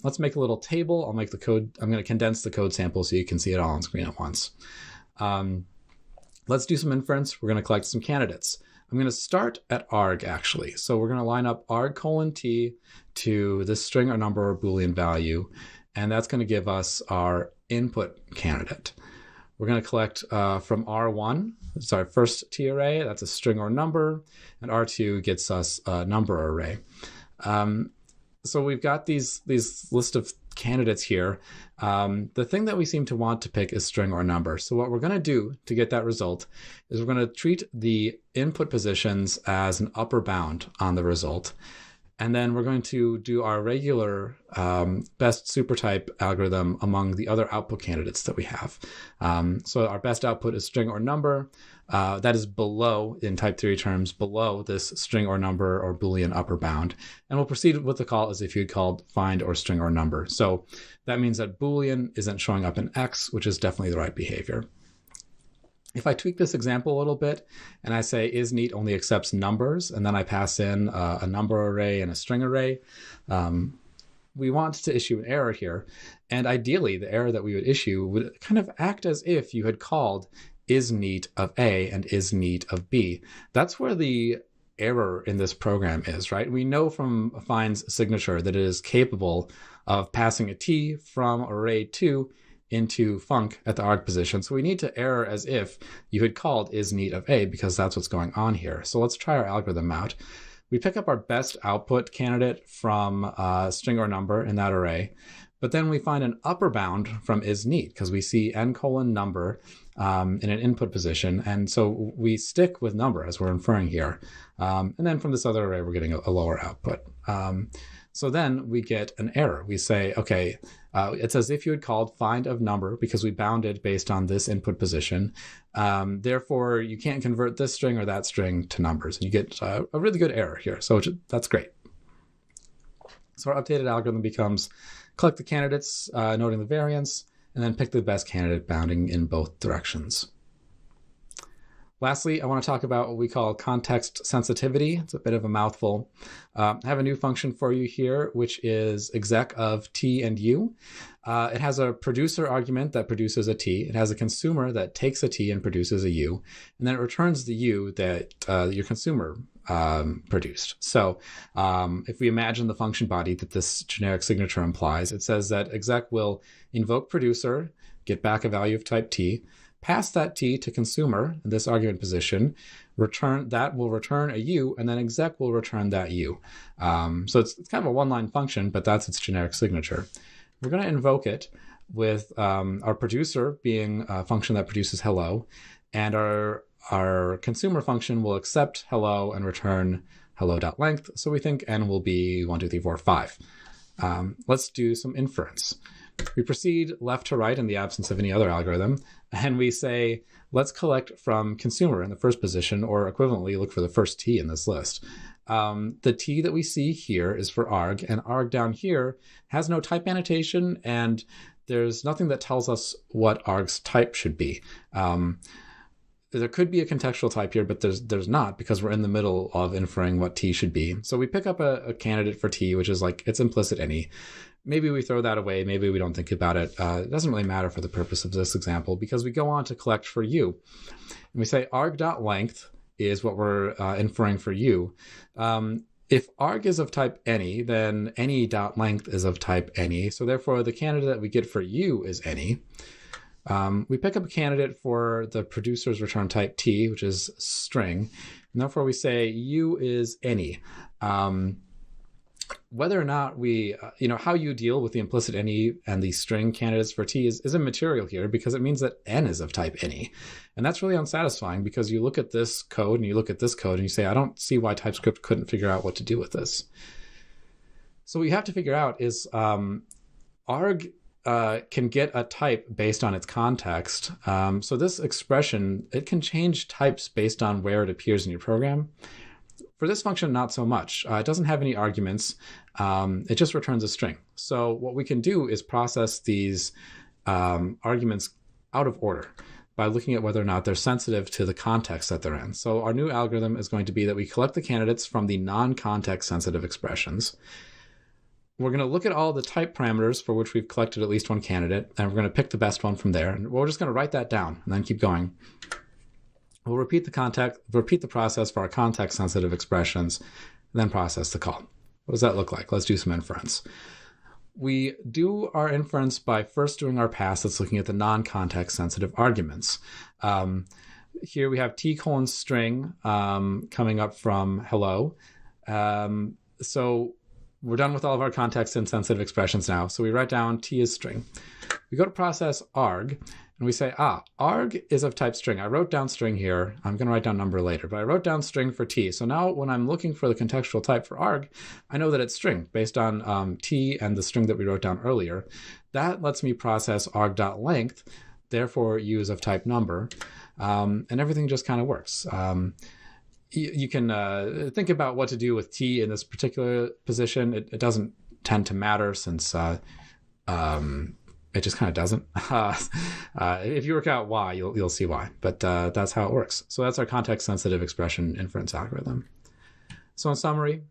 Let's make a little table. I'll make the code. I'm going to condense the code sample so you can see it all on screen at once. Let's do some inference. We're going to collect some candidates. I'm going to start at arg, actually. So we're going to line up arg:t to this string or number or Boolean value, and that's going to give us our input candidate. We're going to collect from R1, sorry, first t array, that's a string or number, and R2 gets us a number array. So we've got these list of candidates here. The thing that we seem to want to pick is string or number. So what we're going to do to get that result is we're going to treat the input positions as an upper bound on the result. And then we're going to do our regular best supertype algorithm among the other output candidates that we have. So our best output is string or number. That is below, in type theory terms, below this string or number or Boolean upper bound. And we'll proceed with the call as if you'd called find or string or number. So that means that Boolean isn't showing up in X, which is definitely the right behavior. If I tweak this example a little bit and I say isNeat only accepts numbers, and then I pass in a number array and a string array, we want to issue an error here. And ideally, the error that we would issue would kind of act as if you had called is neat of A and is neat of B. That's where the error in this program is, right? We know from find's signature that it is capable of passing a T from array 2 into func at the arg position. So we need to error as if you had called is neat of A, because that's what's going on here. So let's try our algorithm out. We pick up our best output candidate from string or number in that array, but then we find an upper bound from is neat because we see n:number in an input position. And so we stick with number as we're inferring here. And then from this other array, we're getting a lower output. So then we get an error. We say, okay, it's as if you had called find of number because we bounded based on this input position. Therefore, you can't convert this string or that string to numbers. And you get a really good error here. So that's great. So our updated algorithm becomes collect the candidates, noting the variance, and then pick the best candidate bounding in both directions. Lastly, I want to talk about what we call context sensitivity. It's a bit of a mouthful. I have a new function for you here, which is exec of T and U. It has a producer argument that produces a T. It has a consumer that takes a T and produces a U. And then it returns the U that your consumer produced. So if we imagine the function body that this generic signature implies, it says that exec will invoke producer, get back a value of type T, pass that T to consumer in this argument position, will return a U, and then exec will return that U. So it's kind of a one-line function, but that's its generic signature. We're going to invoke it with our producer being a function that produces hello, and our consumer function will accept hello and return hello.length. So we think n will be 1, 2, 3, 4, 5. Let's do some inference. We proceed left to right in the absence of any other algorithm, and we say, let's collect from consumer in the first position, or equivalently look for the first T in this list. The T that we see here is for arg, and arg down here has no type annotation, and there's nothing that tells us what arg's type should be. There could be a contextual type here, but there's not, because we're in the middle of inferring what T should be. So we pick up a candidate for T, which is like, it's implicit any. Maybe we throw that away. Maybe we don't think about it. It doesn't really matter for the purpose of this example, because we go on to collect for U. And we say arg.length is what we're inferring for U. If arg is of type any, then any.length is of type any. So therefore, the candidate that we get for U is any. We pick up a candidate for the producer's return type T, which is string. And therefore, we say U is any. Whether or not we, how you deal with the implicit any and the string candidates for T is immaterial here, because it means that n is of type any. And that's really unsatisfying, because you look at this code and you look at this code and you say, I don't see why TypeScript couldn't figure out what to do with this. So what you have to figure out is arg can get a type based on its context. So this expression, it can change types based on where it appears in your program. For this function, not so much. It doesn't have any arguments. It just returns a string. So what we can do is process these arguments out of order by looking at whether or not they're sensitive to the context that they're in. So our new algorithm is going to be that we collect the candidates from the non-context sensitive expressions. We're going to look at all the type parameters for which we've collected at least one candidate, and we're going to pick the best one from there. And we're just going to write that down and then keep going. We'll repeat the process for our context-sensitive expressions, and then process the call. What does that look like? Let's do some inference. We do our inference by first doing our pass that's looking at the non-context-sensitive arguments. Here we have t:\string coming up from hello. So we're done with all of our context-insensitive expressions now. So we write down t is string. We go to process arg, and we say, arg is of type string. I wrote down string here. I'm going to write down number later, but I wrote down string for t. So now when I'm looking for the contextual type for arg, I know that it's string based on t and the string that we wrote down earlier. That lets me process arg.length, therefore use of type number, and everything just kind of works. You can think about what to do with t in this particular position. It doesn't tend to matter, since it just kind of doesn't. If you work out why, you'll see why. But that's how it works. So that's our context-sensitive expression inference algorithm. So in summary,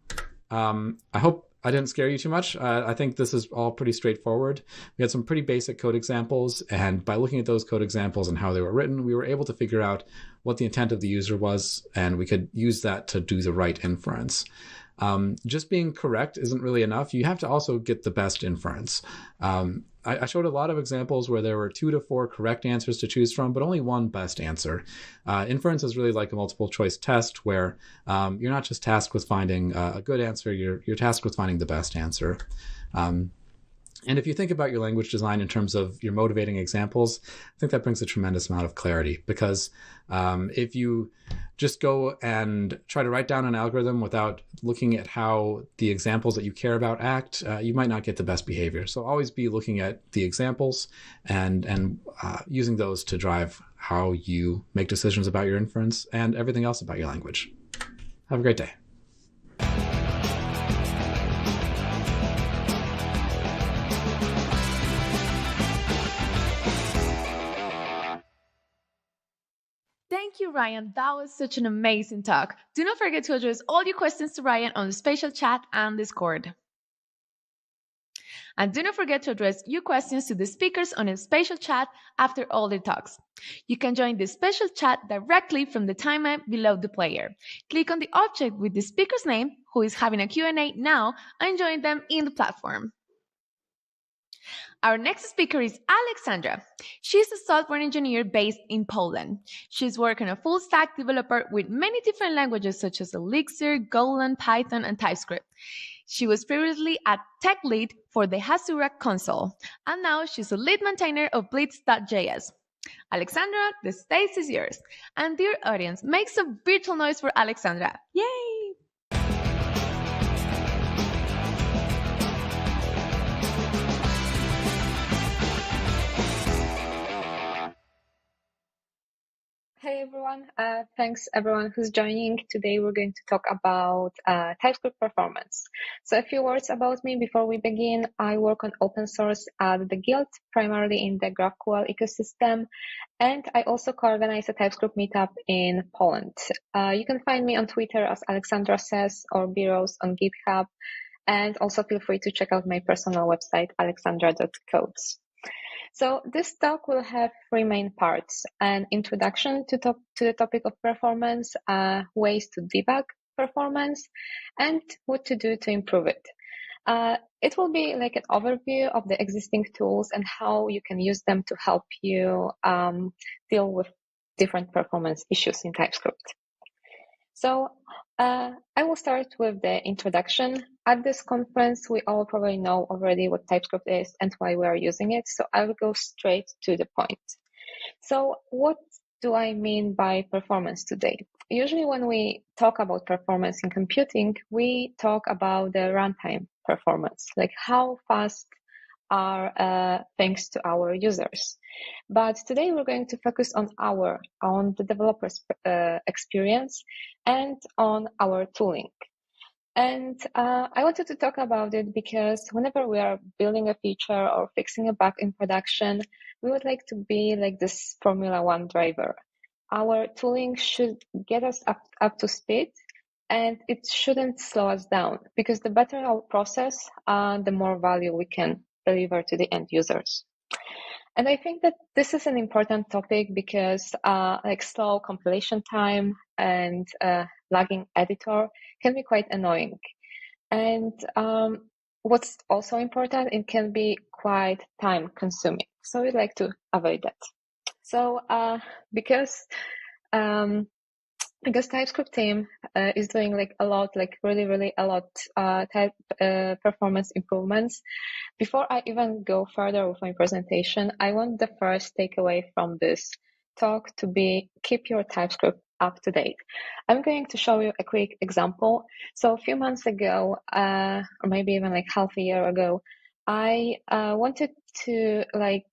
I hope I didn't scare you too much. I think this is all pretty straightforward. We had some pretty basic code examples, and by looking at those code examples and how they were written, we were able to figure out what the intent of the user was, and we could use that to do the right inference. Just being correct isn't really enough. You have to also get the best inference. I showed a lot of examples where there were 2 to 4 correct answers to choose from, but only one best answer. Inference is really like a multiple choice test where you're not just tasked with finding a good answer, you're tasked with finding the best answer. And if you think about your language design in terms of your motivating examples, I think that brings a tremendous amount of clarity, because if you just go and try to write down an algorithm without looking at how the examples that you care about act, you might not get the best behavior. So always be looking at the examples and using those to drive how you make decisions about your inference and everything else about your language. Have a great day. Thank you, Ryan. That was such an amazing talk. Do not forget to address all your questions to Ryan on the spatial chat and Discord. And do not forget to address your questions to the speakers on the spatial chat after all their talks. You can join the spatial chat directly from the timeline below the player. Click on the object with the speaker's name, who is having a Q&A now, and join them in the platform. Our next speaker is Alexandra. She's a software engineer based in Poland. She's working a full-stack developer with many different languages such as Elixir, Golang, Python, and TypeScript. She was previously a tech lead for the Hasura console, and now she's a lead maintainer of Blitz.js. Alexandra, the stage is yours. And dear audience, make some virtual noise for Alexandra. Yay! Hey everyone, thanks everyone who's joining. Today we're going to talk about TypeScript performance. So a few words about me before we begin. I work on open source at the Guild, primarily in the GraphQL ecosystem, and I also co-organize a TypeScript meetup in Poland. You can find me on Twitter as Alexandra Says or Biros on GitHub, and also feel free to check out my personal website, alexandra.codes. So this talk will have 3 main parts: an introduction to the topic of performance, ways to debug performance, and what to do to improve it. It will be like an overview of the existing tools and how you can use them to help you deal with different performance issues in TypeScript. So I will start with the introduction. At this conference, we all probably know already what TypeScript is and why we are using it, so I will go straight to the point. So what do I mean by performance today? Usually when we talk about performance in computing, we talk about the runtime performance, like how fast are things to our users. But today we're going to focus on the developer's experience and on our tooling. And I wanted to talk about it because whenever we are building a feature or fixing a bug in production, we would like to be like this Formula One driver. Our tooling should get us up to speed, and it shouldn't slow us down, because the better our process, the more value we can deliver to the end users. And I think that this is an important topic because like slow compilation time and lagging editor can be quite annoying. And what's also important, it can be quite time consuming. So we'd like to avoid that. So because TypeScript team is doing like a lot, like really a lot performance improvements. Before I even go further with my presentation, I want the first takeaway from this talk to be keep your TypeScript up to date. I'm going to show you a quick example. So a few months ago, or maybe even like half a year ago, I wanted to like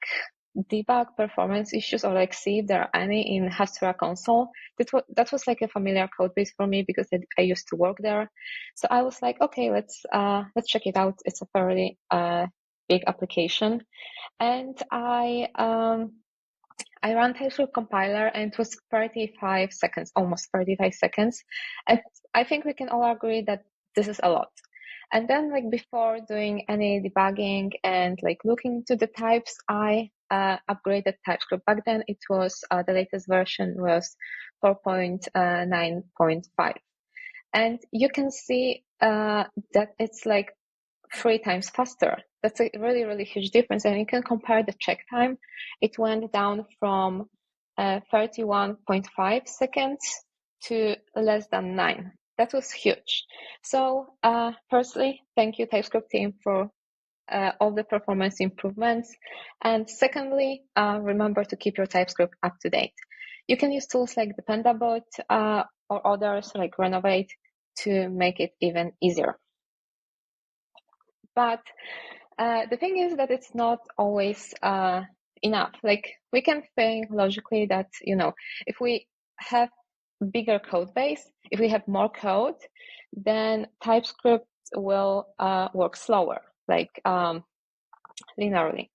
debug performance issues or like see if there are any in Hasura console. That was like a familiar code base for me because I used to work there. So I was like, okay, let's check it out. It's a fairly big application, and I ran TypeScript compiler, and it was 35 seconds, almost 35 seconds. And I think we can all agree that this is a lot. And then like before doing any debugging and like looking into the types, I upgraded TypeScript. Back then it was the latest version was 4.9.5. And you can see that it's like 3 times faster. That's a really, really huge difference. And you can compare the check time. It went down from 31.5 seconds to less than 9. That was huge. So firstly, thank you TypeScript team for all the performance improvements. And secondly, remember to keep your TypeScript up to date. You can use tools like Dependabot or others like Renovate to make it even easier. But the thing is that it's not always enough. Like we can think logically that, if we have bigger code base, if we have more code, then TypeScript will work slower, like linearly,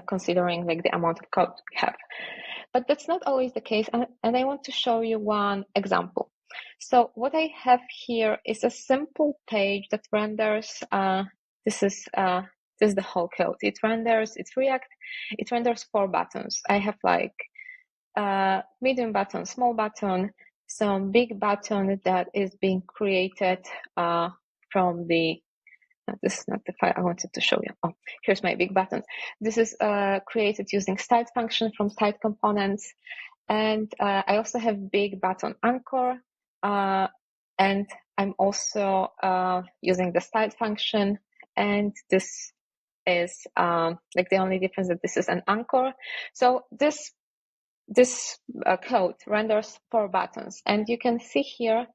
considering like the amount of code we have. But that's not always the case, and I want to show you one example. So what I have here is a simple page that renders. This is the whole code. It's React. It renders 4 buttons. I have like medium button, small button, some big button that is being created from the. This is not the file I wanted to show you. Oh, here's my big button. This is created using styled function from styled components. And I also have big button anchor. And I'm also using the styled function. And this is like the only difference that this is an anchor. So this code renders 4 buttons. And you can see here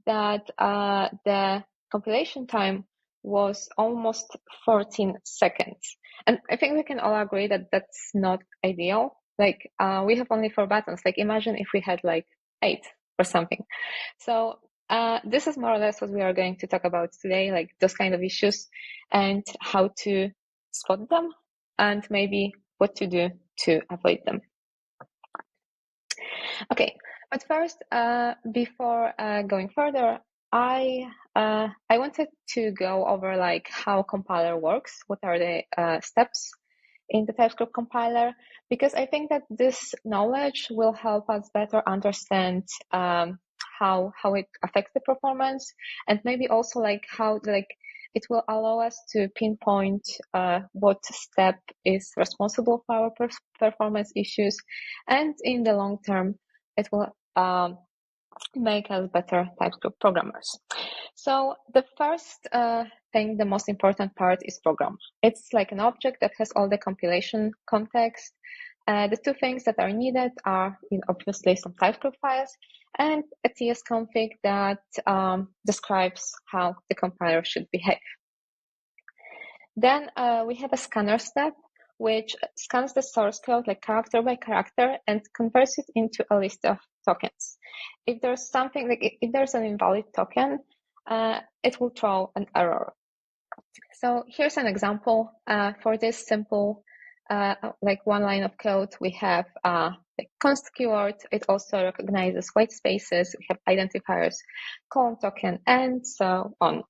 that the compilation time was almost 14 seconds. And I think we can all agree that that's not ideal. Like we have only 4 buttons. Like imagine if we had like 8 or something. So this is more or less what we are going to talk about today, like those kind of issues and how to spot them and maybe what to do to avoid them. Okay, but first, before going further, I wanted to go over like how compiler works. What are the steps in the TypeScript compiler? Because I think that this knowledge will help us better understand how it affects the performance, and maybe also like how it will allow us to pinpoint what step is responsible for our performance issues, and in the long term, it will make us better TypeScript programmers. So the first thing, the most important part is program. It's like an object that has all the compilation context. The 2 things that are needed are obviously some TypeScript files and a tsconfig that describes how the compiler should behave. Then we have a scanner step, which scans the source code like character by character and converts it into a list of tokens. If there's something like if there's an invalid token, it will throw an error. So here's an example for this simple like 1 line of code. We have the const keyword. It also recognizes white spaces. We have identifiers, colon token, and so on.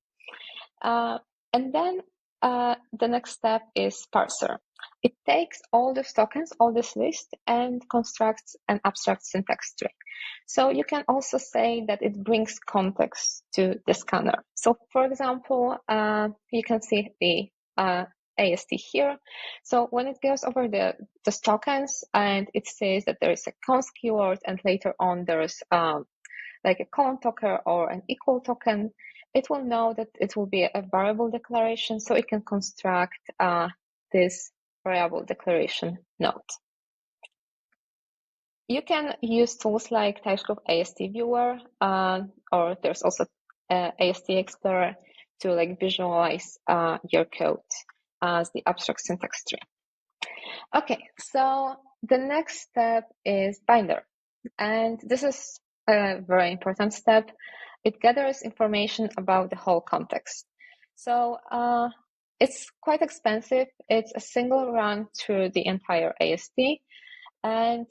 And then the next step is parser. It takes all these tokens, all this list, and constructs an abstract syntax tree. So you can also say that it brings context to the scanner. So for example, you can see the AST here. So when it goes over the tokens and it says that there is a const keyword and later on there's like a colon token or an equal token, it will know that it will be a variable declaration, so it can construct this variable declaration node. You can use tools like TypeScript AST Viewer, or there's also AST Explorer to like visualize your code as the abstract syntax tree. Okay, so the next step is binder, and this is a very important step. It gathers information about the whole context. So it's quite expensive. It's a single run through the entire AST, and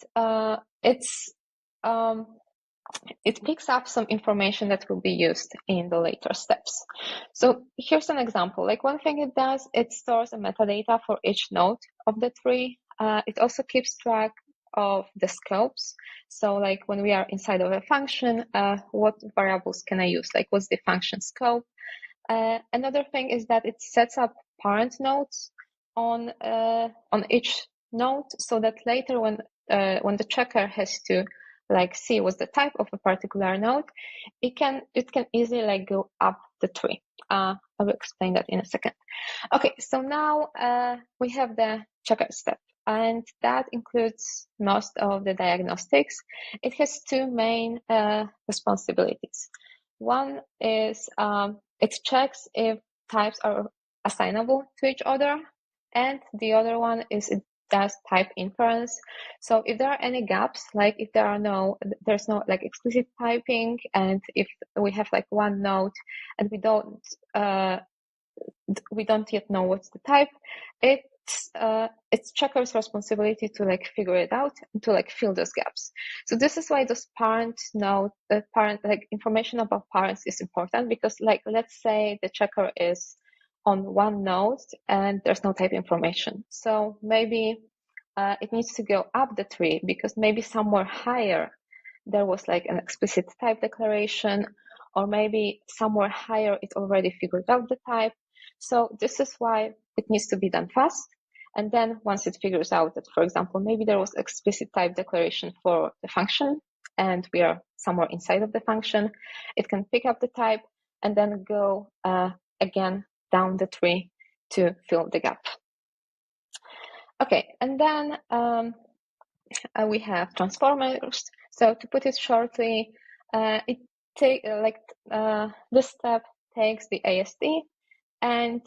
it's it picks up some information that will be used in the later steps. So here's an example. Like one thing it does, it stores a metadata for each node of the tree. It also keeps track of the scopes. So like when we are inside of a function, what variables can I use? Like what's the function scope? Another thing is that it sets up parent nodes on each node, so that later when the checker has to like see what's the type of a particular node, it can easily like go up the tree. I will explain that in a second. Okay, so now we have the checker step, and that includes most of the diagnostics. It has two main responsibilities. One is it checks if types are assignable to each other, and the other one is it does type inference. So if there are any gaps, like if there's no like explicit typing, and if we have like one node and we don't yet know what's the type, it's checker's responsibility to like figure it out and to like fill those gaps. So this is why those parent like information about parents is important, because like let's say the checker is on one node and there's no type information. So maybe it needs to go up the tree, because maybe somewhere higher there was like an explicit type declaration, or maybe somewhere higher it already figured out the type. So this is why it needs to be done fast. And then once it figures out that, for example, maybe there was explicit type declaration for the function and we are somewhere inside of the function, it can pick up the type and then go again down the tree to fill the gap. Okay, and then we have transformers. So to put it shortly, this step takes the AST, and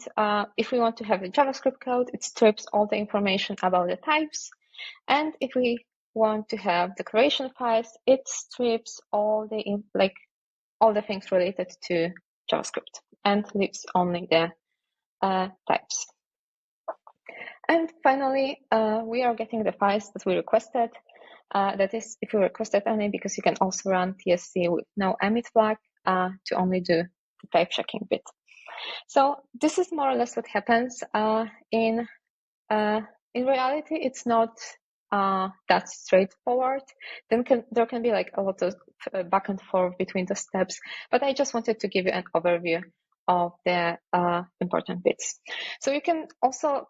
if we want to have the JavaScript code, it strips all the information about the types. And if we want to have declaration files, it strips all the things related to JavaScript and leaves only the types. And finally, we are getting the files that we requested. That is, if you requested any, because you can also run TSC with no emit flag to only do the type checking bit. So this is more or less what happens. In reality, it's not that straightforward. Then there can be like a lot of back and forth between the steps, but I just wanted to give you an overview of the important bits. So you can also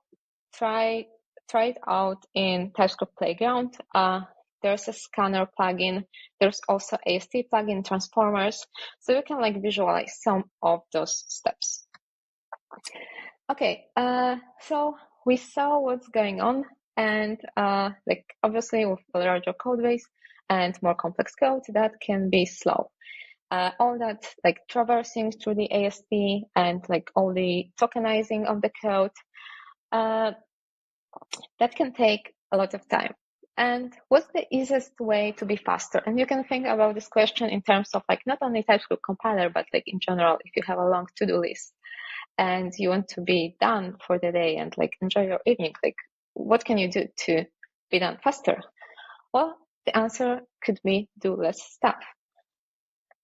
try it out in TypeScript Playground. There's a scanner plugin. There's also AST plugin, transformers. So you can like visualize some of those steps. Okay, so we saw what's going on, and like obviously with a larger code base and more complex code, that can be slow. All that like traversing through the AST and like all the tokenizing of the code, that can take a lot of time. And what's the easiest way to be faster? And you can think about this question in terms of like not only TypeScript compiler, but like in general, if you have a long to-do list and you want to be done for the day and like enjoy your evening, like what can you do to be done faster? Well, the answer could be do less stuff.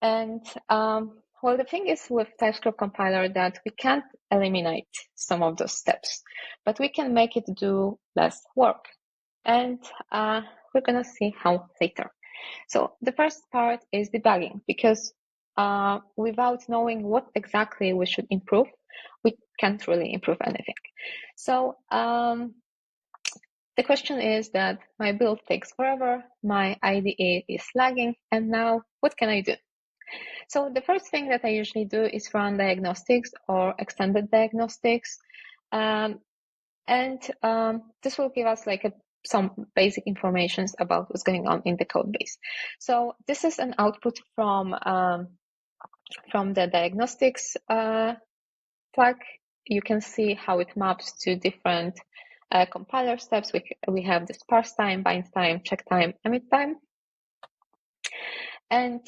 And well, the thing is with TypeScript compiler that we can't eliminate some of those steps, but we can make it do less work. And we're going to see how later. So the first part is debugging, because without knowing what exactly we should improve, we can't really improve anything. So the question is that my build takes forever, my IDE is lagging, and now what can I do? So the first thing that I usually do is run diagnostics or extended diagnostics. This will give us like some basic information about what's going on in the code base. So this is an output from the diagnostics flag. You can see how it maps to different compiler steps. We have the sparse time, bind time, check time, emit time. And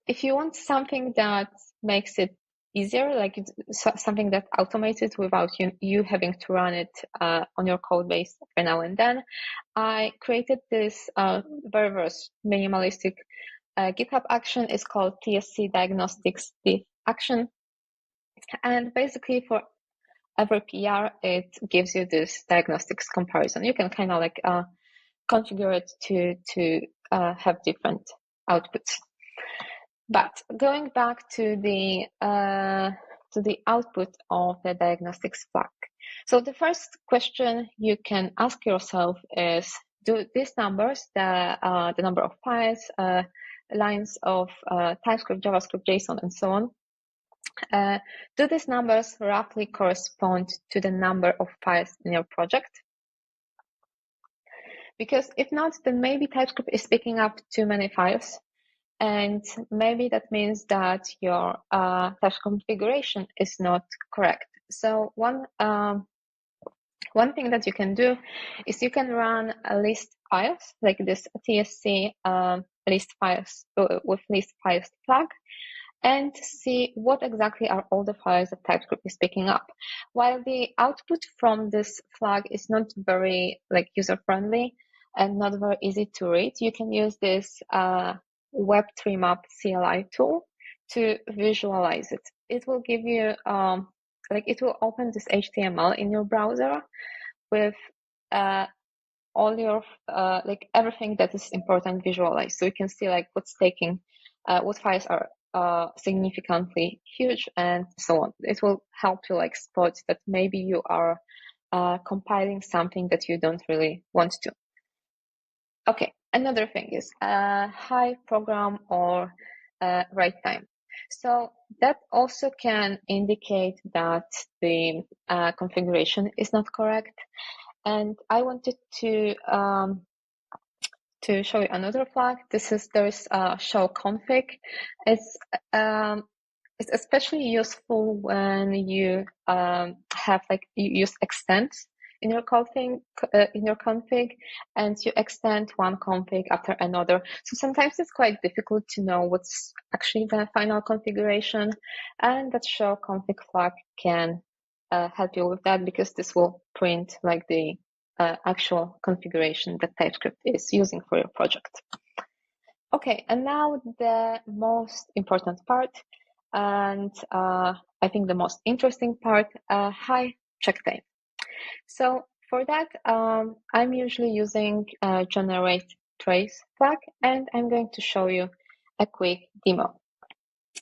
if you want something that makes it easier, like something that automates it without you having to run it on your code base every now and then, I created this very minimalistic GitHub action is called TSC diagnostics diff action. And basically for every PR, it gives you this diagnostics comparison. You can kind of like configure it to have different outputs. But going back to the output of the diagnostics flag. So the first question you can ask yourself is, do these numbers, the number of files, lines of TypeScript, JavaScript, JSON, and so on, do these numbers roughly correspond to the number of files in your project? Because if not, then maybe TypeScript is picking up too many files. And maybe that means that your TypeScript configuration is not correct. So one thing that you can do is you can run a list files, like this TSC list files with list files flag, and see what exactly are all the files that TypeScript is picking up. While the output from this flag is not very user-friendly and not very easy to read, you can use this WebTreeMap CLI tool to visualize it. It will give you it will open this HTML in your browser with all your everything that is important visualized. So you can see what's taking, what files are significantly huge and so on. It will help you spot that maybe you are compiling something that you don't really want to. Okay, another thing is high program or write time. So that also can indicate that the configuration is not correct. And I wanted to show you another flag. There is show config. It's especially useful when you have you use extends in your config, and you extend one config after another. So sometimes it's quite difficult to know what's actually the final configuration, and that show config flag can help you with that, because this will print the actual configuration that TypeScript is using for your project. Okay, and now the most important part, and I think the most interesting part, high check time. So for that, I'm usually using generate trace flag, and I'm going to show you a quick demo.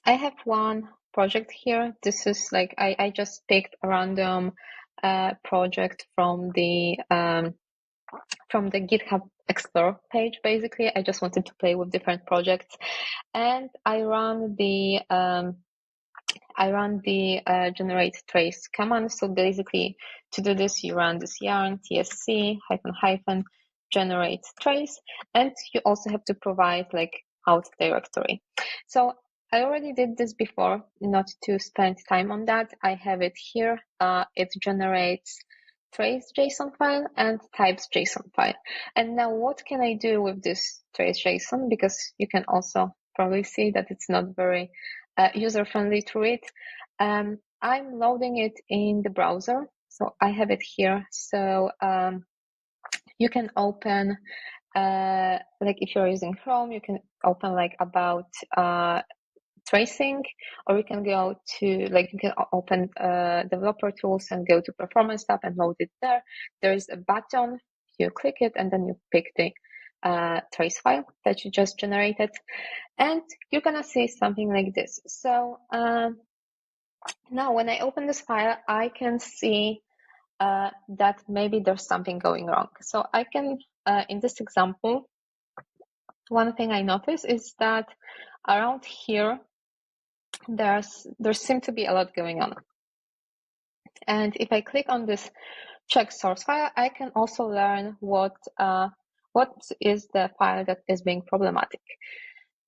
I have one project here. This is I just picked a random project from the GitHub Explorer page. Basically, I just wanted to play with different projects, and I run the generate trace command. So basically, to do this, you run this yarn tsc -- generate trace, and you also have to provide out directory. So I already did this before, not to spend time on that. I have it here. It generates trace JSON file and types JSON file. And now what can I do with this trace JSON? Because you can also probably see that it's not very user-friendly to read. I'm loading it in the browser. So I have it here. So you can open, if you're using Chrome, you can open about tracing, or you can go to you can open developer tools and go to performance tab and load it there. There is a button, you click it, and then you pick the trace file that you just generated, and you're gonna see something like this. So now when I open this file, I can see that maybe there's something going wrong. So I can, in this example, one thing I noticed is that around here, there seems to be a lot going on. And if I click on this check source file, I can also learn what is the file that is being problematic.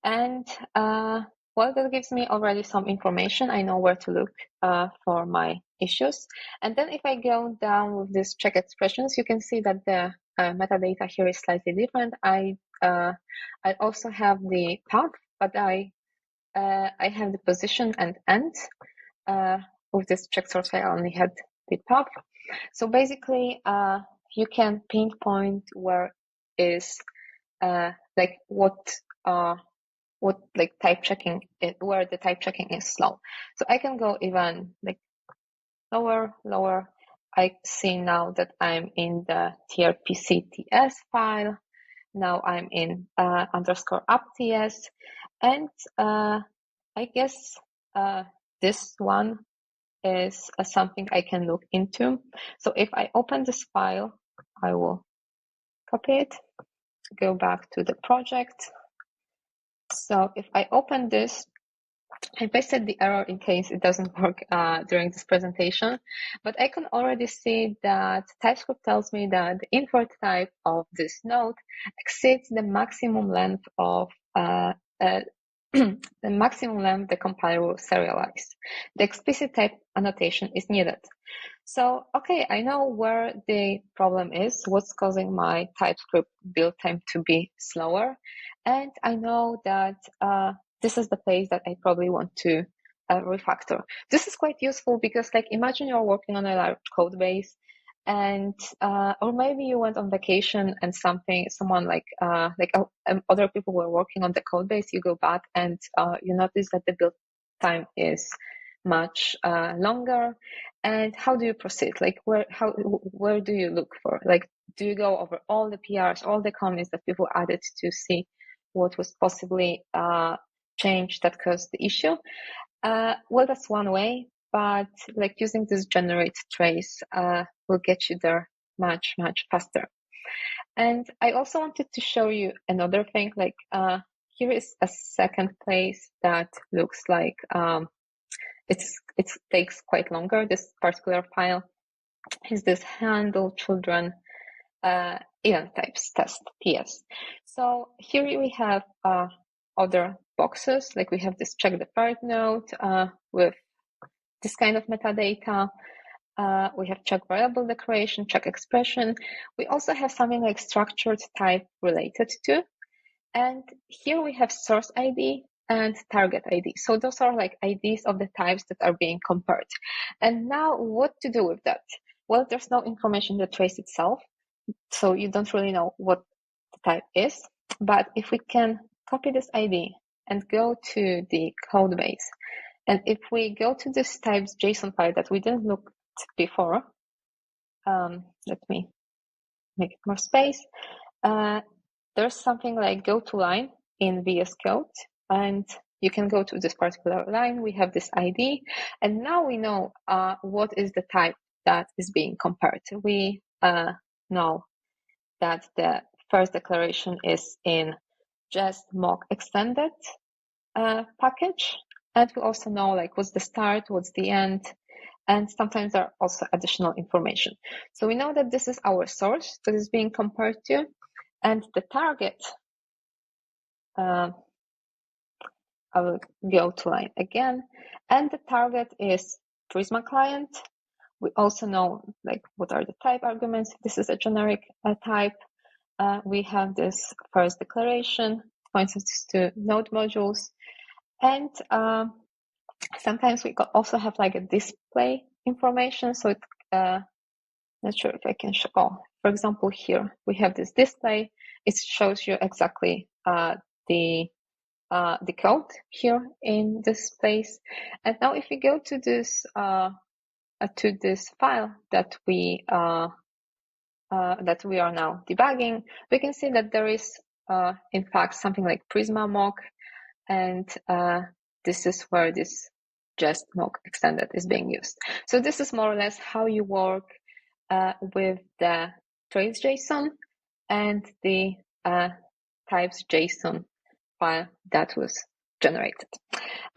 And well, that gives me already some information. I know where to look for my issues. And then if I go down with this check expressions, you can see that the metadata here is slightly different. I also have the path, but I have the position and end. With this check source file, I only had the path. So basically, you can pinpoint where is what what like type checking, where the type checking is slow. So I can go even like lower. I see now that I'm in the trpcts file. Now I'm in underscore upts, and I guess this one is something I can look into. So if I open this file, I will copy it, go back to the project. So if I open this, I pasted the error in case it doesn't work during this presentation, but I can already see that TypeScript tells me that the import type of this node exceeds the maximum length of the maximum length the compiler will serialize. The explicit type annotation is needed. So, okay, I know where the problem is, what's causing my TypeScript build time to be slower. And I know that this is the place that I probably want to refactor. This is quite useful because, like, imagine you're working on a large code base, and or maybe you went on vacation and someone like other people were working on the code base. You go back and you notice that the build time is much longer. And how do you proceed? Like, where do you look for? Like, do you go over all the PRs, all the comments that people added to see what was possibly changed that caused the issue? Well, that's one way, but like using this generate trace will get you there much faster. And I also wanted to show you another thing. Like here is a second place that looks like it takes quite longer. This particular file is this handle children event types test TS. So here we have other boxes, like we have this check the part node with this kind of metadata. We have check variable declaration, check expression. We also have something like structured type related to. And here we have source ID and target ID. So those are like IDs of the types that are being compared. And now what to do with that? Well, there's no information in the trace itself, so you don't really know what the type is. But if we can copy this ID and go to the code base, and if we go to this types JSON file that we didn't look at before, let me make it more space. There's something like go to line in VS Code, and you can go to this particular line. We have this ID, and now we know what is the type that is being compared. We know that the first declaration is in just mock extended package, and we also know like what's the start, what's the end, and sometimes there are also additional information. So we know that this is our source that is being compared to, and the target, I will go to line again, and the target is Prisma client. We also know like what are the type arguments. This is a generic type. We have this first declaration, points us to node modules, and sometimes we also have like a display information. So it, not sure if I can show. Oh, for example, here we have this display. It shows you exactly the code here in this place. And now, if we go to this file that we are now debugging, we can see that there is in fact something like Prisma mock, and this is where this just mock extended is being used. So this is more or less how you work with the trace JSON and the types JSON file that was generated.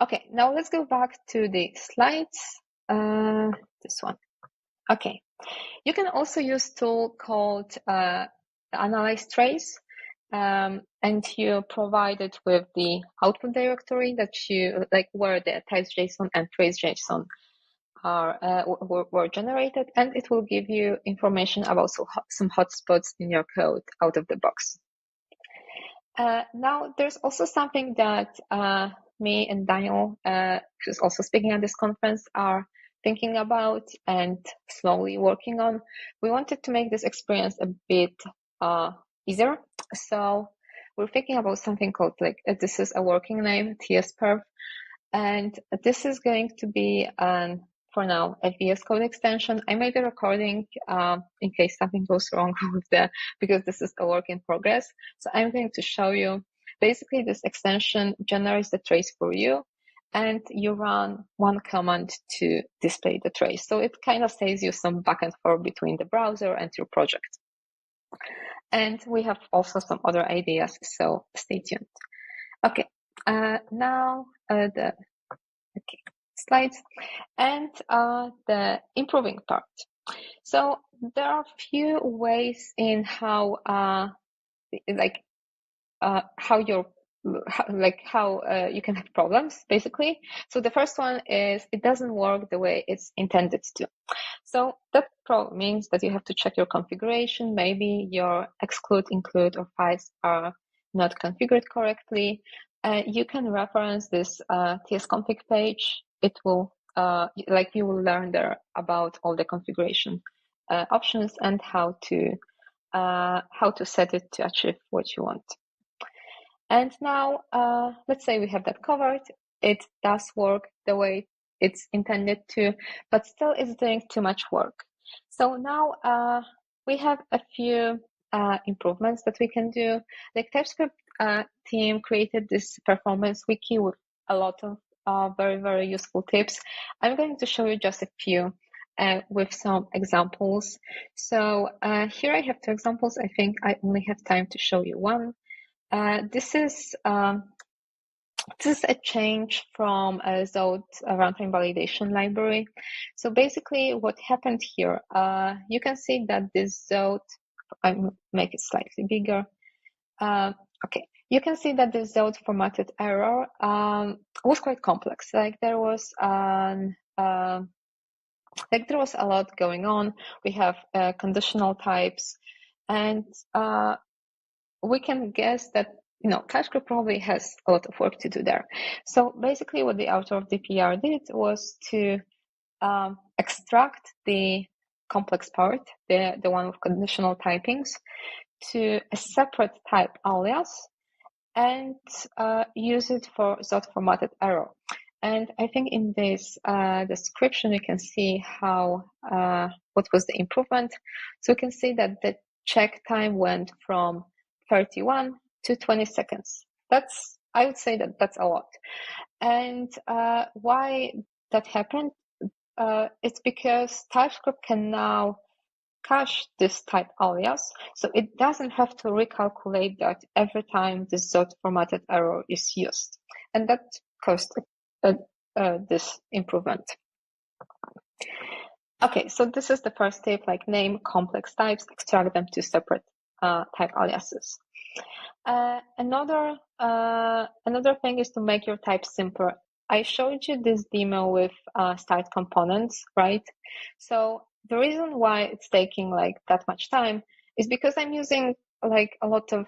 Okay, now let's go back to the slides. This one. Okay, you can also use a tool called Analyze Trace, and you provide it with the output directory that you like, where the types JSON and trace JSON are were generated, and it will give you information about some hotspots in your code out of the box. Now, there's also something that me and Daniel, who's also speaking at this conference, are thinking about and slowly working on. We wanted to make this experience a bit easier. So we're thinking about something called like, this is a working name, TSPerf, and this is going to be for now a VS Code extension. I made a recording in case something goes wrong with because this is a work in progress. So I'm going to show you. Basically, this extension generates the trace for you, and you run one command to display the trace. So it kind of saves you some back and forth between the browser and your project. And we have also some other ideas, so stay tuned. Okay, now the slides and the improving part. So there are a few ways in how you can have problems, basically. So the first one is it doesn't work the way it's intended to. So that probably means that you have to check your configuration. Maybe your exclude, include, or files are not configured correctly. You can reference this tsconfig page. It will, you will learn there about all the configuration options and how to set it to achieve what you want. And now, let's say we have that covered. It does work the way it's intended to, but still it's doing too much work. So now we have a few improvements that we can do. The TypeScript team created this performance wiki with a lot of very, very useful tips. I'm going to show you just a few with some examples. So here I have two examples. I think I only have time to show you one. This is a change from a Zode runtime validation library. So basically what happened here, you can see that this Zode, I make it slightly bigger. Okay, you can see that this Zode formatted error was quite complex. Like there was a lot going on. We have conditional types, and we can guess that TypeScript probably has a lot of work to do there. So basically what the author of the PR did was to extract the complex part, the one with conditional typings, to a separate type alias and use it for Zode formatted error. And I think in this description, you can see how what was the improvement. So you can see that the check time went from 31 to 20 seconds. I would say that's a lot. And why that happened? It's because TypeScript can now cache this type alias, so it doesn't have to recalculate that every time this Zode formatted error is used. And that caused this improvement. Okay, so this is the first tip, like name complex types, extract them to separate type aliases. Another thing is to make your type simpler. I showed you this demo with styled components, right? So the reason why it's taking like that much time is because I'm using like a lot of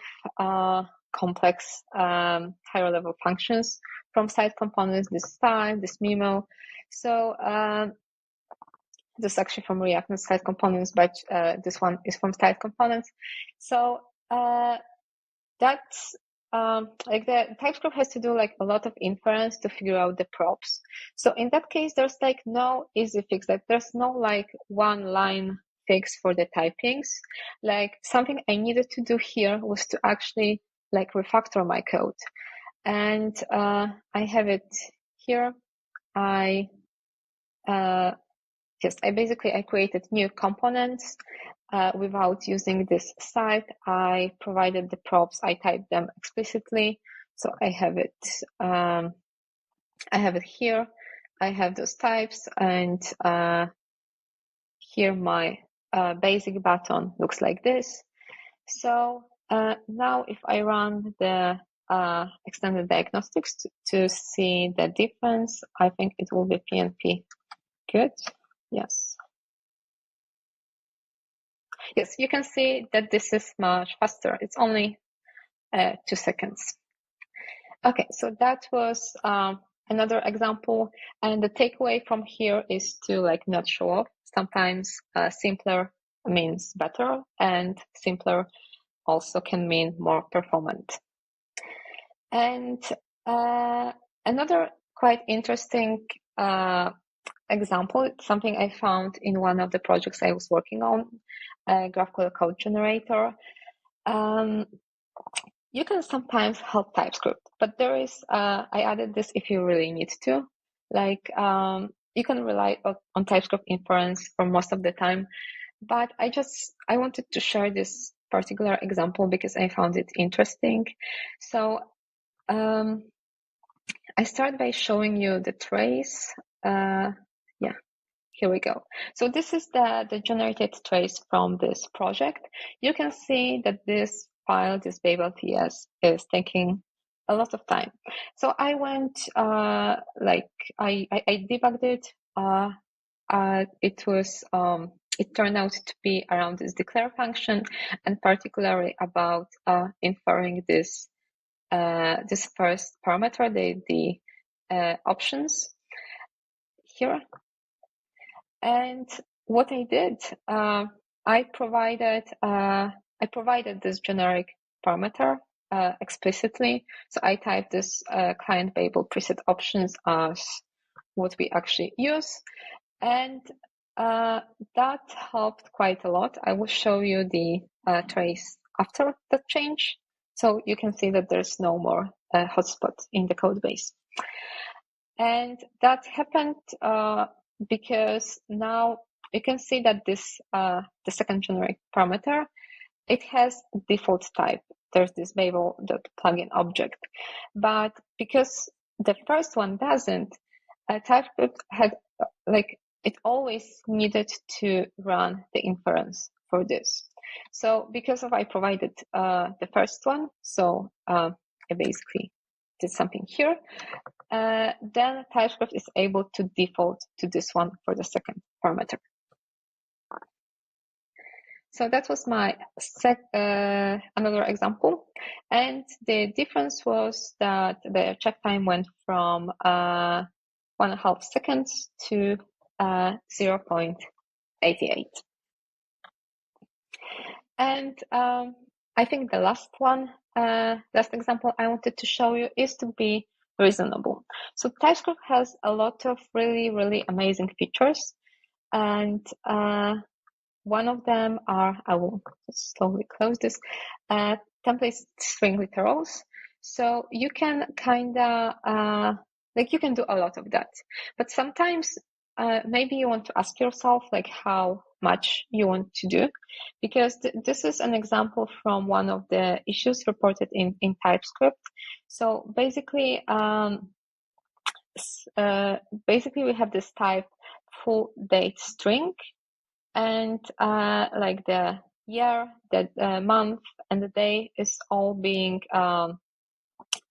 complex higher level functions from styled components, this style, this memo. So this is actually from React and styled components, but this one is from styled components. So that's like the TypeScript has to do like a lot of inference to figure out the props. So in that case, there's like no easy fix. Like there's no like one line fix for the typings. Like something I needed to do here was to actually like refactor my code. And I have it here. I created new components without using this site. I provided the props. I typed them explicitly, so I have it. I have it here. I have those types, and here my basic button looks like this. So now, if I run the extended diagnostics to see the difference, I think it will be PNP. Good. Yes. Yes, you can see that this is much faster. It's only 2 seconds. Okay, so that was another example. And the takeaway from here is to like not show off. Sometimes simpler means better, and simpler also can mean more performant. And another quite interesting example, something I found in one of the projects I was working on, a graphical code generator. You can sometimes help TypeScript, but there is, I added this if you really need to, like you can rely on TypeScript inference for most of the time, but I wanted to share this particular example because I found it interesting. So I start by showing you the trace. Yeah, here we go. So this is the generated trace from this project. You can see that this file, this Babel.ts, is taking a lot of time. So I went, I debugged it. It turned out to be around this declare function, and particularly about inferring this first parameter, the options here. And what I did, I provided this generic parameter explicitly. So I typed this client Babel preset options as what we actually use, and that helped quite a lot. I will show you the trace after the change, so you can see that there's no more hotspots in the code base. And that happened because now you can see that this the second generic parameter, it has default type. There's this Babel.plugin object, but because the first one doesn't, TypeScript had it always needed to run the inference for this. So because of I provided the first one, so I basically did something here. Then TypeScript is able to default to this one for the second parameter. So that was my another example. And the difference was that the check time went from 1.5 seconds to 0.88. And I think the last example I wanted to show you is to be reasonable. So TypeScript has a lot of really, really amazing features. And one of them are, I will slowly close this, template string literals. So you can you can do a lot of that. But sometimes maybe you want to ask yourself how much you want to do, because this is an example from one of the issues reported in TypeScript. So basically, we have this type full date string, and the year, the month, and the day is all being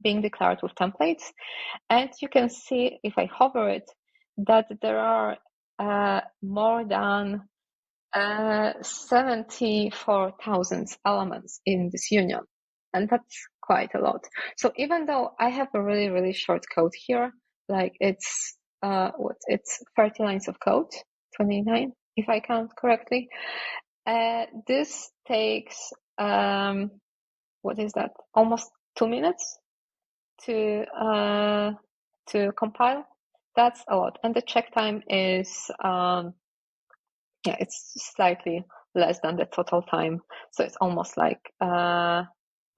declared with templates. And you can see if I hover it that there are more than 74,000 elements in this union, and that's quite a lot. So even though I have a really, really short code here, it's 30 lines of code, 29 if I count correctly, this takes almost 2 minutes to compile. That's a lot, and the check time is it's slightly less than the total time, so it's almost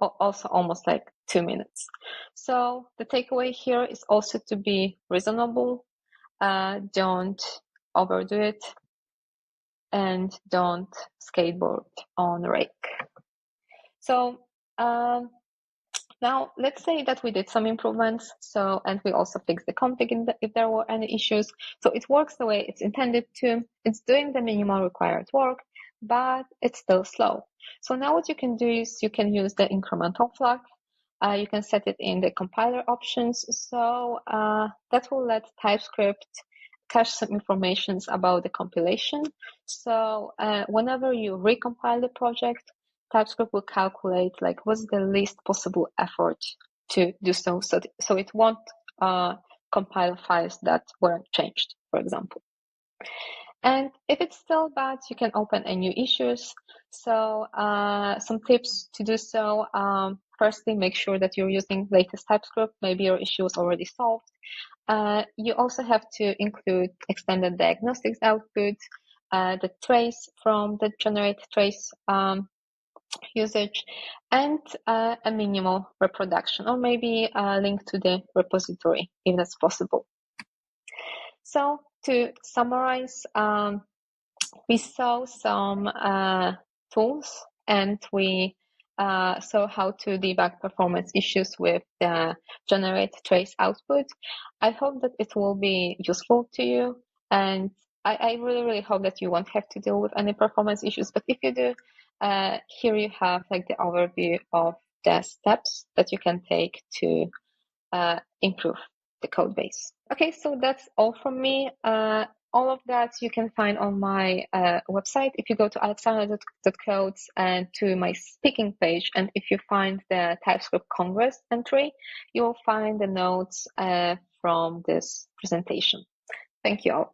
almost 2 minutes. So the takeaway here is also to be reasonable. Don't overdo it, and don't skateboard on rake. So now let's say that we did some improvements, and we also fixed the config if there were any issues. So it works the way it's intended to. It's doing the minimal required work, but it's still slow. So now what you can do is you can use the incremental flag. You can set it in the compiler options. So that will let TypeScript cache some information about the compilation. So whenever you recompile the project, TypeScript will calculate what's the least possible effort to do so it won't compile files that weren't changed, for example. And if it's still bad, you can open a new issues. So some tips to do so. Firstly, make sure that you're using latest TypeScript. Maybe your issue is already solved. You also have to include extended diagnostics output, the trace from the generate trace usage, and a minimal reproduction, or maybe a link to the repository if that's possible. So to summarize, we saw some tools and we saw how to debug performance issues with the generate trace output. I hope that it will be useful to you, and I really hope that you won't have to deal with any performance issues. But if you do, here you have like the overview of the steps that you can take to improve the code base. Okay, so that's all from me. All of that you can find on my website. If you go to alexandra.codes and to my speaking page, and if you find the TypeScript Congress entry, you will find the notes from this presentation. Thank you all.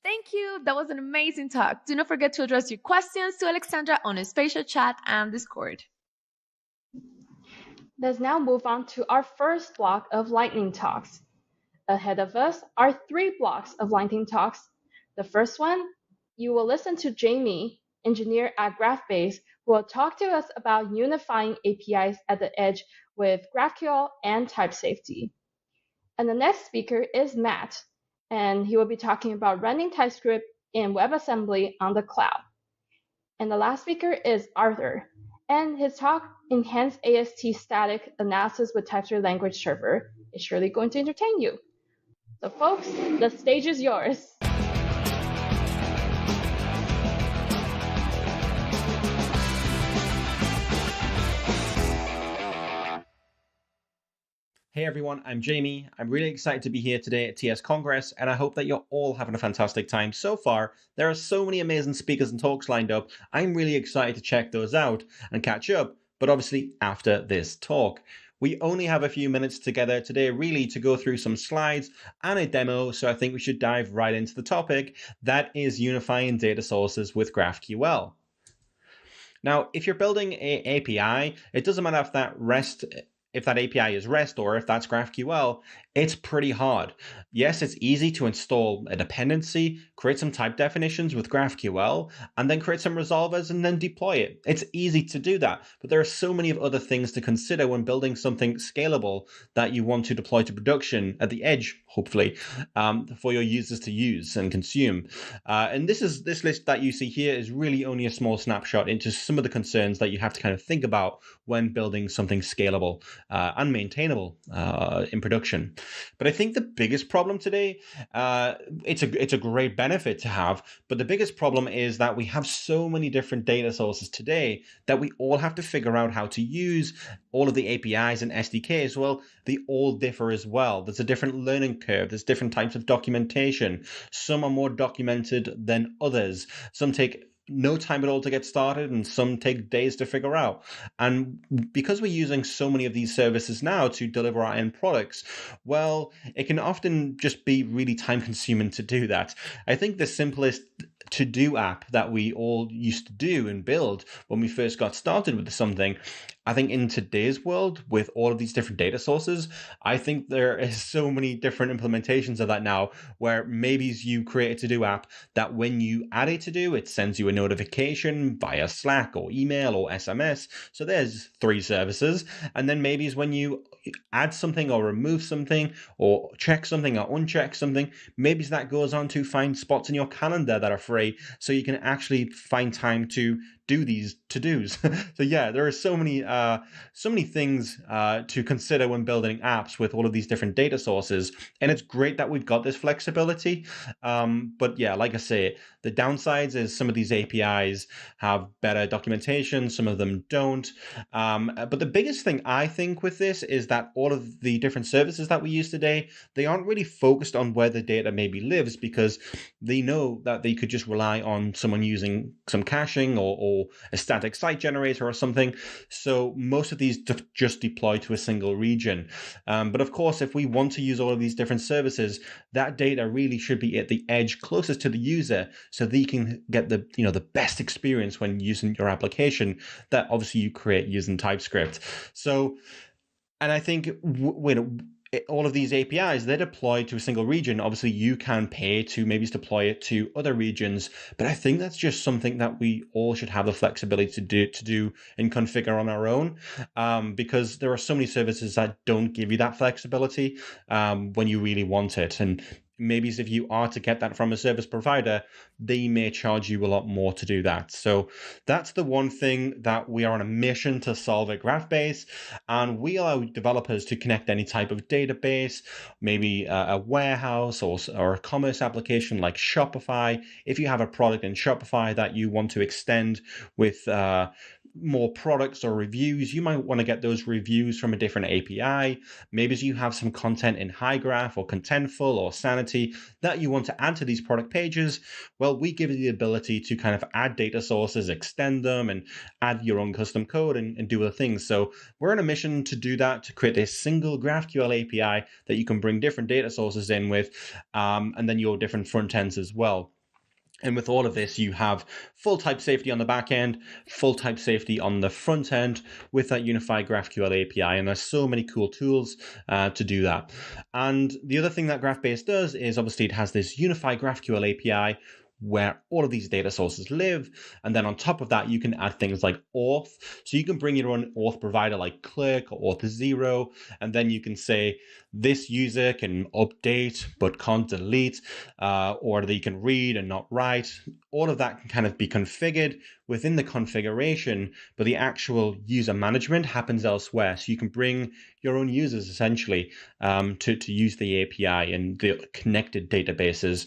Thank you. That was an amazing talk. Do not forget to address your questions to Alexandra on Spatial Chat and Discord. Let's now move on to our first block of lightning talks. Ahead of us are 3 blocks of lightning talks. The first one, you will listen to Jamie, engineer at GraphBase, who will talk to us about unifying APIs at the edge with GraphQL and type safety. And the next speaker is Matt, and he will be talking about running TypeScript in WebAssembly on the cloud. And the last speaker is Arthur, and his talk, Enhanced AST Static Analysis with TypeScript Language Server, is surely going to entertain you. So folks, the stage is yours. Hey everyone, I'm Jamie. I'm really excited to be here today at TS Congress, and I hope that you're all having a fantastic time so far. There are so many amazing speakers and talks lined up. I'm really excited to check those out and catch up, but obviously after this talk. We only have a few minutes together today really to go through some slides and a demo, so I think we should dive right into the topic. That is unifying data sources with GraphQL. Now, if you're building an API, it doesn't matter if that API is REST or if that's GraphQL, it's pretty hard. Yes, it's easy to install a dependency, create some type definitions with GraphQL, and then create some resolvers and then deploy it. It's easy to do that, but there are so many of other things to consider when building something scalable that you want to deploy to production at the edge, hopefully, for your users to use and consume. And this list that you see here is really only a small snapshot into some of the concerns that you have to kind of think about when building something scalable and maintainable in production. But I think the biggest problem today, it's a great benefit to have, but the biggest problem is that we have so many different data sources today that we all have to figure out how to use. All of the APIs and SDKs, well, they all differ as well. There's a different learning curve. There's different types of documentation. Some are more documented than others. Some take no time at all to get started, and some take days to figure out. And because we're using so many of these services now to deliver our end products, well, it can often just be really time consuming to do that. I think the simplest to-do app that we all used to do and build when we first got started with something, I think in today's world, with all of these different data sources, I think there is so many different implementations of that now, where maybe you create a to-do app that when you add a to-do, it sends you a notification via Slack or email or SMS. So there's 3 services. And then maybe is when you add something or remove something or check something or uncheck something, maybe that goes on to find spots in your calendar that are free, so you can actually find time to do these to-dos. So yeah, there are so many things to consider when building apps with all of these different data sources, and it's great that we've got this flexibility. But yeah, like I say, the downsides is some of these APIs have better documentation, some of them don't. But the biggest thing I think with this is that all of the different services that we use today, they aren't really focused on where the data maybe lives, because they know that they could just rely on someone using some caching or or a static site generator or something. So most of these just deploy to a single region. But of course, if we want to use all of these different services, that data really should be at the edge closest to the user, so they can get the the best experience when using your application that obviously you create using TypeScript. So, and I think all of these APIs, they're deployed to a single region. Obviously, you can pay to maybe deploy it to other regions, but I think that's just something that we all should have the flexibility to do and configure on our own, because there are so many services that don't give you that flexibility when you really want it. And maybe if you are to get that from a service provider, they may charge you a lot more to do that. So that's the one thing that we are on a mission to solve at GraphBase, and we allow developers to connect any type of database, maybe a warehouse or a commerce application like Shopify. If you have a product in Shopify that you want to extend with more products or reviews, you might want to get those reviews from a different API. Maybe you have some content in HighGraph or Contentful or Sanity that you want to add to these product pages. Well, we give you the ability to kind of add data sources, extend them, and add your own custom code and do other things. So we're on a mission to do that, to create this single GraphQL API that you can bring different data sources in with, and then your different front ends as well. And with all of this, you have full type safety on the back end, full type safety on the front end with that unified GraphQL API. And there's so many cool tools to do that. And the other thing that GraphBase does is obviously it has this unified GraphQL API where all of these data sources live. And then on top of that, you can add things like auth. So you can bring your own auth provider like Clerk or Auth0, and then you can say this user can update but can't delete, or they can read and not write. All of that can kind of be configured within the configuration, but the actual user management happens elsewhere. So you can bring your own users essentially to use the API and the connected databases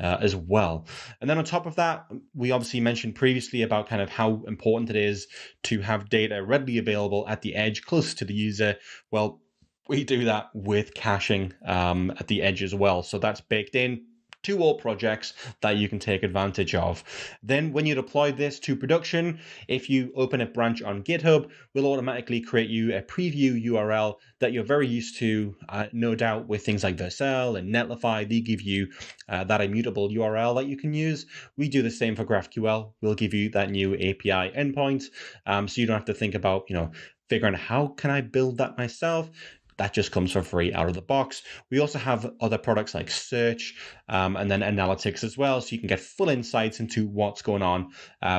as well. And then on top of that, we obviously mentioned previously about kind of how important it is to have data readily available at the edge, close to the user. Well, we do that with caching at the edge as well. So that's baked in to all projects that you can take advantage of. Then when you deploy this to production, if you open a branch on GitHub, we'll automatically create you a preview URL that you're very used to, no doubt with things like Vercel and Netlify. They give you that immutable URL that you can use. We do the same for GraphQL. We'll give you that new API endpoint, so you don't have to think about, figuring out how can I build that myself. That just comes for free out of the box. We also have other products like search and then analytics as well, so you can get full insights into what's going on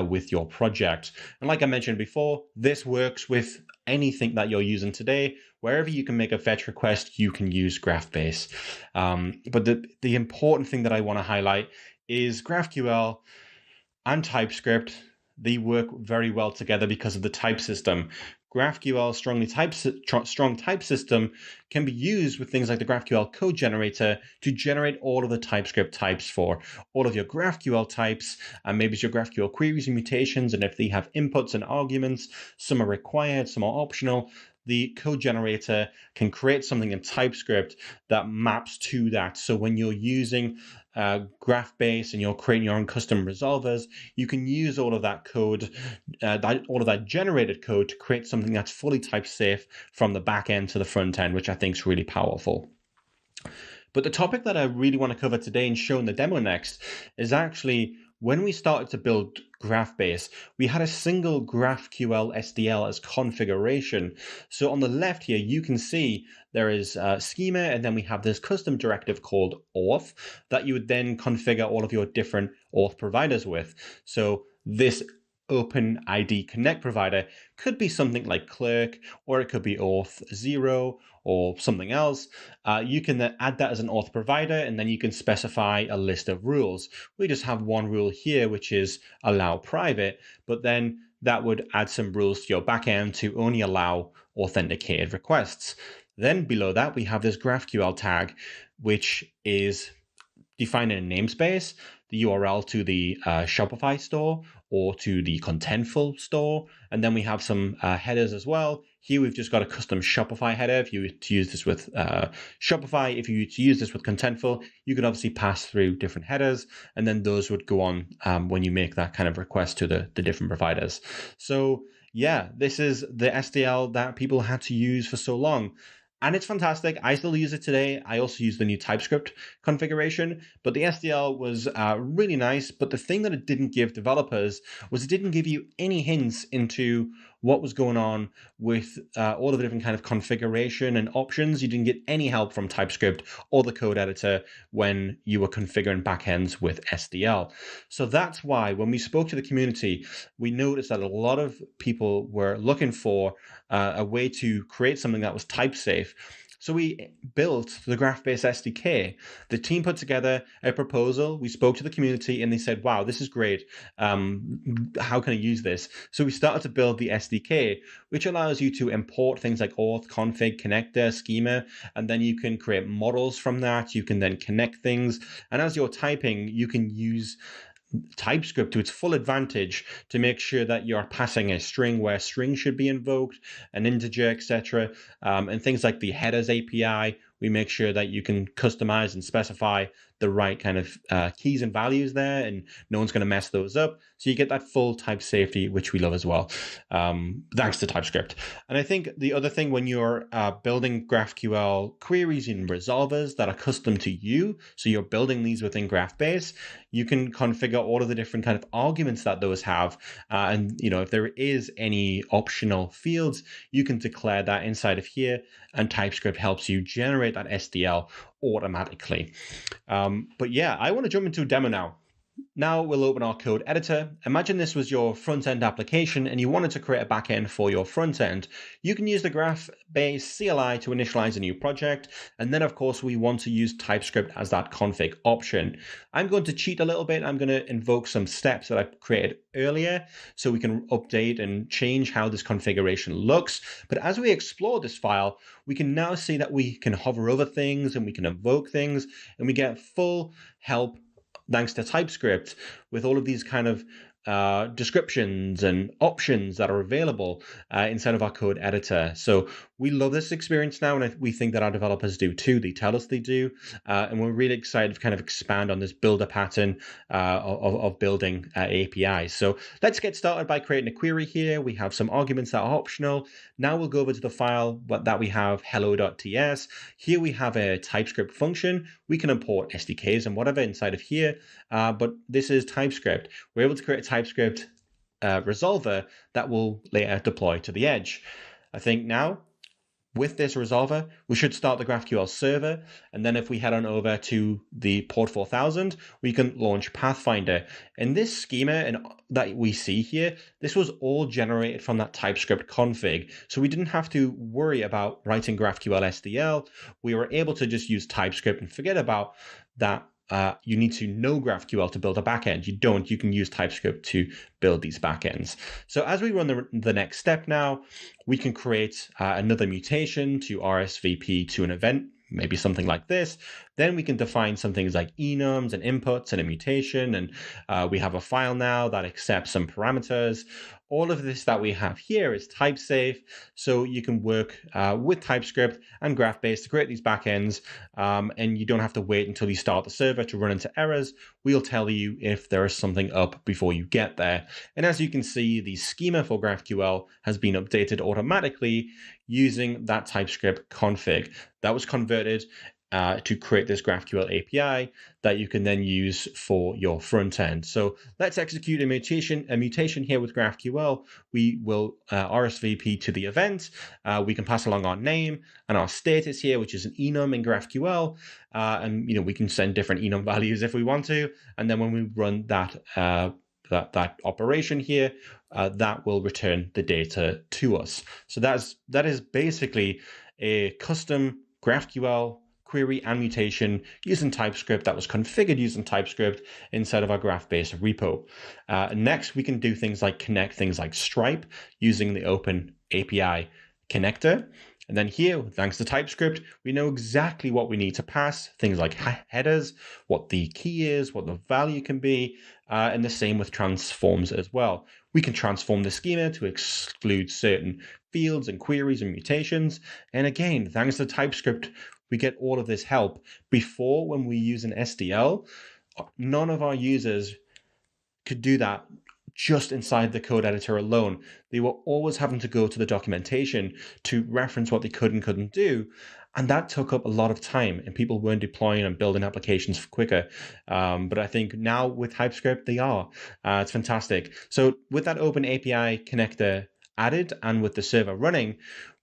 with your project. And like I mentioned before, this works with anything that you're using today. Wherever you can make a fetch request, you can use GraphBase. But the important thing that I want to highlight is GraphQL and TypeScript. They work very well together because of the type system. GraphQL's strong type system can be used with things like the GraphQL code generator to generate all of the TypeScript types for all of your GraphQL types, and maybe it's your GraphQL queries and mutations, and if they have inputs and arguments, some are required, some are optional. The code generator can create something in TypeScript that maps to that. So when you're using GraphBase and you're creating your own custom resolvers, you can use all of that code, all of that generated code to create something that's fully type safe from the back end to the front end, which I think is really powerful. But the topic that I really want to cover today and show in the demo next is actually when we started to build GraphBase, we had a single GraphQL SDL as configuration. So on the left here, you can see there is schema, and then we have this custom directive called auth that you would then configure all of your different auth providers with. So this OpenID Connect provider could be something like Clerk, or it could be Auth0 or something else. You can then add that as an auth provider, and then you can specify a list of rules. We just have one rule here, which is allow private, but then that would add some rules to your backend to only allow authenticated requests. Then below that, we have this GraphQL tag, which is defined in a namespace, the URL to the Shopify store or to the Contentful store. And then we have some headers as well. Here we've just got a custom Shopify header. If you were to use this with Shopify, if you were to use this with Contentful, you could obviously pass through different headers, and then those would go on when you make that kind of request to the different providers. So yeah, this is the SDL that people had to use for so long. And it's fantastic. I still use it today. I also use the new TypeScript configuration, but the SDL was really nice. But the thing that it didn't give developers was it didn't give you any hints into what was going on with all of the different kind of configuration and options. You didn't get any help from TypeScript or the code editor when you were configuring backends with SDL. So that's why when we spoke to the community, we noticed that a lot of people were looking for a way to create something that was type safe. So we built the GraphBase SDK. The team put together a proposal. We spoke to the community and they said, wow, this is great. How can I use this? So we started to build the SDK, which allows you to import things like auth, config, connector, schema, and then you can create models from that. You can then connect things. And as you're typing, you can use TypeScript to its full advantage to make sure that you're passing a string where string should be invoked, an integer, etc. And things like the headers API, we make sure that you can customize and specify the right kind of keys and values there, and no one's going to mess those up. So you get that full type safety, which we love as well, thanks to TypeScript. And I think the other thing when you're building GraphQL queries in resolvers that are custom to you, so you're building these within GraphBase, you can configure all of the different kind of arguments that those have. And if there is any optional fields, you can declare that inside of here, and TypeScript helps you generate that SDL automatically. But yeah, I want to jump into a demo now. Now we'll open our code editor. Imagine this was your front-end application and you wanted to create a backend for your front end. You can use the GraphBase CLI to initialize a new project. And then of course we want to use TypeScript as that config option. I'm going to cheat a little bit. I'm going to invoke some steps that I created earlier so we can update and change how this configuration looks. But as we explore this file, we can now see that we can hover over things and we can invoke things and we get full help thanks to TypeScript with all of these kind of descriptions and options that are available inside of our code editor. So we love this experience now, and we think that our developers do too. They tell us they do, and we're really excited to kind of expand on this builder pattern of building APIs. So let's get started by creating a query here. We have some arguments that are optional. Now we'll go over to the file that we have, hello.ts. Here we have a TypeScript function. We can import SDKs and whatever inside of here, but this is TypeScript. We're able to create a TypeScript resolver that will later deploy to the edge. I think now with this resolver, we should start the GraphQL server. And then if we head on over to the port 4000, we can launch Pathfinder. And this schema that we see here, this was all generated from that TypeScript config. So we didn't have to worry about writing GraphQL SDL. We were able to just use TypeScript and forget about that. You need to know GraphQL to build a backend. You don't. You can use TypeScript to build these backends. So as we run the next step now, we can create another mutation to RSVP to an event, maybe something like this. Then we can define some things like enums and inputs and a mutation. And we have a file now that accepts some parameters. All of this that we have here is type safe, so you can work with TypeScript and GraphBase to create these backends, and you don't have to wait until you start the server to run into errors. We'll tell you if there is something up before you get there. And as you can see, the schema for GraphQL has been updated automatically using that TypeScript config. That was converted to create this GraphQL API that you can then use for your front end. So let's execute a mutation here with GraphQL. We will RSVP to the event. We can pass along our name and our status here, which is an enum in GraphQL. And we can send different enum values if we want to. And then when we run that operation here, that will return the data to us. So that is basically a custom GraphQL query and mutation using TypeScript that was configured using TypeScript inside of our GraphBase repo. Next, we can do things like connect things like Stripe using the Open API connector. And then here, thanks to TypeScript, we know exactly what we need to pass, things like headers, what the key is, what the value can be, and the same with transforms as well. We can transform the schema to exclude certain fields and queries and mutations. And again, thanks to TypeScript, we get all of this help. Before, when we use an SDL, none of our users could do that just inside the code editor alone. They were always having to go to the documentation to reference what they could and couldn't do. And that took up a lot of time, and people weren't deploying and building applications quicker. But I think now with TypeScript, they are. It's fantastic. So with that open API connector added and with the server running,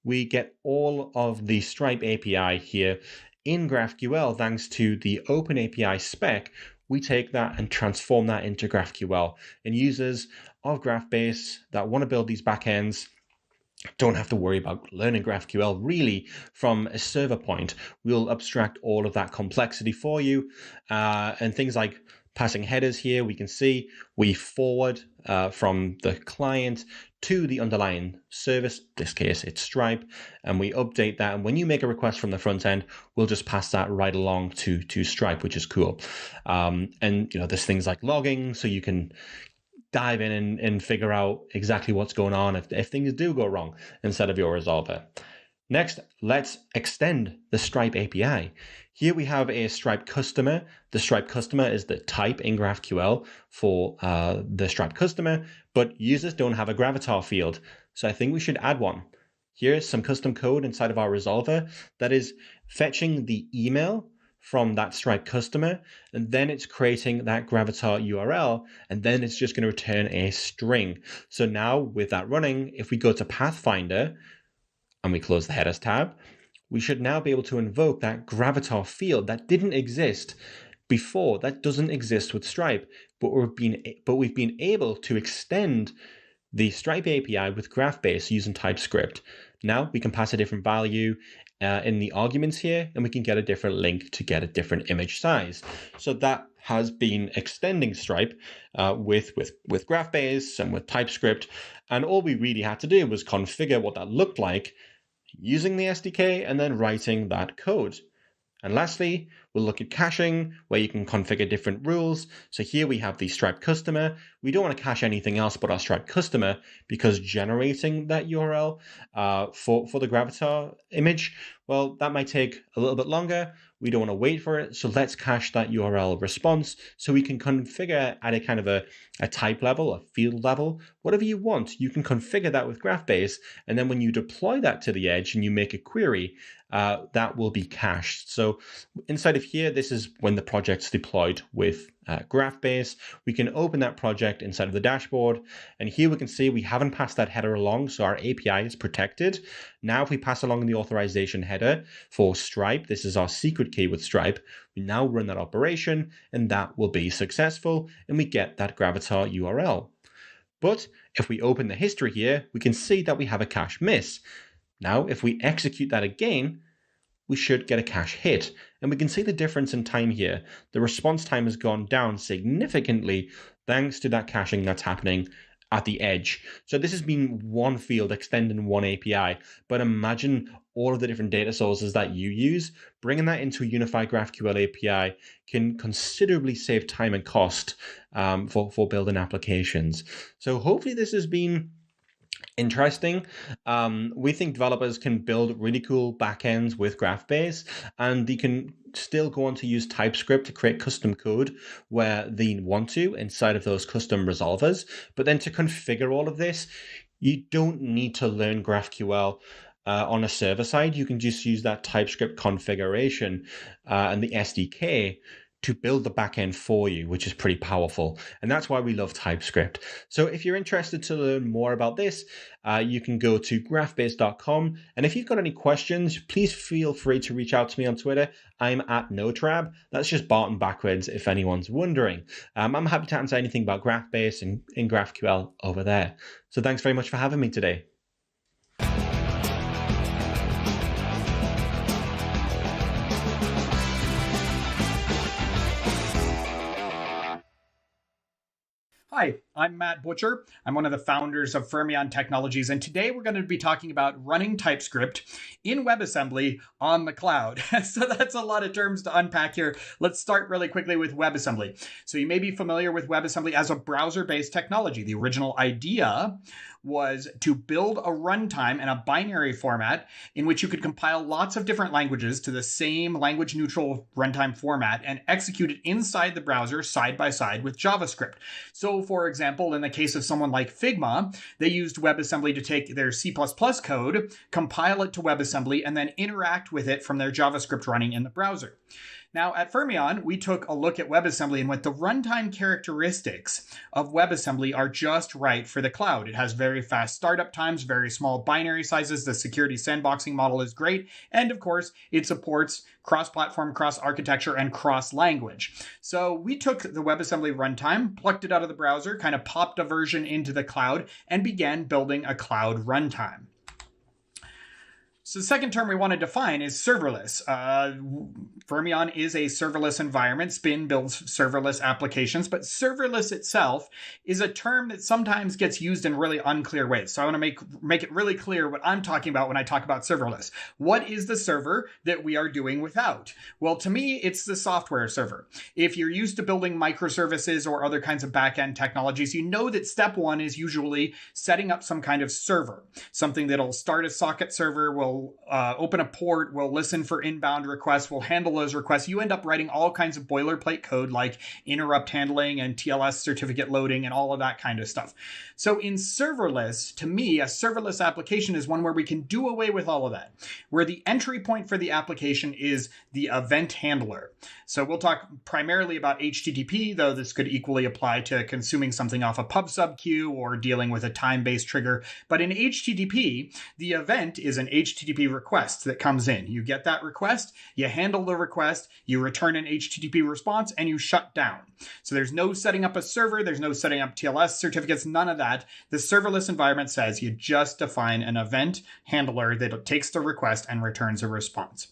we get all of the Stripe API here in GraphQL thanks to the open API spec. We take that and transform that into GraphQL. And users of GraphBase that want to build these backends don't have to worry about learning GraphQL really from a server point. We'll abstract all of that complexity for you. And things like passing headers here, we can see we forward from the client to the underlying service. In this case, it's Stripe, and we update that. And when you make a request from the front end, we'll just pass that right along to Stripe, which is cool. And there's things like logging, so you can dive in and figure out exactly what's going on if things do go wrong instead of your resolver. Next, let's extend the Stripe API. Here we have a Stripe customer. The Stripe customer is the type in GraphQL for the Stripe customer, but users don't have a Gravatar field. So I think we should add one. Here's some custom code inside of our resolver that is fetching the email from that Stripe customer, and then it's creating that Gravatar URL, and then it's just going to return a string. So now with that running, if we go to Pathfinder and we close the headers tab, we should now be able to invoke that Gravatar field that didn't exist before. That doesn't exist with Stripe, but we've been able to extend the Stripe API with GraphBase using TypeScript. Now we can pass a different value in the arguments here, and we can get a different link to get a different image size. So that has been extending Stripe with GraphBase and with TypeScript. And all we really had to do was configure what that looked like using the SDK and then writing that code. And lastly, we'll look at caching, where you can configure different rules. So here we have the Stripe customer. We don't want to cache anything else but our Stripe customer, because generating that URL for the Gravatar image, well, that might take a little bit longer. We don't want to wait for it. So let's cache that URL response so we can configure at a kind of a type level, a field level, whatever you want. You can configure that with GraphBase. And then when you deploy that to the edge and you make a query, that will be cached. So inside of here, this is when the project's deployed with GraphBase. We can open that project inside of the dashboard. And here we can see we haven't passed that header along, so our API is protected. Now, if we pass along the authorization header for Stripe, this is our secret key with Stripe, we now run that operation, and that will be successful, and we get that Gravatar URL. But if we open the history here, we can see that we have a cache miss. Now, if we execute that again, we should get a cache hit. And we can see the difference in time here. The response time has gone down significantly thanks to that caching that's happening at the edge. So this has been one field extending one API, but imagine all of the different data sources that you use. Bringing that into a unified GraphQL API can considerably save time and cost for building applications. So hopefully this has been interesting. We think developers can build really cool backends with GraphBase, and they can still go on to use TypeScript to create custom code where they want to inside of those custom resolvers. But then to configure all of this, you don't need to learn GraphQL on a server side. You can just use that TypeScript configuration and the SDK to build the backend for you, which is pretty powerful. And that's why we love TypeScript. So if you're interested to learn more about this, you can go to graphbase.com. And if you've got any questions, please feel free to reach out to me on Twitter. I'm at Notrab. That's just Barton backwards if anyone's wondering. I'm happy to answer anything about GraphBase and in GraphQL over there. So thanks very much for having me today. Hi, I'm Matt Butcher. I'm one of the founders of Fermyon Technologies, and today we're going to be talking about running TypeScript in WebAssembly on the cloud. So that's a lot of terms to unpack here. Let's start really quickly with WebAssembly. So you may be familiar with WebAssembly as a browser-based technology. The original idea was to build a runtime in a binary format in which you could compile lots of different languages to the same language-neutral runtime format and execute it inside the browser side by side with JavaScript. So, for example, in the case of someone like Figma, they used WebAssembly to take their C++ code, compile it to WebAssembly, and then interact with it from their JavaScript running in the browser. Now, at Fermyon, we took a look at WebAssembly and what the runtime characteristics of WebAssembly are just right for the cloud. It has very fast startup times, very small binary sizes, the security sandboxing model is great, and of course, it supports cross-platform, cross-architecture, and cross-language. So we took the WebAssembly runtime, plucked it out of the browser, kind of popped a version into the cloud, and began building a cloud runtime. So the second term we want to define is serverless. Fermyon is a serverless environment. Spin builds serverless applications, but serverless itself is a term that sometimes gets used in really unclear ways. So I want to make it really clear what I'm talking about when I talk about serverless. What is the server that we are doing without? Well, to me, it's the software server. If you're used to building microservices or other kinds of back-end technologies, you know that step one is usually setting up some kind of server, something that'll start a socket server, will open a port, will listen for inbound requests, will handle those requests. You end up writing all kinds of boilerplate code like interrupt handling and TLS certificate loading and all of that kind of stuff. So in serverless, to me, a serverless application is one where we can do away with all of that, where the entry point for the application is the event handler. So we'll talk primarily about HTTP, though this could equally apply to consuming something off a pub/sub queue or dealing with a time-based trigger. But in HTTP, the event is an HTTP request that comes in. You get that request, you handle the request, you return an HTTP response, and you shut down. So there's no setting up a server, there's no setting up TLS certificates, none of that. The serverless environment says you just define an event handler that takes the request and returns a response.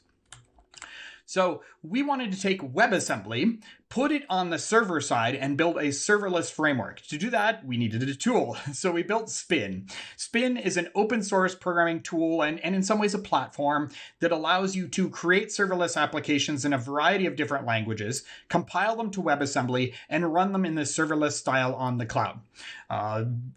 So we wanted to take WebAssembly, put it on the server side, and build a serverless framework. To do that, we needed a tool. So we built Spin. Spin is an open source programming tool and in some ways a platform that allows you to create serverless applications in a variety of different languages, compile them to WebAssembly, and run them in the serverless style on the cloud.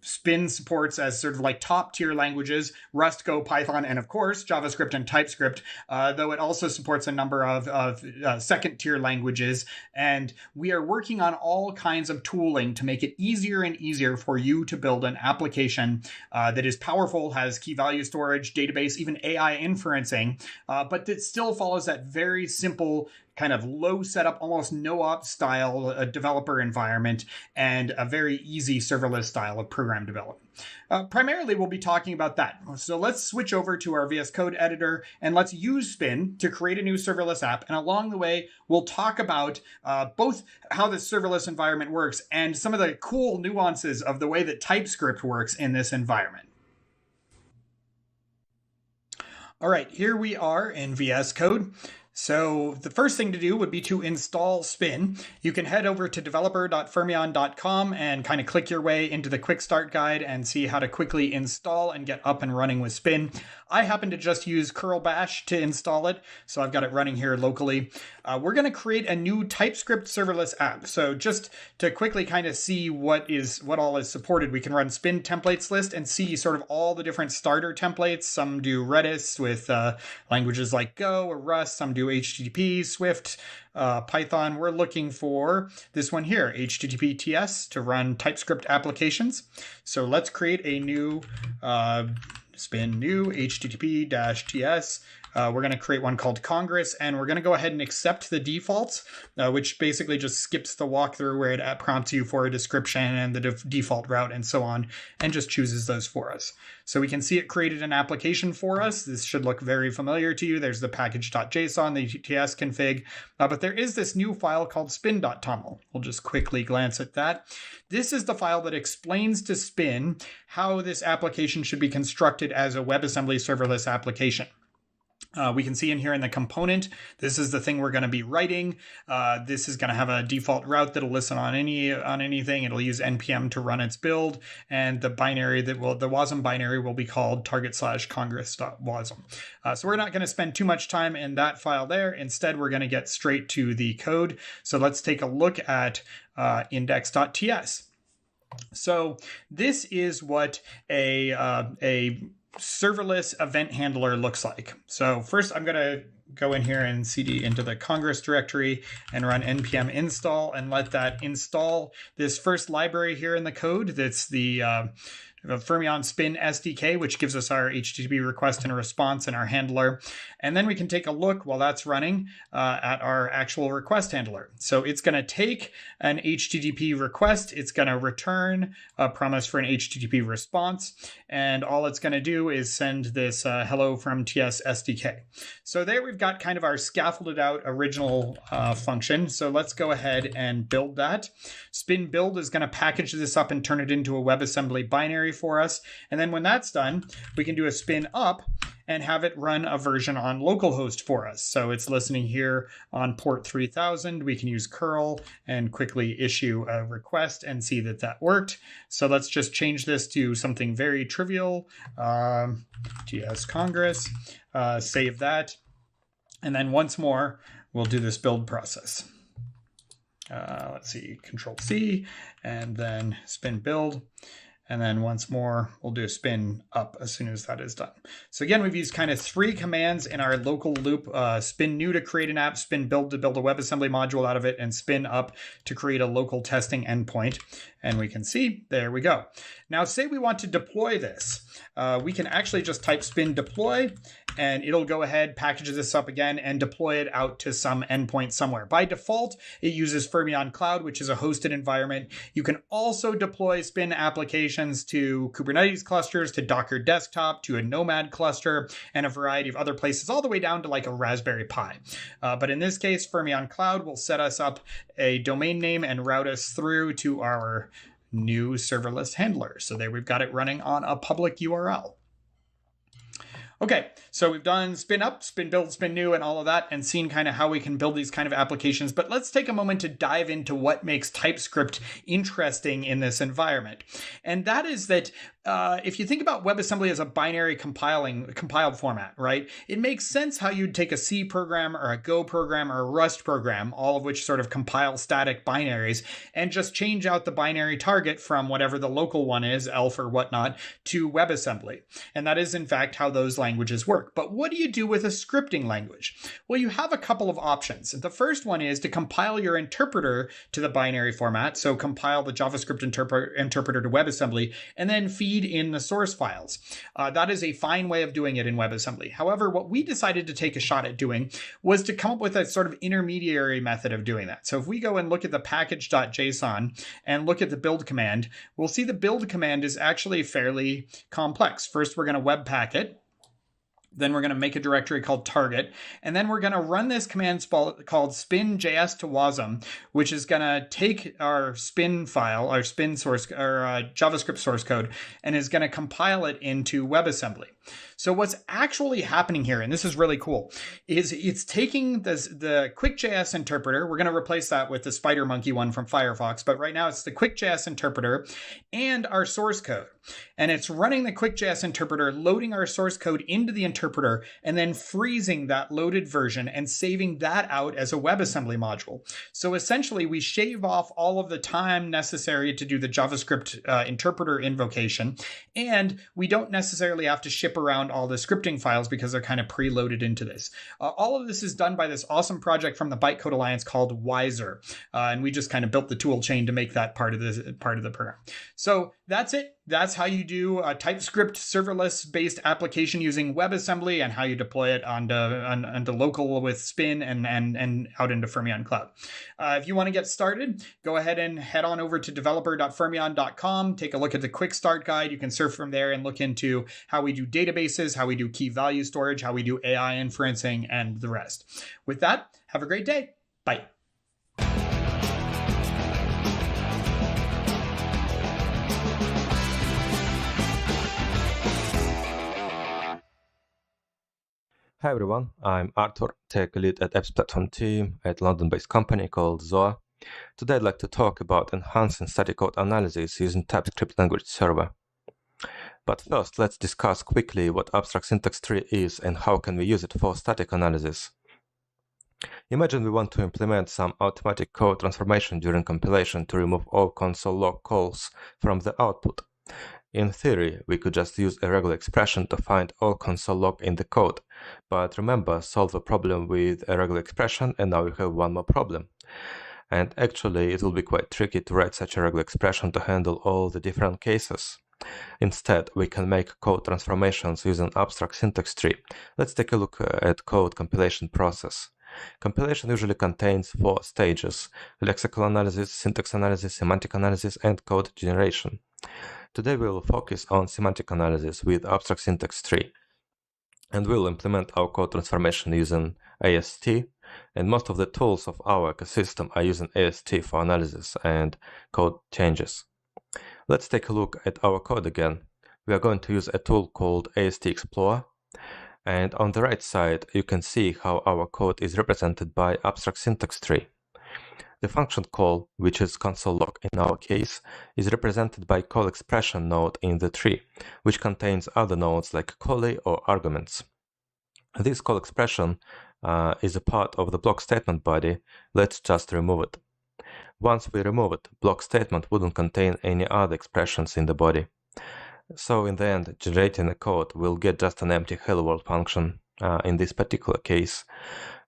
Spin supports as sort of like top tier languages, Rust, Go, Python, and of course, JavaScript and TypeScript, though it also supports a number of second tier languages. And we are working on all kinds of tooling to make it easier and easier for you to build an application that is powerful, has key value storage, database, even AI inferencing, but that still follows that very simple kind of low setup, almost no ops style developer environment, and a very easy serverless style of program development. Primarily, we'll be talking about that. So let's switch over to our VS Code editor and let's use Spin to create a new serverless app. And along the way, we'll talk about both how the serverless environment works and some of the cool nuances of the way that TypeScript works in this environment. All right, here we are in VS Code. So the first thing to do would be to install Spin. You can head over to developer.fermyon.com and kind of click your way into the quick start guide and see how to quickly install and get up and running with Spin. I happen to just use curl bash to install it, so I've got it running here locally. We're going to create a new TypeScript serverless app. So just to quickly kind of see what all is supported, we can run Spin templates list and see sort of all the different starter templates. Some do Redis with languages like Go or Rust. Some do HTTP, Swift, Python. We're looking for this one here, HTTP TS, to run TypeScript applications. So let's create a new Spin new HTTP-TS. We're going to create one called Congress, and we're going to go ahead and accept the defaults, which basically just skips the walkthrough where it prompts you for a description and the default route and so on, and just chooses those for us. So we can see it created an application for us. This should look very familiar to you. There's the package.json, the TS config, but there is this new file called spin.toml. We'll just quickly glance at that. This is the file that explains to Spin how this application should be constructed as a WebAssembly serverless application. We can see in here in the component, this is the thing we're going to be writing. This is going to have a default route that'll listen on anything. It'll use npm to run its build, and the binary the wasm binary will be called target/congress.wasm. So we're not going to spend too much time in that file there. Instead, we're going to get straight to the code. So let's take a look at index.ts. So this is what a serverless event handler looks like. So first I'm going to go in here and cd into the Congress directory and run npm install and let that install this first library here in the code. That's the Fermyon Spin SDK, which gives us our HTTP request and response and our handler. And then we can take a look while that's running at our actual request handler. So it's going to take an HTTP request. It's going to return a promise for an HTTP response. And all it's going to do is send this hello from TS SDK. So there we've got kind of our scaffolded out original function. So let's go ahead and build that. Spin build is going to package this up and turn it into a WebAssembly binary for us. And then when that's done, we can do a spin up and have it run a version on localhost for us. So it's listening here on port 3000. We can use curl and quickly issue a request and see that that worked. So let's just change this to something very trivial. TS Congress, save that. And then once more, we'll do this build process. Let's see, Control C, and then spin build. And then once more, we'll do a spin up as soon as that is done. So again, we've used kind of 3 commands in our local loop: spin new to create an app, spin build to build a WebAssembly module out of it, and spin up to create a local testing endpoint. And we can see, there we go. Now, say we want to deploy this. We can actually just type spin deploy, and it'll go ahead, package this up again, and deploy it out to some endpoint somewhere. By default, it uses Fermyon Cloud, which is a hosted environment. You can also deploy spin applications to Kubernetes clusters, to Docker Desktop, to a Nomad cluster, and a variety of other places, all the way down to like a Raspberry Pi. But in this case, Fermyon Cloud will set us up a domain name and route us through to our new serverless handler. So there we've got it running on a public URL. Okay, so we've done spin up, spin build, spin new, and all of that, and seen kind of how we can build these kind of applications. But let's take a moment to dive into what makes TypeScript interesting in this environment. And that is that if you think about WebAssembly as a binary compiled format, right? It makes sense how you'd take a C program or a Go program or a Rust program, all of which sort of compile static binaries, and just change out the binary target from whatever the local one is, ELF or whatnot, to WebAssembly. And that is, in fact, how those languages work. But what do you do with a scripting language? Well, you have a couple of options. The first one is to compile your interpreter to the binary format. So compile the JavaScript interpreter to WebAssembly, and then feed in the source files. That is a fine way of doing it in WebAssembly. However, what we decided to take a shot at doing was to come up with a sort of intermediary method of doing that. So if we go and look at the package.json and look at the build command, we'll see the build command is actually fairly complex. First, we're going to webpack it. Then we're going to make a directory called target. And then we're going to run this command called spin.js to wasm, which is going to take our spin file, our spin source, our JavaScript source code, and is going to compile it into WebAssembly. So what's actually happening here, and this is really cool, is it's taking the QuickJS interpreter. We're going to replace that with the SpiderMonkey one from Firefox, but right now it's the QuickJS interpreter and our source code. And it's running the QuickJS interpreter, loading our source code into the interpreter, and then freezing that loaded version and saving that out as a WebAssembly module. So essentially, we shave off all of the time necessary to do the JavaScript interpreter invocation, and we don't necessarily have to ship around all the scripting files because they're kind of preloaded into this. All of this is done by this awesome project from the Bytecode Alliance called Wiser, and we just kind of built the tool chain to make that part of the program. So that's it. That's how you do a TypeScript serverless-based application using WebAssembly, and how you deploy it onto local with Spin and out into Fermyon Cloud. If you want to get started, go ahead and head on over to developer.fermyon.com. Take a look at the quick start guide. You can surf from there and look into how we do databases, how we do key value storage, how we do AI inferencing, and the rest. With that, have a great day. Bye. Hi everyone, I'm Arthur, tech lead at Apps Platform team at a London-based company called Zoa. Today I'd like to talk about enhancing static code analysis using TypeScript language server. But first, let's discuss quickly what abstract syntax tree is and how can we use it for static analysis. Imagine we want to implement some automatic code transformation during compilation to remove all console log calls from the output. In theory, we could just use a regular expression to find all console log in the code. But remember, solve a problem with a regular expression and now you have one more problem. And actually, it will be quite tricky to write such a regular expression to handle all the different cases. Instead, we can make code transformations using abstract syntax tree. Let's take a look at code compilation process. Compilation usually contains 4 stages: lexical analysis, syntax analysis, semantic analysis, and code generation. Today we will focus on semantic analysis with abstract syntax tree, and we'll implement our code transformation using AST, and most of the tools of our ecosystem are using AST for analysis and code changes. Let's take a look at our code again. We are going to use a tool called AST Explorer, and on the right side you can see how our code is represented by abstract syntax tree. The function call, which is console log in our case, is represented by call expression node in the tree, which contains other nodes like callee or arguments. This call expression is a part of the block statement body. Let's just remove it. Once we remove it, block statement wouldn't contain any other expressions in the body. So in the end, generating a code will get just an empty hello world function in this particular case.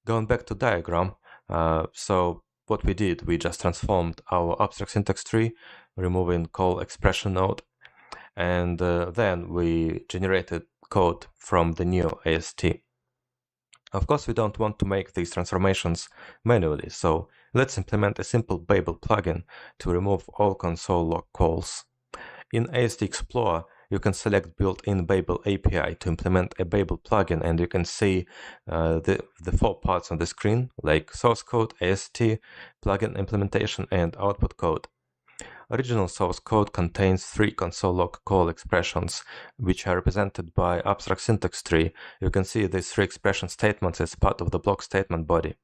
Going back to diagram, so what we did, we just transformed our abstract syntax tree, removing call expression node, and then we generated code from the new AST. Of course, we don't want to make these transformations manually, so let's implement a simple Babel plugin to remove all console log calls. In AST Explorer, you can select built-in Babel API to implement a Babel plugin, and you can see the 4 parts on the screen, like source code, AST, plugin implementation, and output code. Original source code contains 3 console log call expressions, which are represented by abstract syntax tree. You can see these 3 expression statements as part of the block statement body.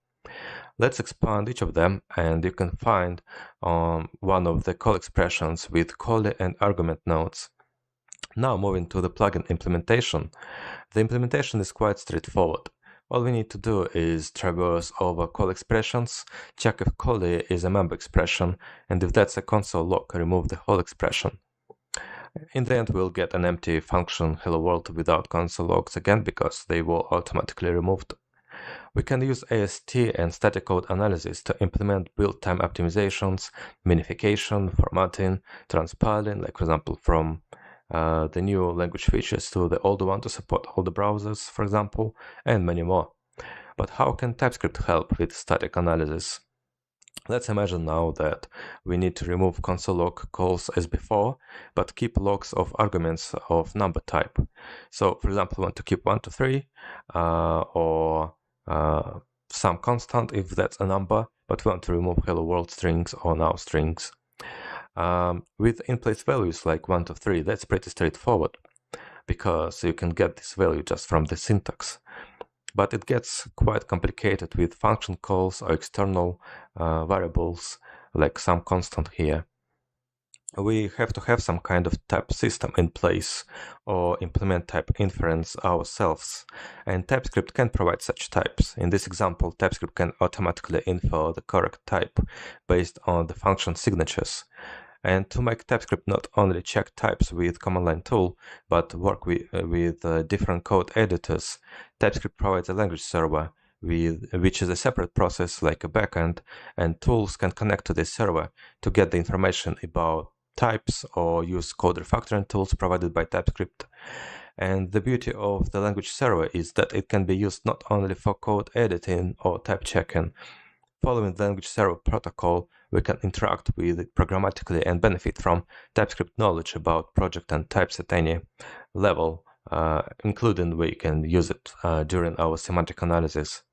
Let's expand each of them, and you can find one of the call expressions with callee and argument nodes. Now moving to the plugin implementation. The implementation is quite straightforward. All we need to do is traverse over call expressions, check if callee is a member expression, and if that's a console log, remove the whole expression. In the end, we'll get an empty function hello world without console logs again because they were automatically removed. We can use AST and static code analysis to implement build time optimizations, minification, formatting, transpiling, like for example from the new language features to the older one to support all the browsers, for example, and many more. But how can TypeScript help with static analysis? Let's imagine now that we need to remove console log calls as before, but keep logs of arguments of number type. So, for example, we want to keep 1 to 3, or some constant if that's a number, but we want to remove hello world strings or now strings. With in-place values like 1 to 3, that's pretty straightforward because you can get this value just from the syntax. But it gets quite complicated with function calls or external variables like some constant here. We have to have some kind of type system in place or implement type inference ourselves, and TypeScript can provide such types. In this example, TypeScript can automatically infer the correct type based on the function signatures. And to make TypeScript not only check types with command line tool, but work with different code editors, TypeScript provides a language server, which is a separate process like a backend, and tools can connect to this server to get the information about types or use code refactoring tools provided by TypeScript. And the beauty of the language server is that it can be used not only for code editing or type checking. Following the language server protocol, we can interact with it programmatically and benefit from TypeScript knowledge about project and types at any level, including we can use it during our semantic analysis.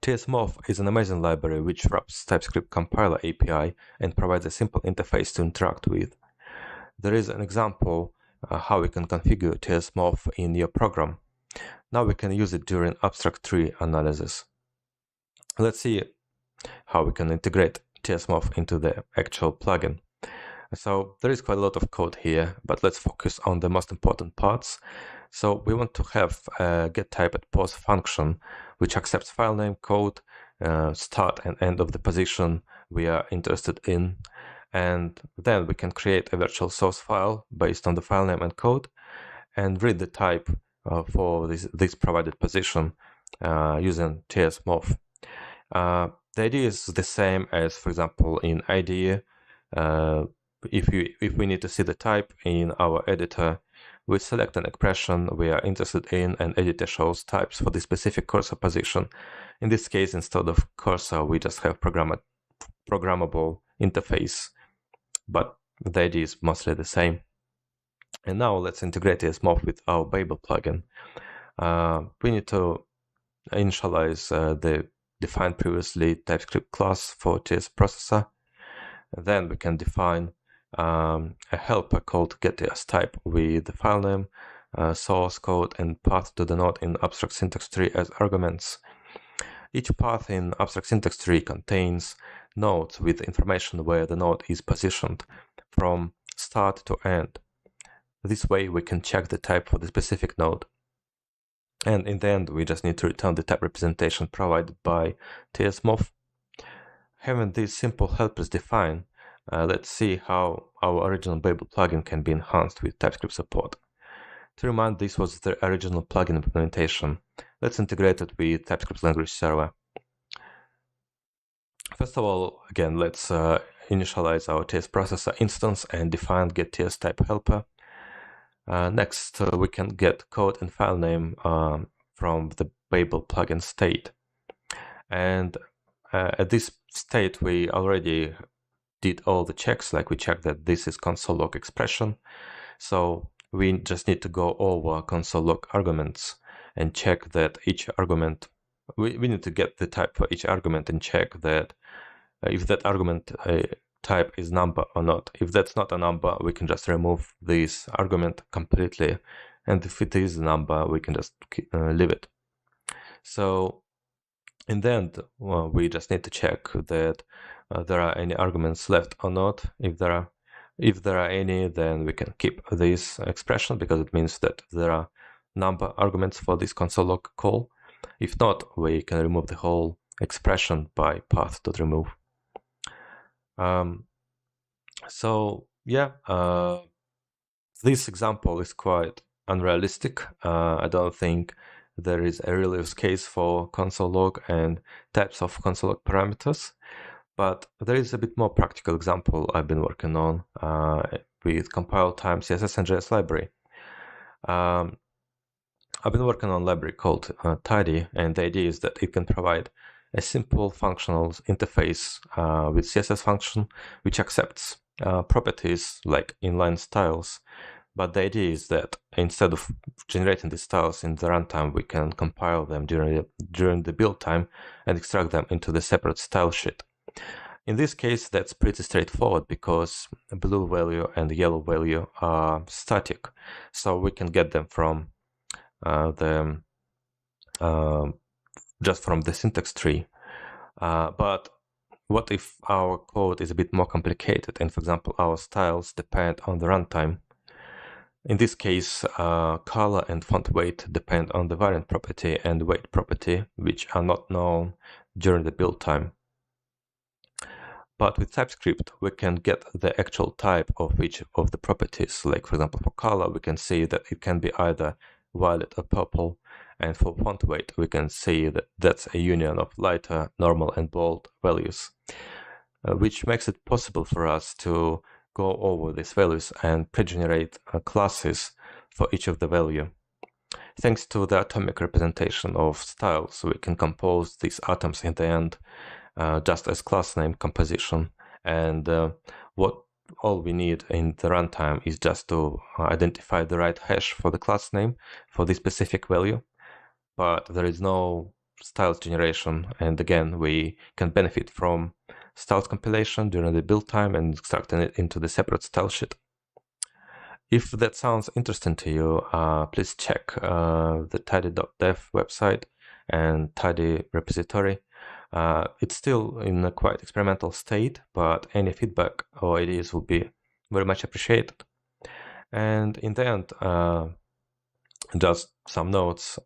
tsmorph is an amazing library which wraps TypeScript compiler API and provides a simple interface to interact with. There is an example how we can configure tsmorph in your program. Now we can use it during abstract tree analysis. Let's see how we can integrate tsmorph into the actual plugin. So there is quite a lot of code here, but let's focus on the most important parts. So we want to have a getTypeAtPos function which accepts file name, code, start and end of the position we are interested in, and then we can create a virtual source file based on the file name and code and read the type for this provided position using tsmorph. The idea is the same as, for example, in IDE. If we need to see the type in our editor, we select an expression we are interested in, and editor shows types for the specific cursor position. In this case, instead of cursor, we just have programmable interface, but the idea is mostly the same. And now let's integrate tsmorph with our Babel plugin. We need to initialize the defined previously TypeScript class for TS processor. Then we can define a helper called getTSType with the file name, source code, and path to the node in abstract syntax tree as arguments. Each path in abstract syntax tree contains nodes with information where the node is positioned from start to end. This way we can check the type for the specific node. And in the end, we just need to return the type representation provided by tsmorph. Having these simple helpers defined, let's see how our original Babel plugin can be enhanced with TypeScript support. To remind, this was the original plugin implementation. Let's integrate it with TypeScript language server. First of all, again, let's initialize our TS processor instance and define getTSType helper. Next, we can get code and file name from the Babel plugin state. And at this state, we already did all the checks, like we checked that this is console log expression. So we just need to go over console log arguments and check that each argument, we need to get the type for each argument and check that if that argument type is number or not. If that's not a number, we can just remove this argument completely. And if it is a number, we can just leave it. So in the end, we just need to check that there are any arguments left or not. If there are any, then we can keep this expression because it means that there are number arguments for this console log call. If not, we can remove the whole expression by path.remove. So yeah, this example is quite unrealistic. I don't think there is a real use case for console log and types of console log parameters, but there is a bit more practical example I've been working on with compile time CSS and JS library. I've been working on a library called Tidy, and the idea is that it can provide a simple functional interface with CSS function which accepts properties like inline styles. But the idea is that instead of generating the styles in the runtime, we can compile them during the build time and extract them into the separate style sheet. In this case, that's pretty straightforward because the blue value and the yellow value are static, so we can get them from just from the syntax tree. But what if our code is a bit more complicated and, for example, our styles depend on the runtime? In this case, color and font weight depend on the variant property and weight property, which are not known during the build time. But with TypeScript, we can get the actual type of each of the properties. Like, for example, for color, we can see that it can be either violet or purple. And for font weight, we can see that that's a union of lighter, normal, and bold values, which makes it possible for us to go over these values and pre-generate classes for each of the value. Thanks to the atomic representation of styles, we can compose these atoms in the end just as class name composition. And what all we need in the runtime is just to identify the right hash for the class name for this specific value. But there is no styles generation, and again, we can benefit from styles compilation during the build time and extracting it into the separate style sheet. If that sounds interesting to you, please check the tidy.dev website and tidy repository. It's still in a quite experimental state, but any feedback or ideas will be very much appreciated. And in the end, just some notes.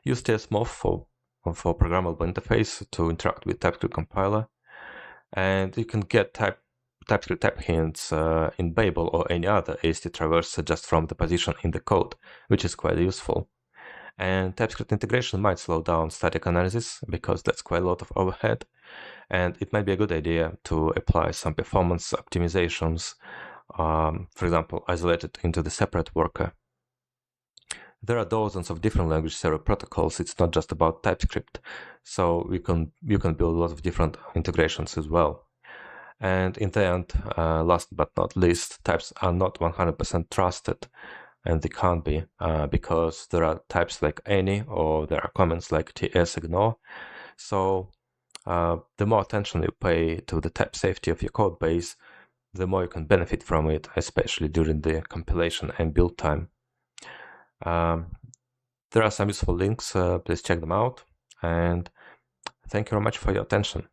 Use TSMOV for programmable interface to interact with TypeScript compiler, and you can get TypeScript type hints in Babel or any other AST traverse just from the position in the code, which is quite useful. And TypeScript integration might slow down static analysis because that's quite a lot of overhead, and it might be a good idea to apply some performance optimizations, for example, isolated into the separate worker. There are dozens of different language server protocols. It's not just about TypeScript, so you can build a lot of different integrations as well. And in the end, last but not least, types are not 100% trusted, and they can't be because there are types like any, or there are comments like TS ignore. So the more attention you pay to the type safety of your code base, the more you can benefit from it, especially during the compilation and build time. There are some useful links, please check them out, and thank you very much for your attention.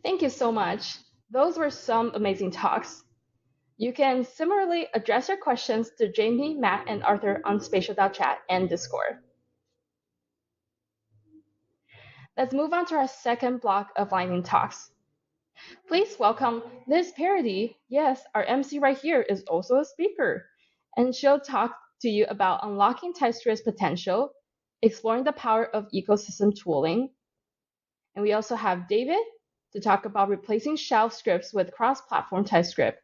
Thank you so much. Those were some amazing talks. You can similarly address your questions to Jamie, Matt, and Arthur on spatial.chat and Discord. Let's move on to our second block of lightning talks. Please welcome Liz Parody. Yes, our MC right here is also a speaker, and she'll talk to you about unlocking TypeScript's potential, exploring the power of ecosystem tooling. And we also have David to talk about replacing shell scripts with cross-platform TypeScript,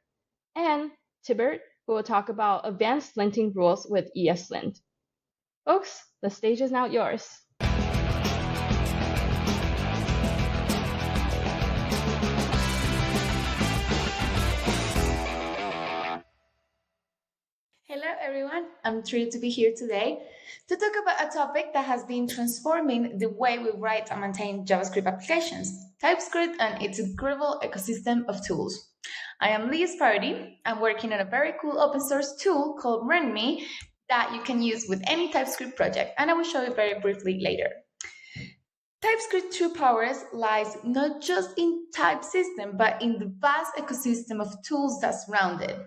and Tibert, who will talk about advanced linting rules with ESLint. Folks, the stage is now yours. Hello everyone, I'm thrilled to be here today to talk about a topic that has been transforming the way we write and maintain JavaScript applications, TypeScript and its incredible ecosystem of tools. I am Liz Parody. I'm working on a very cool open source tool called RunMe that you can use with any TypeScript project, and I will show you very briefly later. TypeScript true powers lies not just in type system, but in the vast ecosystem of tools that surround it.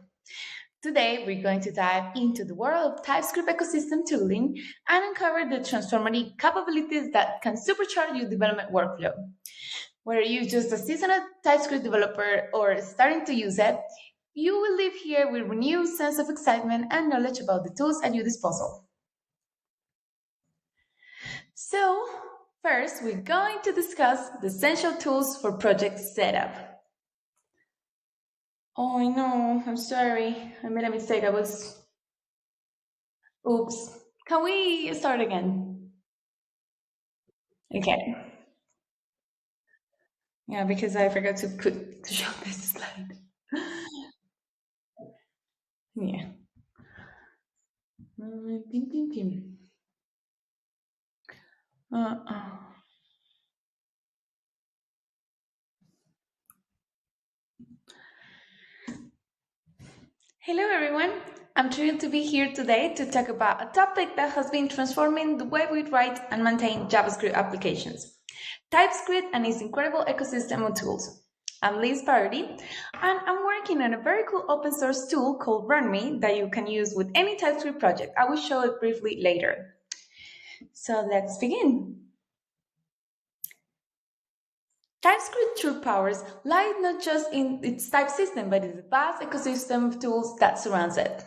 Today, we're going to dive into the world of TypeScript ecosystem tooling and uncover the transformative capabilities that can supercharge your development workflow. Whether you're just a seasoned TypeScript developer or starting to use it, you will leave here with a renewed sense of excitement and knowledge about the tools at your disposal. So, first, we're going to discuss the essential tools for project setup. Oh, I know. I'm sorry. I made a mistake. Oops. Can we start again? Okay. Yeah, because I forgot to show this slide. Yeah. Hello everyone, I'm thrilled to be here today to talk about a topic that has been transforming the way we write and maintain JavaScript applications, TypeScript and its incredible ecosystem of tools. I'm Liz Parody, and I'm working on a very cool open source tool called RunMe that you can use with any TypeScript project. I will show it briefly later. So let's begin. TypeScript true powers lie not just in its type system, but in the vast ecosystem of tools that surrounds it.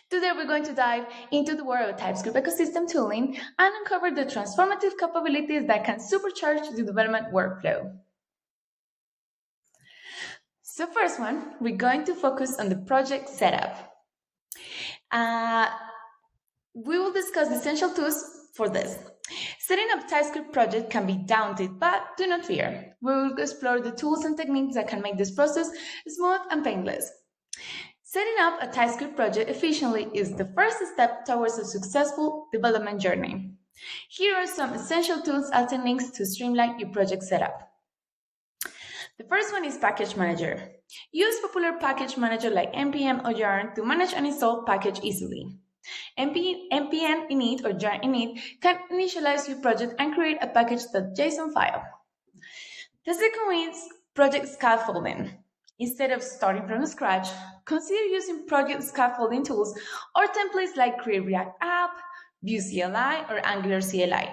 Today, we're going to dive into the world of TypeScript ecosystem tooling and uncover the transformative capabilities that can supercharge the development workflow. So first one, we're going to focus on the project setup. We will discuss the essential tools for this. Setting up a TypeScript project can be daunting, but do not fear. We will explore the tools and techniques that can make this process smooth and painless. Setting up a TypeScript project efficiently is the first step towards a successful development journey. Here are some essential tools and techniques to streamline your project setup. The first one is Package Manager. Use popular package manager like npm or yarn to manage and install package easily. npm init or yarn init can initialize your project and create a package.json file. The second is project scaffolding. Instead of starting from scratch, consider using project scaffolding tools or templates like Create React App, Vue CLI, or Angular CLI.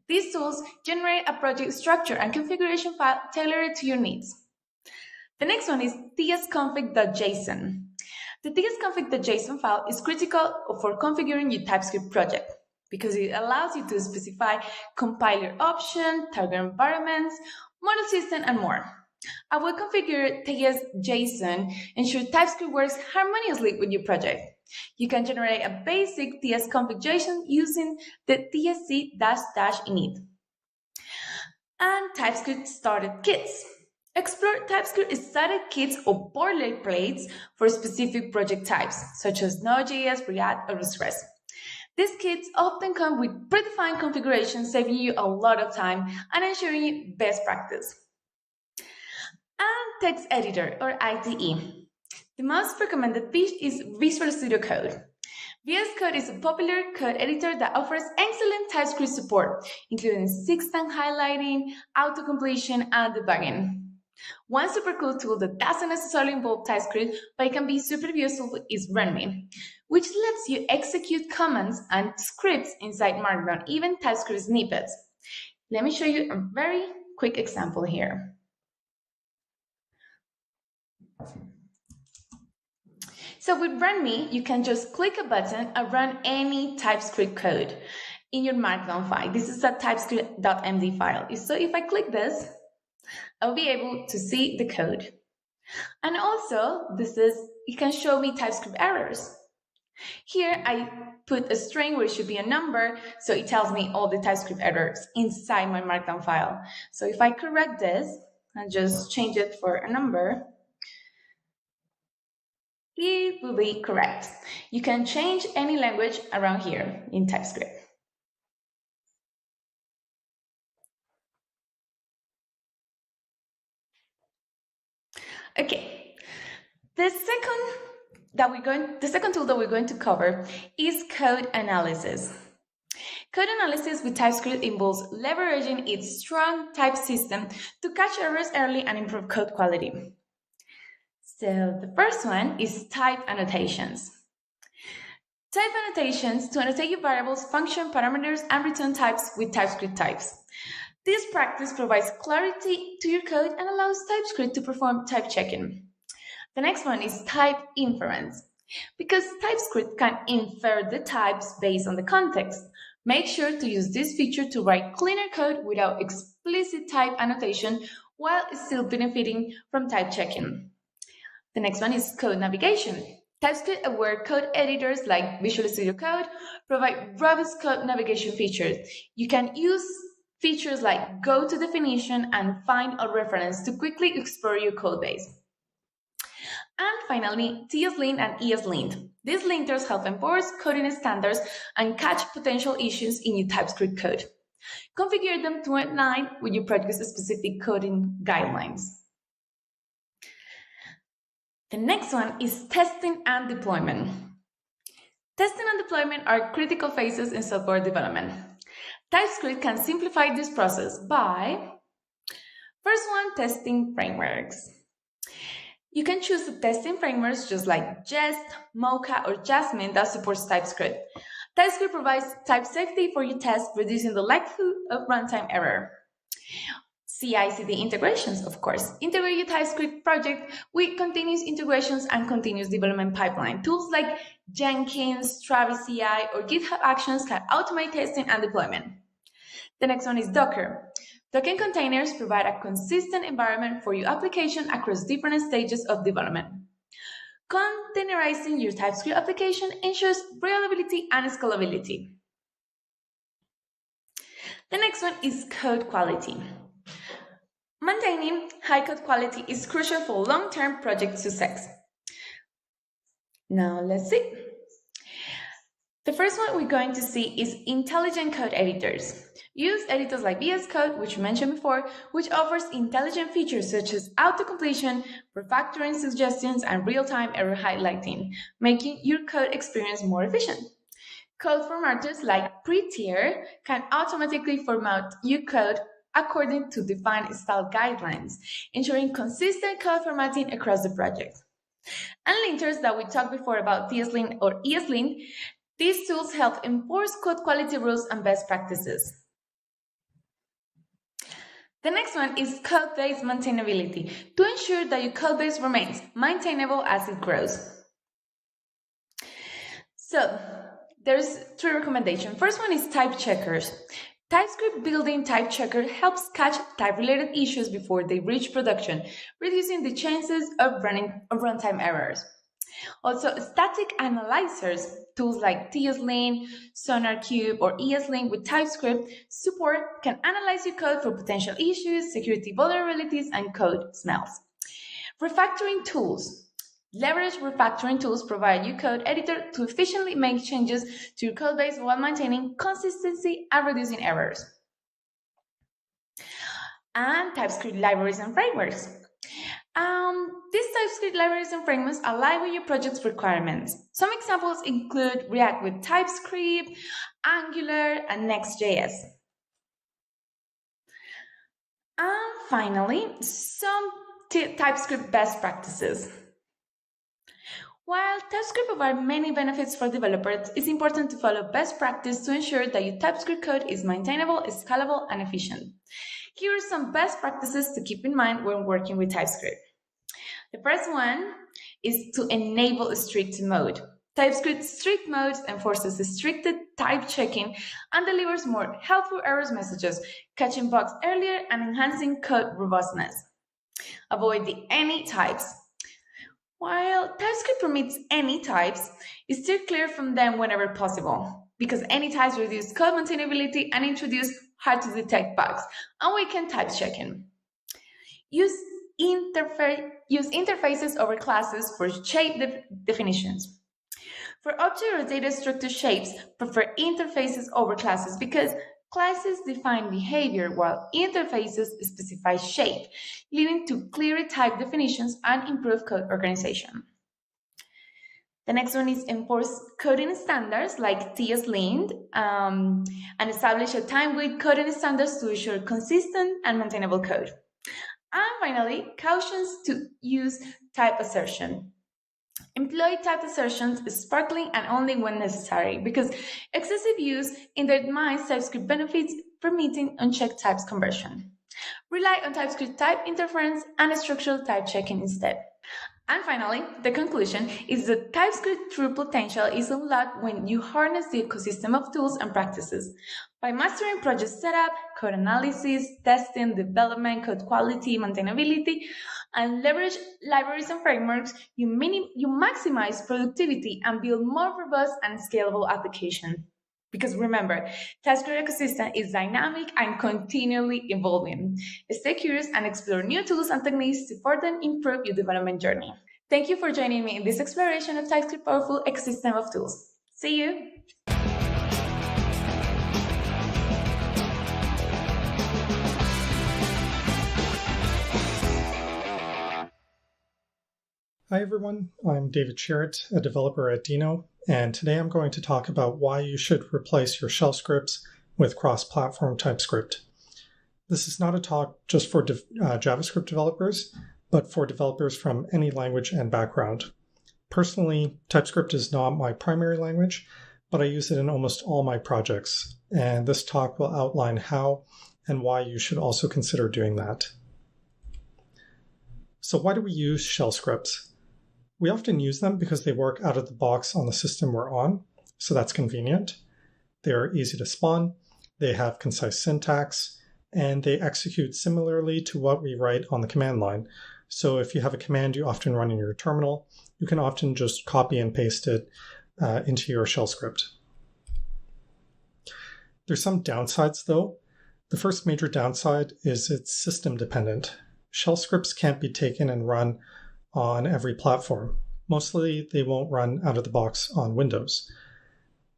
These tools generate a project structure and configuration file tailored to your needs. The next one is tsconfig.json. The tsconfig.json file is critical for configuring your TypeScript project because it allows you to specify compiler option, target environments, model system, and more. A well-configured TS.json ensures TypeScript works harmoniously with your project. You can generate a basic tsconfig JSON using the tsc-init. And TypeScript starter kits. Explore TypeScript starter kits or boilerplates for specific project types, such as Node.js, React, or Express. These kits often come with predefined configurations, saving you a lot of time and ensuring you best practice. And text editor or IDE. The most recommended piece is Visual Studio Code. VS Code is a popular code editor that offers excellent TypeScript support, including 6-time highlighting, auto-completion, and debugging. One super cool tool that doesn't necessarily involve TypeScript, but it can be super useful, is RunMe, which lets you execute commands and scripts inside Markdown, even TypeScript snippets. Let me show you a very quick example here. So with RunMe, you can just click a button and run any TypeScript code in your Markdown file. This is a TypeScript.md file. So if I click this, I'll be able to see the code. And also, it can show me TypeScript errors. Here, I put a string where it should be a number, so it tells me all the TypeScript errors inside my Markdown file. So if I correct this and just change it for a number, it will be correct. You can change any language around here in TypeScript. Okay, the second tool that we're going to cover is code analysis. Code analysis with TypeScript involves leveraging its strong type system to catch errors early and improve code quality. So the first one is type annotations. Type annotations to annotate your variables, function, parameters, and return types with TypeScript types. This practice provides clarity to your code and allows TypeScript to perform type checking. The next one is type inference. Because TypeScript can infer the types based on the context, make sure to use this feature to write cleaner code without explicit type annotation while still benefiting from type checking. The next one is code navigation. TypeScript-aware code editors like Visual Studio Code provide robust code navigation features. You can use features like go to definition and find a reference to quickly explore your code base. And finally, TSLint and ESLint. These linters help enforce coding standards and catch potential issues in your TypeScript code. Configure them to align with your project's specific coding guidelines. The next one is testing and deployment. Testing and deployment are critical phases in software development. TypeScript can simplify this process by, first one, testing frameworks. You can choose the testing frameworks just like Jest, Mocha, or Jasmine that supports TypeScript. TypeScript provides type safety for your tests, reducing the likelihood of runtime error. CI/CD integrations, of course. Integrate your TypeScript project with continuous integrations and continuous development pipeline. Tools like Jenkins, Travis CI, or GitHub Actions can automate testing and deployment. The next one is Docker. Docker containers provide a consistent environment for your application across different stages of development. Containerizing your TypeScript application ensures reliability and scalability. The next one is code quality. Maintaining high code quality is crucial for long-term project success. Now let's see. The first one we're going to see is intelligent code editors. Use editors like VS Code, which we mentioned before, which offers intelligent features such as auto-completion, refactoring suggestions, and real-time error highlighting, making your code experience more efficient. Code formatters like Prettier can automatically format your code according to defined style guidelines, ensuring consistent code formatting across the project. And linters that we talked before about TSLint or ESLint, these tools help enforce code quality rules and best practices. The next one is code-based maintainability, to ensure that your code base remains maintainable as it grows. So, there's 3 recommendations. First one is type checkers. TypeScript built-in type checker helps catch type-related issues before they reach production, reducing the chances of runtime errors. Also, static analyzers, tools like TSLint, SonarQube, or ESLint with TypeScript support can analyze your code for potential issues, security vulnerabilities, and code smells. Refactoring tools. Leverage refactoring tools provide your code editor to efficiently make changes to your code base while maintaining consistency and reducing errors. And TypeScript libraries and frameworks. These TypeScript libraries and frameworks align with your project's requirements. Some examples include React with TypeScript, Angular, and Next.js. And finally, some TypeScript best practices. While TypeScript provides many benefits for developers, it's important to follow best practice to ensure that your TypeScript code is maintainable, scalable, and efficient. Here are some best practices to keep in mind when working with TypeScript. The first one is to enable strict mode. TypeScript strict mode enforces restricted type checking and delivers more helpful errors messages, catching bugs earlier and enhancing code robustness. Avoid the any types. While TypeScript permits any types, steer clear from them whenever possible, because any types reduce code maintainability and introduce hard-to-detect bugs, and weaken type checking. Use interfaces over classes for shape definitions. For object or data structure shapes, prefer interfaces over classes because classes define behavior while interfaces specify shape, leading to clearer type definitions and improved code organization. The next one is enforce coding standards like TSLint and establish a time-weight coding standards to ensure consistent and maintainable code. And finally, cautions to use type assertion. Employ type assertions sparkling and only when necessary, because excessive use undermines TypeScript benefits, permitting unchecked types conversion. Rely on TypeScript type interference and structural type checking instead. And finally, the conclusion is that TypeScript's true potential is unlocked when you harness the ecosystem of tools and practices. By mastering project setup, code analysis, testing, development, code quality, maintainability, and leverage libraries and frameworks, you maximize productivity and build more robust and scalable applications. Because remember, TypeScript ecosystem is dynamic and continually evolving. Stay curious and explore new tools and techniques to further improve your development journey. Thank you for joining me in this exploration of TypeScript's powerful ecosystem of tools. See you! Hi everyone, I'm David Sherritt, a developer at Dino, and today I'm going to talk about why you should replace your shell scripts with cross-platform TypeScript. This is not a talk just for JavaScript developers, but for developers from any language and background. Personally, TypeScript is not my primary language, but I use it in almost all my projects, and this talk will outline how and why you should also consider doing that. So why do we use shell scripts? We often use them because they work out of the box on the system we're on, so that's convenient. They are easy to spawn, they have concise syntax, and they execute similarly to what we write on the command line. So if you have a command you often run in your terminal, you can often just copy and paste it into your shell script. There's some downsides though. The first major downside is it's system dependent. Shell scripts can't be taken and run on every platform. Mostly they won't run out of the box on Windows.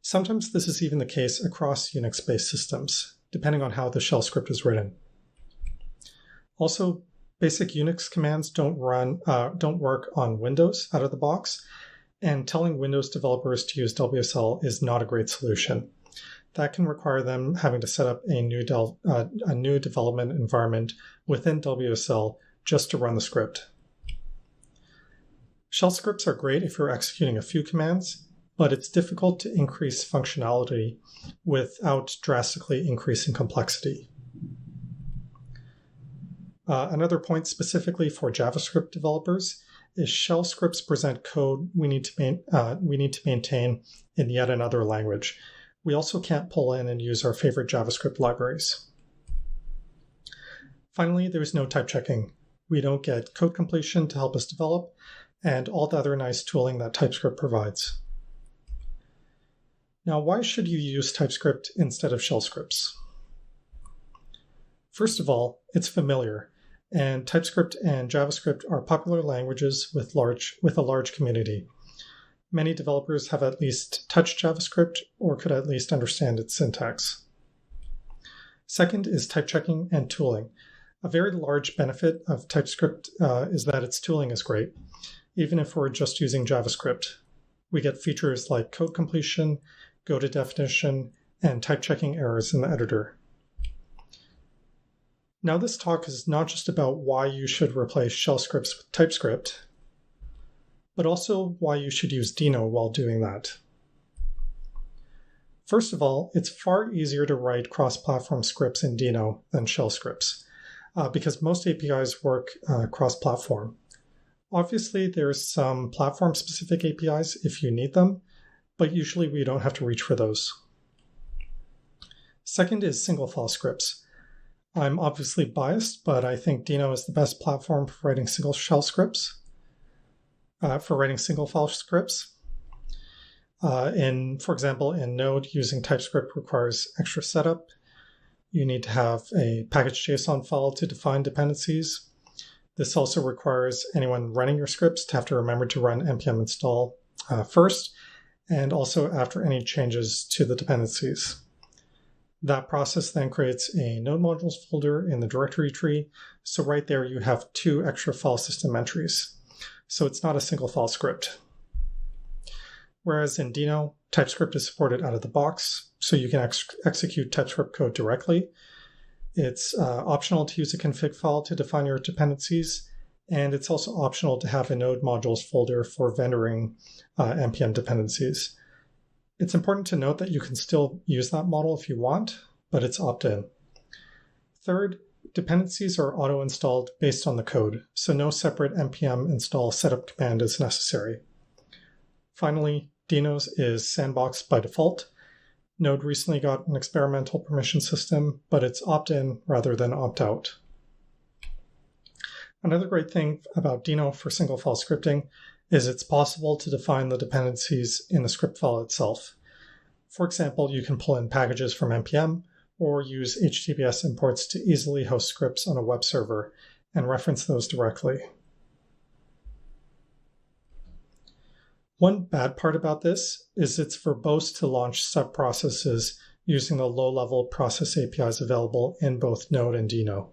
Sometimes this is even the case across Unix-based systems, depending on how the shell script is written. Also, basic Unix commands don't work on Windows out of the box, and telling Windows developers to use WSL is not a great solution. That can require them having to set up a new development environment within WSL just to run the script. Shell scripts are great if you're executing a few commands, but it's difficult to increase functionality without drastically increasing complexity. Another point specifically for JavaScript developers is shell scripts present code we need to maintain in yet another language. We also can't pull in and use our favorite JavaScript libraries. Finally, there's no type checking. We don't get code completion to help us develop, and all the other nice tooling that TypeScript provides. Now, why should you use TypeScript instead of shell scripts? First of all, it's familiar, and TypeScript and JavaScript are popular languages with a large community. Many developers have at least touched JavaScript or could at least understand its syntax. Second is type checking and tooling. A very large benefit of TypeScript is that its tooling is great, even if we're just using JavaScript. We get features like code completion, go to definition, and type checking errors in the editor. Now, this talk is not just about why you should replace shell scripts with TypeScript, but also why you should use Dino while doing that. First of all, it's far easier to write cross-platform scripts in Dino than shell scripts, because most APIs work cross-platform. Obviously, there's some platform-specific APIs if you need them, but usually we don't have to reach for those. Second is single-file scripts. I'm obviously biased, but I think Dino is the best platform for writing single-file scripts. For example, in Node, using TypeScript requires extra setup. You need to have a package.json file to define dependencies. This also requires anyone running your scripts to have to remember to run npm install first, and also after any changes to the dependencies. That process then creates a node modules folder in the directory tree, so right there you have 2 extra file system entries. So it's not a single file script. Whereas in Dino, TypeScript is supported out of the box, so you can execute TypeScript code directly. It's optional to use a config file to define your dependencies, and it's also optional to have a node modules folder for vendoring npm dependencies. It's important to note that you can still use that model if you want, but it's opt-in. Third, dependencies are auto-installed based on the code, so no separate npm install setup command is necessary. Finally, Dino's is sandboxed by default. Node recently got an experimental permission system, but it's opt-in rather than opt-out. Another great thing about Dino for single-file scripting is it's possible to define the dependencies in the script file itself. For example, you can pull in packages from npm or use HTTPS imports to easily host scripts on a web server and reference those directly. One bad part about this is it's verbose to launch sub-processes using the low-level process APIs available in both Node and Dino.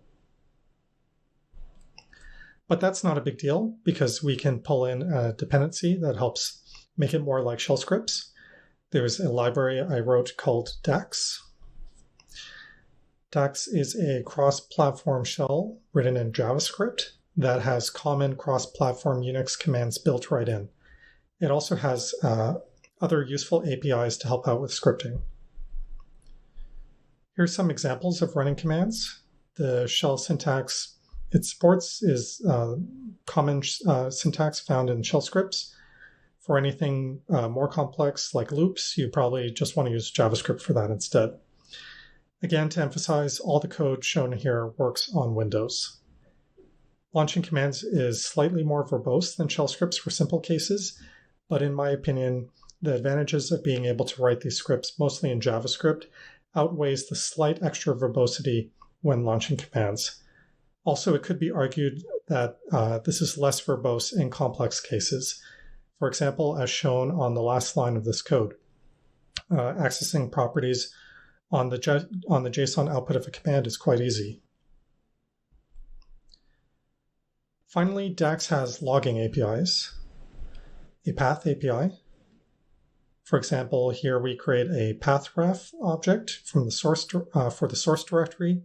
But that's not a big deal because we can pull in a dependency that helps make it more like shell scripts. There's a library I wrote called Dax. Dax is a cross-platform shell written in JavaScript that has common cross-platform Unix commands built right in. It also has other useful APIs to help out with scripting. Here's some examples of running commands. The shell syntax it supports is common syntax found in shell scripts. For anything more complex like loops, you probably just want to use JavaScript for that instead. Again, to emphasize, all the code shown here works on Windows. Launching commands is slightly more verbose than shell scripts for simple cases, but in my opinion, the advantages of being able to write these scripts mostly in JavaScript outweighs the slight extra verbosity when launching commands. Also, it could be argued that this is less verbose in complex cases. For example, as shown on the last line of this code. accessing properties on the JSON output of a command is quite easy. Finally, DAX has logging APIs, a path API. For example, here we create a path_ref object from the source for the source directory,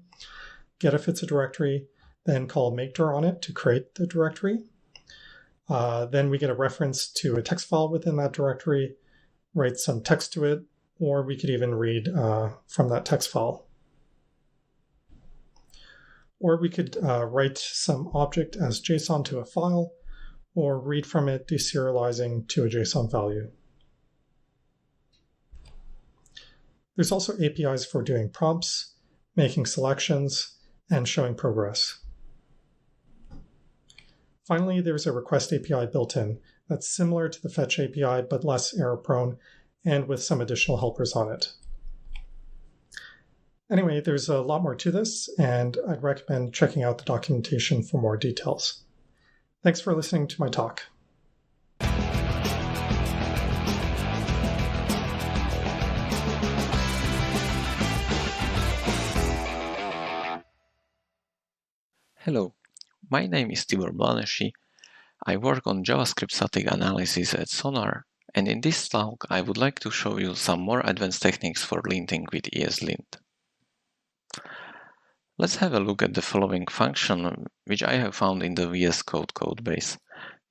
get if it's a directory, then call makedir on it to create the directory. Then we get a reference to a text file within that directory, write some text to it, or we could even read from that text file. Or we could write some object as JSON to a file, or read from it deserializing to a JSON value. There's also APIs for doing prompts, making selections, and showing progress. Finally, there's a request API built in that's similar to the fetch API, but less error-prone, and with some additional helpers on it. Anyway, there's a lot more to this, and I'd recommend checking out the documentation for more details. Thanks for listening to my talk. Hello, my name is Tibor Blaneši. I work on JavaScript static analysis at Sonar, and in this talk I would like to show you some more advanced techniques for linting with ESLint. Let's have a look at the following function, which I have found in the VS Code codebase.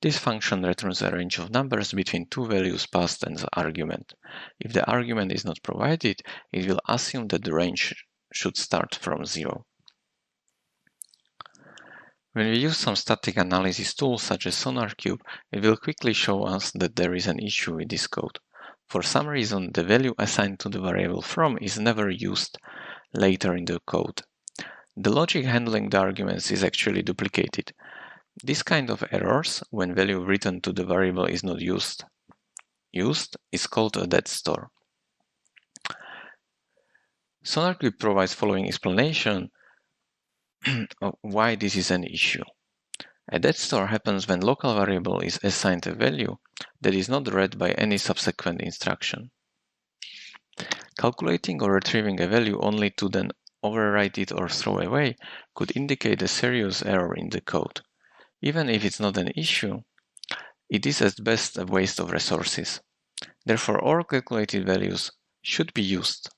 This function returns a range of numbers between two values passed as argument. If the argument is not provided, it will assume that the range should start from 0. When we use some static analysis tools such as SonarQube, it will quickly show us that there is an issue with this code. For some reason, the value assigned to the variable from is never used later in the code. The logic handling the arguments is actually duplicated. This kind of errors, when value written to the variable is not used is called a dead store. SonarQube provides following explanation of why this is an issue. A dead store happens when local variable is assigned a value that is not read by any subsequent instruction. Calculating or retrieving a value only to then overwrite it or throw away could indicate a serious error in the code. Even if it's not an issue, it is at best a waste of resources. Therefore, all calculated values should be used.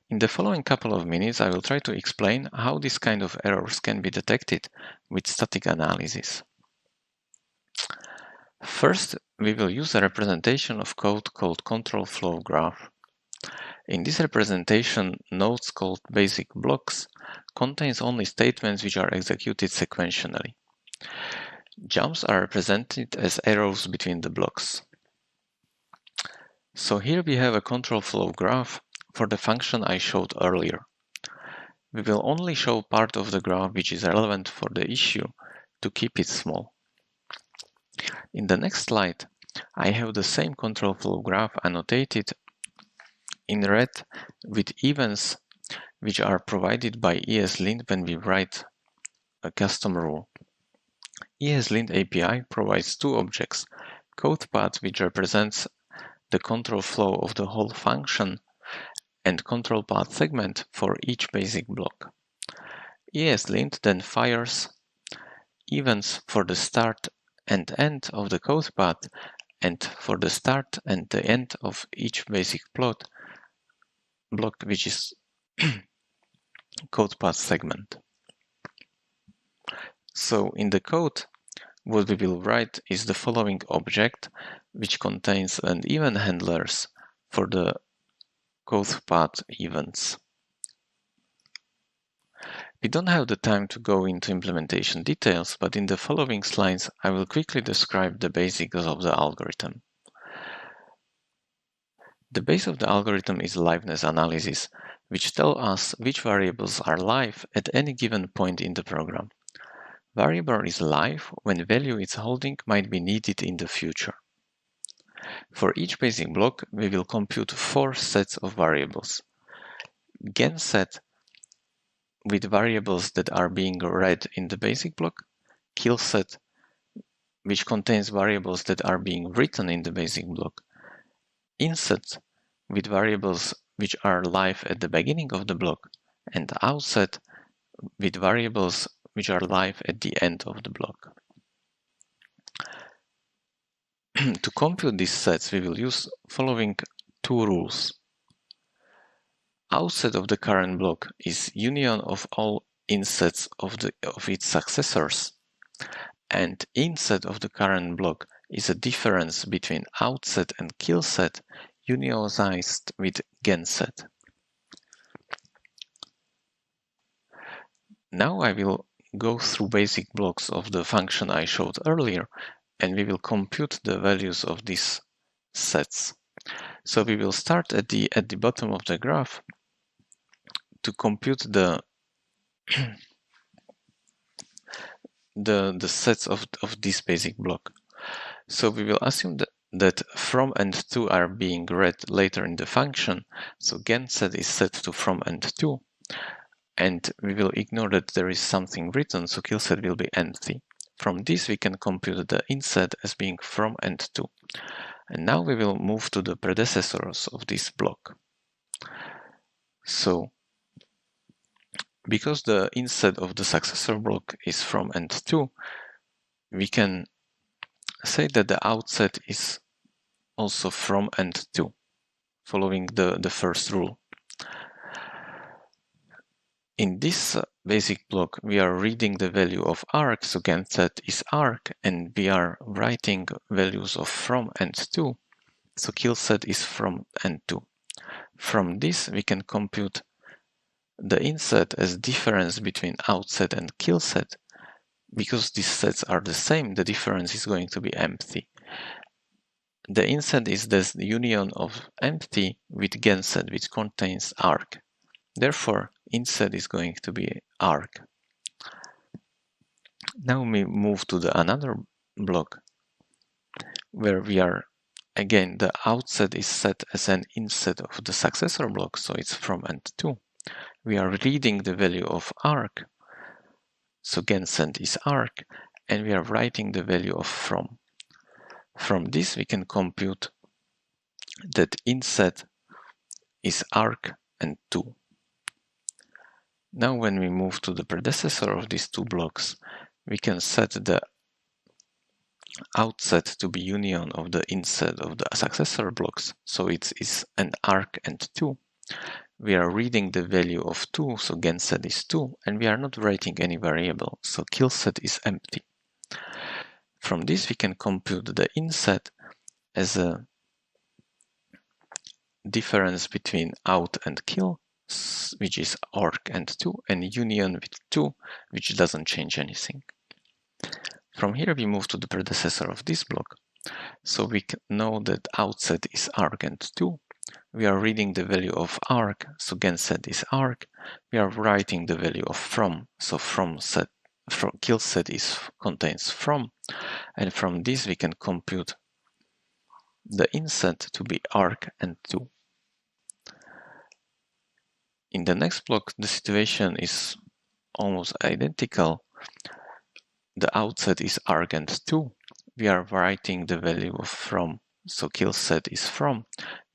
In the following couple of minutes, I will try to explain how this kind of errors can be detected with static analysis. First, we will use a representation of code called control flow graph. In this representation, nodes called basic blocks contains only statements which are executed sequentially. Jumps are represented as arrows between the blocks. So here we have a control flow graph for the function I showed earlier. We will only show part of the graph which is relevant for the issue to keep it small. In the next slide, I have the same control flow graph annotated in red with events which are provided by ESLint when we write a custom rule. ESLint API provides two objects, code path which represents the control flow of the whole function and control path segment for each basic block. ESLint then fires events for the start and end of the code path and for the start and the end of each basic block which is code path segment. So in the code, what we will write is the following object which contains an event handlers for the code path events. We don't have the time to go into implementation details, but in the following slides I will quickly describe the basics of the algorithm. The base of the algorithm is liveness analysis, which tells us which variables are live at any given point in the program. Variable is live when value it's holding might be needed in the future. For each basic block, we will compute 4 sets of variables. Gen set with variables that are being read in the basic block, kill set which contains variables that are being written in the basic block, inset with variables which are live at the beginning of the block, and outset with variables which are live at the end of the block. To compute these sets, we will use following two rules. Outset of the current block is union of all insets of its successors, and inset of the current block is a difference between outset and killset unionized with genset. Now I will go through basic blocks of the function I showed earlier, and we will compute the values of these sets. So we will start at the bottom of the graph to compute the sets of this basic block. So we will assume that from and to are being read later in the function. So genset is set to from and to, and we will ignore that there is something written, so killset will be empty. From this we can compute the inset as being from and to. And now we will move to the predecessors of this block. So because the inset of the successor block is from and to, we can say that the outset is also from and to, following the first rule. In this basic block, we are reading the value of arc, so genset is arc, and we are writing values of from and to, so killset is from and to. From this, we can compute the inset as difference between outset and killset. Because these sets are the same, the difference is going to be empty. The inset is this union of empty with genset, which contains arc. Therefore, inset is going to be arc. Now we move to another block where we are, again, the outset is set as an inset of the successor block, so it's from and to. We are reading the value of arc, so genset is arc, and we are writing the value of from. From this we can compute that inset is arc and to. Now when we move to the predecessor of these two blocks, we can set the outset to be union of the inset of the successor blocks, so it is an arc and 2. We are reading the value of 2, so genset is 2, and we are not writing any variable, so killset is empty. From this we can compute the inset as a difference between out and kill, which is arc and 2, and union with 2, which doesn't change anything. From here we move to the predecessor of this block. So we know that outset is arc and 2. We are reading the value of arc, so genset is arc. We are writing the value of from, so killset contains from, and from this we can compute the inset to be arc and 2. In the next block, the situation is almost identical. The outset is arc and 2. We are writing the value of from, so killset is from.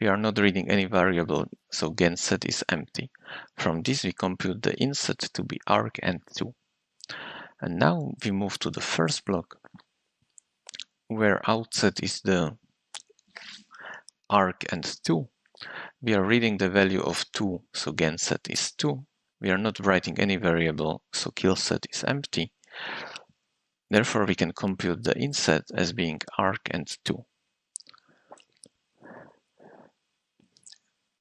We are not reading any variable, so genset is empty. From this we compute the inset to be arc and 2. And now we move to the first block, where outset is the arc and 2. We are reading the value of 2, so genset is 2. We are not writing any variable, so killset is empty. Therefore, we can compute the inset as being arc and 2.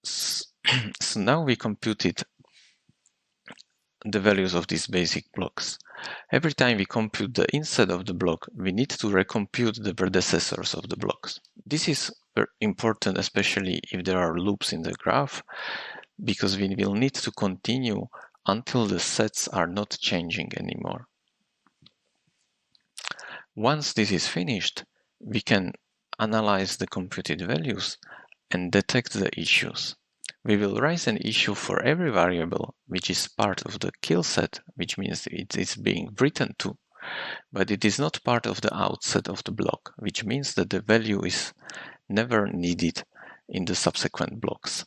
So now we computed the values of these basic blocks. Every time we compute the inset of the block, we need to recompute the predecessors of the blocks. This is very important, especially if there are loops in the graph, because we will need to continue until the sets are not changing anymore. Once this is finished, we can analyze the computed values and detect the issues. We will raise an issue for every variable which is part of the kill set, which means it is being written to, but it is not part of the outset of the block, which means that the value is never needed in the subsequent blocks.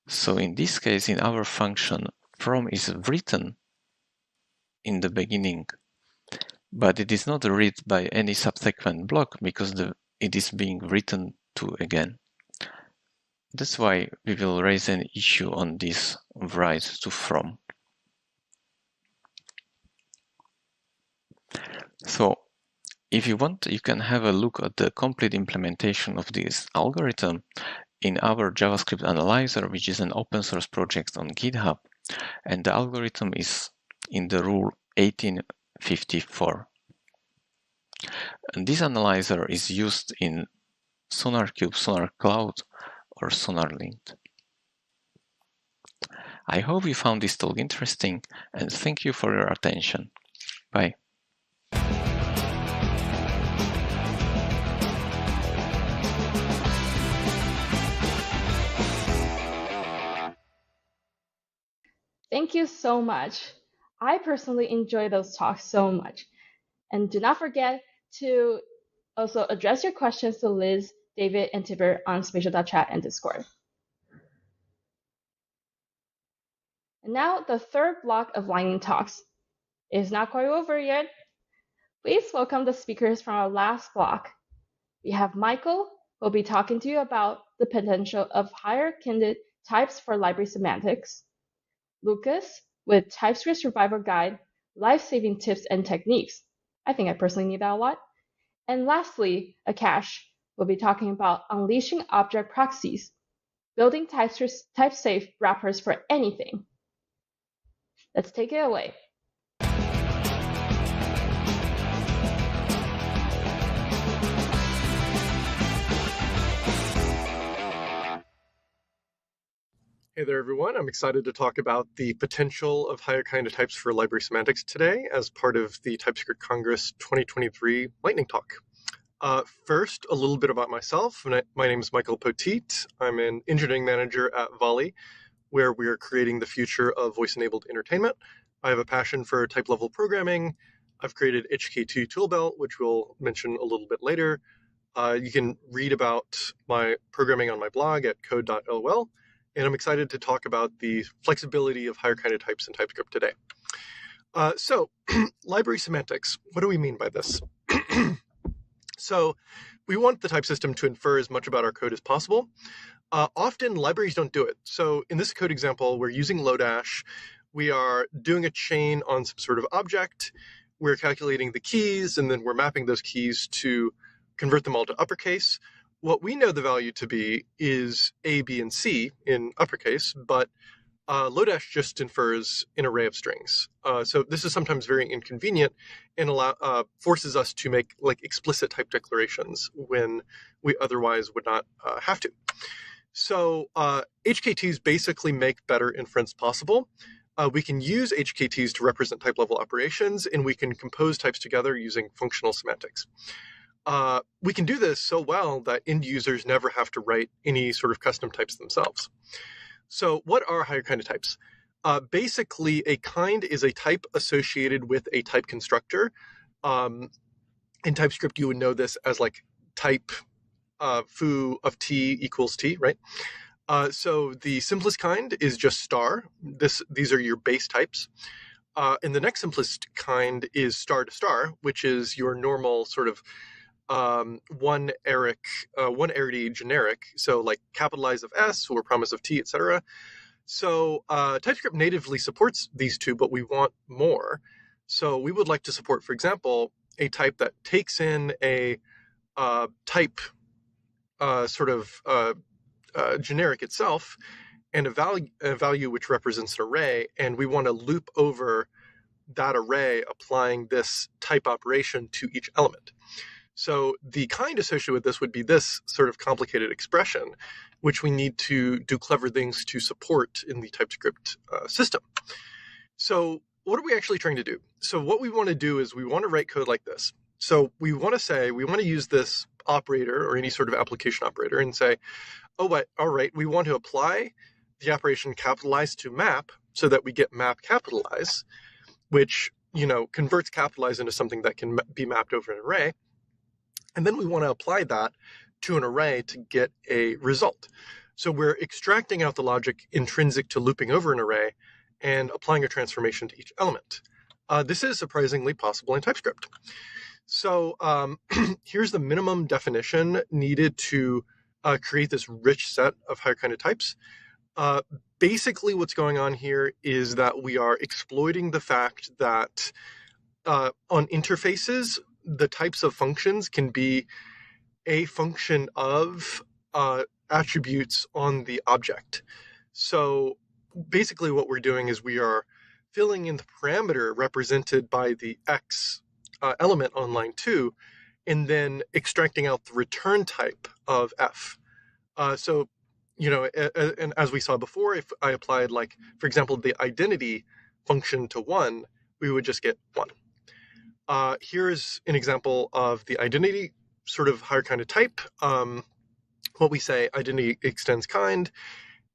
So in this case, in our function, from is written in the beginning, but it is not read by any subsequent block because it is being written to again. That's why we will raise an issue on this write to from. So if you want, you can have a look at the complete implementation of this algorithm in our JavaScript analyzer, which is an open source project on GitHub. And the algorithm is in the rule 1854. And this analyzer is used in SonarQube, SonarCloud, or SonarLint. I hope you found this talk interesting, and thank you for your attention. Bye. Thank you so much. I personally enjoy those talks so much. And do not forget to also address your questions to Liz, David, and Tibber on spatial.chat and Discord. And now the third block of lightning talks is not quite over yet. Please welcome the speakers from our last block. We have Michael, who will be talking to you about the potential of higher-kinded types for library semantics. Lucas, with TypeScript Survivor Guide, life-saving tips and techniques. I think I personally need that a lot. And lastly, Akash will be talking about unleashing object proxies, building type-safe wrappers for anything. Let's take it away. Hey there, everyone. I'm excited to talk about the potential of higher kind of types for library semantics today as part of the TypeScript Congress 2023 Lightning Talk. First, a little bit about myself. My name is Michael Poteet. I'm an engineering manager at Volley, where we are creating the future of voice-enabled entertainment. I have a passion for type-level programming. I've created HK2 Toolbelt, which we'll mention a little bit later. You can read about my programming on my blog at code.lol. And I'm excited to talk about the flexibility of higher kind of types in TypeScript today. So, library semantics, what do we mean by this? So, we want the type system to infer as much about our code as possible. Often, libraries don't do it. So, in this code example, we're using Lodash. We are doing a chain on some sort of object. We're calculating the keys, and then we're mapping those keys to convert them all to uppercase. What we know the value to be is A, B, and C in uppercase, but Lodash just infers an array of strings. So this is sometimes very inconvenient and forces us to make explicit type declarations when we otherwise would not have to. So HKTs basically make better inference possible. We can use HKTs to represent type-level operations, and we can compose types together using functional semantics. We can do this so well that end users never have to write any sort of custom types themselves. So what are higher kind of types? Basically, a kind is a type associated with a type constructor. In TypeScript, you would know this as type foo of t equals t, right? So the simplest kind is just star. These are your base types. And the next simplest kind is star to star, which is your normal sort of one arity generic, so like capitalize of S or promise of T, etc. So TypeScript natively supports these two, but we want more. So we would like to support, for example, a type that takes in a type generic itself and a value which represents an array, and we want to loop over that array applying this type operation to each element. So the kind associated with this would be this sort of complicated expression, which we need to do clever things to support in the TypeScript system. So what are we actually trying to do? So what we want to do is we want to write code like this. So we want to use this operator or any sort of application operator and say, all right, we want to apply the operation capitalize to map so that we get map capitalize, which, converts capitalize into something that can be mapped over an array. And then we want to apply that to an array to get a result. So we're extracting out the logic intrinsic to looping over an array and applying a transformation to each element. This is surprisingly possible in TypeScript. So here's the minimum definition needed to create this rich set of higher kind of types. Basically, what's going on here is that we are exploiting the fact that on interfaces, the types of functions can be a function of attributes on the object. So basically what we're doing is we are filling in the parameter represented by the X element on line 2, and then extracting out the return type of F. So, and as we saw before, if I applied, like, for example, the identity function to 1, we would just get 1. Here's an example of the identity sort of higher kind of type. What we say, identity extends kind,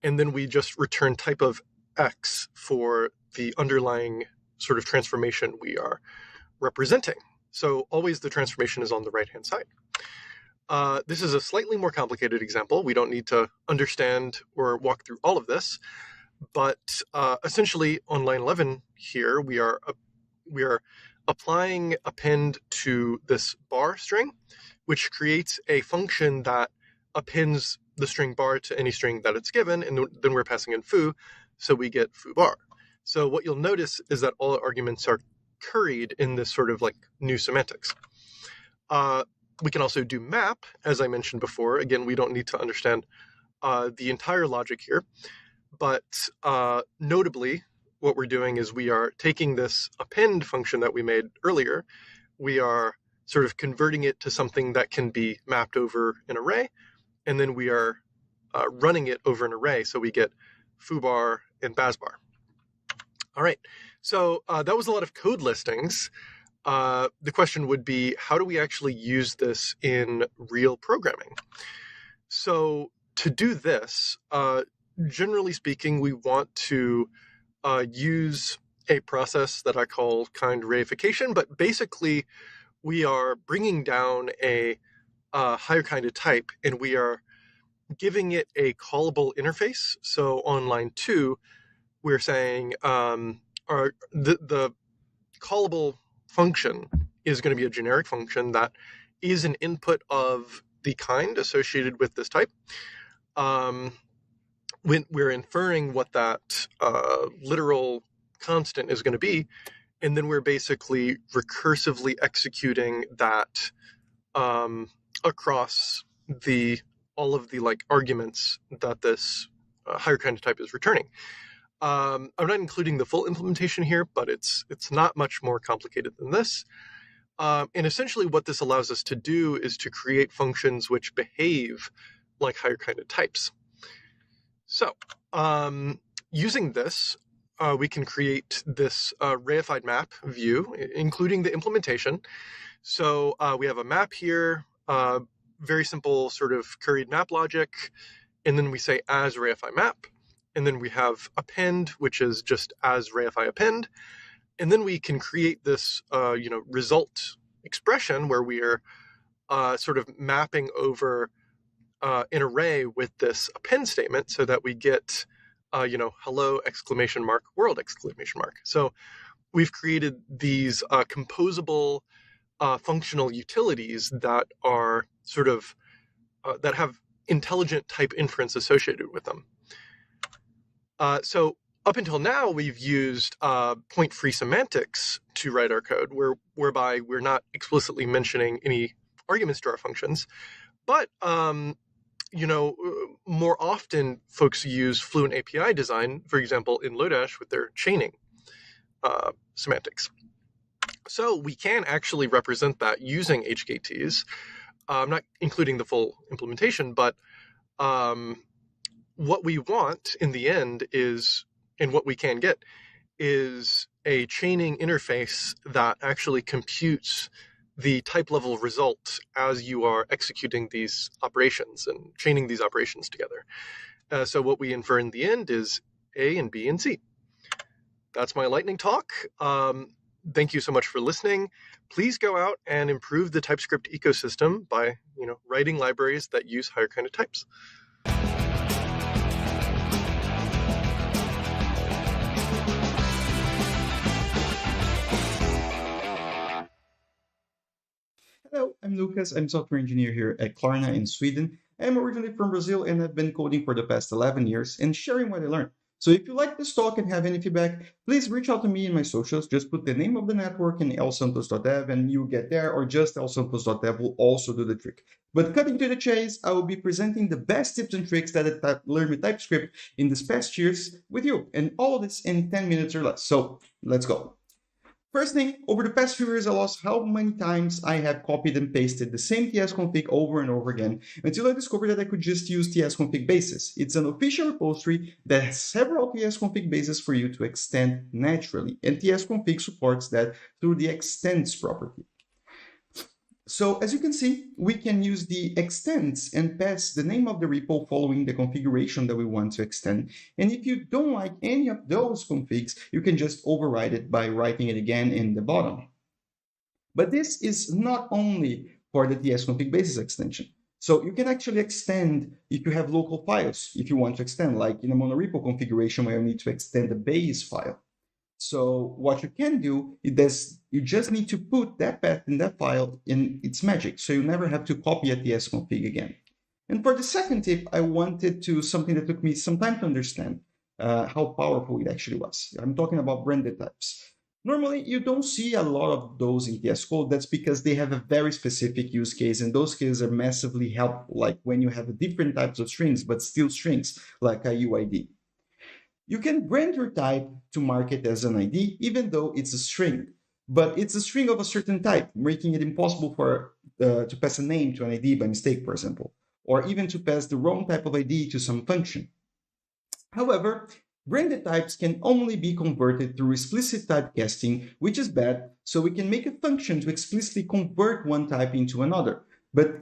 and then we just return type of X for the underlying sort of transformation we are representing. So always the transformation is on the right-hand side. This is a slightly more complicated example. We don't need to understand or walk through all of this, but essentially on line 11 here, we are applying append to this bar string, which creates a function that appends the string bar to any string that it's given, and then we're passing in foo, so we get foo bar. So what you'll notice is that all arguments are curried in this sort of like new semantics. We can also do map, as I mentioned before. Again, we don't need to understand the entire logic here, but notably, what we're doing is we are taking this append function that we made earlier, we are sort of converting it to something that can be mapped over an array, and then we are running it over an array, so we get foobar and basbar. All right, so that was a lot of code listings. The question would be, how do we actually use this in real programming? So to do this, generally speaking, we want to use a process that I call kind reification, but basically we are bringing down a higher kind of type, and we are giving it a callable interface. So on line 2, we're saying the callable function is going to be a generic function that is an input of the kind associated with this type. When we're inferring what that literal constant is going to be, and then we're basically recursively executing that across all of the like arguments that this higher kind of type is returning. I'm not including the full implementation here, but it's not much more complicated than this. And essentially what this allows us to do is to create functions which behave like higher kind of types. So using this, we can create this reified map view, including the implementation. So we have a map here, very simple sort of curried map logic, and then we say as reify map. And then we have append, which is just as reify append. And then we can create this, result expression where we are sort of mapping over an array with this append statement so that we get, hello, exclamation mark, world, exclamation mark. So we've created these composable functional utilities that are sort of, that have intelligent type inference associated with them. So up until now, we've used point-free semantics to write our code, whereby we're not explicitly mentioning any arguments to our functions. But, more often folks use Fluent API design, for example, in Lodash with their chaining semantics. So we can actually represent that using HKTs. I'm not including the full implementation, but what we want in the end is, and what we can get, is a chaining interface that actually computes the type level result as you are executing these operations and chaining these operations together. So what we infer in the end is A and B and C. That's my lightning talk. thank you so much for listening. Please go out and improve the TypeScript ecosystem by, writing libraries that use higher kind of types. Hello, I'm Lucas. I'm software engineer here at Klarna in Sweden. I'm originally from Brazil and I've been coding for the past 11 years and sharing what I learned. So if you like this talk and have any feedback, please reach out to me in my socials. Just put the name of the network in lsantos.dev and you get there, or just lsantos.dev will also do the trick. But cutting to the chase, I will be presenting the best tips and tricks that I learned with TypeScript in these past years with you, and all of this in 10 minutes or less. So let's go. First thing, over the past few years, I lost how many times I have copied and pasted the same tsconfig over and over again until I discovered that I could just use tsconfig bases. It's an official repository that has several tsconfig bases for you to extend naturally, and tsconfig supports that through the extends property. So as you can see, we can use the extends and pass the name of the repo following the configuration that we want to extend. And if you don't like any of those configs, you can just override it by writing it again in the bottom. But this is not only for the tsconfig basis extension. So you can actually extend if you have local files, if you want to extend, like in a monorepo configuration where you need to extend the base file. So what you can do is you just need to put that path in that file in its magic. So you never have to copy a tsconfig again. And for the second tip, I wanted to something that took me some time to understand how powerful it actually was. I'm talking about branded types. Normally, you don't see a lot of those in TS Code. That's because they have a very specific use case, and those cases are massively helpful, like when you have different types of strings, but still strings, like a UID. You can brand your type to mark it as an ID, even though it's a string, but it's a string of a certain type, making it impossible to pass a name to an ID by mistake, for example, or even to pass the wrong type of ID to some function. However, branded types can only be converted through explicit typecasting, which is bad, so we can make a function to explicitly convert one type into another. But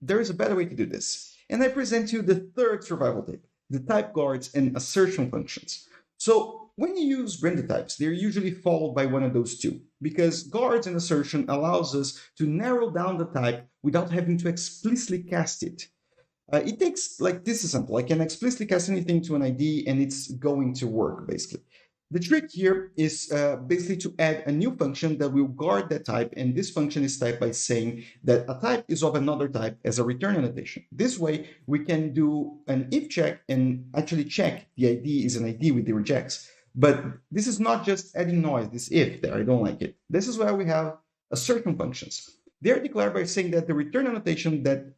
there is a better way to do this. And I present you the third survival tip, the type guards and assertion functions. So when you use branded types, they're usually followed by one of those two, because guards and assertion allows us to narrow down the type without having to explicitly cast it. It takes, like this example, I can explicitly cast anything to an ID and it's going to work, basically. The trick here is basically to add a new function that will guard that type, and this function is typed by saying that a type is of another type as a return annotation. This way, we can do an if check and actually check the ID is an ID with the regex. But this is not just adding noise, this if there, I don't like it. This is where we have assertion functions. They're declared by saying that the return annotation that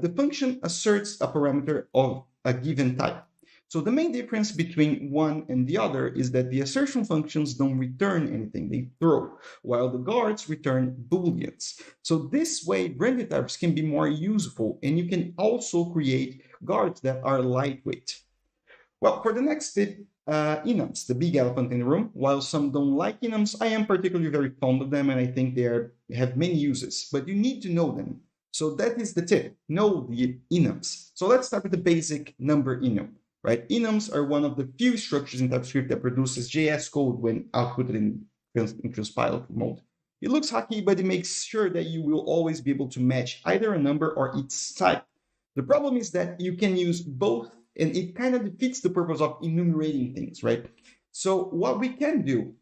the function asserts a parameter of a given type. So the main difference between one and the other is that the assertion functions don't return anything, they throw, while the guards return booleans. So this way, branded types can be more useful, and you can also create guards that are lightweight. Well, for the next tip, enums, the big elephant in the room. While some don't like enums, I am particularly very fond of them, and I think they have many uses, but you need to know them. So that is the tip, know the enums. So let's start with the basic number enum. Right? Enums are one of the few structures in TypeScript that produces JS code when outputted in transpiled mode. It looks hacky, but it makes sure that you will always be able to match either a number or its type. The problem is that you can use both, and it kind of defeats the purpose of enumerating things, right? So what we can do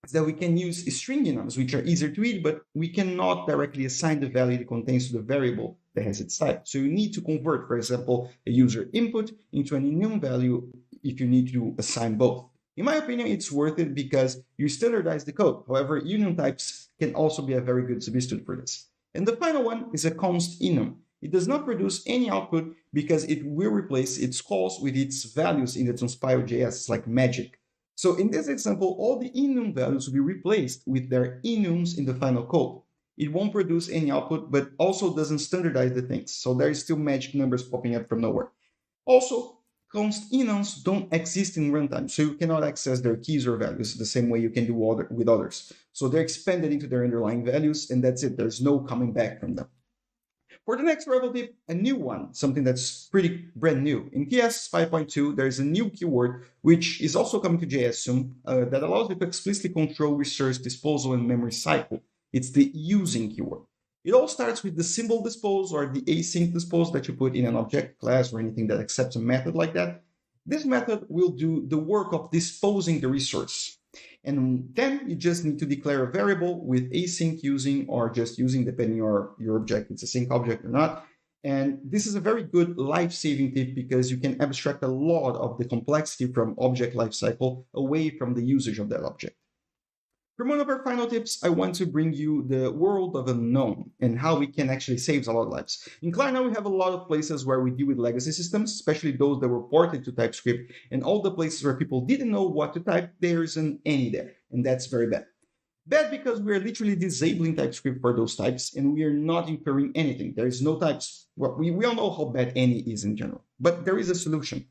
is that we can use string enums, which are easier to read, but we cannot directly assign the value it contains to the variable that has its type. So you need to convert, for example, a user input into an enum value if you need to assign both. In my opinion, it's worth it because you standardize the code. However, enum types can also be a very good substitute for this. And the final one is a const enum. It does not produce any output because it will replace its calls with its values in the transpiled JS. It's like magic. So in this example, all the enum values will be replaced with their enums in the final code. It won't produce any output, but also doesn't standardize the things. So there is still magic numbers popping up from nowhere. Also, const enums don't exist in runtime, so you cannot access their keys or values the same way you can do with others. So they're expanded into their underlying values, and that's it. There's no coming back from them. For the next Revel tip, a new one, something that's pretty brand new. In TS 5.2, there's a new keyword, which is also coming to JS soon, that allows you to explicitly control resource disposal and memory cycle. It's the using keyword. It all starts with the symbol dispose or the async dispose that you put in an object class or anything that accepts a method like that. This method will do the work of disposing the resource. And then you just need to declare a variable with async using or just using, depending on your object, it's a sync object or not. And this is a very good life-saving tip because you can abstract a lot of the complexity from object lifecycle away from the usage of that object. For one of our final tips, I want to bring you the world of unknown and how it can actually save a lot of lives. In Klarna, we have a lot of places where we deal with legacy systems, especially those that were ported to TypeScript, and all the places where people didn't know what to type, there isn't any there, and that's very bad. Bad because we are literally disabling TypeScript for those types, and we are not incurring anything. There is no types. Well, we all know how bad any is in general, but there is a solution.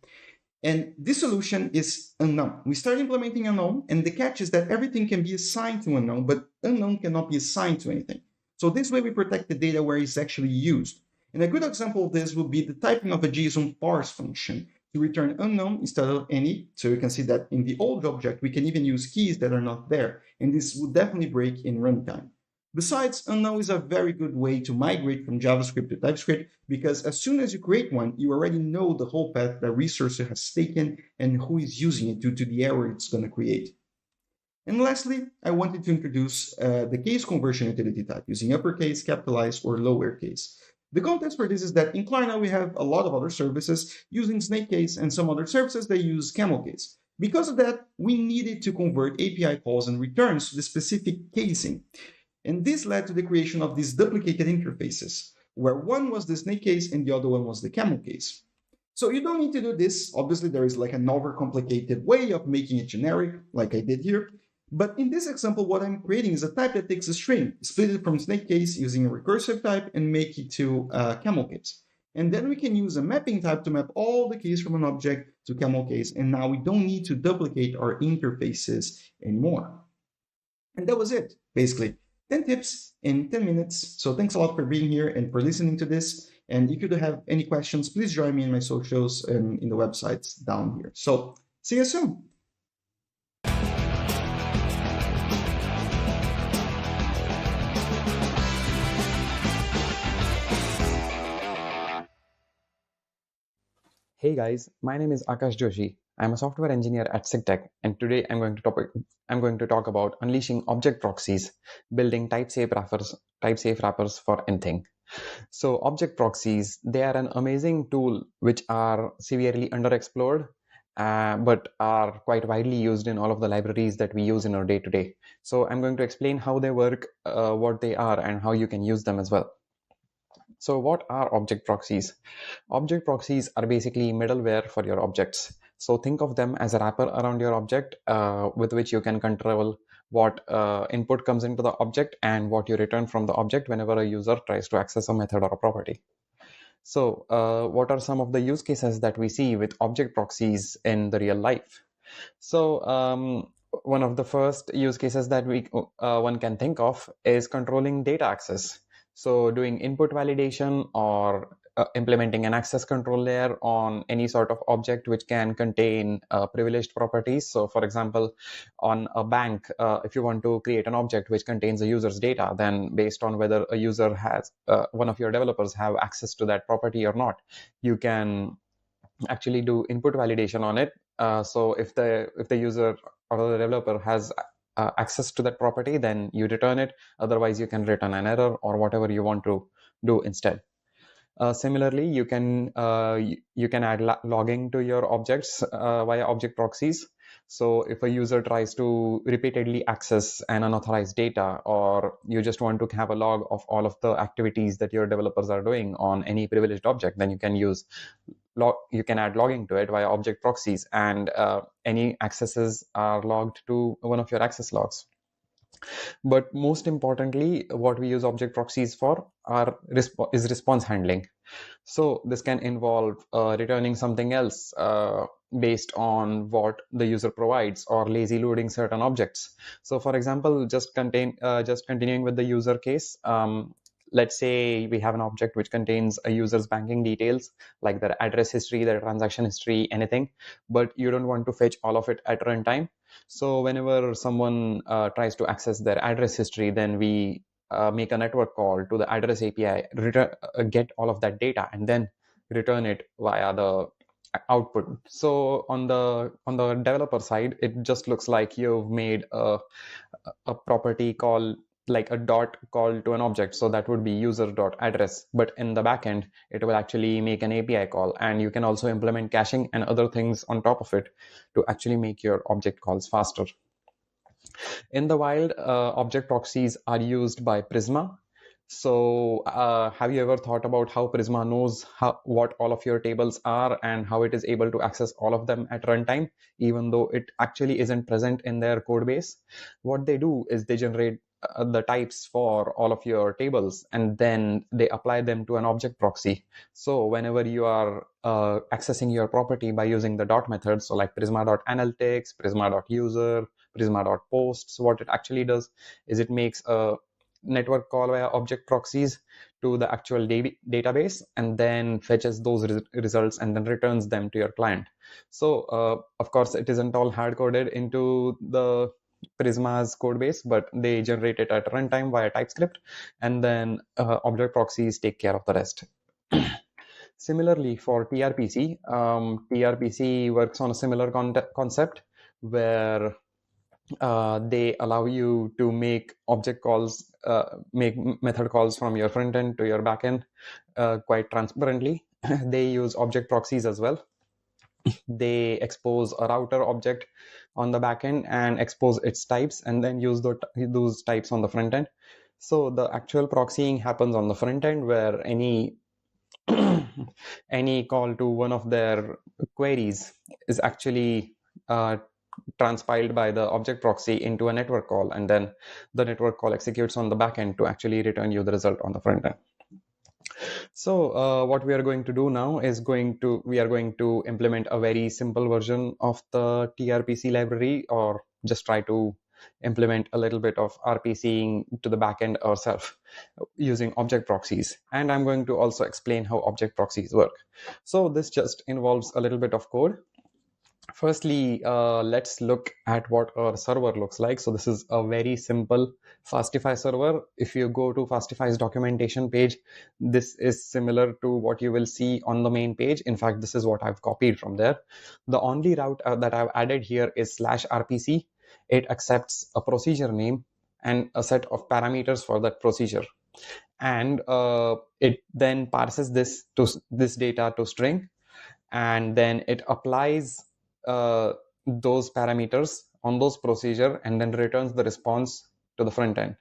And this solution is unknown. We start implementing unknown, and the catch is that everything can be assigned to unknown, but unknown cannot be assigned to anything. So this way we protect the data where it's actually used. And a good example of this would be the typing of a JSON parse function to return unknown instead of any. So you can see that in the old object, we can even use keys that are not there. And this would definitely break in runtime. Besides, unknown is a very good way to migrate from JavaScript to TypeScript because as soon as you create one, you already know the whole path that resource has taken and who is using it due to the error it's going to create. And lastly, I wanted to introduce the case conversion utility type using uppercase, capitalize, or lowercase. The context for this is that in Klarna, we have a lot of other services using snake case and some other services that use camel case. Because of that, we needed to convert API calls and returns to the specific casing. And this led to the creation of these duplicated interfaces, where one was the snake case and the other one was the camel case. So you don't need to do this. Obviously, there is like an overcomplicated way of making it generic, like I did here. But in this example, what I'm creating is a type that takes a string, split it from snake case using a recursive type, and make it to camel case. And then we can use a mapping type to map all the keys from an object to camel case. And now we don't need to duplicate our interfaces anymore. And that was it, basically. 10 tips in 10 minutes. So thanks a lot for being here and for listening to this. And if you do have any questions, please join me in my socials and in the websites down here. So see you soon. Hey guys, my name is Akash Joshi. I'm a software engineer at SigTech, and today I'm going to talk about unleashing object proxies, building type-safe wrappers for anything. So object proxies, they are an amazing tool which are severely underexplored, but are quite widely used in all of the libraries that we use in our day-to-day. So I'm going to explain how they work, what they are, and how you can use them as well. So what are object proxies? Object proxies are basically middleware for your objects. So think of them as a wrapper around your object with which you can control what input comes into the object and what you return from the object whenever a user tries to access a method or a property. So what are some of the use cases that we see with object proxies in the real life? So one of the first use cases that one can think of is controlling data access. So doing input validation or implementing an access control layer on any sort of object which can contain privileged properties. So for example, on a bank, if you want to create an object which contains a user's data, then based on whether a user has, one of your developers have access to that property or not, you can actually do input validation on it. So if the user or the developer has access to that property, then you return it. Otherwise, you can return an error or whatever you want to do instead. Similarly, you can add logging to your objects via object proxies. So if a user tries to repeatedly access an unauthorized data, or you just want to have a log of all of the activities that your developers are doing on any privileged object, then you can add logging to it via object proxies, and any accesses are logged to one of your access logs. But most importantly, what we use object proxies for is response handling. So this can involve returning something else based on what the user provides, or lazy loading certain objects. So for example, just continuing with the user case, let's say we have an object which contains a user's banking details, like their address history, their transaction history, anything, but you don't want to fetch all of it at runtime. So whenever someone tries to access their address history, then we make a network call to the address API, get all of that data, and then return it via the output. So on the developer side, it just looks like you've made a property call, like a dot call to an object. So that would be user.address. But in the backend, it will actually make an API call, and you can also implement caching and other things on top of it to actually make your object calls faster. In the wild, object proxies are used by Prisma. So have you ever thought about how Prisma knows what all of your tables are and how it is able to access all of them at runtime, even though it actually isn't present in their code base? What they do is they generate the types for all of your tables, and then they apply them to an object proxy. So whenever you are accessing your property by using the dot method, so like prisma.analytics, prisma.user, prisma.posts, what it actually does is it makes a network call via object proxies to the actual database, and then fetches those results and then returns them to your client. So of course, it isn't all hard coded into the Prisma's code base, but they generate it at runtime via TypeScript, and then object proxies take care of the rest. Similarly, for TRPC, TRPC works on a similar concept where they allow you to make object calls, make method calls from your front end to your back end quite transparently. They use object proxies as well. They expose a router object on the back end and expose its types, and then use those types on the front end. So the actual proxying happens on the front end, where any call to one of their queries is actually transpiled by the object proxy into a network call, and then the network call executes on the back end to actually return you the result on the front end. So what we are going to do now is we are going to implement a very simple version of the TRPC library, or just try to implement a little bit of RPCing to the backend ourselves using object proxies. And I'm going to also explain how object proxies work. So this just involves a little bit of code. Firstly, let's look at what our server looks like. So this is a very simple Fastify server. If you go to Fastify's documentation page, this is similar to what you will see on the main page. In fact, this is what I've copied from there. The only route that I've added here is /rpc. It accepts a procedure name and a set of parameters for that procedure. And it then parses this data to string, and then it applies those parameters on those procedure, and then returns the response to the front end.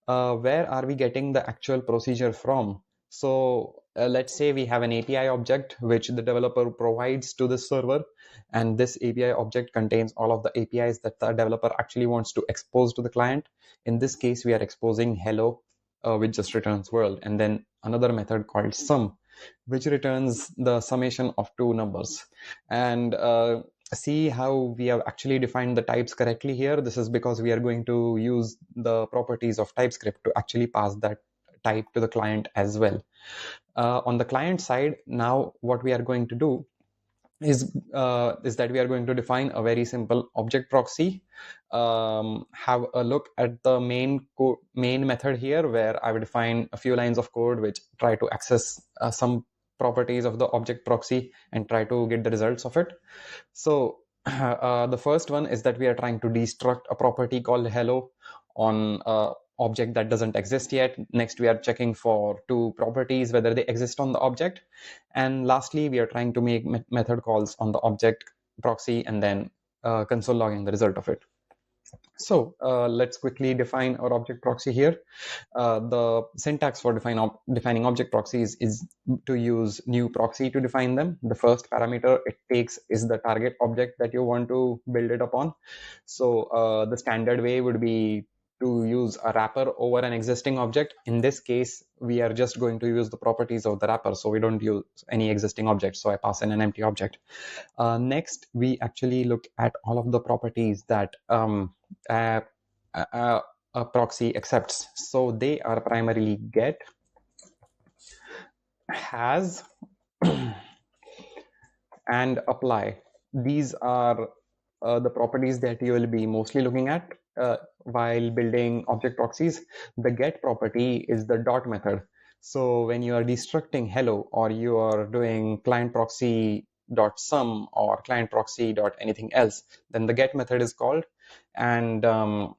Where are we getting the actual procedure from? So let's say we have an API object which the developer provides to the server, and this API object contains all of the APIs that the developer actually wants to expose to the client. In this case, we are exposing hello, which just returns world, and then another method called sum, which returns the summation of two numbers. And see how we have actually defined the types correctly here. This is because we are going to use the properties of TypeScript to actually pass that type to the client as well. On the client side, now what we are going to do is that we are going to define a very simple object proxy. Have a look at the main method here, where I will define a few lines of code which try to access some properties of the object proxy and try to get the results of it. So the first one is that we are trying to destruct a property called hello on object that doesn't exist yet. Next, we are checking for two properties, whether they exist on the object. And lastly, we are trying to make method calls on the object proxy, and then console logging the result of it. So let's quickly define our object proxy here. The syntax for defining object proxies is to use new proxy to define them. The first parameter it takes is the target object that you want to build it upon. So the standard way would be to use a wrapper over an existing object. In this case, we are just going to use the properties of the wrapper, so we don't use any existing object. So I pass in an empty object. Next, we actually look at all of the properties that a proxy accepts. So they are primarily get, has and apply. These are the properties that you will be mostly looking at while building object proxies. The get property is the dot method. So when you are destructing hello, or you are doing client proxy dot sum or client proxy dot anything else, then the get method is called, and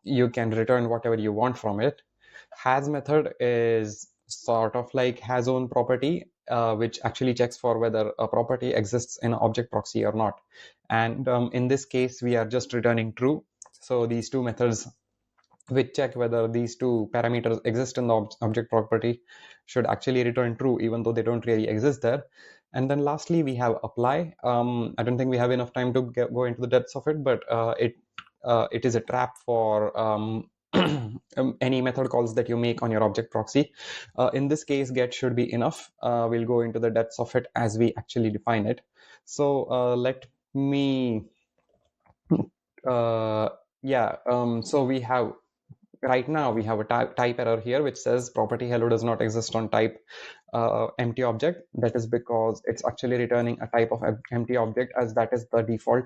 you can return whatever you want from it. Has method is sort of like has own property, which actually checks for whether a property exists in an object proxy or not. And in this case, we are just returning true. So these two methods which check whether these two parameters exist in the object property should actually return true, even though they don't really exist there. And then lastly, we have apply. I don't think we have enough time to go into the depths of it, but it is a trap for any method calls that you make on your object proxy. In this case, get should be enough. We'll go into the depths of it as we actually define it. So let me, so we have, right now we have a type error here which says property hello does not exist on type empty object. That is because it's actually returning a type of empty object, as that is the default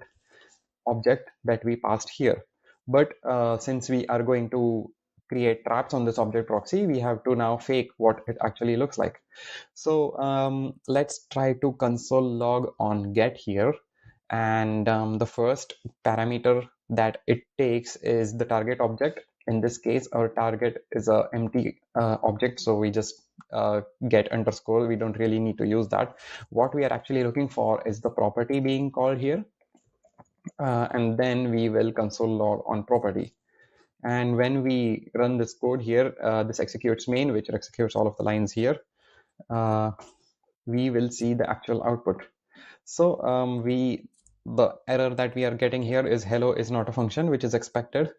object that we passed here. But since we are going to create traps on this object proxy, we have to now fake what it actually looks like. So let's try to console log on get here. And the first parameter that it takes is the target object. In this case, our target is a empty object, so we just get underscore. We don't really need to use that. What we are actually looking for is the property being called here. And then we will console log on property. And when we run this code here, this executes main, which executes all of the lines here. We will see the actual output. So the error that we are getting here is hello is not a function, which is expected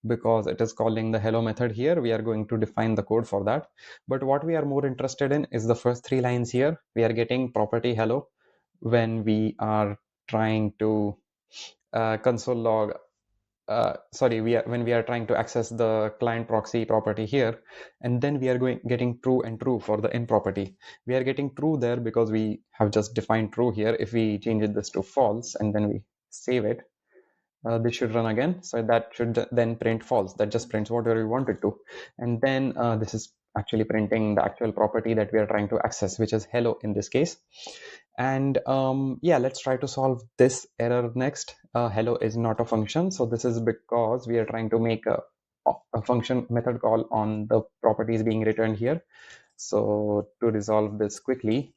because it is calling the hello method here. We are going to define the code for that. But what we are more interested in is the first 3 lines here. We are getting property hello when we are trying to console log. When we are trying to access the client proxy property here, and then we are getting true and true for the in property. We are getting true there because we have just defined true here. If we change this to false and then we save it, this should run again. So that should then print false. That just prints whatever we want it to. And then this is actually printing the actual property that we are trying to access, which is hello in this case. And let's try to solve this error next. Hello is not a function. So this is because we are trying to make a function method call on the properties being returned here. So to resolve this quickly,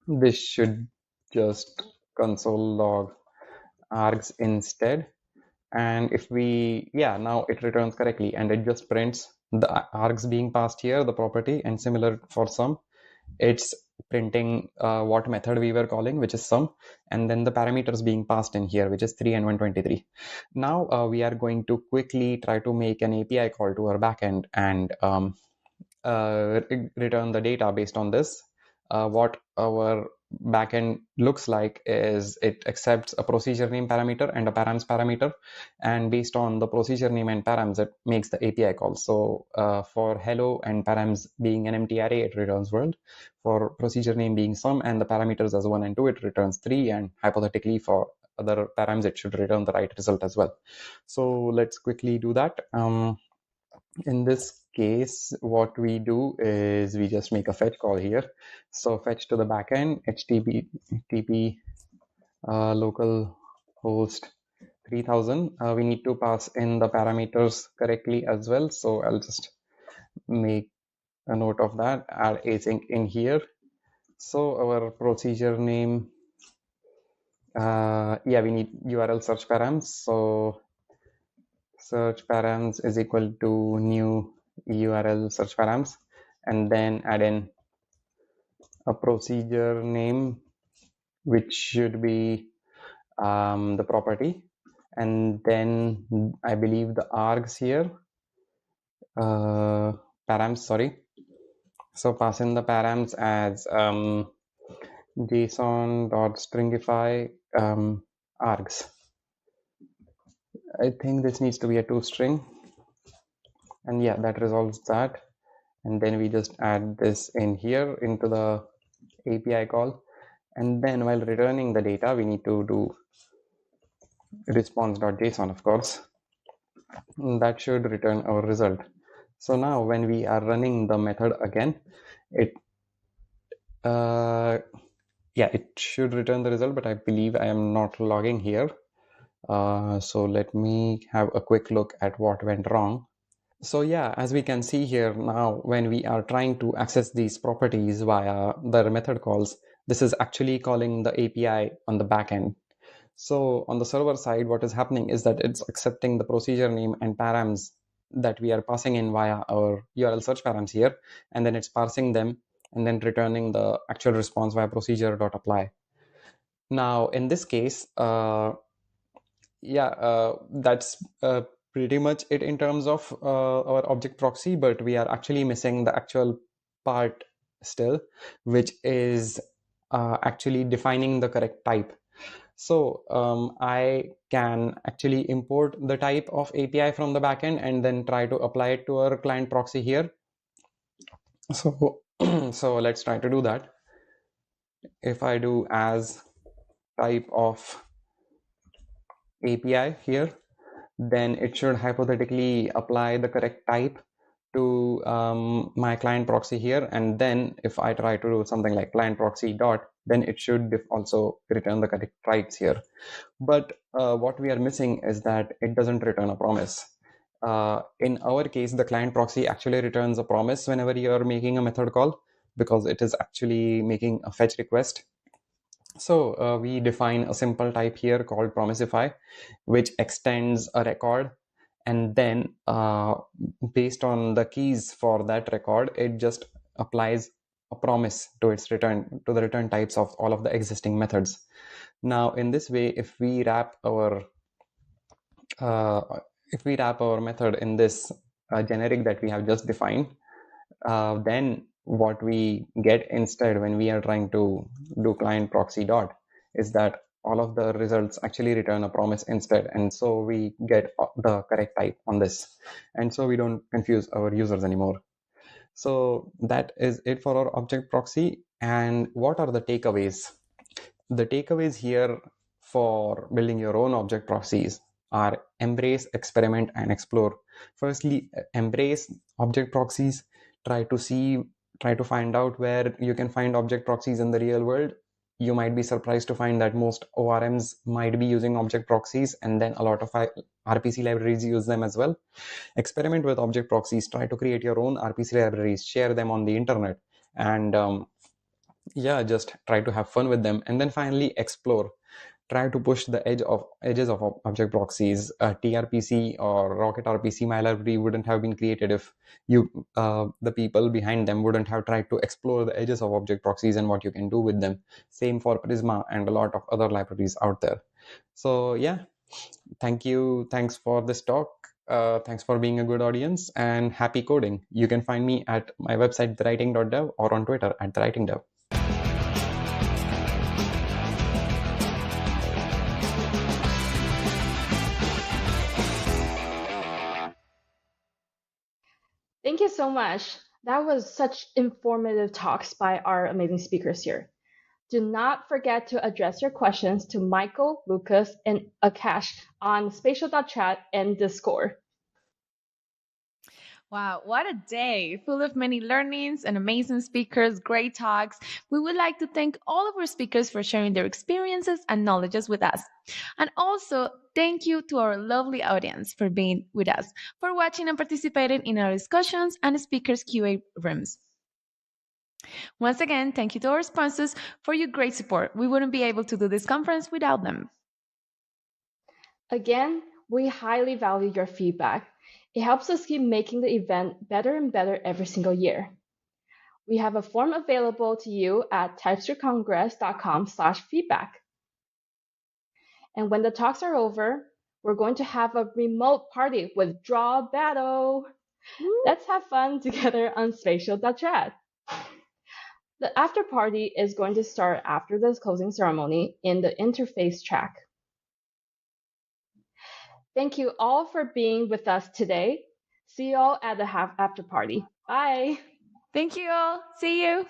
this should just console log args instead. And if we, now it returns correctly, and it just prints the args being passed here, the property, and similar for sum, it's printing what method we were calling, which is sum, and then the parameters being passed in here, which is 3 and 123. Now we are going to quickly try to make an API call to our backend and return the data based on this. What our backend looks like is it accepts a procedure name parameter and a params parameter, and based on the procedure name and params, it makes the API call. So for hello and params being an empty array, it returns world. For procedure name being sum and the parameters as 1 and 2, it returns 3, and hypothetically for other params, it should return the right result as well. So let's quickly do that. In this case, what we do is we just make a fetch call here. So fetch to the backend, http local host 3000. We need to pass in the parameters correctly as well. So I'll just make a note of that, add async in here. So our procedure name, we need URL search params. So search params is equal to new URL search params, and then add in a procedure name, which should be the property, and then I believe the args here, params, sorry. So pass in the params as json.stringify args. I think this needs to be a toString. And that resolves that. And then we just add this in here into the API call. And then while returning the data, we need to do response.json, of course. That should return our result. So now when we are running the method again, it should return the result, but I believe I am not logging here. So let me have a quick look at what went wrong. So yeah, as we can see here now, when we are trying to access these properties via the method calls, this is actually calling the API on the backend. So on the server side, what is happening is that it's accepting the procedure name and params that we are passing in via our URL search params here, and then it's parsing them and then returning the actual response via procedure.apply. Now, in this case, that's pretty much it in terms of our object proxy, but we are actually missing the actual part still, which is actually defining the correct type. So I can actually import the type of API from the backend and then try to apply it to our client proxy here. So, so let's try to do that. If I do as type of API here, then it should hypothetically apply the correct type to my client proxy here. And then if I try to do something like client proxy dot, then it should also return the correct types here. But what we are missing is that it doesn't return a promise. In our case, the client proxy actually returns a promise whenever you're making a method call, because it is actually making a fetch request. So we define a simple type here called promisify, which extends a record, and then based on the keys for that record, it just applies a promise to its return, to the return types of all of the existing methods. Now, in this way, if we wrap our method in this generic that we have just defined, then what we get instead when we are trying to do client proxy dot is that all of the results actually return a promise instead, and so we get the correct type on this, and so we don't confuse our users anymore. So that is it for our object proxy. And what are the takeaways? The takeaways here for building your own object proxies are embrace, experiment, and explore. Firstly, embrace object proxies. Try to find out where you can find object proxies in the real world. You might be surprised to find that most ORMs might be using object proxies, and then a lot of RPC libraries use them as well. Experiment with object proxies. Try to create your own RPC libraries, share them on the internet, and just try to have fun with them. And then finally, explore. Try to push the edges of object proxies. TRPC or Rocket RPC, my library, wouldn't have been created if the people behind them wouldn't have tried to explore the edges of object proxies and what you can do with them. Same for Prisma and a lot of other libraries out there. So yeah, thank you. Thanks for this talk. Thanks for being a good audience, and happy coding. You can find me at my website, thewriting.dev, or on Twitter at thewritingdev. Thank you so much. That was such informative talks by our amazing speakers here. Do not forget to address your questions to Michael, Lucas, and Akash on spatial.chat and Discord. Wow, what a day, full of many learnings and amazing speakers, great talks. We would like to thank all of our speakers for sharing their experiences and knowledges with us. And also, thank you to our lovely audience for being with us, for watching and participating in our discussions and speakers QA rooms. Once again, thank you to our sponsors for your great support. We wouldn't be able to do this conference without them. Again, we highly value your feedback. It helps us keep making the event better and better every single year. We have a form available to you at typescriptcongress.com/feedback. And when the talks are over, we're going to have a remote party with draw battle. Let's have fun together on spatial.chat. The after party is going to start after the closing ceremony in the interface track. Thank you all for being with us today. See you all at the after party. Bye. Thank you all. See you.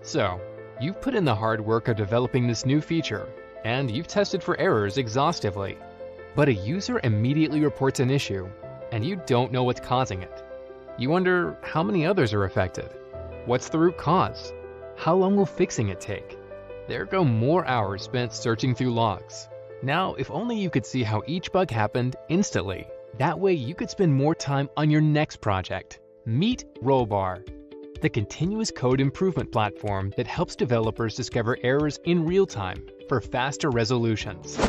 So, you've put in the hard work of developing this new feature, and you've tested for errors exhaustively. But a user immediately reports an issue, and you don't know what's causing it. You wonder how many others are affected. What's the root cause? How long will fixing it take? There go more hours spent searching through logs. Now, if only you could see how each bug happened instantly. That way you could spend more time on your next project. Meet Rollbar, the continuous code improvement platform that helps developers discover errors in real time for faster resolutions.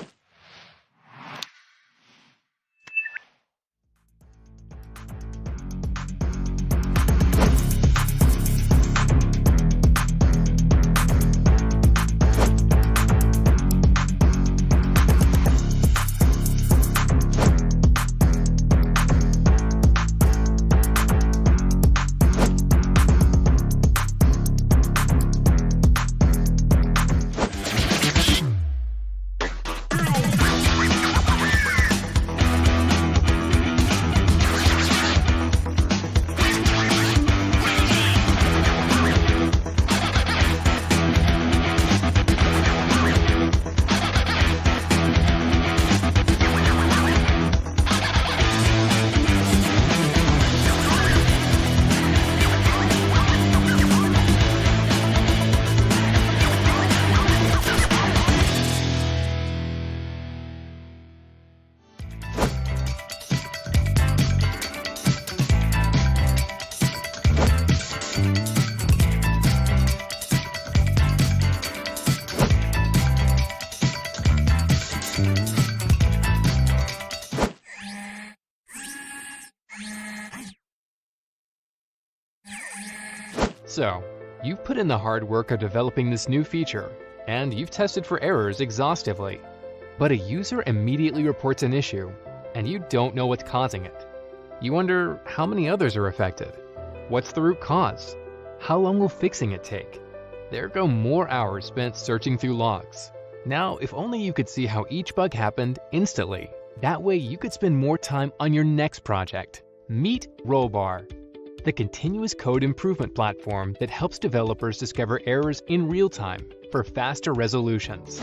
So, you've put in the hard work of developing this new feature, and you've tested for errors exhaustively. But a user immediately reports an issue, and you don't know what's causing it. You wonder how many others are affected. What's the root cause? How long will fixing it take? There go more hours spent searching through logs. Now, if only you could see how each bug happened instantly. That way you could spend more time on your next project. Meet Rollbar, the continuous code improvement platform that helps developers discover errors in real time for faster resolutions.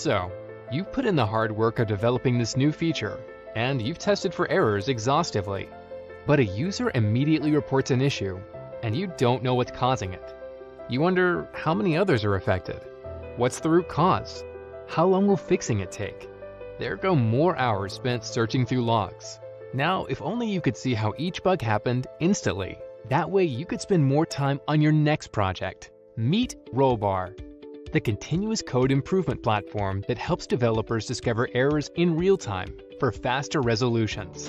So, you've put in the hard work of developing this new feature, and you've tested for errors exhaustively. But a user immediately reports an issue, and you don't know what's causing it. You wonder how many others are affected. What's the root cause? How long will fixing it take? There go more hours spent searching through logs. Now, if only you could see how each bug happened instantly. That way you could spend more time on your next project. Meet Rollbar, the continuous code improvement platform that helps developers discover errors in real time for faster resolutions.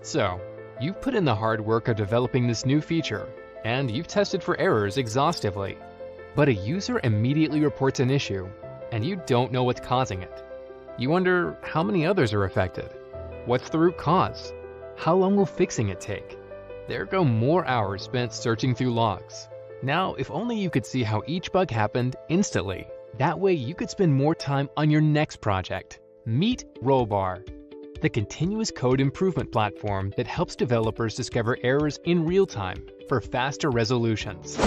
So, you've put in the hard work of developing this new feature, and you've tested for errors exhaustively. But a user immediately reports an issue, and you don't know what's causing it. You wonder how many others are affected. What's the root cause? How long will fixing it take? There go more hours spent searching through logs. Now, if only you could see how each bug happened instantly. That way you could spend more time on your next project. Meet Rollbar, the continuous code improvement platform that helps developers discover errors in real time for faster resolutions.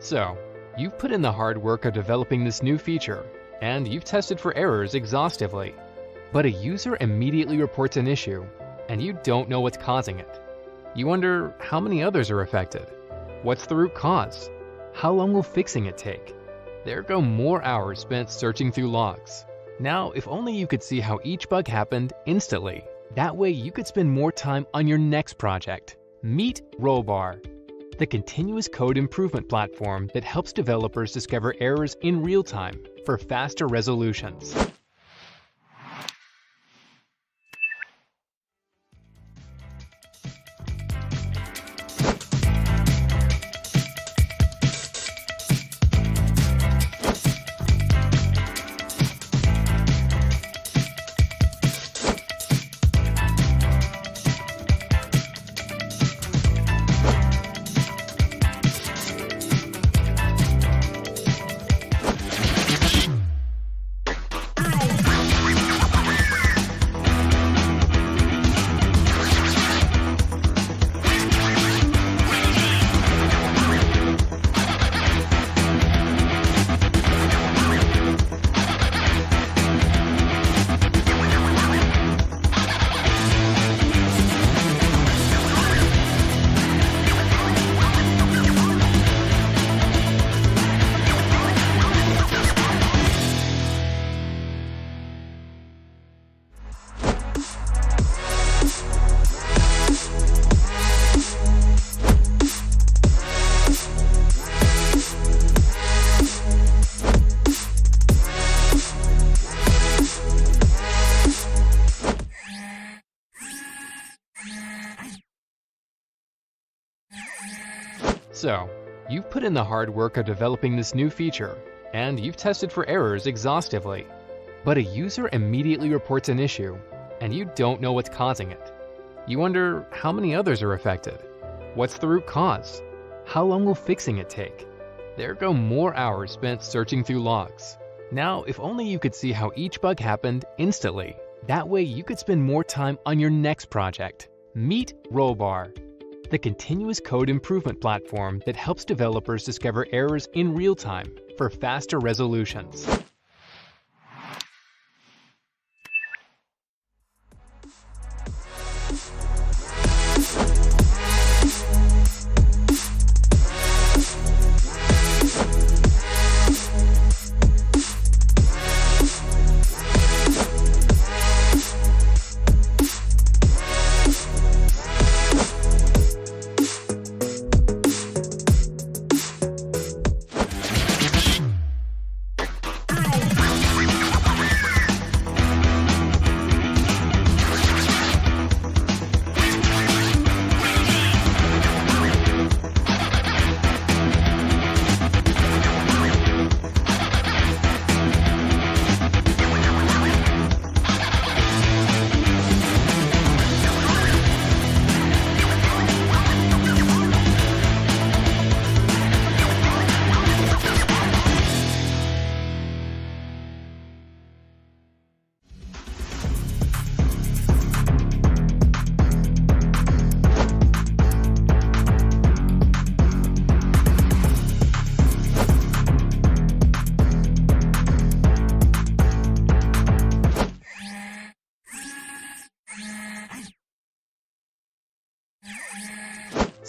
So, you've put in the hard work of developing this new feature, and you've tested for errors exhaustively. But a user immediately reports an issue, and you don't know what's causing it. You wonder how many others are affected. What's the root cause? How long will fixing it take? There go more hours spent searching through logs. Now, if only you could see how each bug happened instantly. That way you could spend more time on your next project. Meet Rollbar, the continuous code improvement platform that helps developers discover errors in real time for faster resolutions. So, you've put in the hard work of developing this new feature, and you've tested for errors exhaustively. But a user immediately reports an issue, and you don't know what's causing it. You wonder how many others are affected. What's the root cause? How long will fixing it take? There go more hours spent searching through logs. Now, if only you could see how each bug happened instantly. That way you could spend more time on your next project. Meet Rollbar, the continuous code improvement platform that helps developers discover errors in real time for faster resolutions.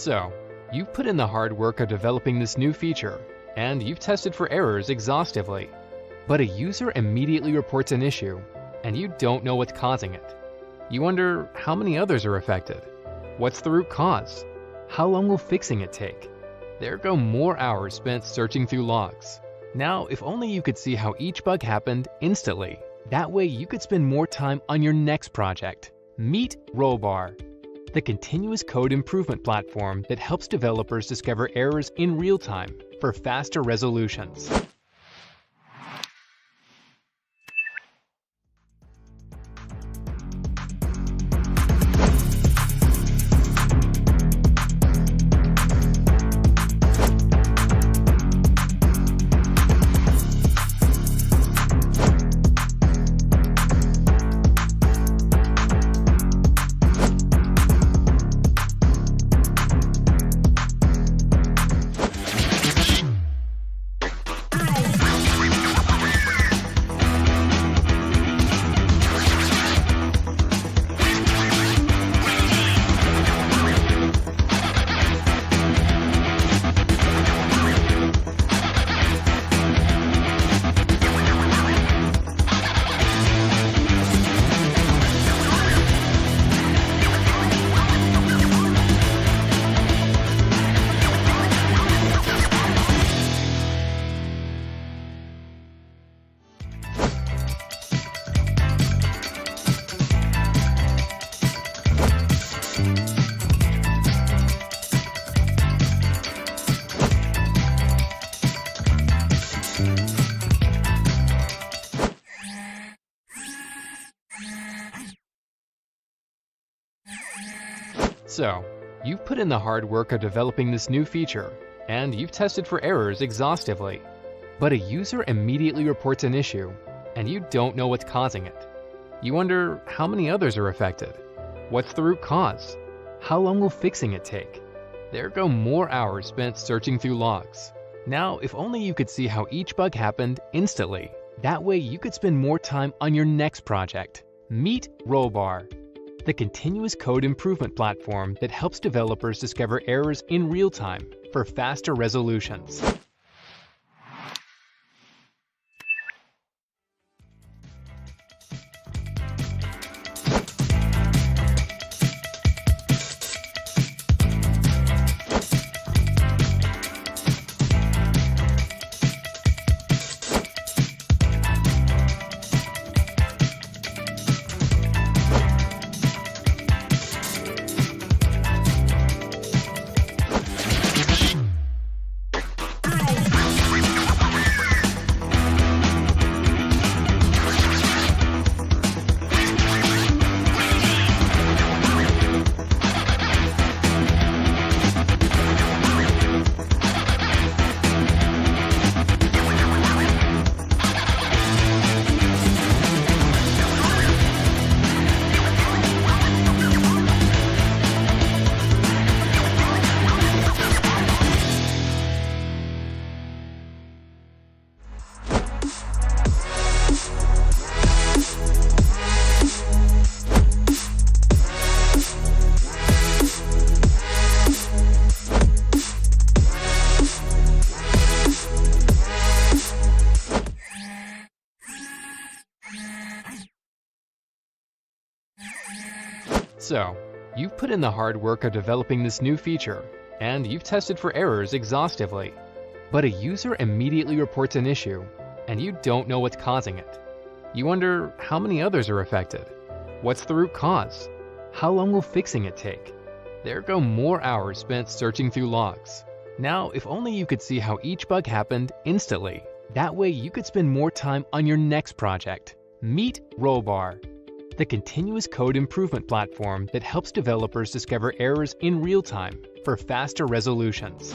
So, you've put in the hard work of developing this new feature, and you've tested for errors exhaustively. But a user immediately reports an issue, and you don't know what's causing it. You wonder how many others are affected. What's the root cause? How long will fixing it take? There go more hours spent searching through logs. Now, if only you could see how each bug happened instantly. That way you could spend more time on your next project. Meet Rollbar, the continuous code improvement platform that helps developers discover errors in real time for faster resolutions. So, you've put in the hard work of developing this new feature, and you've tested for errors exhaustively. But a user immediately reports an issue, and you don't know what's causing it. You wonder how many others are affected. What's the root cause? How long will fixing it take? There go more hours spent searching through logs. Now, if only you could see how each bug happened instantly. That way you could spend more time on your next project. Meet Rollbar, the continuous code improvement platform that helps developers discover errors in real time for faster resolutions. So, you've put in the hard work of developing this new feature, and you've tested for errors exhaustively. But a user immediately reports an issue, and you don't know what's causing it. You wonder how many others are affected. What's the root cause? How long will fixing it take? There go more hours spent searching through logs. Now, if only you could see how each bug happened instantly. That way you could spend more time on your next project. Meet Rollbar, the continuous code improvement platform that helps developers discover errors in real time for faster resolutions.